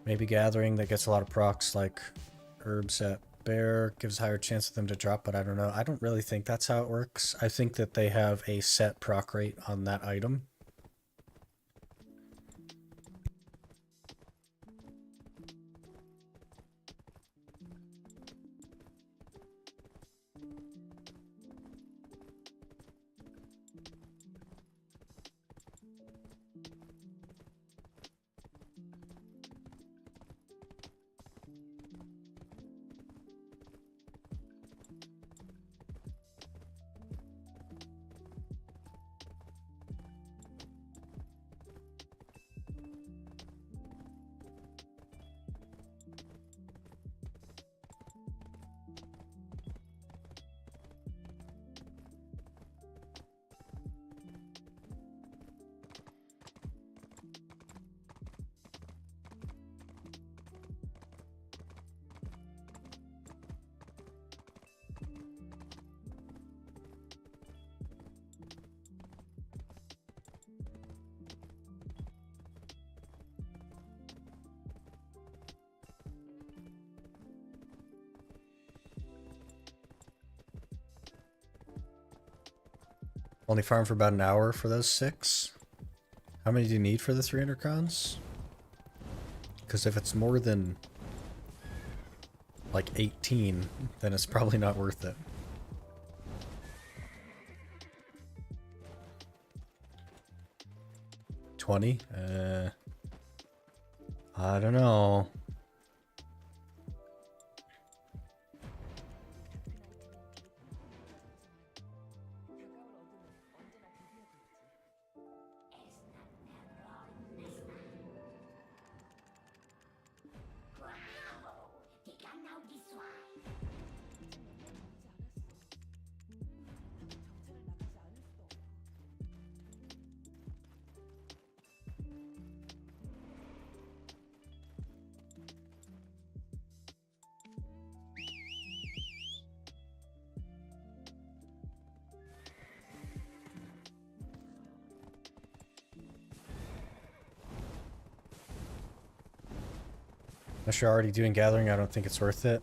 Maybe gathering that gets a lot of procs, like herbs at bear, gives a higher chance of them to drop, but I don't know. I don't really think that's how it works. I think that they have a set proc rate on that item. Only farm for about an hour for those 6. How many do you need for the 300 crowns? Because if it's more than like 18, then it's probably not worth it. $20? I don't know. Unless you're already doing gathering, I don't think it's worth it.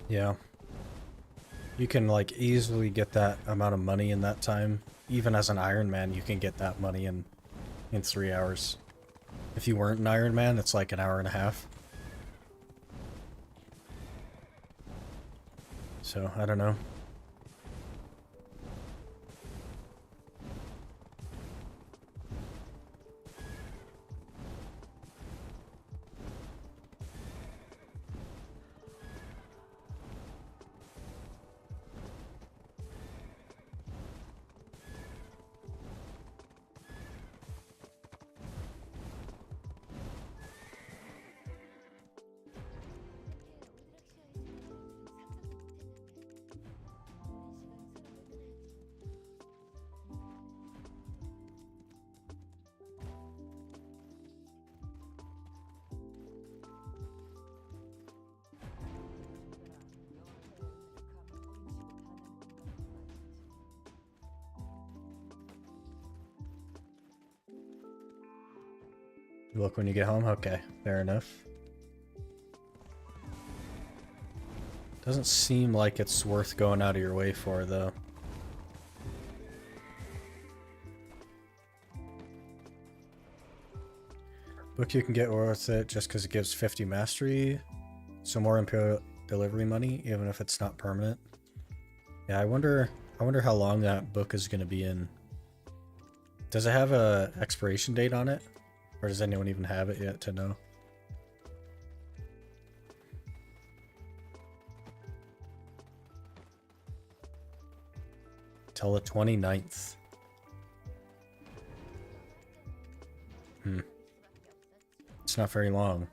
Yeah. You can like easily get that amount of money in that time. Even as an Ironman, you can get that money in 3 hours. If you weren't an Ironman, it's like an hour and a half. So, I don't know. You look when you get home? Okay, fair enough. Doesn't seem like it's worth going out of your way for, though. Book you can get worth it just because it gives 50 mastery. So more Imperial delivery money, even if it's not permanent. Yeah, I wonder how long that book is going to be in. Does it have a expiration date on it? Or does anyone even have it yet to know? Till the 29th. It's not very long.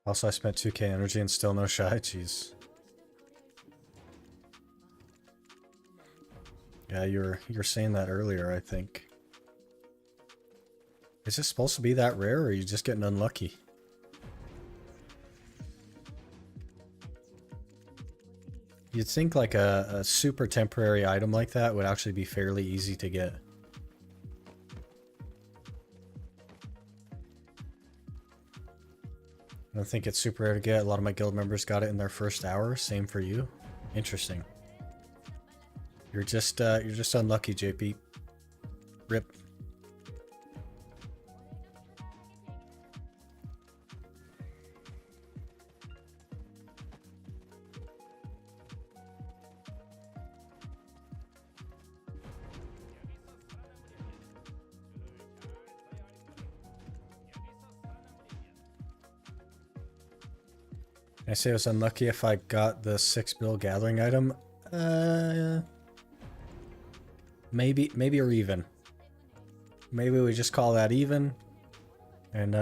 Also, I spent 2k energy and still no shy. Jeez. Yeah, you're saying that earlier, I think. Is this supposed to be that rare, or are you just getting unlucky? You'd think like a super temporary item like that would actually be fairly easy to get. I don't think it's super rare to get. A lot of my guild members got it in their first hour. Same for you. Interesting. You're just unlucky, JP. Rip. I say I was unlucky if I got the 6 bill gathering item. Maybe or even. Maybe we just call that even. And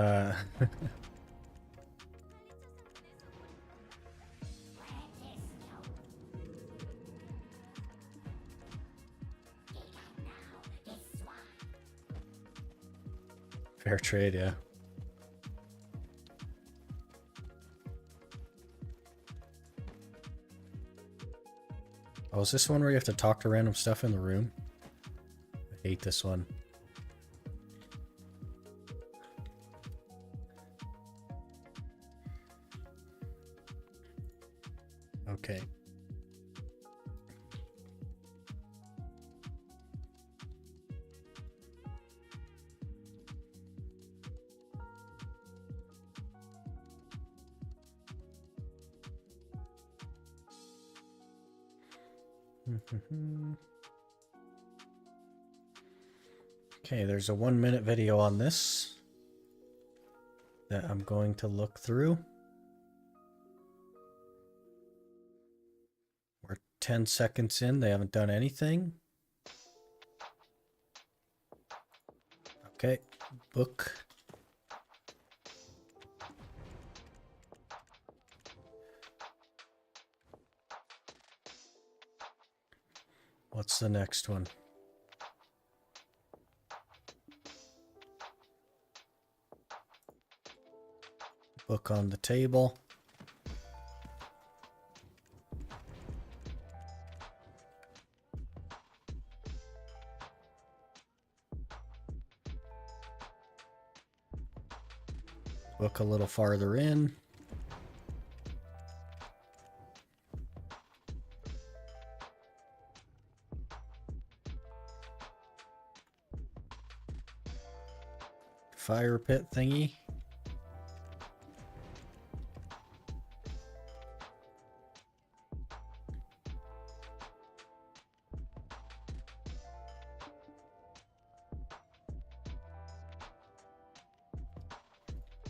fair trade, yeah. Oh, is this one where you have to talk to random stuff in the room? I hate this one. Okay. Okay, there's a 1-minute video on this that I'm going to look through. We're 10 seconds in, they haven't done anything. Okay, book. What's the next one? Book on the table. Book a little farther in. Fire pit thingy.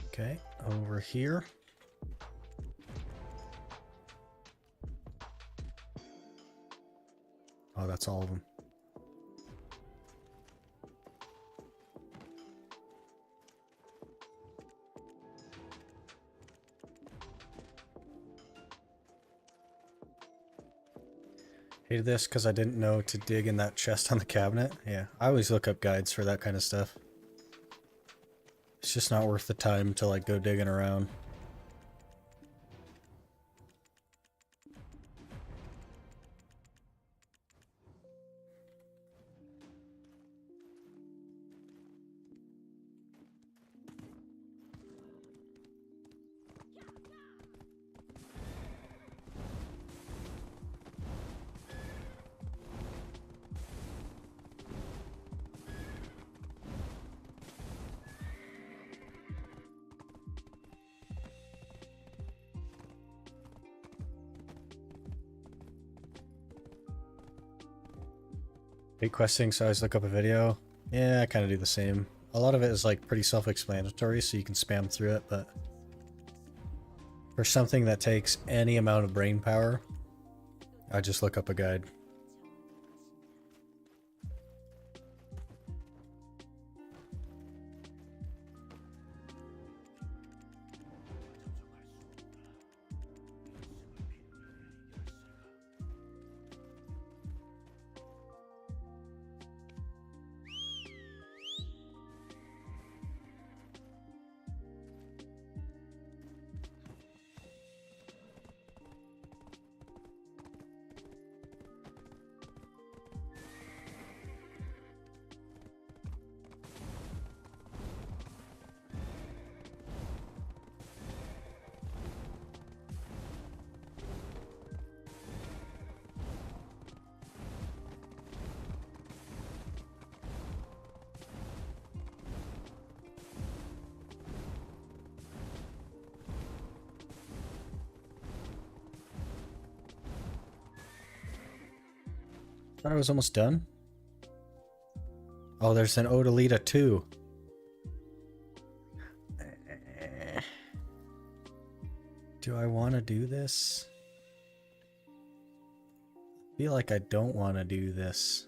Okay, over here. Oh, that's all of them. Hated this because I didn't know to dig in that chest on the cabinet. Yeah, I always look up guides for that kind of stuff. It's just not worth the time to like go digging around. Hate questing, so I always look up a video. Yeah, I kind of do the same. A lot of it is like pretty self-explanatory, so you can spam through it, but for something that takes any amount of brain power, I just look up a guide. Thought I was almost done. Oh, there's an Odalita too. Do I want to do this? I feel like I don't want to do this.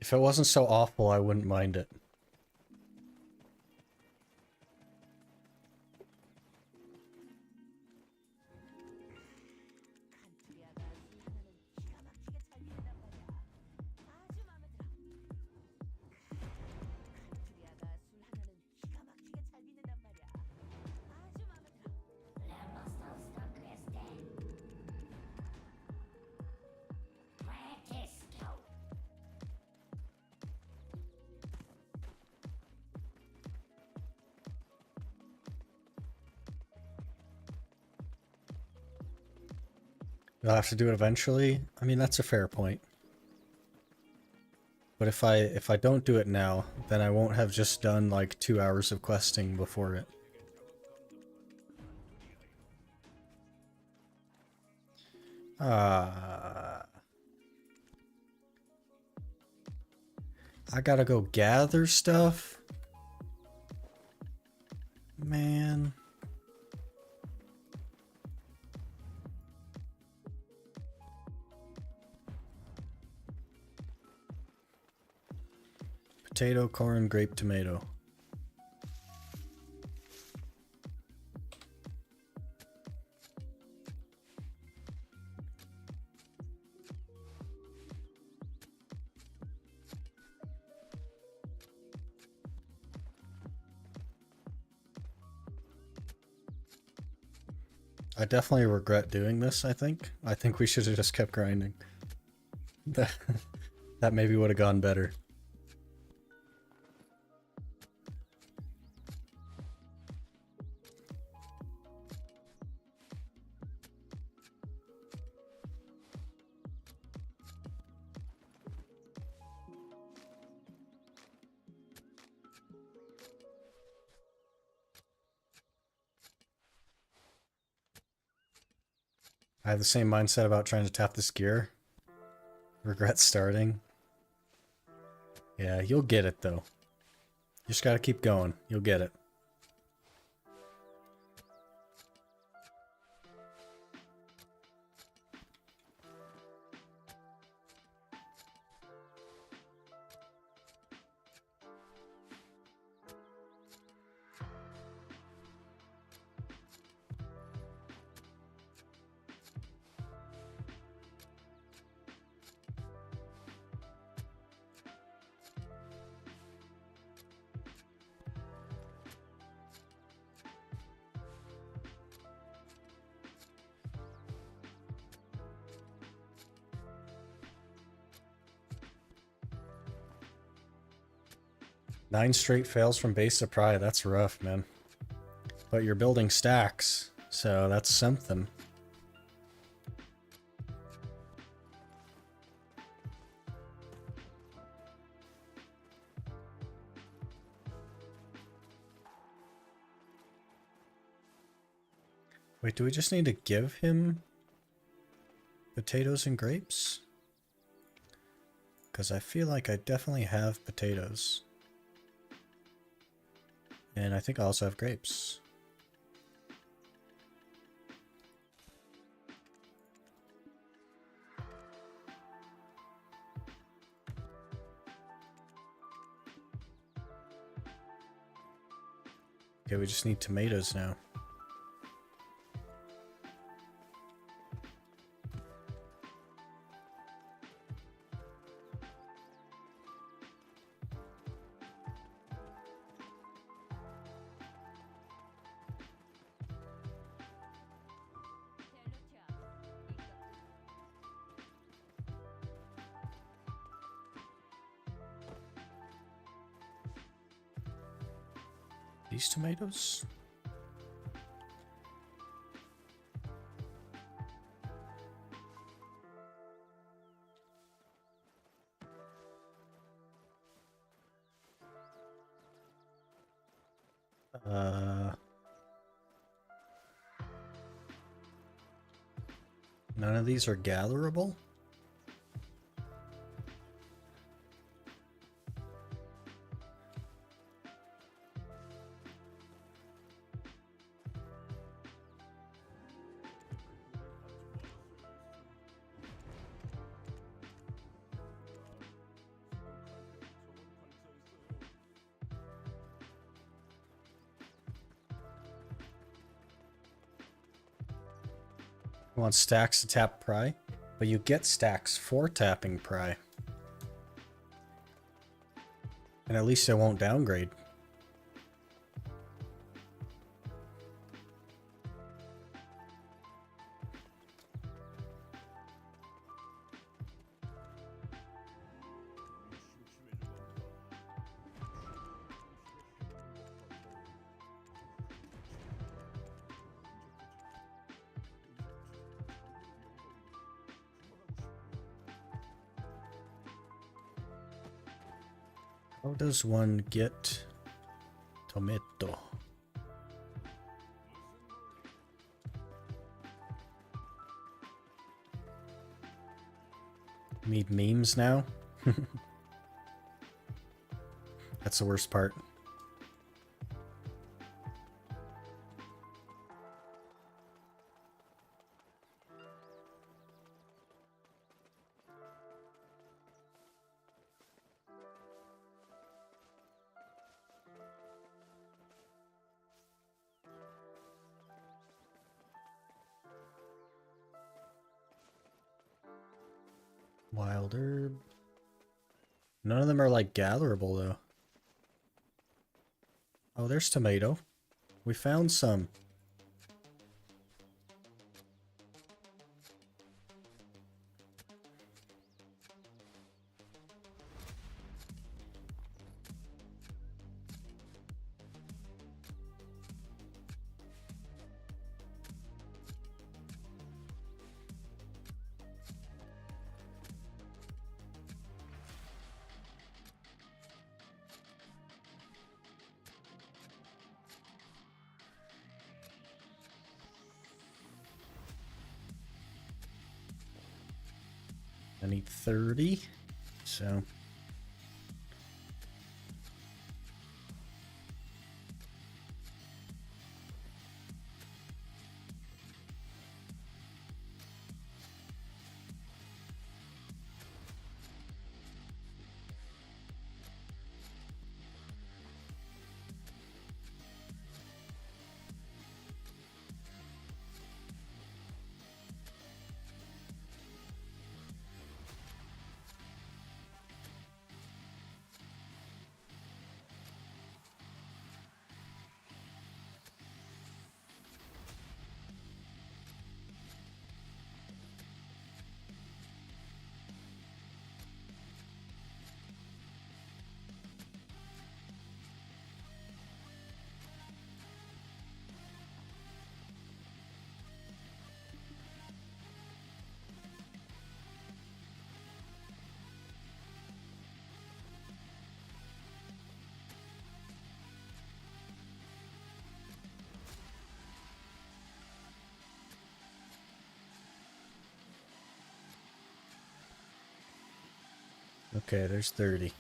If it wasn't so awful, I wouldn't mind it. I'll have to do it eventually. I mean, that's a fair point. But if I don't do it now, then I won't have just done like 2 hours of questing before it. I gotta go gather stuff? Man. Potato, corn, grape, tomato. I definitely regret doing this, I think. I think we should have just kept grinding. That maybe would have gone better. I have the same mindset about trying to tap this gear. Regret starting. Yeah, you'll get it though. You just gotta keep going. You'll get it. 9 straight fails from base to pry. That's rough, man. But you're building stacks, so that's something. Wait, do we just need to give him potatoes and grapes? Because I feel like I definitely have potatoes. And I think I also have grapes. Okay, we just need tomatoes now. These tomatoes? None of these are gatherable? You want stacks to tap pry? But you get stacks for tapping pry. And at least it won't downgrade. How does one get tomato? Need memes now? That's the worst part. Wild herb. None of them are like gatherable though. Oh, there's tomato. We found some. I need 30, so... Okay, there's 30.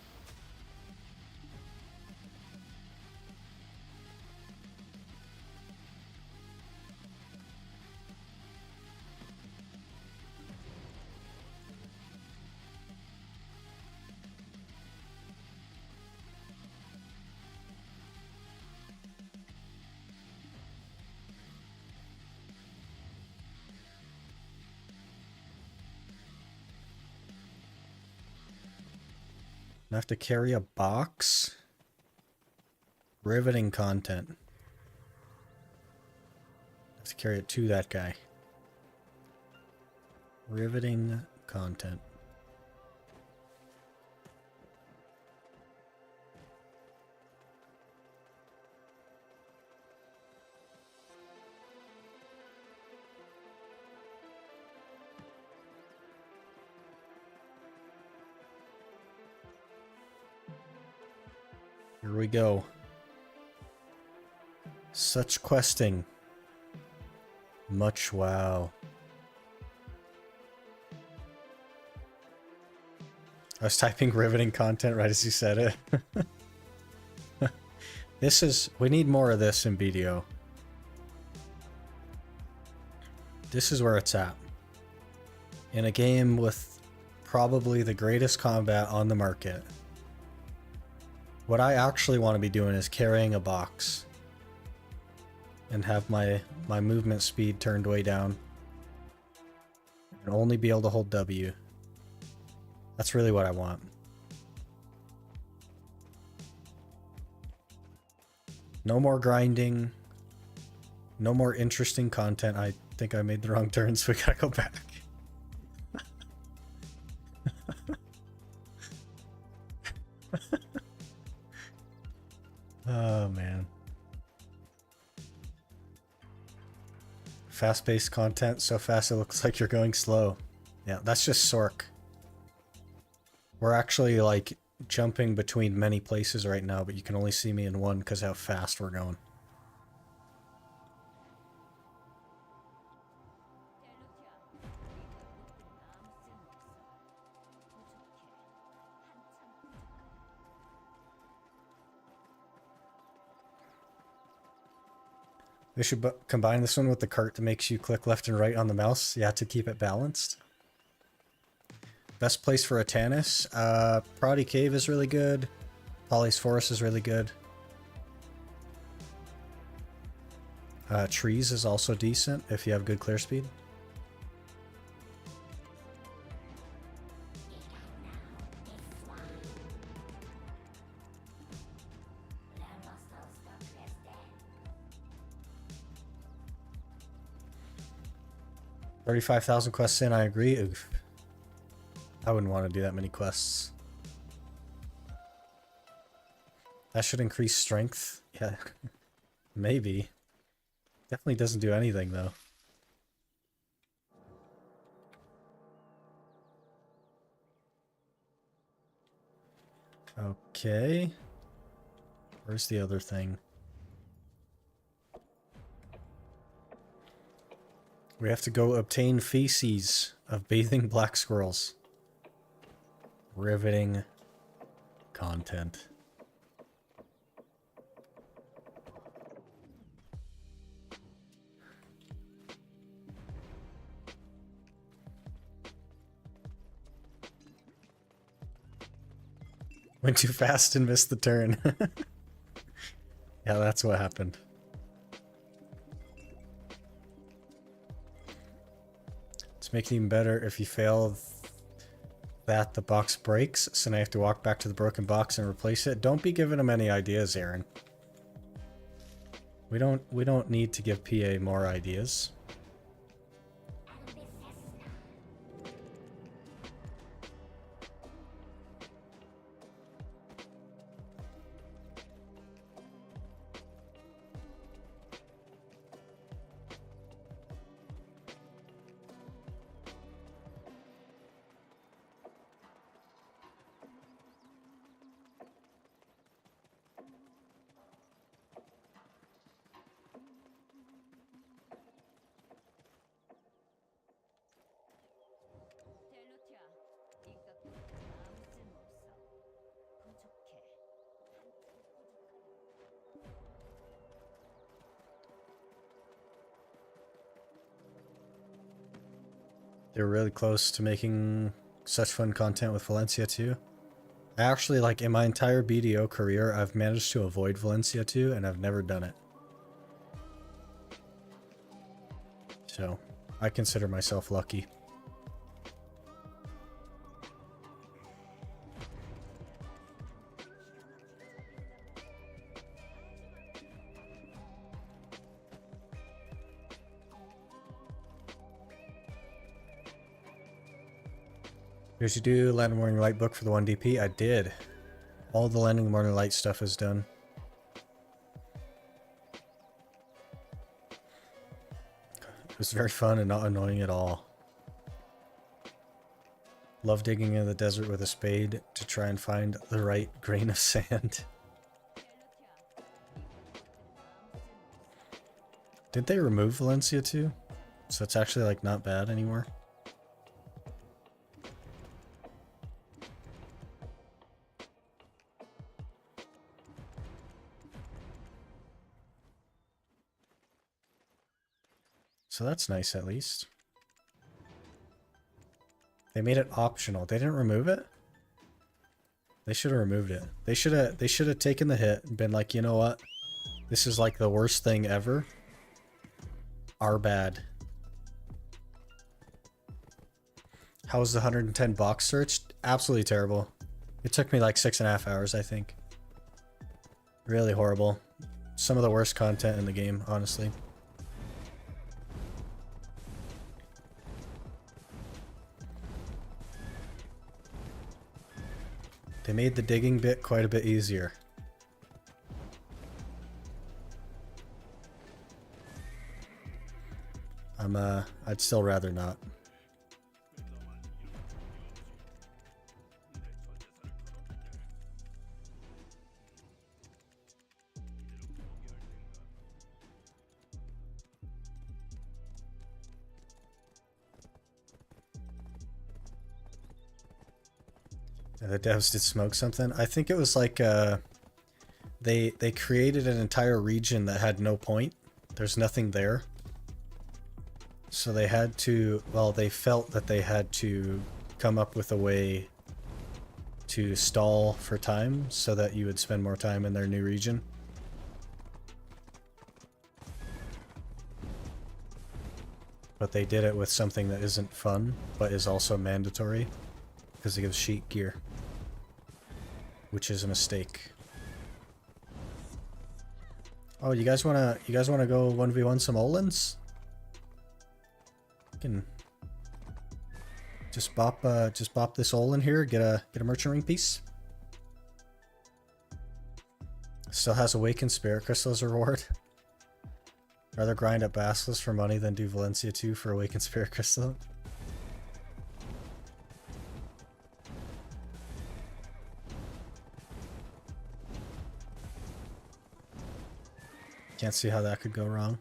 I have to carry a box. Riveting content. I have to carry it to that guy. Riveting content. Here we go. Such questing. Much wow. I was typing riveting content right as you said it. We need more of this in BDO. This is where it's at. In a game with probably the greatest combat on the market. What I actually want to be doing is carrying a box. And have my movement speed turned way down. And only be able to hold W. That's really what I want. No more grinding. No more interesting content. I think I made the wrong turn, so we gotta go back. Oh, man. Fast-paced content, so fast it looks like you're going slow. Yeah, that's just Sork. We're actually, like, jumping between many places right now, but you can only see me in one because how fast we're going. We should combine this one with the cart that makes you click left and right on the mouse. Yeah, to keep it balanced. Best place for a Tannis? Proddy Cave is really good. Polly's Forest is really good. Trees is also decent if you have good clear speed. $35,000 quests in, I agree. Oof. I wouldn't want to do that many quests. That should increase strength. Yeah. Maybe. Definitely doesn't do anything, though. Okay. Where's the other thing? We have to go obtain feces of bathing black squirrels. Riveting content. Went too fast and missed the turn. Yeah, that's what happened. It's making it even better if you fail that the box breaks, so now you have to walk back to the broken box and replace it. Don't be giving him any ideas, Aaron. We don't need to give PA more ideas. They were really close to making such fun content with Valencia 2. Actually, like in my entire BDO career, I've managed to avoid Valencia 2 and I've never done it. So, I consider myself lucky. Did you do Landing Morning Light book for the 1DP? I did. All the Landing Morning Light stuff is done. It was very fun and not annoying at all. Love digging in the desert with a spade to try and find the right grain of sand. Did they remove Valencia too? So it's actually like not bad anymore. So that's nice at least. They made it optional. They didn't remove it? They should have removed it. They should have taken the hit and been like, you know what? This is like the worst thing ever. Our bad. How was the 110 box search? Absolutely terrible. It took me like 6.5 hours, I think. Really horrible. Some of the worst content in the game, honestly. They made the digging bit quite a bit easier. I'd still rather not. The devs did smoke something. I think it was like they created an entire region that had no point. There's nothing there. So they had to, well, they felt that they had to come up with a way to stall for time so that you would spend more time in their new region. But they did it with something that isn't fun, but is also mandatory, because it gives sheet gear. Which is a mistake. Oh, you guys wanna go 1v1 some Olins? Can just bop this Olin here, get a merchant ring piece. Still has Awakened Spirit Crystal as a reward. Rather grind up Basilisk for money than do Valencia 2 for Awakened Spirit Crystal. Can't see how that could go wrong.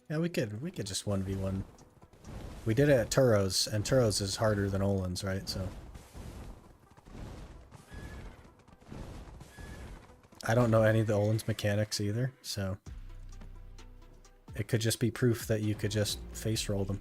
Yeah, we could just 1v1. We did it at Turos, and Turos is harder than Olin's, right? So I don't know any of the Olin's mechanics either, so it could just be proof that you could just face roll them.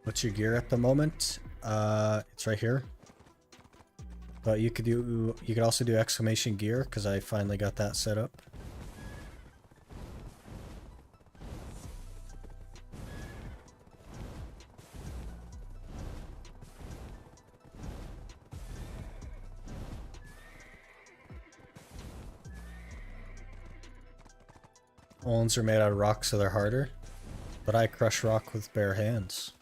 What's your gear at the moment? It's right here. But you could also do exclamation gear because I finally got that set up. Olins are made out of rock, so they're harder. But I crush rock with bare hands.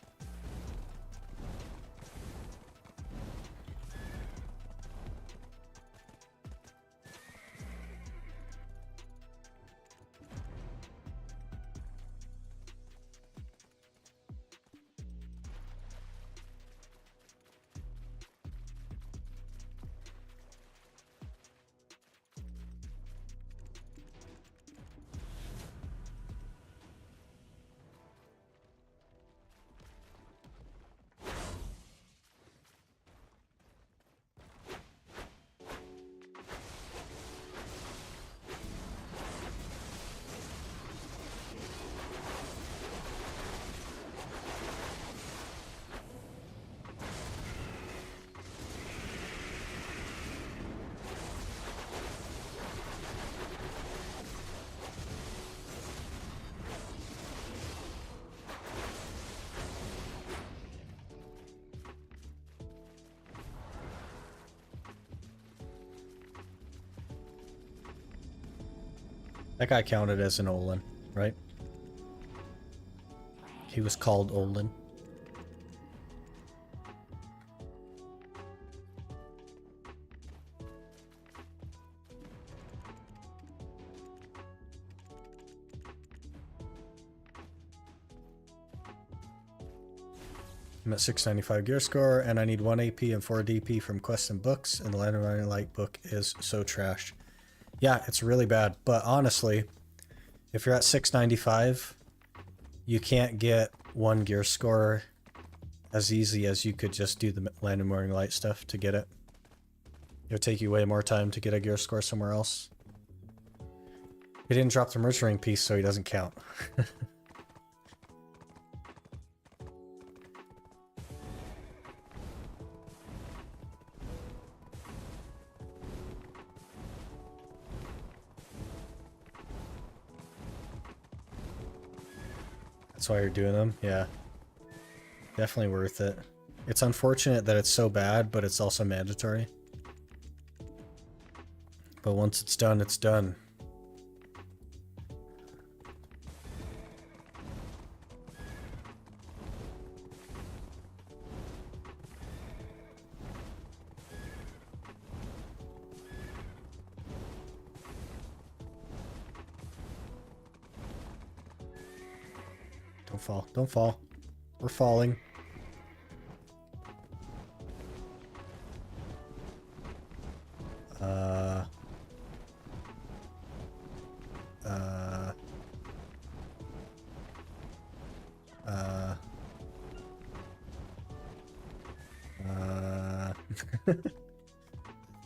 That guy counted as an Olin, right? He was called Olin. I'm at 695 gear score, and I need 1 AP and 4 DP from quests and books, and the Land of Running Light book is so trash. Yeah, it's really bad, but honestly, if you're at 695, you can't get 1 gear score as easy as you could just do the Land of Morning Light stuff to get it. It'll take you way more time to get a gear score somewhere else. He didn't drop the merch ring piece, so he doesn't count. That's why you're doing them? Yeah. Definitely worth it. It's unfortunate that it's so bad, but it's also mandatory. But once it's done, it's done. Don't fall. Don't fall. We're falling. I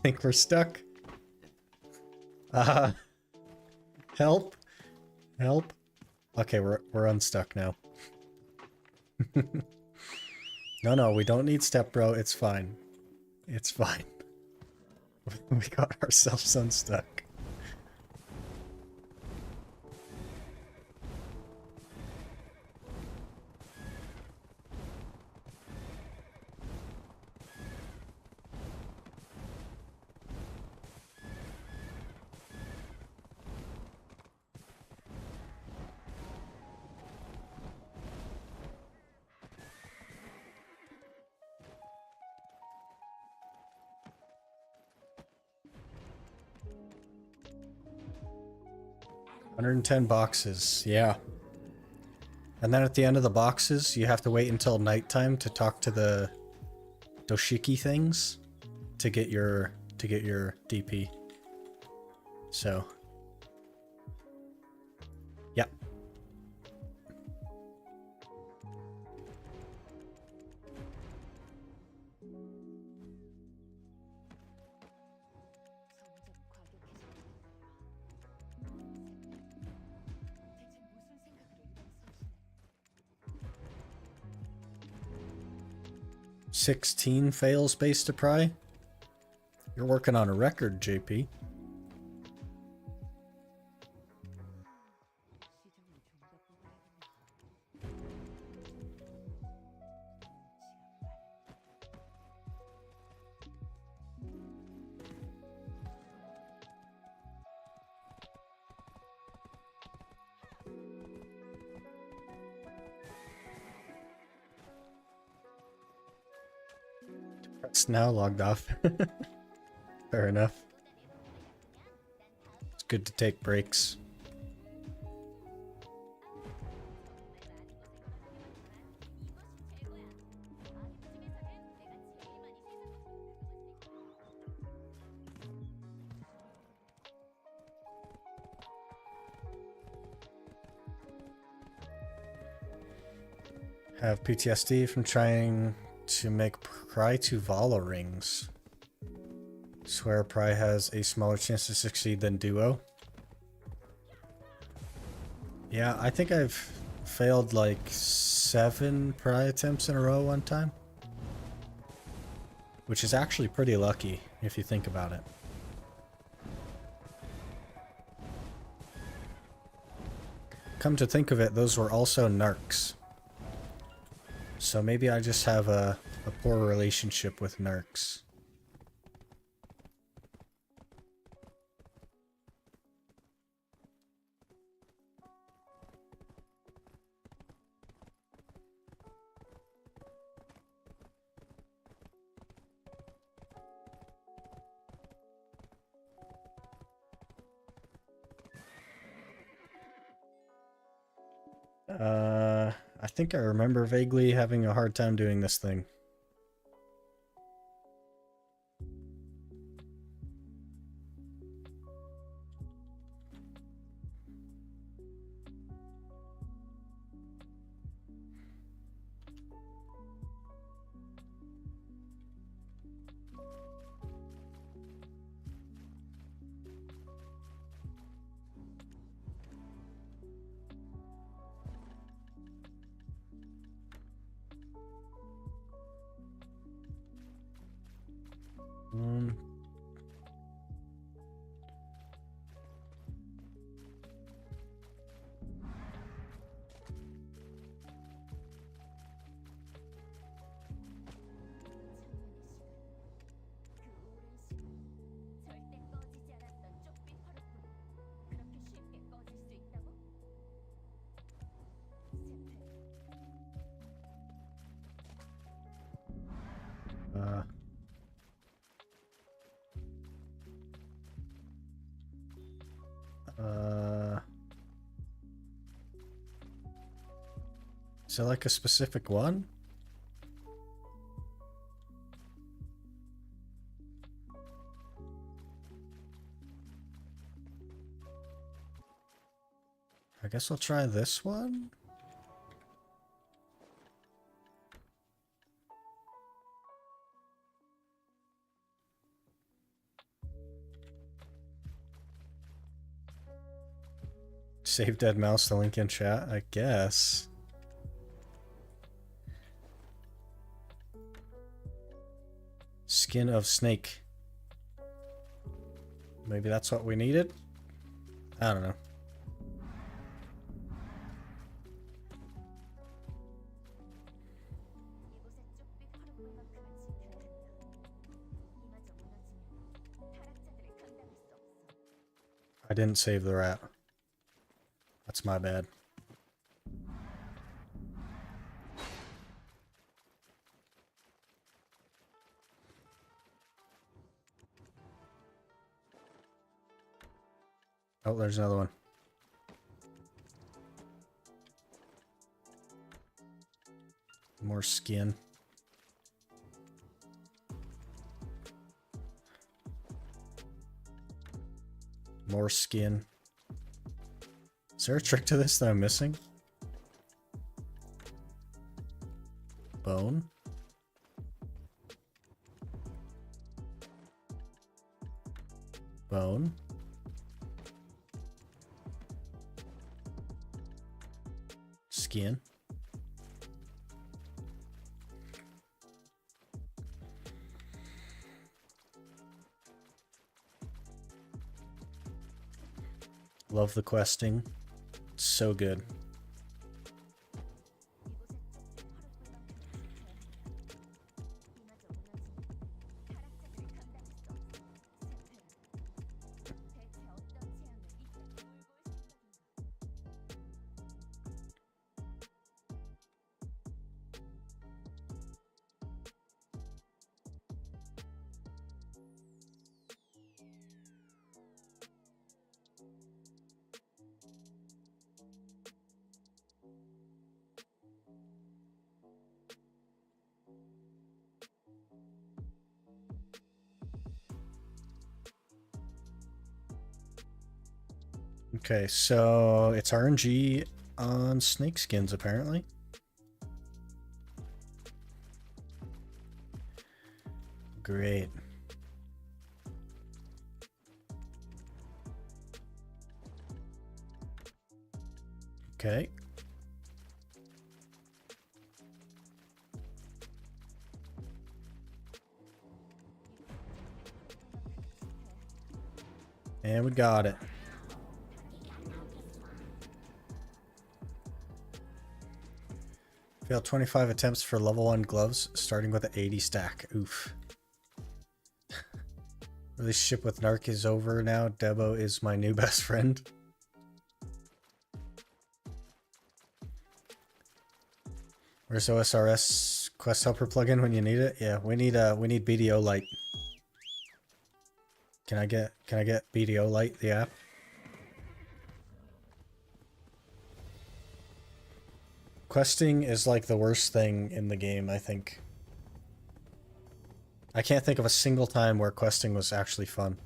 think we're stuck. Help. Help. Okay, we're unstuck now. No, we don't need step, bro. It's fine. It's fine. We got ourselves unstuck. $110 boxes, yeah. And then at the end of the boxes, you have to wait until nighttime to talk to the Doshiki things to get your DP. So, yeah. $16 fail space to pry. You're working on a record, JP. It's now logged off. Fair enough. It's good to take breaks. Have PTSD from trying to make Pry to Vala rings. Swear Pry has a smaller chance to succeed than Duo. Yeah, I think I've failed like 7 Pry attempts in a row one time. Which is actually pretty lucky, if you think about it. Come to think of it, those were also Narcs. So maybe I just have a poor relationship with Narcs. I think I remember vaguely having a hard time doing this thing. Is there like a specific one? I guess I'll try this one. Save dead mouse, the link in chat, I guess. Skin of snake. Maybe that's what we needed? I don't know. I didn't save the rat. That's my bad. Oh, there's another one. More skin. More skin. Is there a trick to this that I'm missing? Bone. Bone. Skin. Love the questing. It's so good. Okay, so it's RNG on snake skins, apparently. Great. Okay. And we got it. Failed 25 attempts for level 1 gloves, starting with an 80 stack. Oof. Relationship with Narc is over now. Debo is my new best friend. Where's OSRS Quest Helper plugin when you need it? Yeah, we need BDO Lite. Can I get BDO Lite, the app? Questing is like the worst thing in the game, I think. I can't think of a single time where questing was actually fun.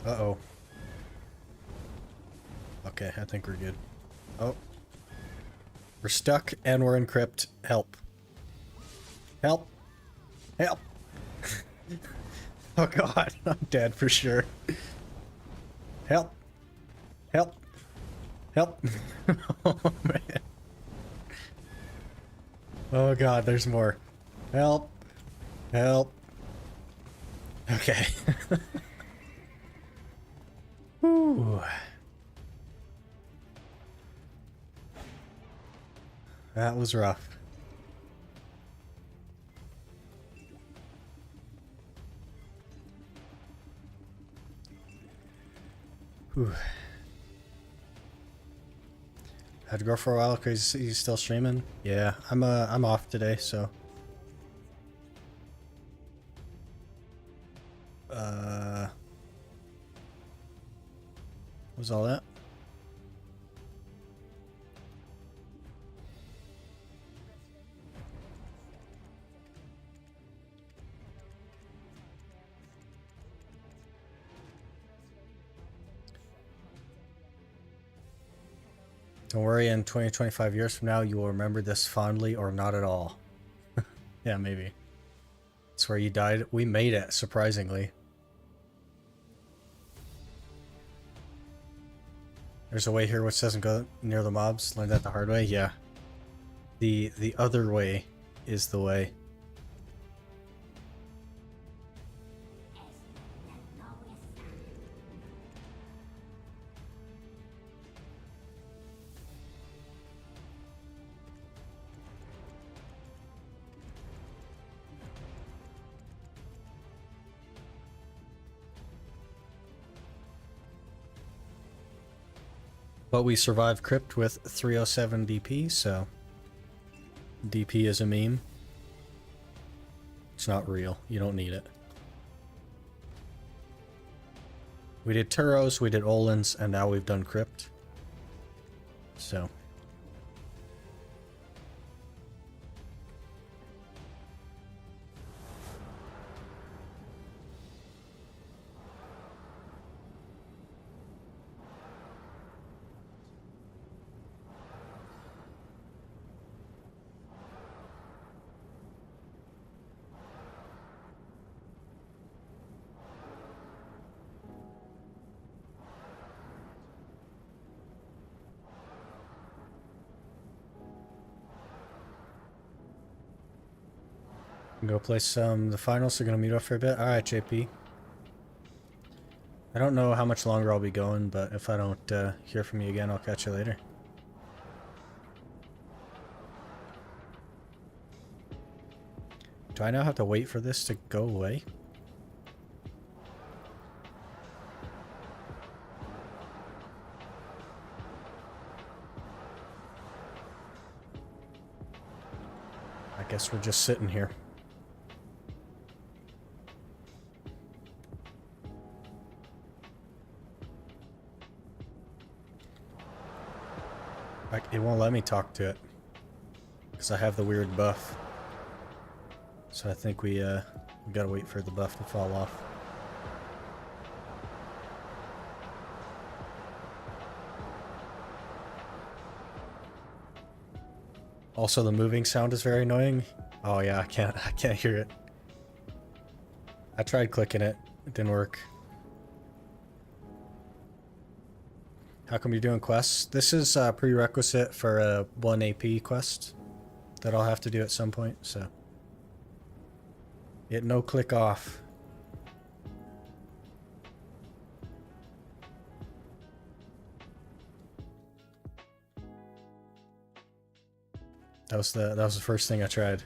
Uh-oh. Okay, I think we're good. Oh. We're stuck and we're in crypt. Help. Help. Help. Oh god, I'm dead for sure. Help. Help. Help. Oh man. Oh god, there's more. Help. Help. Okay. Whew. That was rough. Whew. Had to go for a while because he's still streaming. Yeah, I'm off today, so. Was all that? Don't worry, in 20, 25 years from now, you will remember this fondly or not at all. Yeah, maybe. That's where you died. We made it, surprisingly. There's a way here which doesn't go near the mobs. Learned that the hard way? Yeah. The other way is the way. But we survived crypt with 307 DP, so DP is a meme. It's not real. You don't need it. We did Turos, we did Olins, and now we've done crypt. So. Go play some the finals. They're gonna meet up for a bit. All right, JP. I don't know how much longer I'll be going, but if I don't hear from you again, I'll catch you later. Do I now have to wait for this to go away? I guess we're just sitting here. It won't let me talk to it because I have the weird buff. So I think we gotta wait for the buff to fall off. Also, the moving sound is very annoying. Oh yeah, I can't hear it. I tried clicking it. It didn't work. How come you're doing quests? This is a prerequisite for a 1 AP quest that I'll have to do at some point, so. It no click off. That was the first thing I tried.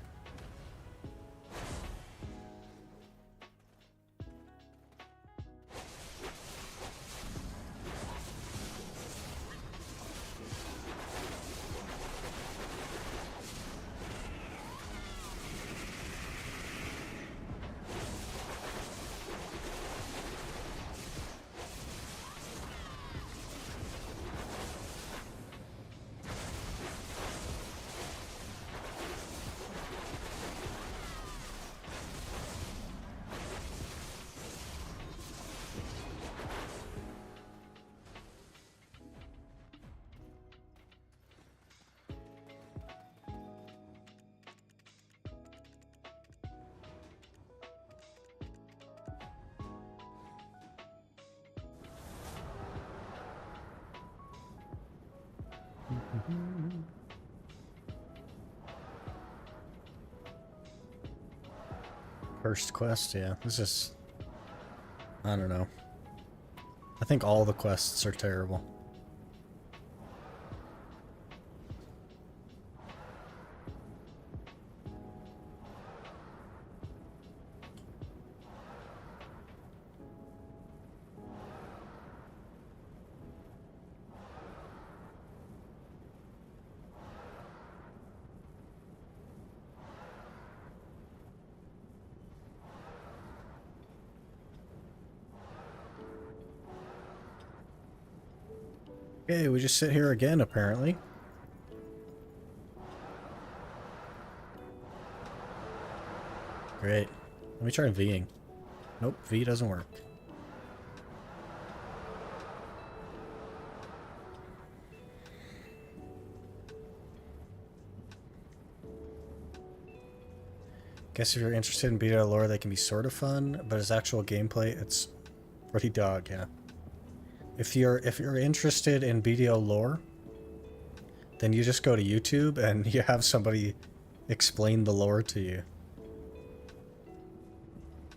First quest, yeah. This is... I don't know. I think all the quests are terrible. Okay, we just sit here again, apparently. Great. Let me try V'ing. Nope, V doesn't work. Guess if you're interested in BDO lore, they can be sort of fun, but as actual gameplay, it's pretty dog, yeah. If you're interested in BDO lore, then you just go to YouTube and you have somebody explain the lore to you.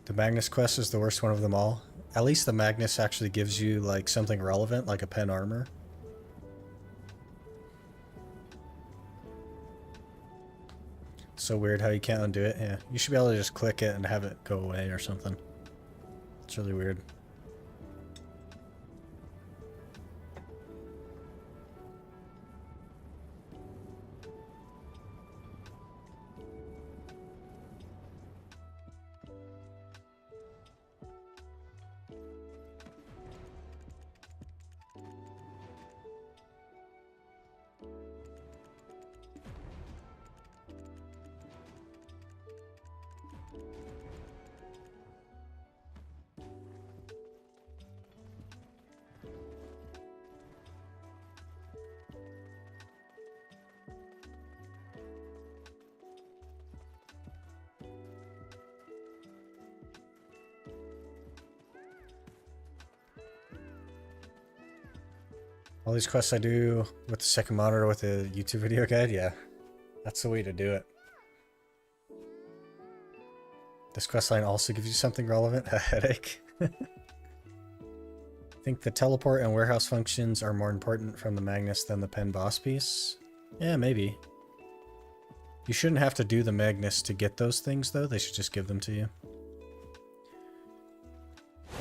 The Magnus quest is the worst one of them all. At least the Magnus actually gives you like something relevant, like a pen armor. So weird how you can't undo it. Yeah, you should be able to just click it and have it go away or something. It's really weird. All these quests I do with the second monitor with the YouTube video guide, yeah. That's the way to do it. This questline also gives you something relevant, a headache. I think the teleport and warehouse functions are more important from the Magnus than the pen boss piece. Yeah, maybe. You shouldn't have to do the Magnus to get those things, though. They should just give them to you.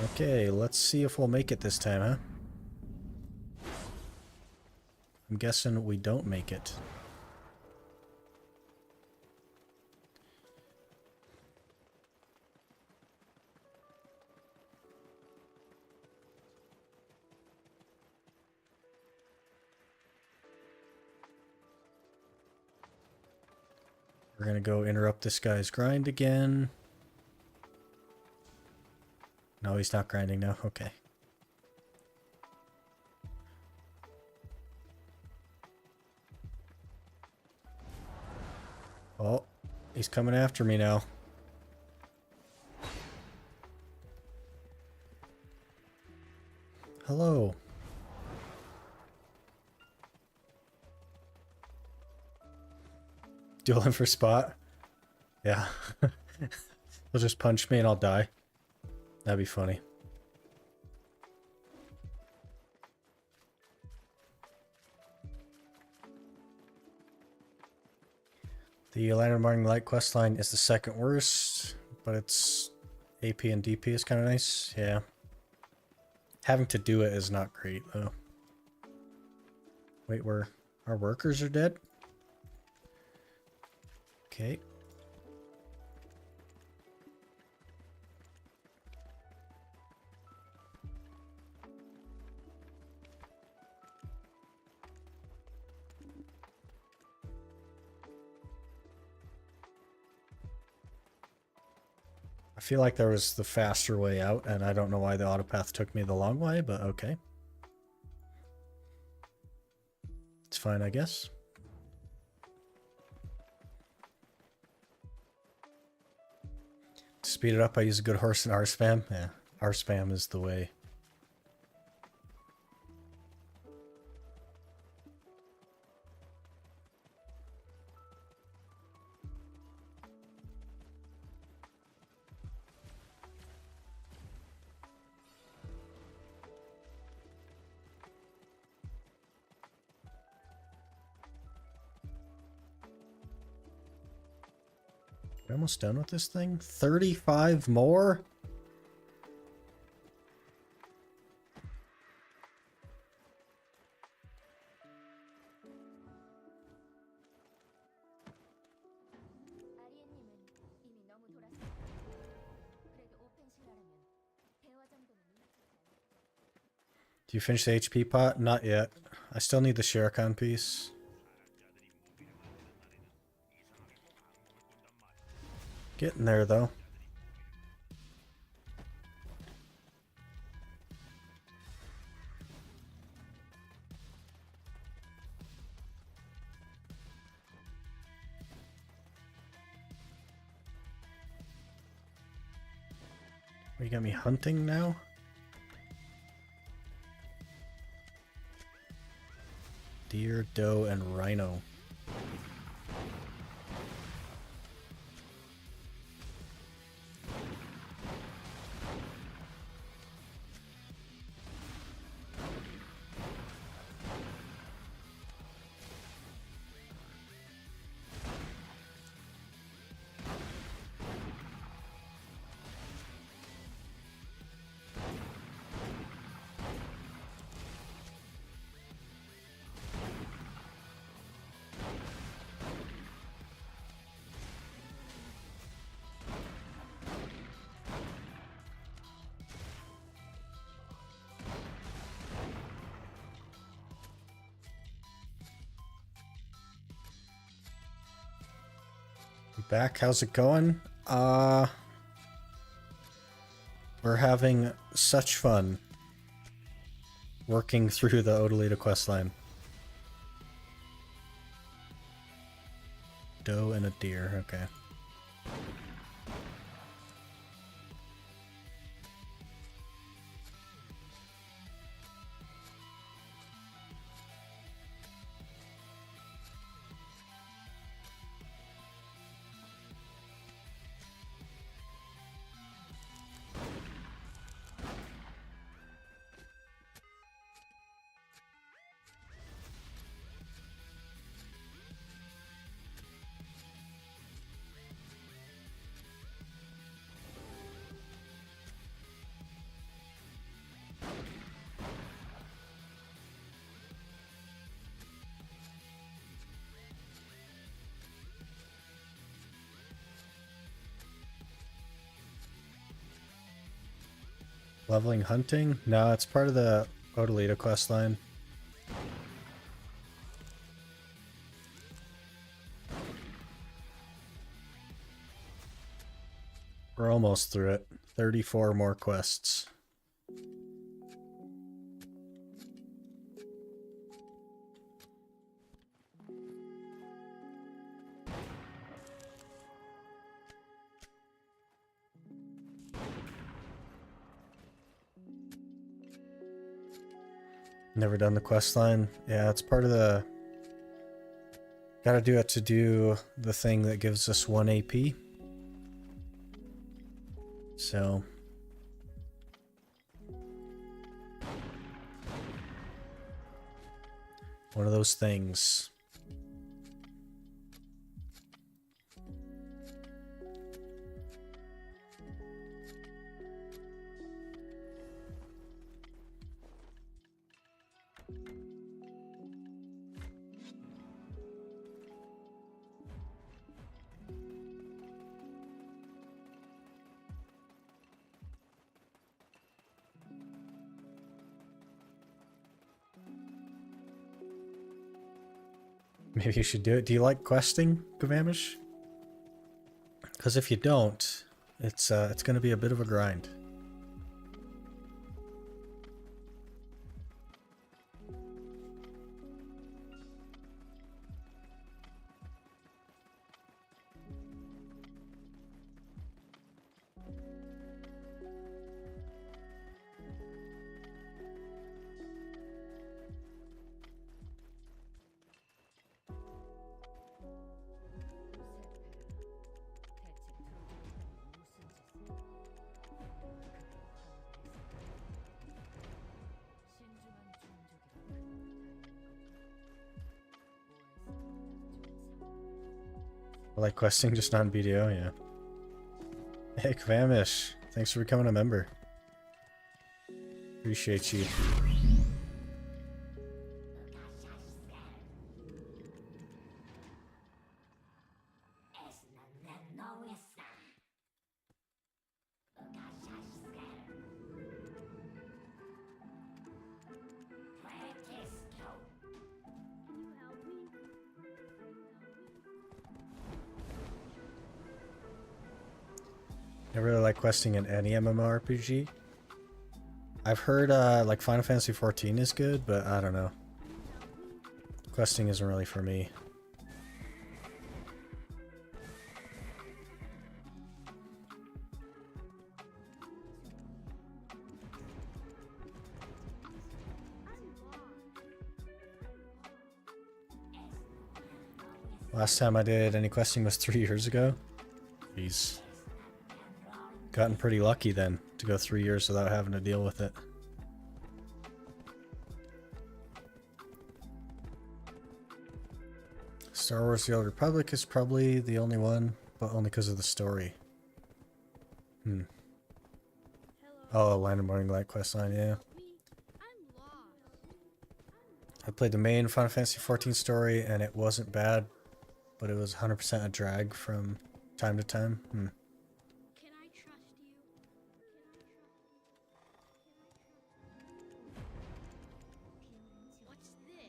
Okay, let's see if we'll make it this time, huh? I'm guessing we don't make it. We're gonna go interrupt this guy's grind again. No, he's not grinding now. Okay. Oh, he's coming after me now. Hello. Dueling for spot? Yeah. He'll just punch me and I'll die. That'd be funny. The Lantern Morning Light questline is the second worst, but it's AP and DP is kind of nice. Yeah. Having to do it is not great, though. Wait, our workers are dead? Okay. I feel like there was the faster way out, and I don't know why the autopath took me the long way, but okay. It's fine, I guess. To speed it up, I use a good horse and R spam. Yeah, R spam is the way. We almost done with this thing? 35 more? Do you finish the HP pot? Not yet. I still need the Shuriken piece. Getting there, though. You got me hunting now? Deer, doe, and rhino. Back, how's it going? We're having such fun working through the Odalita questline. Doe and a deer, okay. Leveling hunting? No, it's part of the Odalita questline. We're almost through it. 34 more quests. Never done the quest line. Yeah, it's part of the... Gotta do it to do the thing that gives us 1 AP. So... one of those things. Maybe you should do it. Do you like questing, Gavamish? Because if you don't, it's going to be a bit of a grind. I like questing, just not in BDO, yeah. Hey, Kvamish. Thanks for becoming a member. Appreciate you. I really like questing in any MMORPG. I've heard like Final Fantasy XIV is good, but I don't know. Questing isn't really for me. Last time I did any questing was 3 years ago. Jeez. Gotten pretty lucky then to go 3 years without having to deal with it. Star Wars The Old Republic is probably the only one, but only because of the story. Oh, Land of Morning Light questline, yeah. I played the main Final Fantasy XIV story and it wasn't bad, but it was 100% a drag from time to time. Can I trust you? What's this?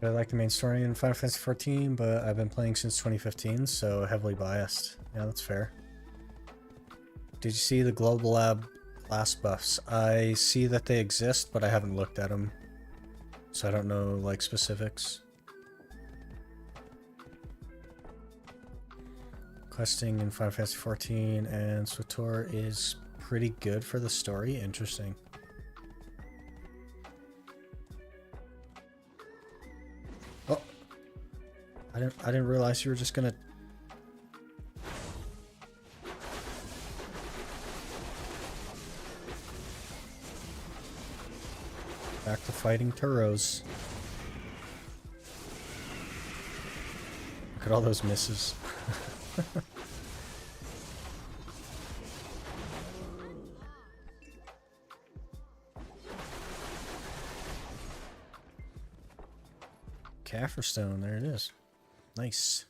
I like the main story in Final Fantasy XIV, but I've been playing since 2015, so heavily biased. Yeah, that's fair. Did you see the Global Lab class buffs? I see that they exist, but I haven't looked at them, so I don't know like specifics. Questing in Final Fantasy XIV and SWTOR is pretty good for the story. Interesting. Oh, I didn't realize you were just gonna. Back to fighting Turos. Look at all those misses. Kaffir Stone, there it is. Nice.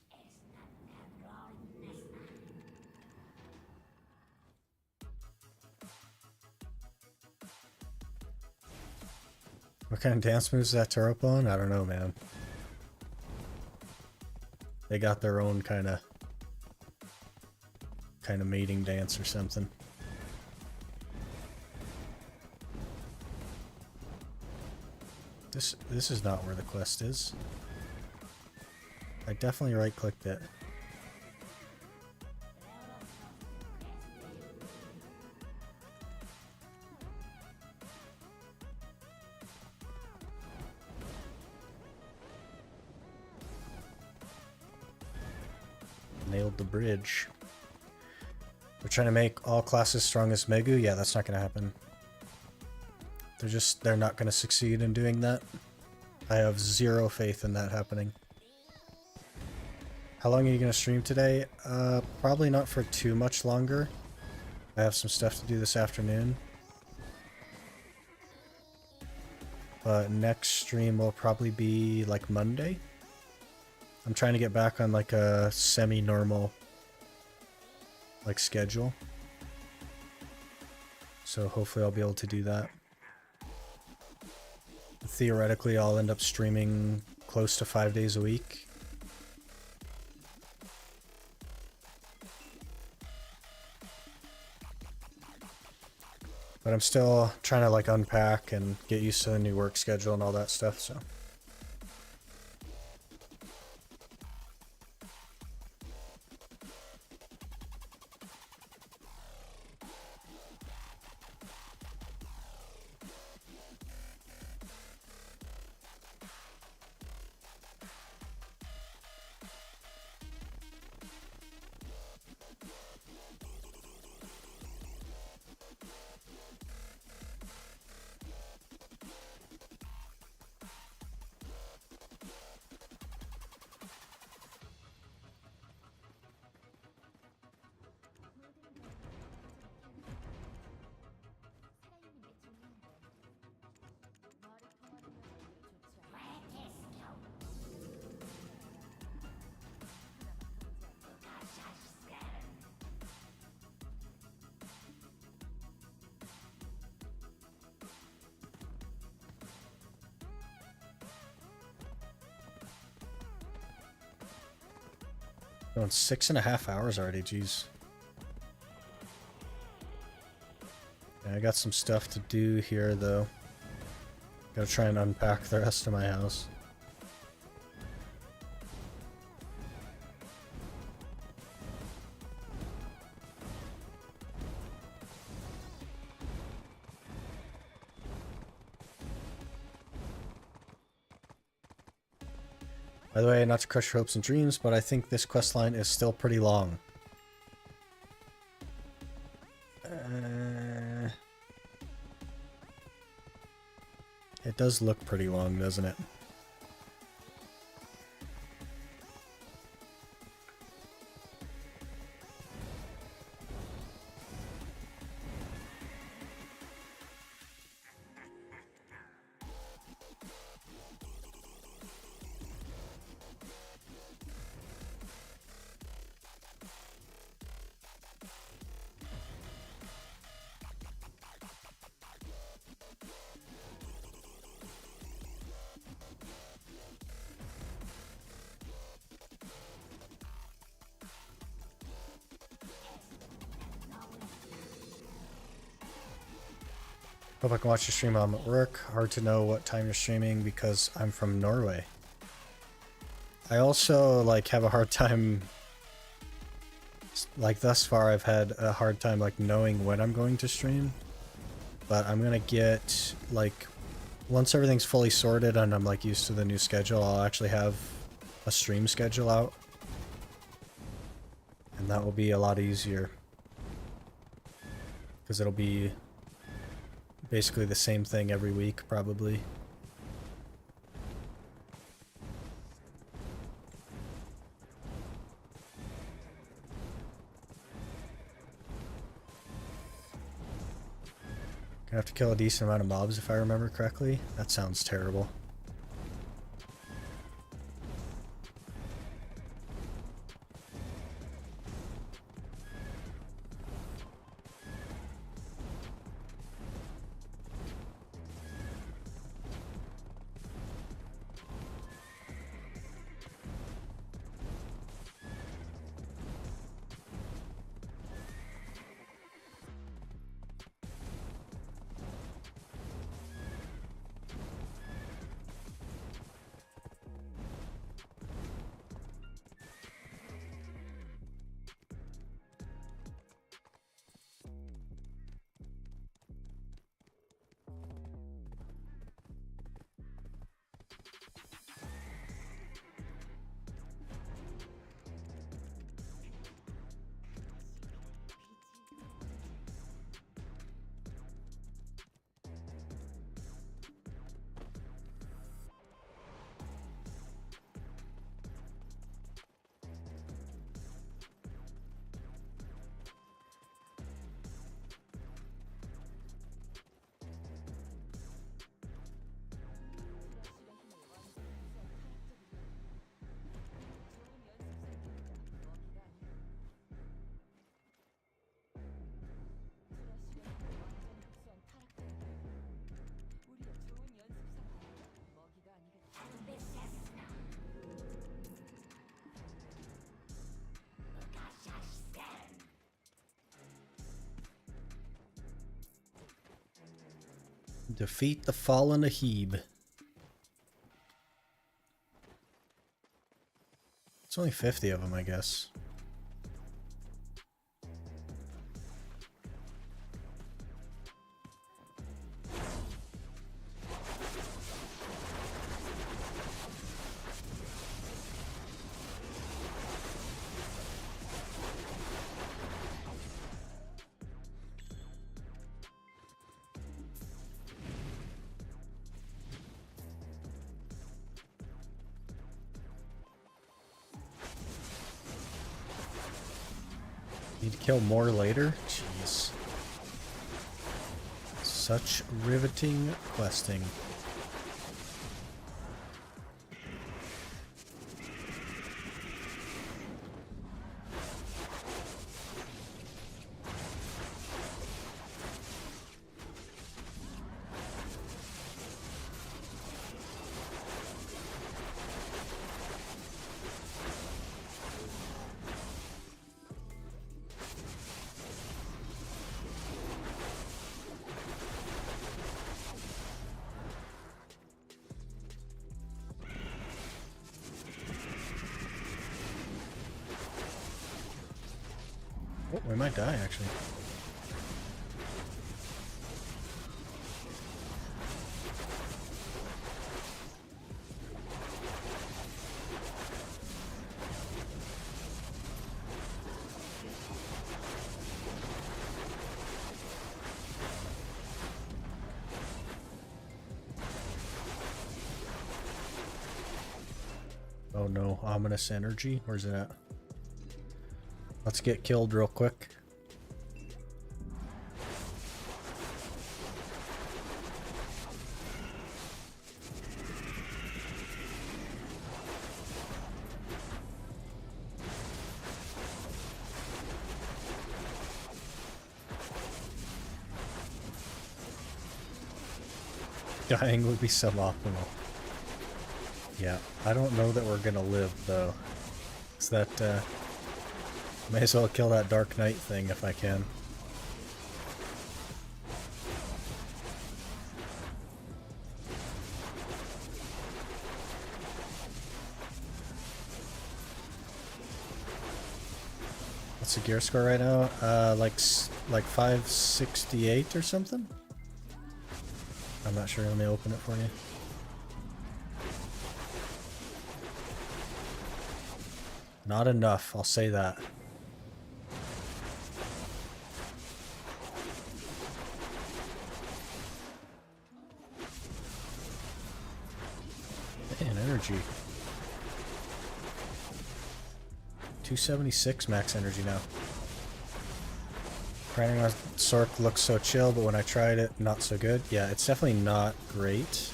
What kind of dance moves is that Turop on? I don't know, man. They got their own kind of mating dance or something. This is not where the quest is. I definitely right-clicked it. Nailed the bridge. We're trying to make all classes strong as Megu? Yeah, that's not going to happen. They're not going to succeed in doing that. I have zero faith in that happening. How long are you going to stream today? Probably not for too much longer. I have some stuff to do this afternoon. But next stream will probably be like Monday. I'm trying to get back on like a semi-normal like schedule. So hopefully I'll be able to do that. Theoretically, I'll end up streaming close to 5 days a week. But I'm still trying to like unpack and get used to the new work schedule and all that stuff, so. Going 6.5 hours already, jeez. Yeah, I got some stuff to do here, though. Gotta try and unpack the rest of my house. By the way, not to crush your hopes and dreams, but I think this questline is still pretty long. It does look pretty long, doesn't it? Hope I can watch your stream while I'm at work. Hard to know what time you're streaming because I'm from Norway. I also like have a hard time, like thus far I've had a hard time like knowing when I'm going to stream. But I'm gonna get like, once everything's fully sorted and I'm like used to the new schedule, I'll actually have a stream schedule out. And that will be a lot easier. Because it'll be basically the same thing every week, probably. Gonna have to kill a decent amount of mobs if I remember correctly. That sounds terrible. Defeat the fallen Ahib. It's only 50 of them, I guess. Need to kill more later? Jeez. Such riveting questing. We might die, actually. Oh no, ominous energy? Where's it at? Let's get killed real quick. Dying would be suboptimal. Yeah, I don't know that we're gonna live, though. It's that, may as well kill that Dark Knight thing if I can. What's the gear score right now? Like 568 or something? I'm not sure. Let me open it for you. Not enough, I'll say that. Man, energy. 276 max energy now. Grinding on Sork looks so chill, but when I tried it, not so good. Yeah, it's definitely not great.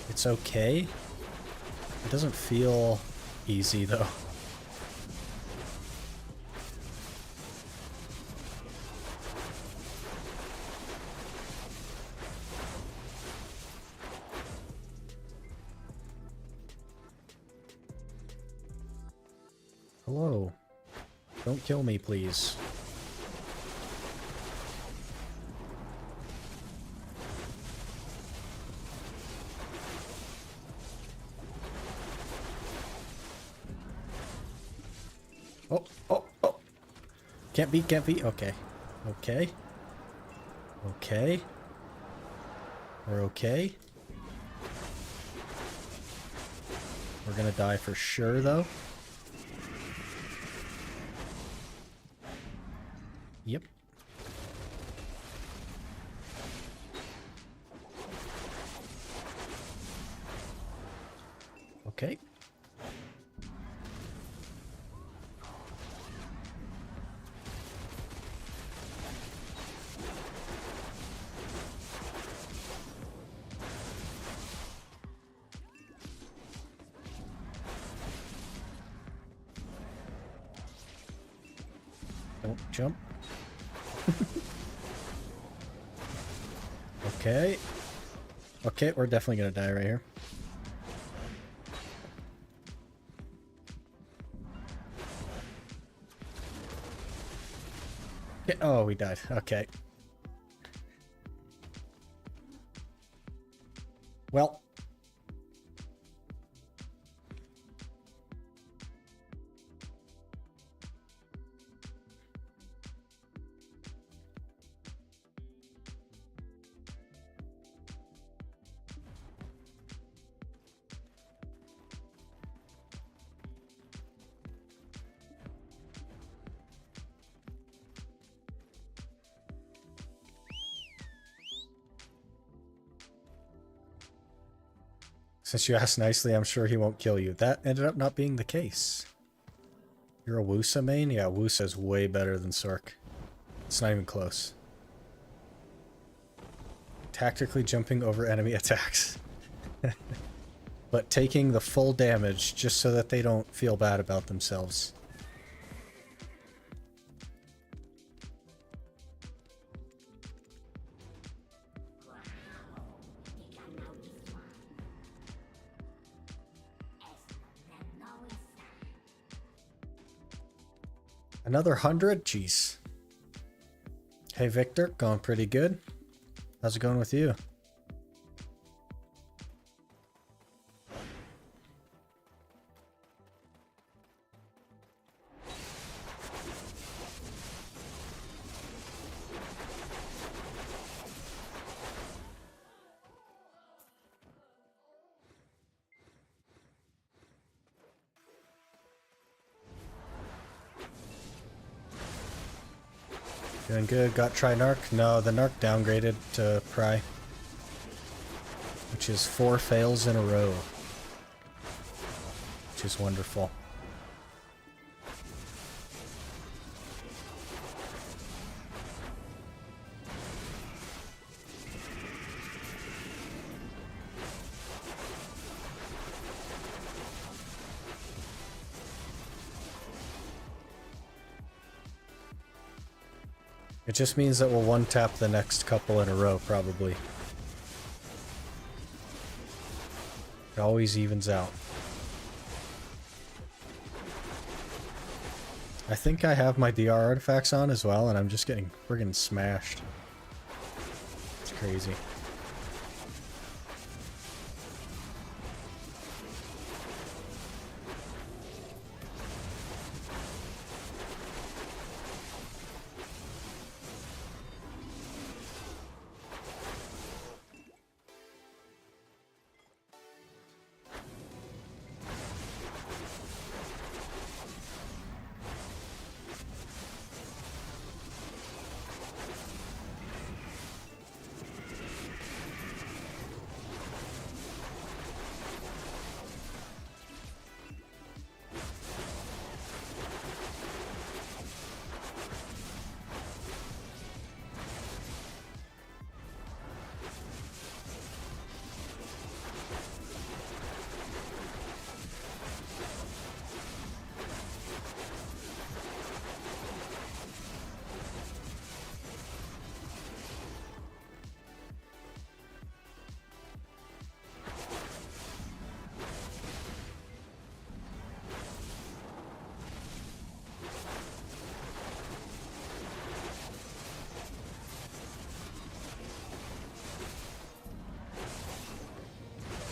It's okay. It doesn't feel easy, though. Hello. Don't kill me, please. Oh, oh, oh. Can't be, can't be. Okay. Okay. Okay. We're okay. We're gonna die for sure, though. Yep. Okay. Don't jump. Okay. Okay, we're definitely gonna die right here. Okay. Oh, we died. Okay. Well. Since you asked nicely, I'm sure he won't kill you. That ended up not being the case. You're a Wusa main? Yeah, Wusa is way better than Sork. It's not even close. Tactically jumping over enemy attacks. But taking the full damage just so that they don't feel bad about themselves. Another 100? Jeez. Hey Victor, going pretty good. How's it going with you? Doing good. Got try Narc? No, the Narc downgraded to Pry. Which is 4 fails in a row. Which is wonderful. It just means that we'll one-tap the next couple in a row, probably. It always evens out. I think I have my DR artifacts on as well, and I'm just getting friggin' smashed. It's crazy.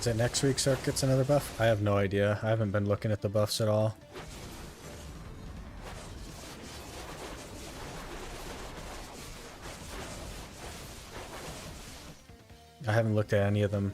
Is it next week Cirque gets another buff? I have no idea. I haven't been looking at the buffs at all. I haven't looked at any of them.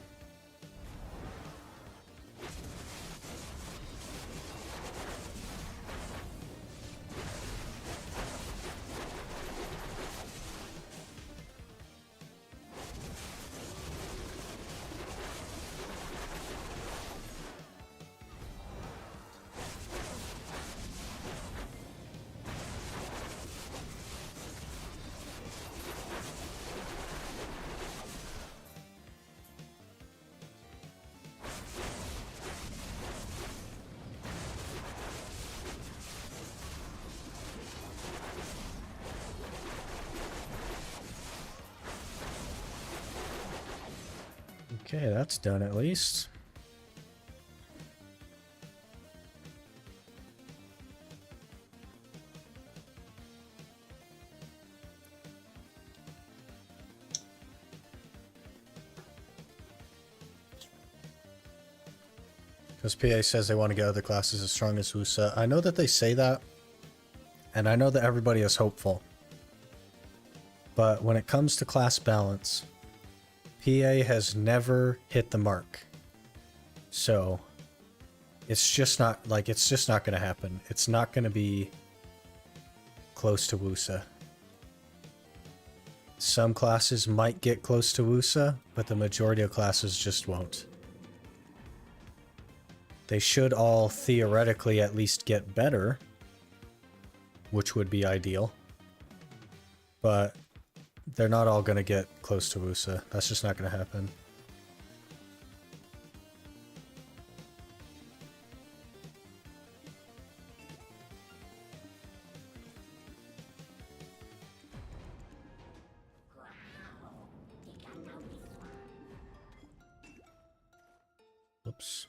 Okay, that's done at least. Because PA says they want to get other classes as strong as WUSA. I know that they say that, and I know that everybody is hopeful. But when it comes to class balance, PA has never hit the mark. So it's just not going to happen. It's not going to be close to WUSA. Some classes might get close to WUSA, but the majority of classes just won't. They should all theoretically at least get better, which would be ideal. But they're not all going to get close to WUSA. That's just not going to happen. Oops.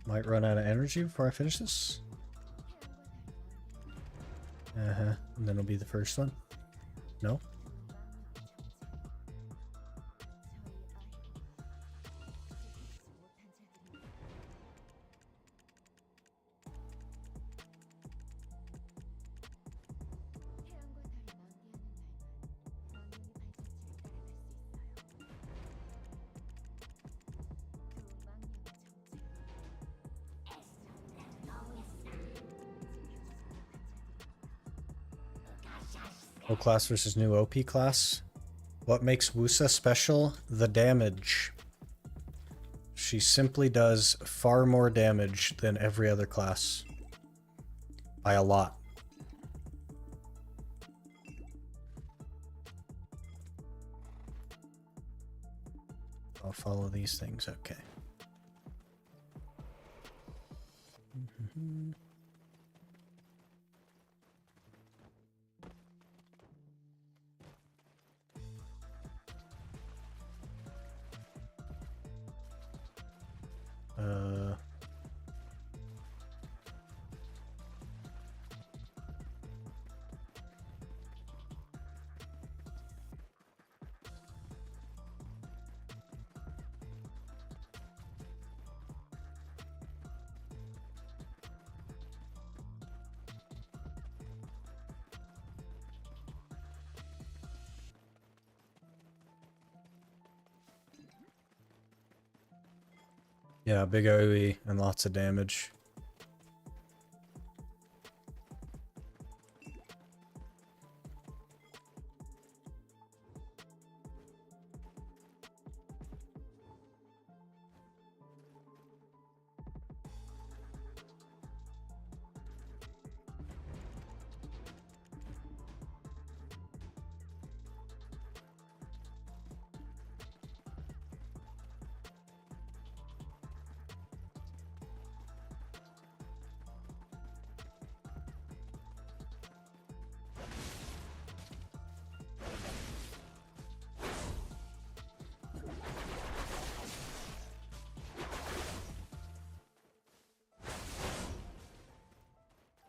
Might run out of energy before I finish this. And then it'll be the first one. No? Old class versus new OP class. What makes Wusa special? The damage. She simply does far more damage than every other class. By a lot. I'll follow these things, okay. Yeah, big AoE and lots of damage.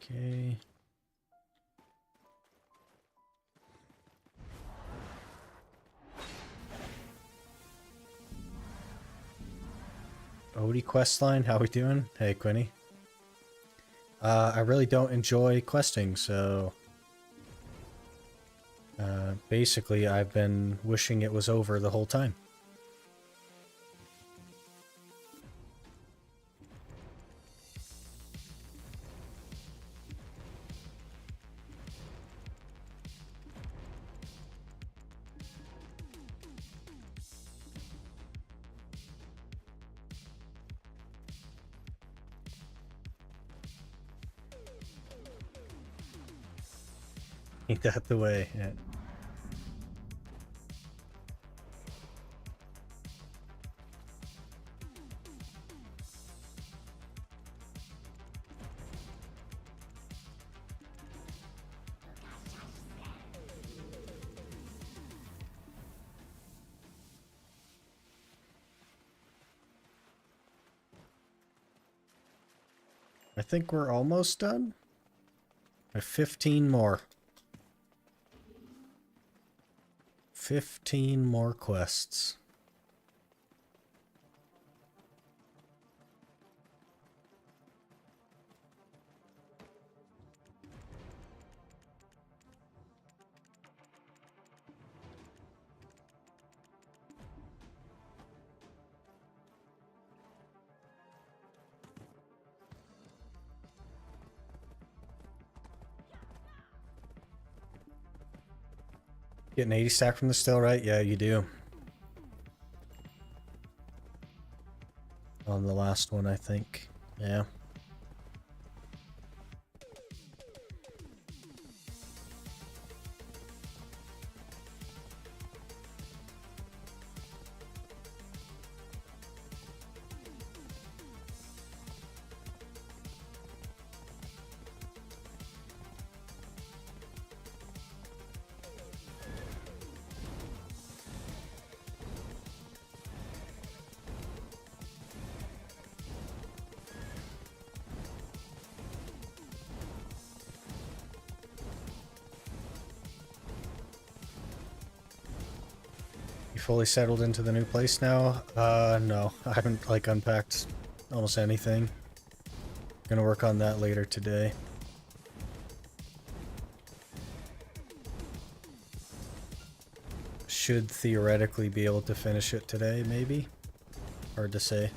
Okay. Odie questline, how we doing? Hey, Quinny. I really don't enjoy questing, so... basically, I've been wishing it was over the whole time. Ain't that the way? Yeah. I think we're almost done. I have 15 more. 15 more quests. Get an 80 stack from the still, right? Yeah, you do. On the last one, I think. Yeah. Fully settled into the new place now? No. I haven't, like, unpacked almost anything. Gonna work on that later today. Should theoretically be able to finish it today, maybe? Hard to say.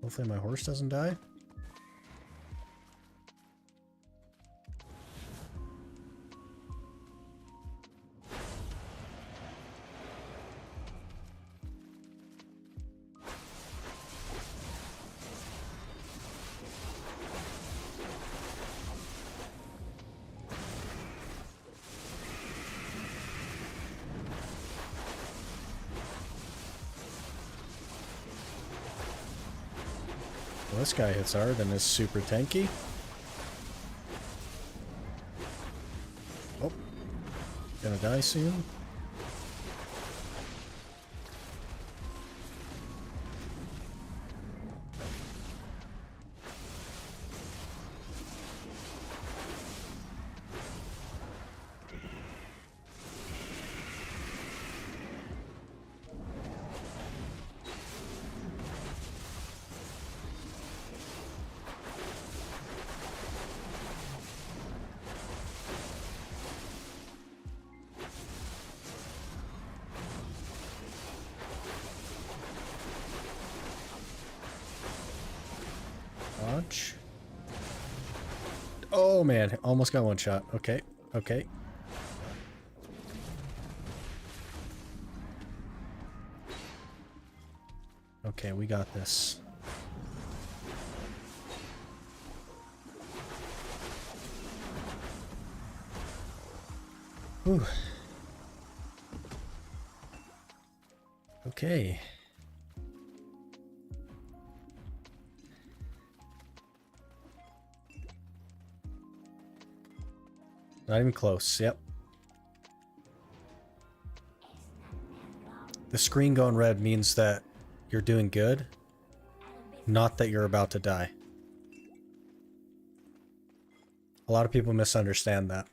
Hopefully my horse doesn't die. Well, this guy hits hard and is super tanky. Oh, gonna die soon. Dodge. Oh man, almost got one shot. Okay, okay. Okay, we got this. Whew. Okay. Not even close. Yep. The screen going red means that you're doing good, not that you're about to die. A lot of people misunderstand that.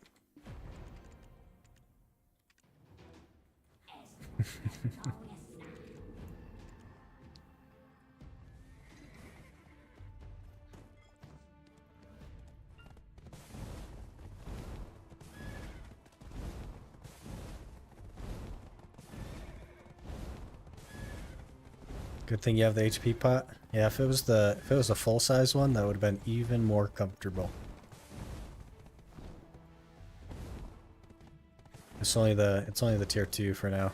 Good thing you have the HP pot. Yeah, if it was a full size one, that would have been even more comfortable. It's only the tier 2 for now.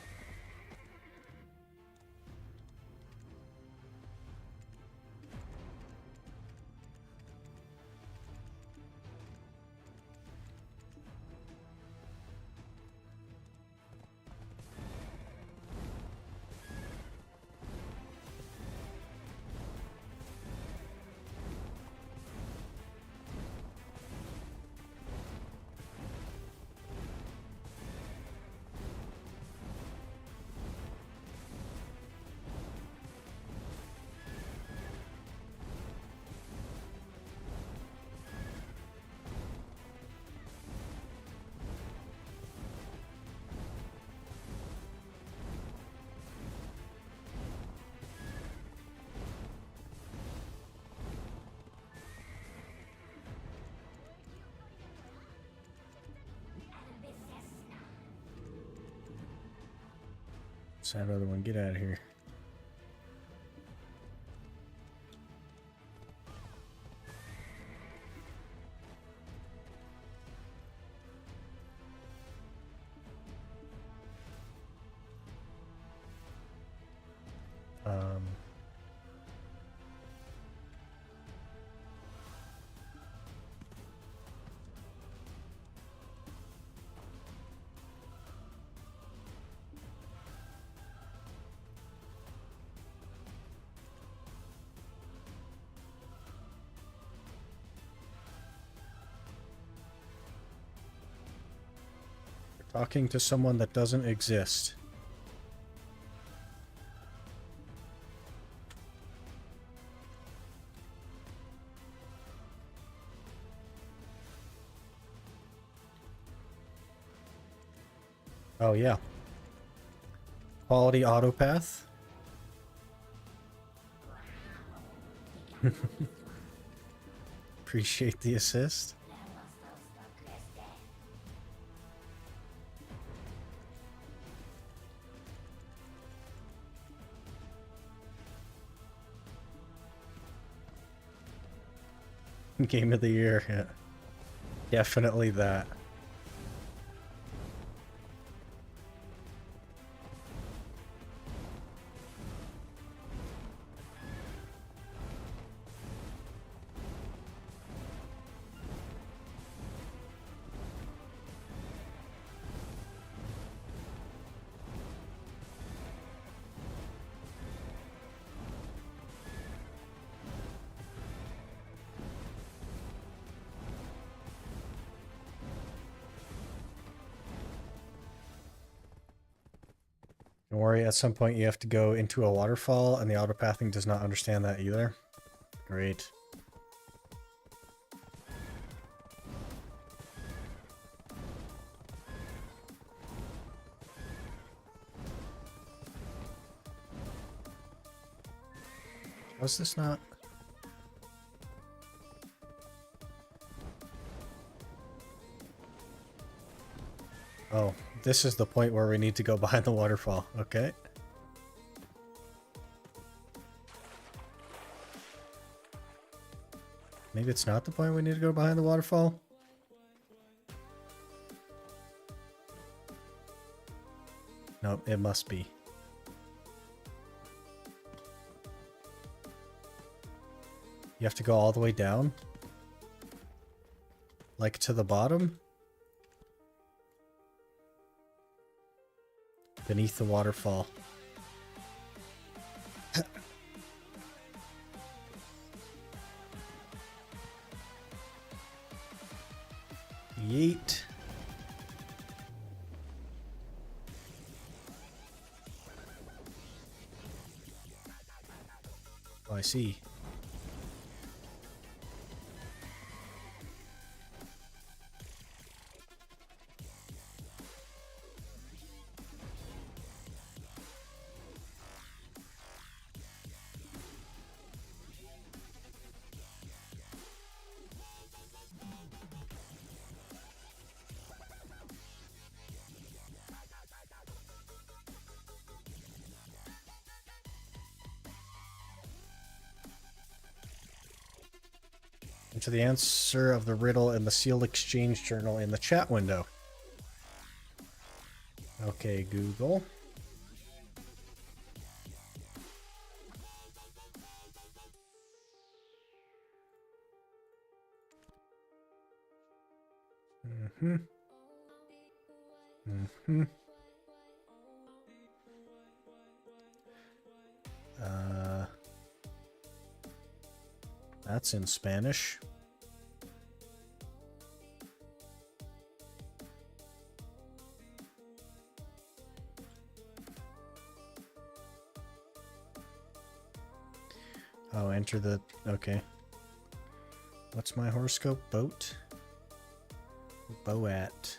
Sad other one, get out of here. Talking to someone that doesn't exist. Oh yeah. Quality autopath. Appreciate the assist. Game of the year, yeah. Definitely that. Don't worry, at some point you have to go into a waterfall, and the autopathing does not understand that either. Great. Was this not? Oh, this is the point where we need to go behind the waterfall. Okay. Maybe it's not the point we need to go behind the waterfall? Nope, it must be. You have to go all the way down? Like to the bottom? Beneath the waterfall. Yeet. Oh, I see. Enter the answer of the riddle in the sealed exchange journal in the chat window. Okay, Google. Mm-hmm. Mm-hmm. That's in Spanish. Oh, enter the... Okay. What's my horoscope? Boat? Boat.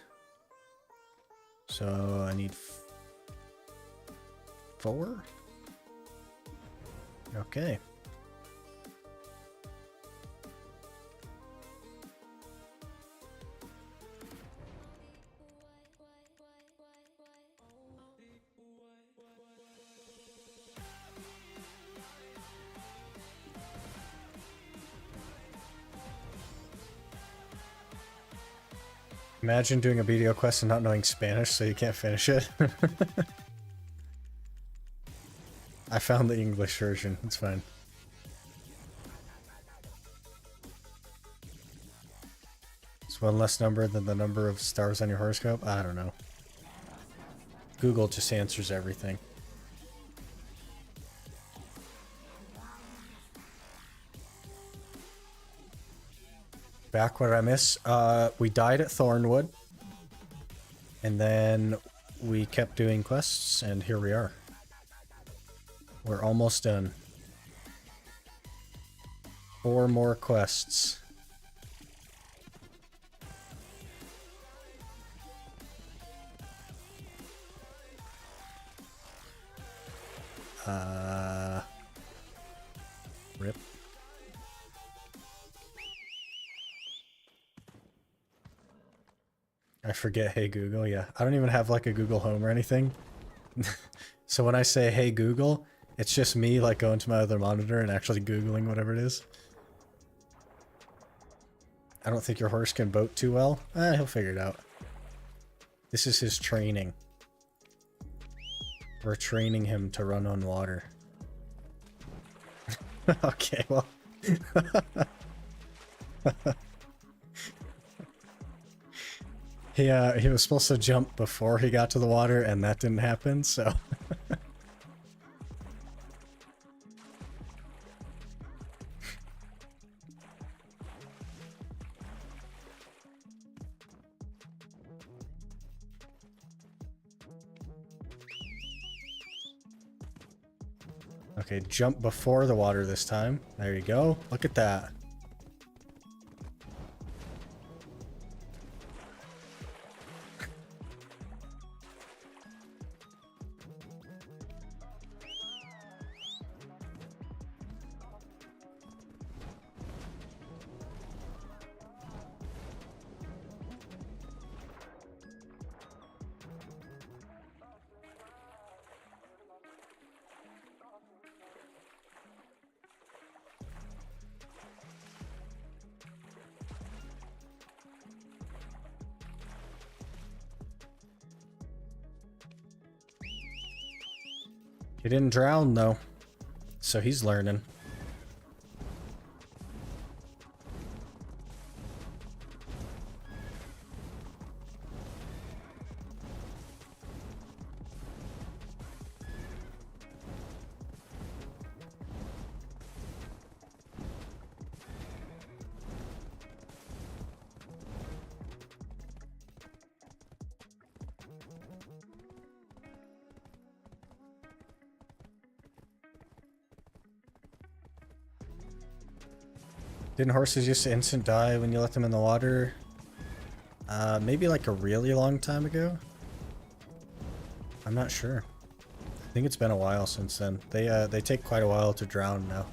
So I need 4? Okay. Imagine doing a video quest and not knowing Spanish so you can't finish it. I found the English version. It's fine. It's one less number than the number of stars on your horoscope? I don't know. Google just answers everything. Back what I miss. We died at Thornwood. And then we kept doing quests, and here we are. We're almost done. 4 more quests. Rip. I forget Hey Google, yeah. I don't even have like a Google Home or anything. So when I say Hey Google, it's just me like going to my other monitor and actually Googling whatever it is. I don't think your horse can boat too well. He'll figure it out. This is his training. We're training him to run on water. Okay, well. He was supposed to jump before he got to the water, and that didn't happen, so... Okay, jump before the water this time. There you go. Look at that. He didn't drown, though. So he's learning. Didn't horses used to instant die when you let them in the water? Maybe like a really long time ago? I'm not sure. I think it's been a while since then. They take quite a while to drown now.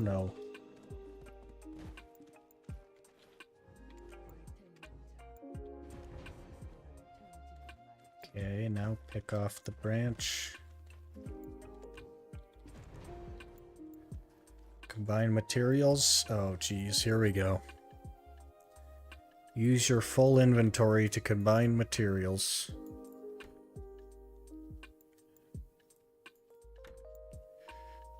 No. Okay, now pick off the branch. Combine materials. Oh, geez, here we go. Use your full inventory to combine materials.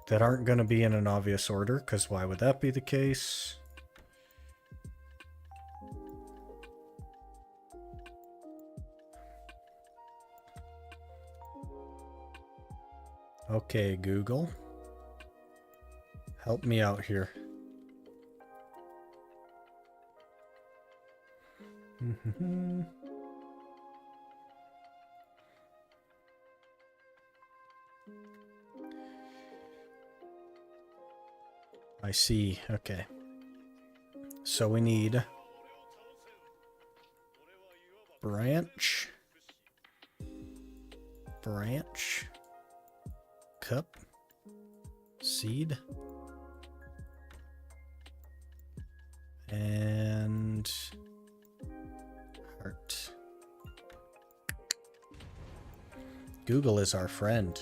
That aren't going to be in an obvious order, because why would that be the case? Okay, Google. Help me out here. I see. Okay. So we need branch, cup, seed, and heart. Google is our friend.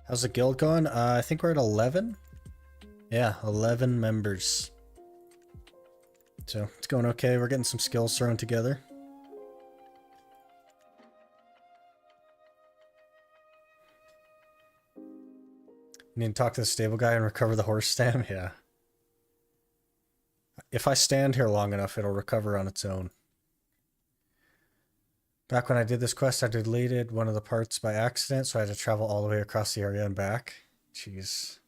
How's the guild going? I think we're at 11. Yeah, 11 members. So it's going okay. We're getting some skills thrown together. You need to talk to the stable guy and recover the horse stam? Yeah. If I stand here long enough, it'll recover on its own. Back when I did this quest, I deleted one of the parts by accident, so I had to travel all the way across the area and back. Jeez.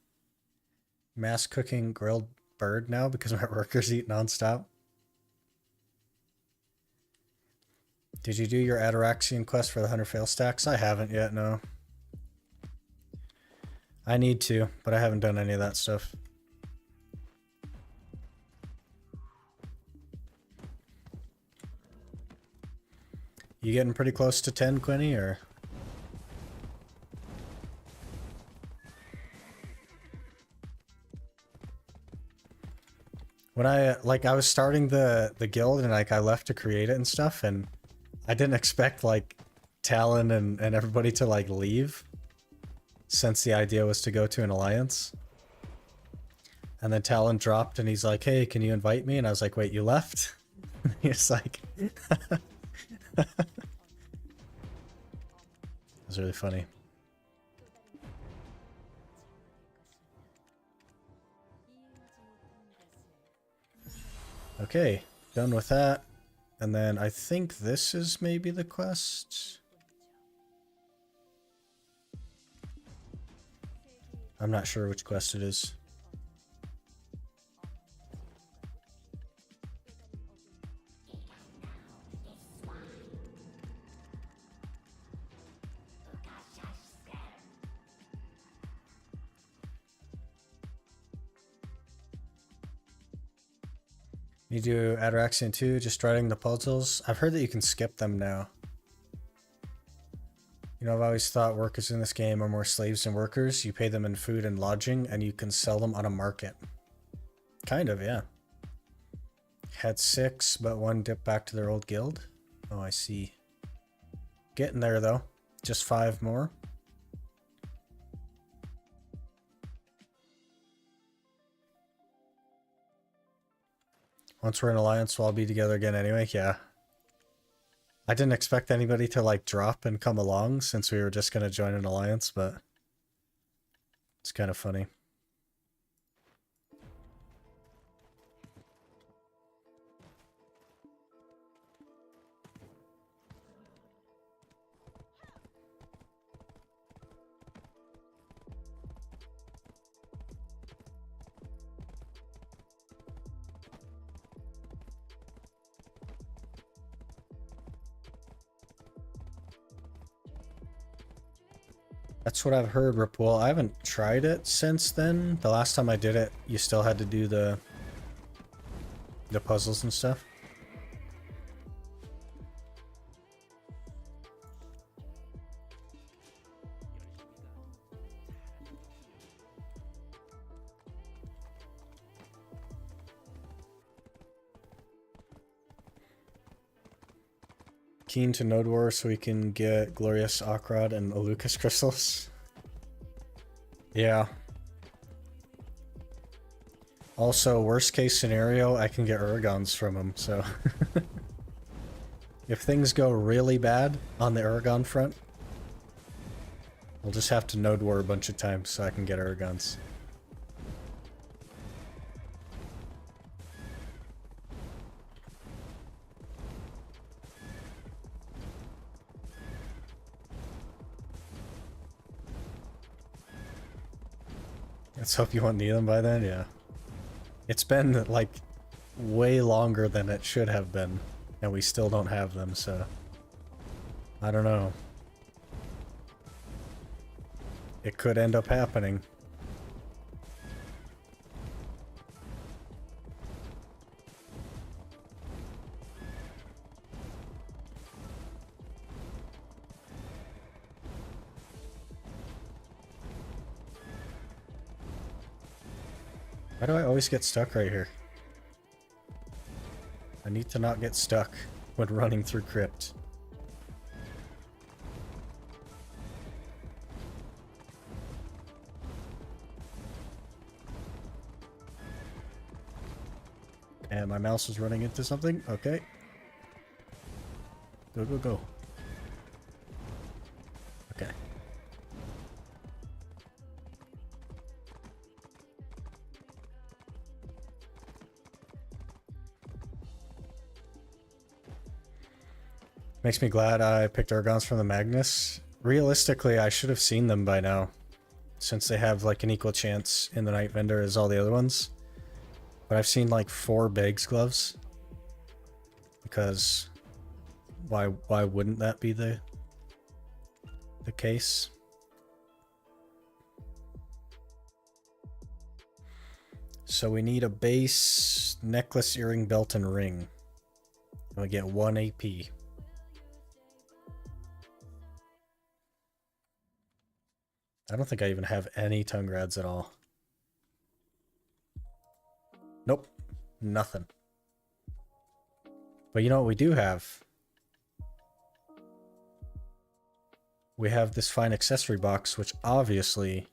Mass cooking grilled bird now because my workers eat nonstop. Did you do your Ataraxian quest for the 100 fail stacks? I haven't yet, no. I need to, but I haven't done any of that stuff. You getting pretty close to 10, Quinny, or? When I was starting the guild and I left to create it and stuff, and I didn't expect Talon and everybody to leave, since the idea was to go to an alliance. And then Talon dropped and he's like, "Hey, can you invite me?" And I was like, "Wait, you left?" He's like it was really funny. Okay, done with that. And then I think this is maybe the quest. I'm not sure which quest it is. You do Ataraxian 2, just writing the puzzles. I've heard that you can skip them now. You know, I've always thought workers in this game are more slaves than workers. You pay them in food and lodging, and you can sell them on a market. Kind of, yeah. Had 6, but 1 dipped back to their old guild. Oh, I see. Getting there, though. Just 5 more. Once we're in alliance, we'll all be together again anyway. Yeah. I didn't expect anybody to drop and come along since we were just going to join an alliance, but it's kind of funny. That's what I've heard, Ripple. I haven't tried it since then. The last time I did it, you still had to do the puzzles and stuff. Keen to Node War so we can get Glorious Akrod and Alucas crystals. Yeah. Also, worst case scenario, I can get Uragons from him, so... If things go really bad on the Uragon front, we'll just have to Node War a bunch of times so I can get Uragons. Let's hope you won't need them by then, yeah. It's been, way longer than it should have been, and we still don't have them, so... I don't know. It could end up happening. Why do I always get stuck right here? I need to not get stuck when running through crypt. And my mouse is running into something. Okay. Go, go, go. Okay. Makes me glad I picked Argons from the Magnus. Realistically, I should have seen them by now, since they have like an equal chance in the Night Vendor as all the other ones. But I've seen like 4 Beggs gloves. Because why wouldn't that be the case? So we need a base, necklace, earring, belt, and ring. And we get 1 AP. I don't think I even have any tongue rads at all. Nope. Nothing. But you know what we do have? We have this fine accessory box, which obviously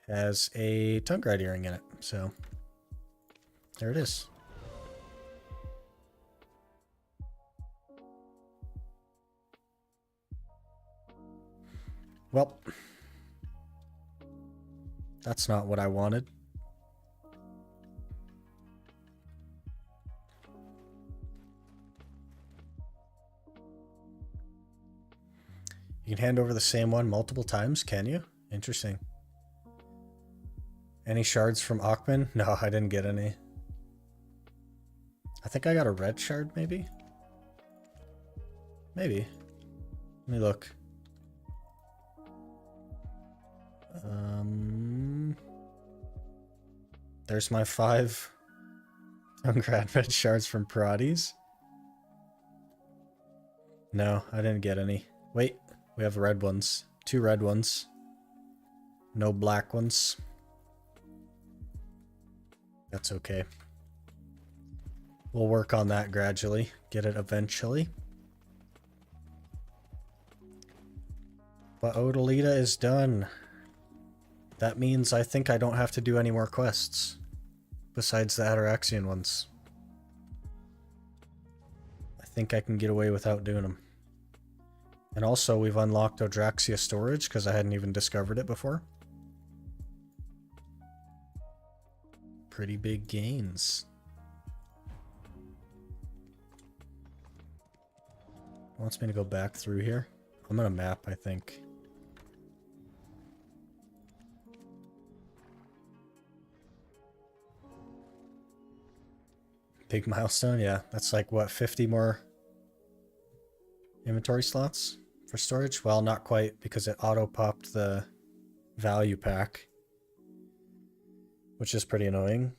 has a tongue rad earring in it. So there it is. Well, that's not what I wanted. You can hand over the same one multiple times, can you? Interesting. Any shards from Ackman? No, I didn't get any. I think I got a red shard, maybe? Maybe. Let me look. There's my 5 Ungrad red shards from Parades. No, I didn't get any. Wait, we have red ones. 2 red ones. No black ones. That's okay. We'll work on that gradually. Get it eventually. But Odalita is done. That means I think I don't have to do any more quests. Besides the Ataraxian ones. I think I can get away without doing them. And also we've unlocked Odraxia storage because I hadn't even discovered it before. Pretty big gains. Wants me to go back through here. I'm gonna map, I think. Big milestone, yeah. That's like, what, 50 more inventory slots for storage? Well, not quite, because it auto-popped the value pack, which is pretty annoying.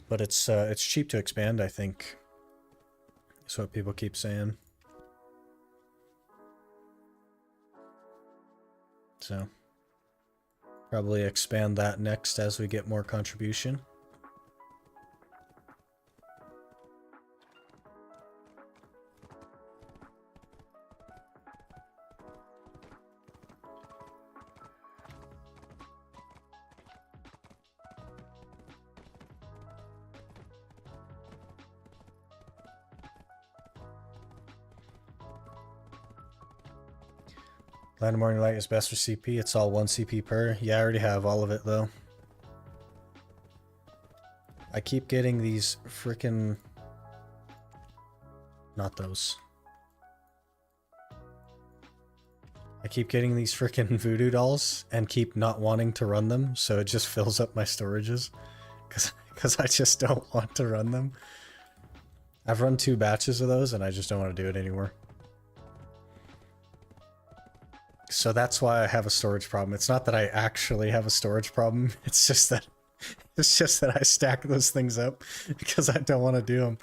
But it's cheap to expand, I think. That's what people keep saying. So probably expand that next as we get more contribution. Land of Morning Light is best for CP. It's all 1 CP per. Yeah, I already have all of it, though. I keep getting these frickin'... Not those. I keep getting these frickin' voodoo dolls and keep not wanting to run them, so it just fills up my storages. Because I just don't want to run them. I've run 2 batches of those and I just don't want to do it anymore. So that's why I have a storage problem. It's not that I actually have a storage problem. It's just that I stack those things up because I don't want to do them.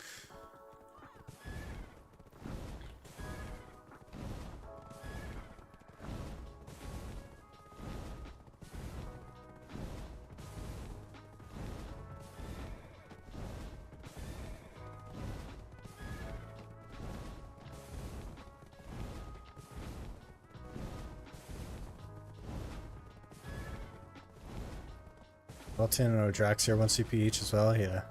Belton and Odraxia 1 CP each as well, yeah.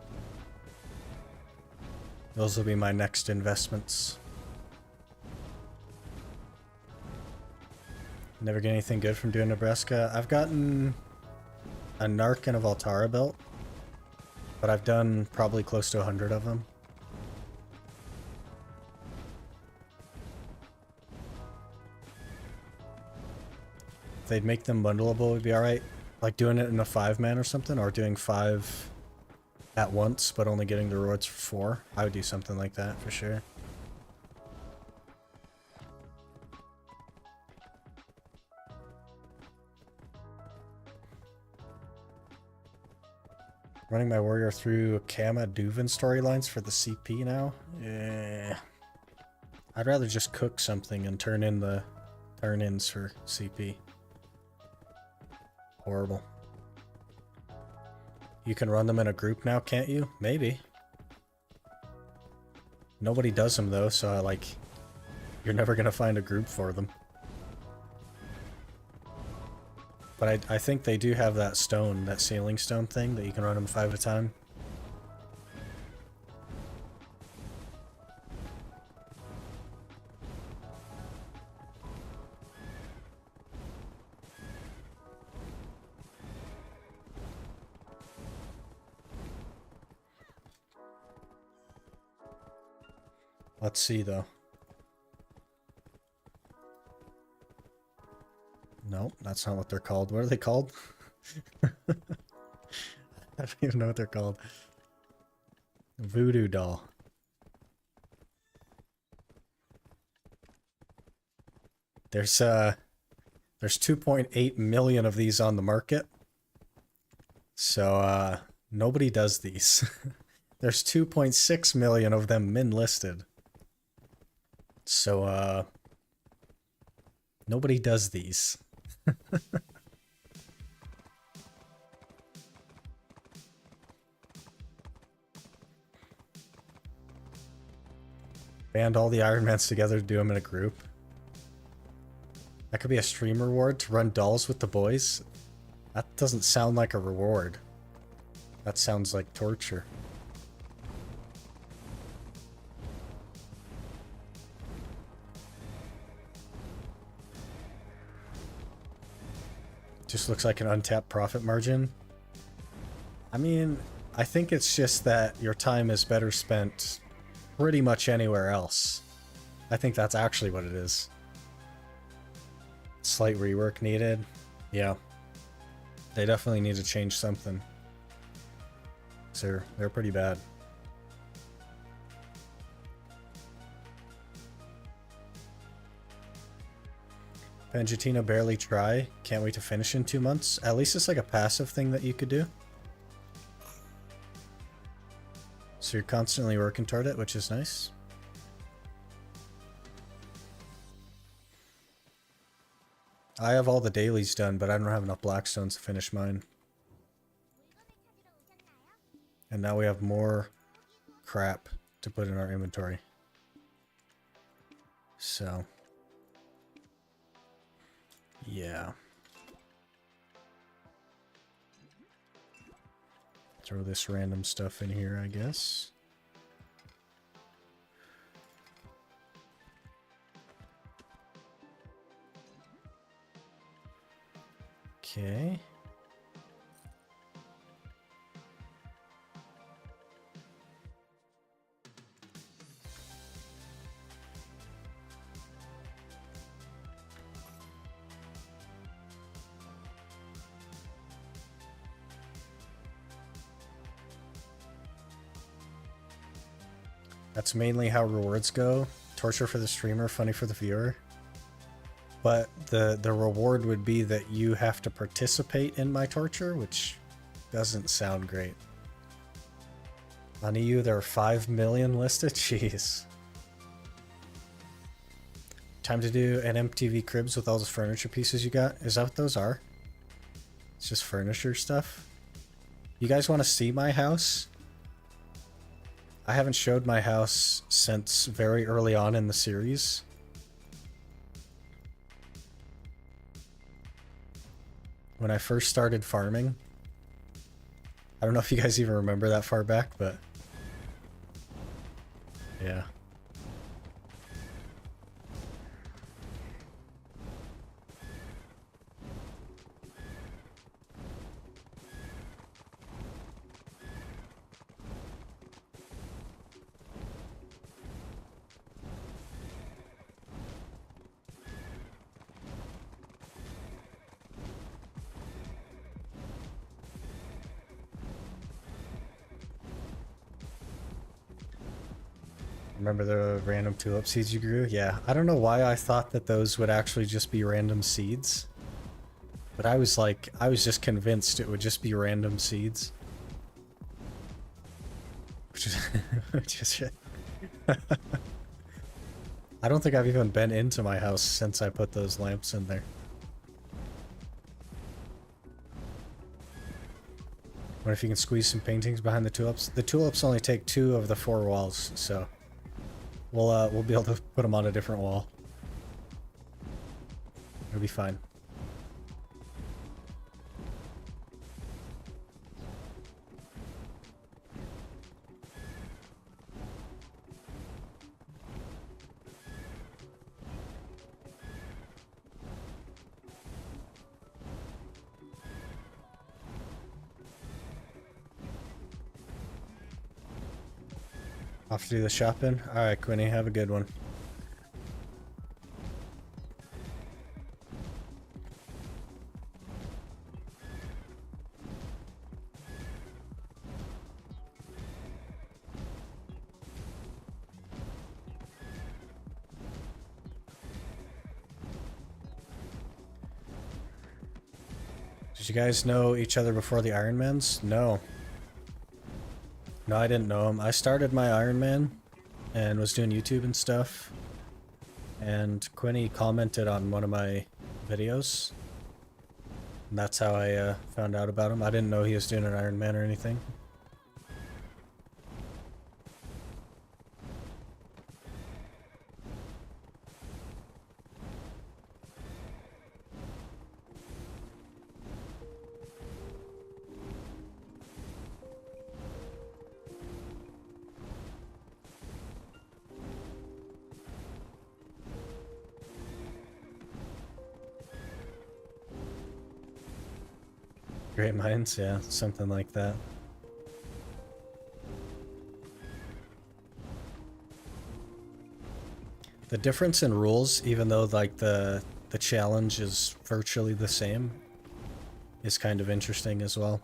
Those will be my next investments. Never get anything good from doing Nebraska. I've gotten a Narc and a Voltara belt. But I've done probably close to 100 of them. If they'd make them bundleable, would be alright. Like doing it in a 5-man or something, or doing 5 at once, but only getting the rewards for 4. I would do something like that for sure. Running my warrior through Kama Duvin storylines for the CP now? I'd rather just cook something and turn in the turn-ins for CP. Horrible. You can run them in a group now, can't you? Maybe. Nobody does them though, so like, you're never gonna find a group for them. But I think they do have that stone, that ceiling stone thing, that you can run them 5 at a time. Let's see though. Nope, that's not what they're called. What are they called? I don't even know what they're called. Voodoo doll. There's 2.8 million of these on the market. So nobody does these. There's 2.6 million of them min listed. So nobody does these. Band all the Ironmans together to do them in a group. That could be a stream reward to run dolls with the boys. That doesn't sound like a reward. That sounds like torture. Just looks like an untapped profit margin. I mean, I think it's just that your time is better spent pretty much anywhere else. I think that's actually what it is. Slight rework needed. Yeah. They definitely need to change something. They're pretty bad. Pangitina barely try. Can't wait to finish in 2 months. At least it's like a passive thing that you could do. So you're constantly working toward it, which is nice. I have all the dailies done, but I don't have enough blackstones to finish mine. And now we have more crap to put in our inventory. So... yeah. Throw this random stuff in here, I guess. Okay. That's mainly how rewards go. Torture for the streamer, funny for the viewer. But the reward would be that you have to participate in my torture, which doesn't sound great. On EU, there are 5 million listed? Jeez. Time to do an MTV Cribs with all the furniture pieces you got. Is that what those are? It's just furniture stuff? You guys want to see my house? I haven't showed my house since very early on in the series. When I first started farming. I don't know if you guys even remember that far back, but... yeah. Remember the random tulip seeds you grew? Yeah, I don't know why I thought that those would actually just be random seeds. But I was just convinced it would just be random seeds. Which is, which is I don't think I've even been into my house since I put those lamps in there. What if you can squeeze some paintings behind the tulips? The tulips only take 2 of the 4 walls, so we'll be able to put them on a different wall. It'll be fine. Off to do the shopping? Alright, Quinny, have a good one. Did you guys know each other before the Ironmans? No. No, I didn't know him. I started my Ironman and was doing YouTube and stuff. And Quinny commented on one of my videos. And that's how I found out about him. I didn't know he was doing an Ironman or anything. Great minds, yeah, something like that. The difference in rules, even though like the challenge is virtually the same, is kind of interesting as well.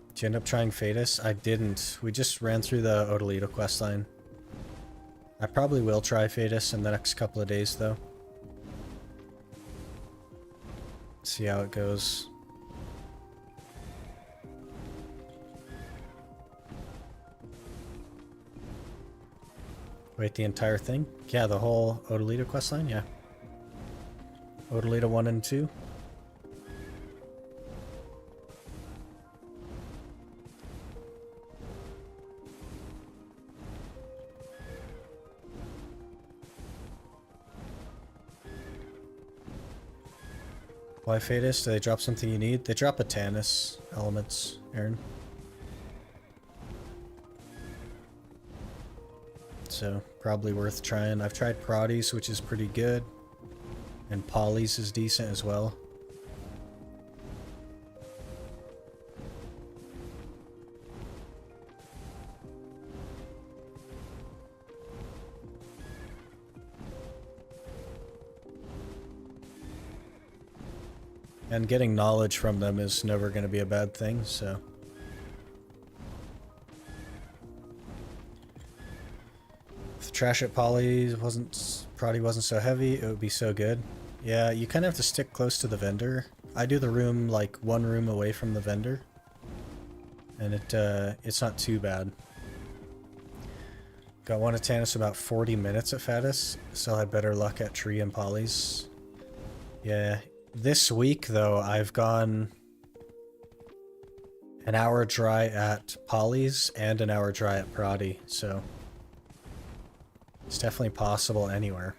Did you end up trying Fadus? I didn't. We just ran through the Odalito questline. I probably will try Fadus in the next couple of days, though. See how it goes. Wait, the entire thing? Yeah, the whole Odalito questline? Yeah. Odalito 1 and 2. Why Fadus? Do they drop something you need? They drop a Tannis elements, Aaron. So, probably worth trying. I've tried Prodies, which is pretty good. And Polys is decent as well. And getting knowledge from them is never going to be a bad thing, so... If Trash at Prodi wasn't so heavy, it would be so good. Yeah, you kind of have to stick close to the vendor. I do the room, like, 1 room away from the vendor. And it's not too bad. Got one at Tannis about 40 minutes at Faddis. Still had better luck at Tree and Polys. Yeah. This week, though, I've gone an hour dry at Polys and an hour dry at Prodi, so it's definitely possible anywhere.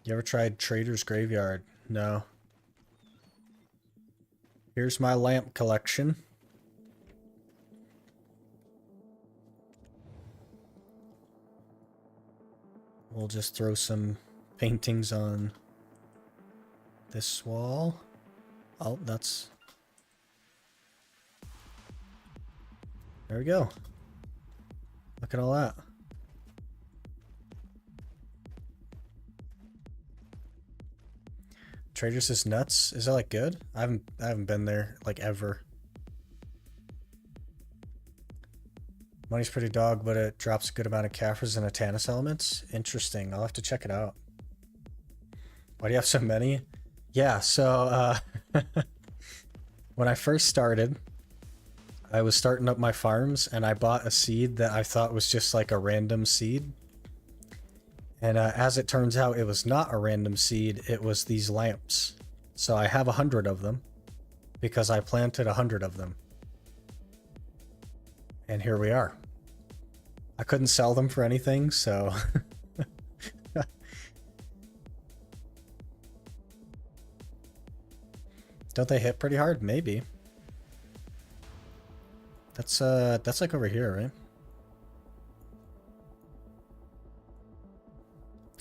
You ever tried Trader's Graveyard? No. Here's my lamp collection. We'll just throw some paintings on this wall. Oh, that's... There we go. Look at all that. Traders is nuts. Is that like good? I haven't been there like ever. Money's pretty dog, but it drops a good amount of Caphras and Atanus elements. Interesting. I'll have to check it out. Why do you have so many? Yeah, so when I first started, I was starting up my farms and I bought a seed that I thought was just like a random seed. And as it turns out, it was not a random seed. It was these lamps. So I have 100 of them because I planted 100 of them. And here we are. I couldn't sell them for anything, so... Don't they hit pretty hard? Maybe. That's like over here, right?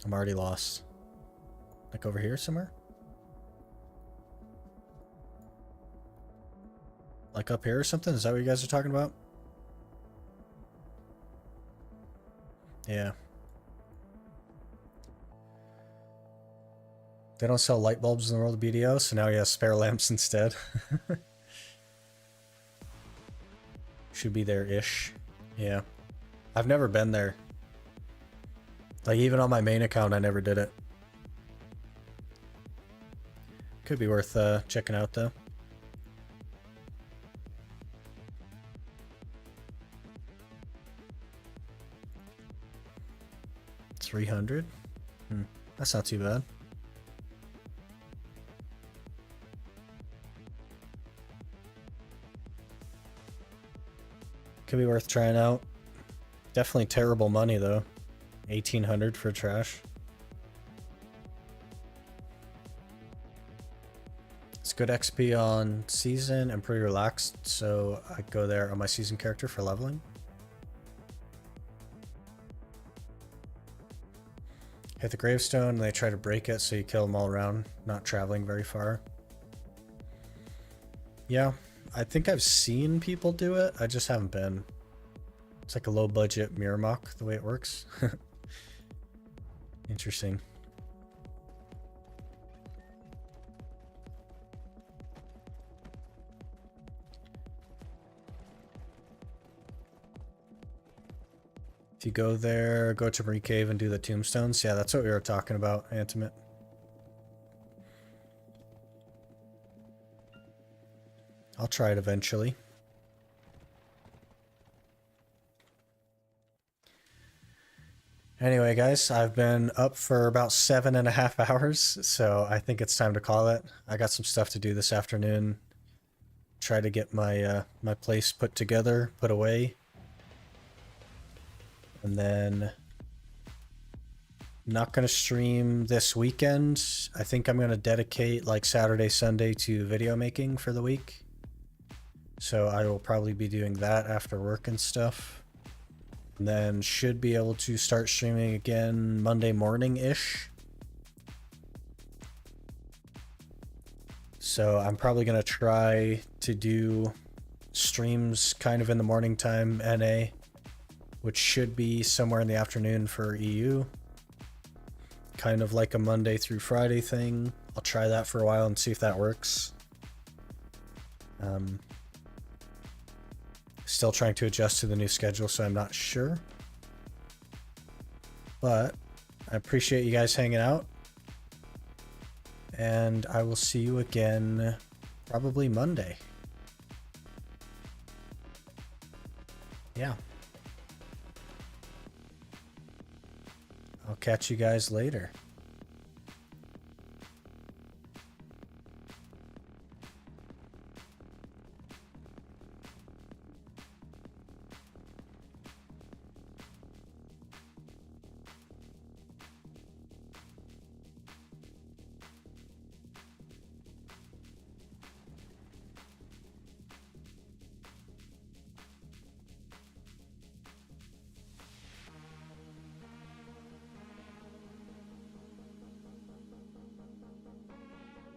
I'm already lost. Like over here somewhere? Like up here or something? Is that what you guys are talking about? Yeah. They don't sell light bulbs in the world of BDO, so now he has spare lamps instead. Should be there-ish. Yeah. I've never been there. Like, even on my main account, I never did it. Could be worth checking out, though. $300? That's not too bad. Could be worth trying out. Definitely terrible money, though. 1,800 for trash. It's good XP on season and pretty relaxed, so I go there on my season character for leveling. Hit the gravestone and they try to break it, so you kill them all around, not traveling very far. Yeah, I think I've seen people do it, I just haven't been. It's like a low budget mirror mock, the way it works. Interesting. If you go there, go to Marie Cave and do the tombstones. Yeah, that's what we were talking about, Antimate. I'll try it eventually. Anyway, guys, I've been up for about 7.5 hours, so I think it's time to call it. I got some stuff to do this afternoon. Try to get my my place put together, put away. And then not going to stream this weekend. I think I'm going to dedicate like Saturday, Sunday to video making for the week. So I will probably be doing that after work and stuff. And then should be able to start streaming again Monday morning-ish. So I'm probably going to try to do streams kind of in the morning time, NA, which should be somewhere in the afternoon for EU. Kind of like a Monday through Friday thing. I'll try that for a while and see if that works. Still trying to adjust to the new schedule, so I'm not sure. But I appreciate you guys hanging out. And I will see you again probably Monday. Yeah. I'll catch you guys later.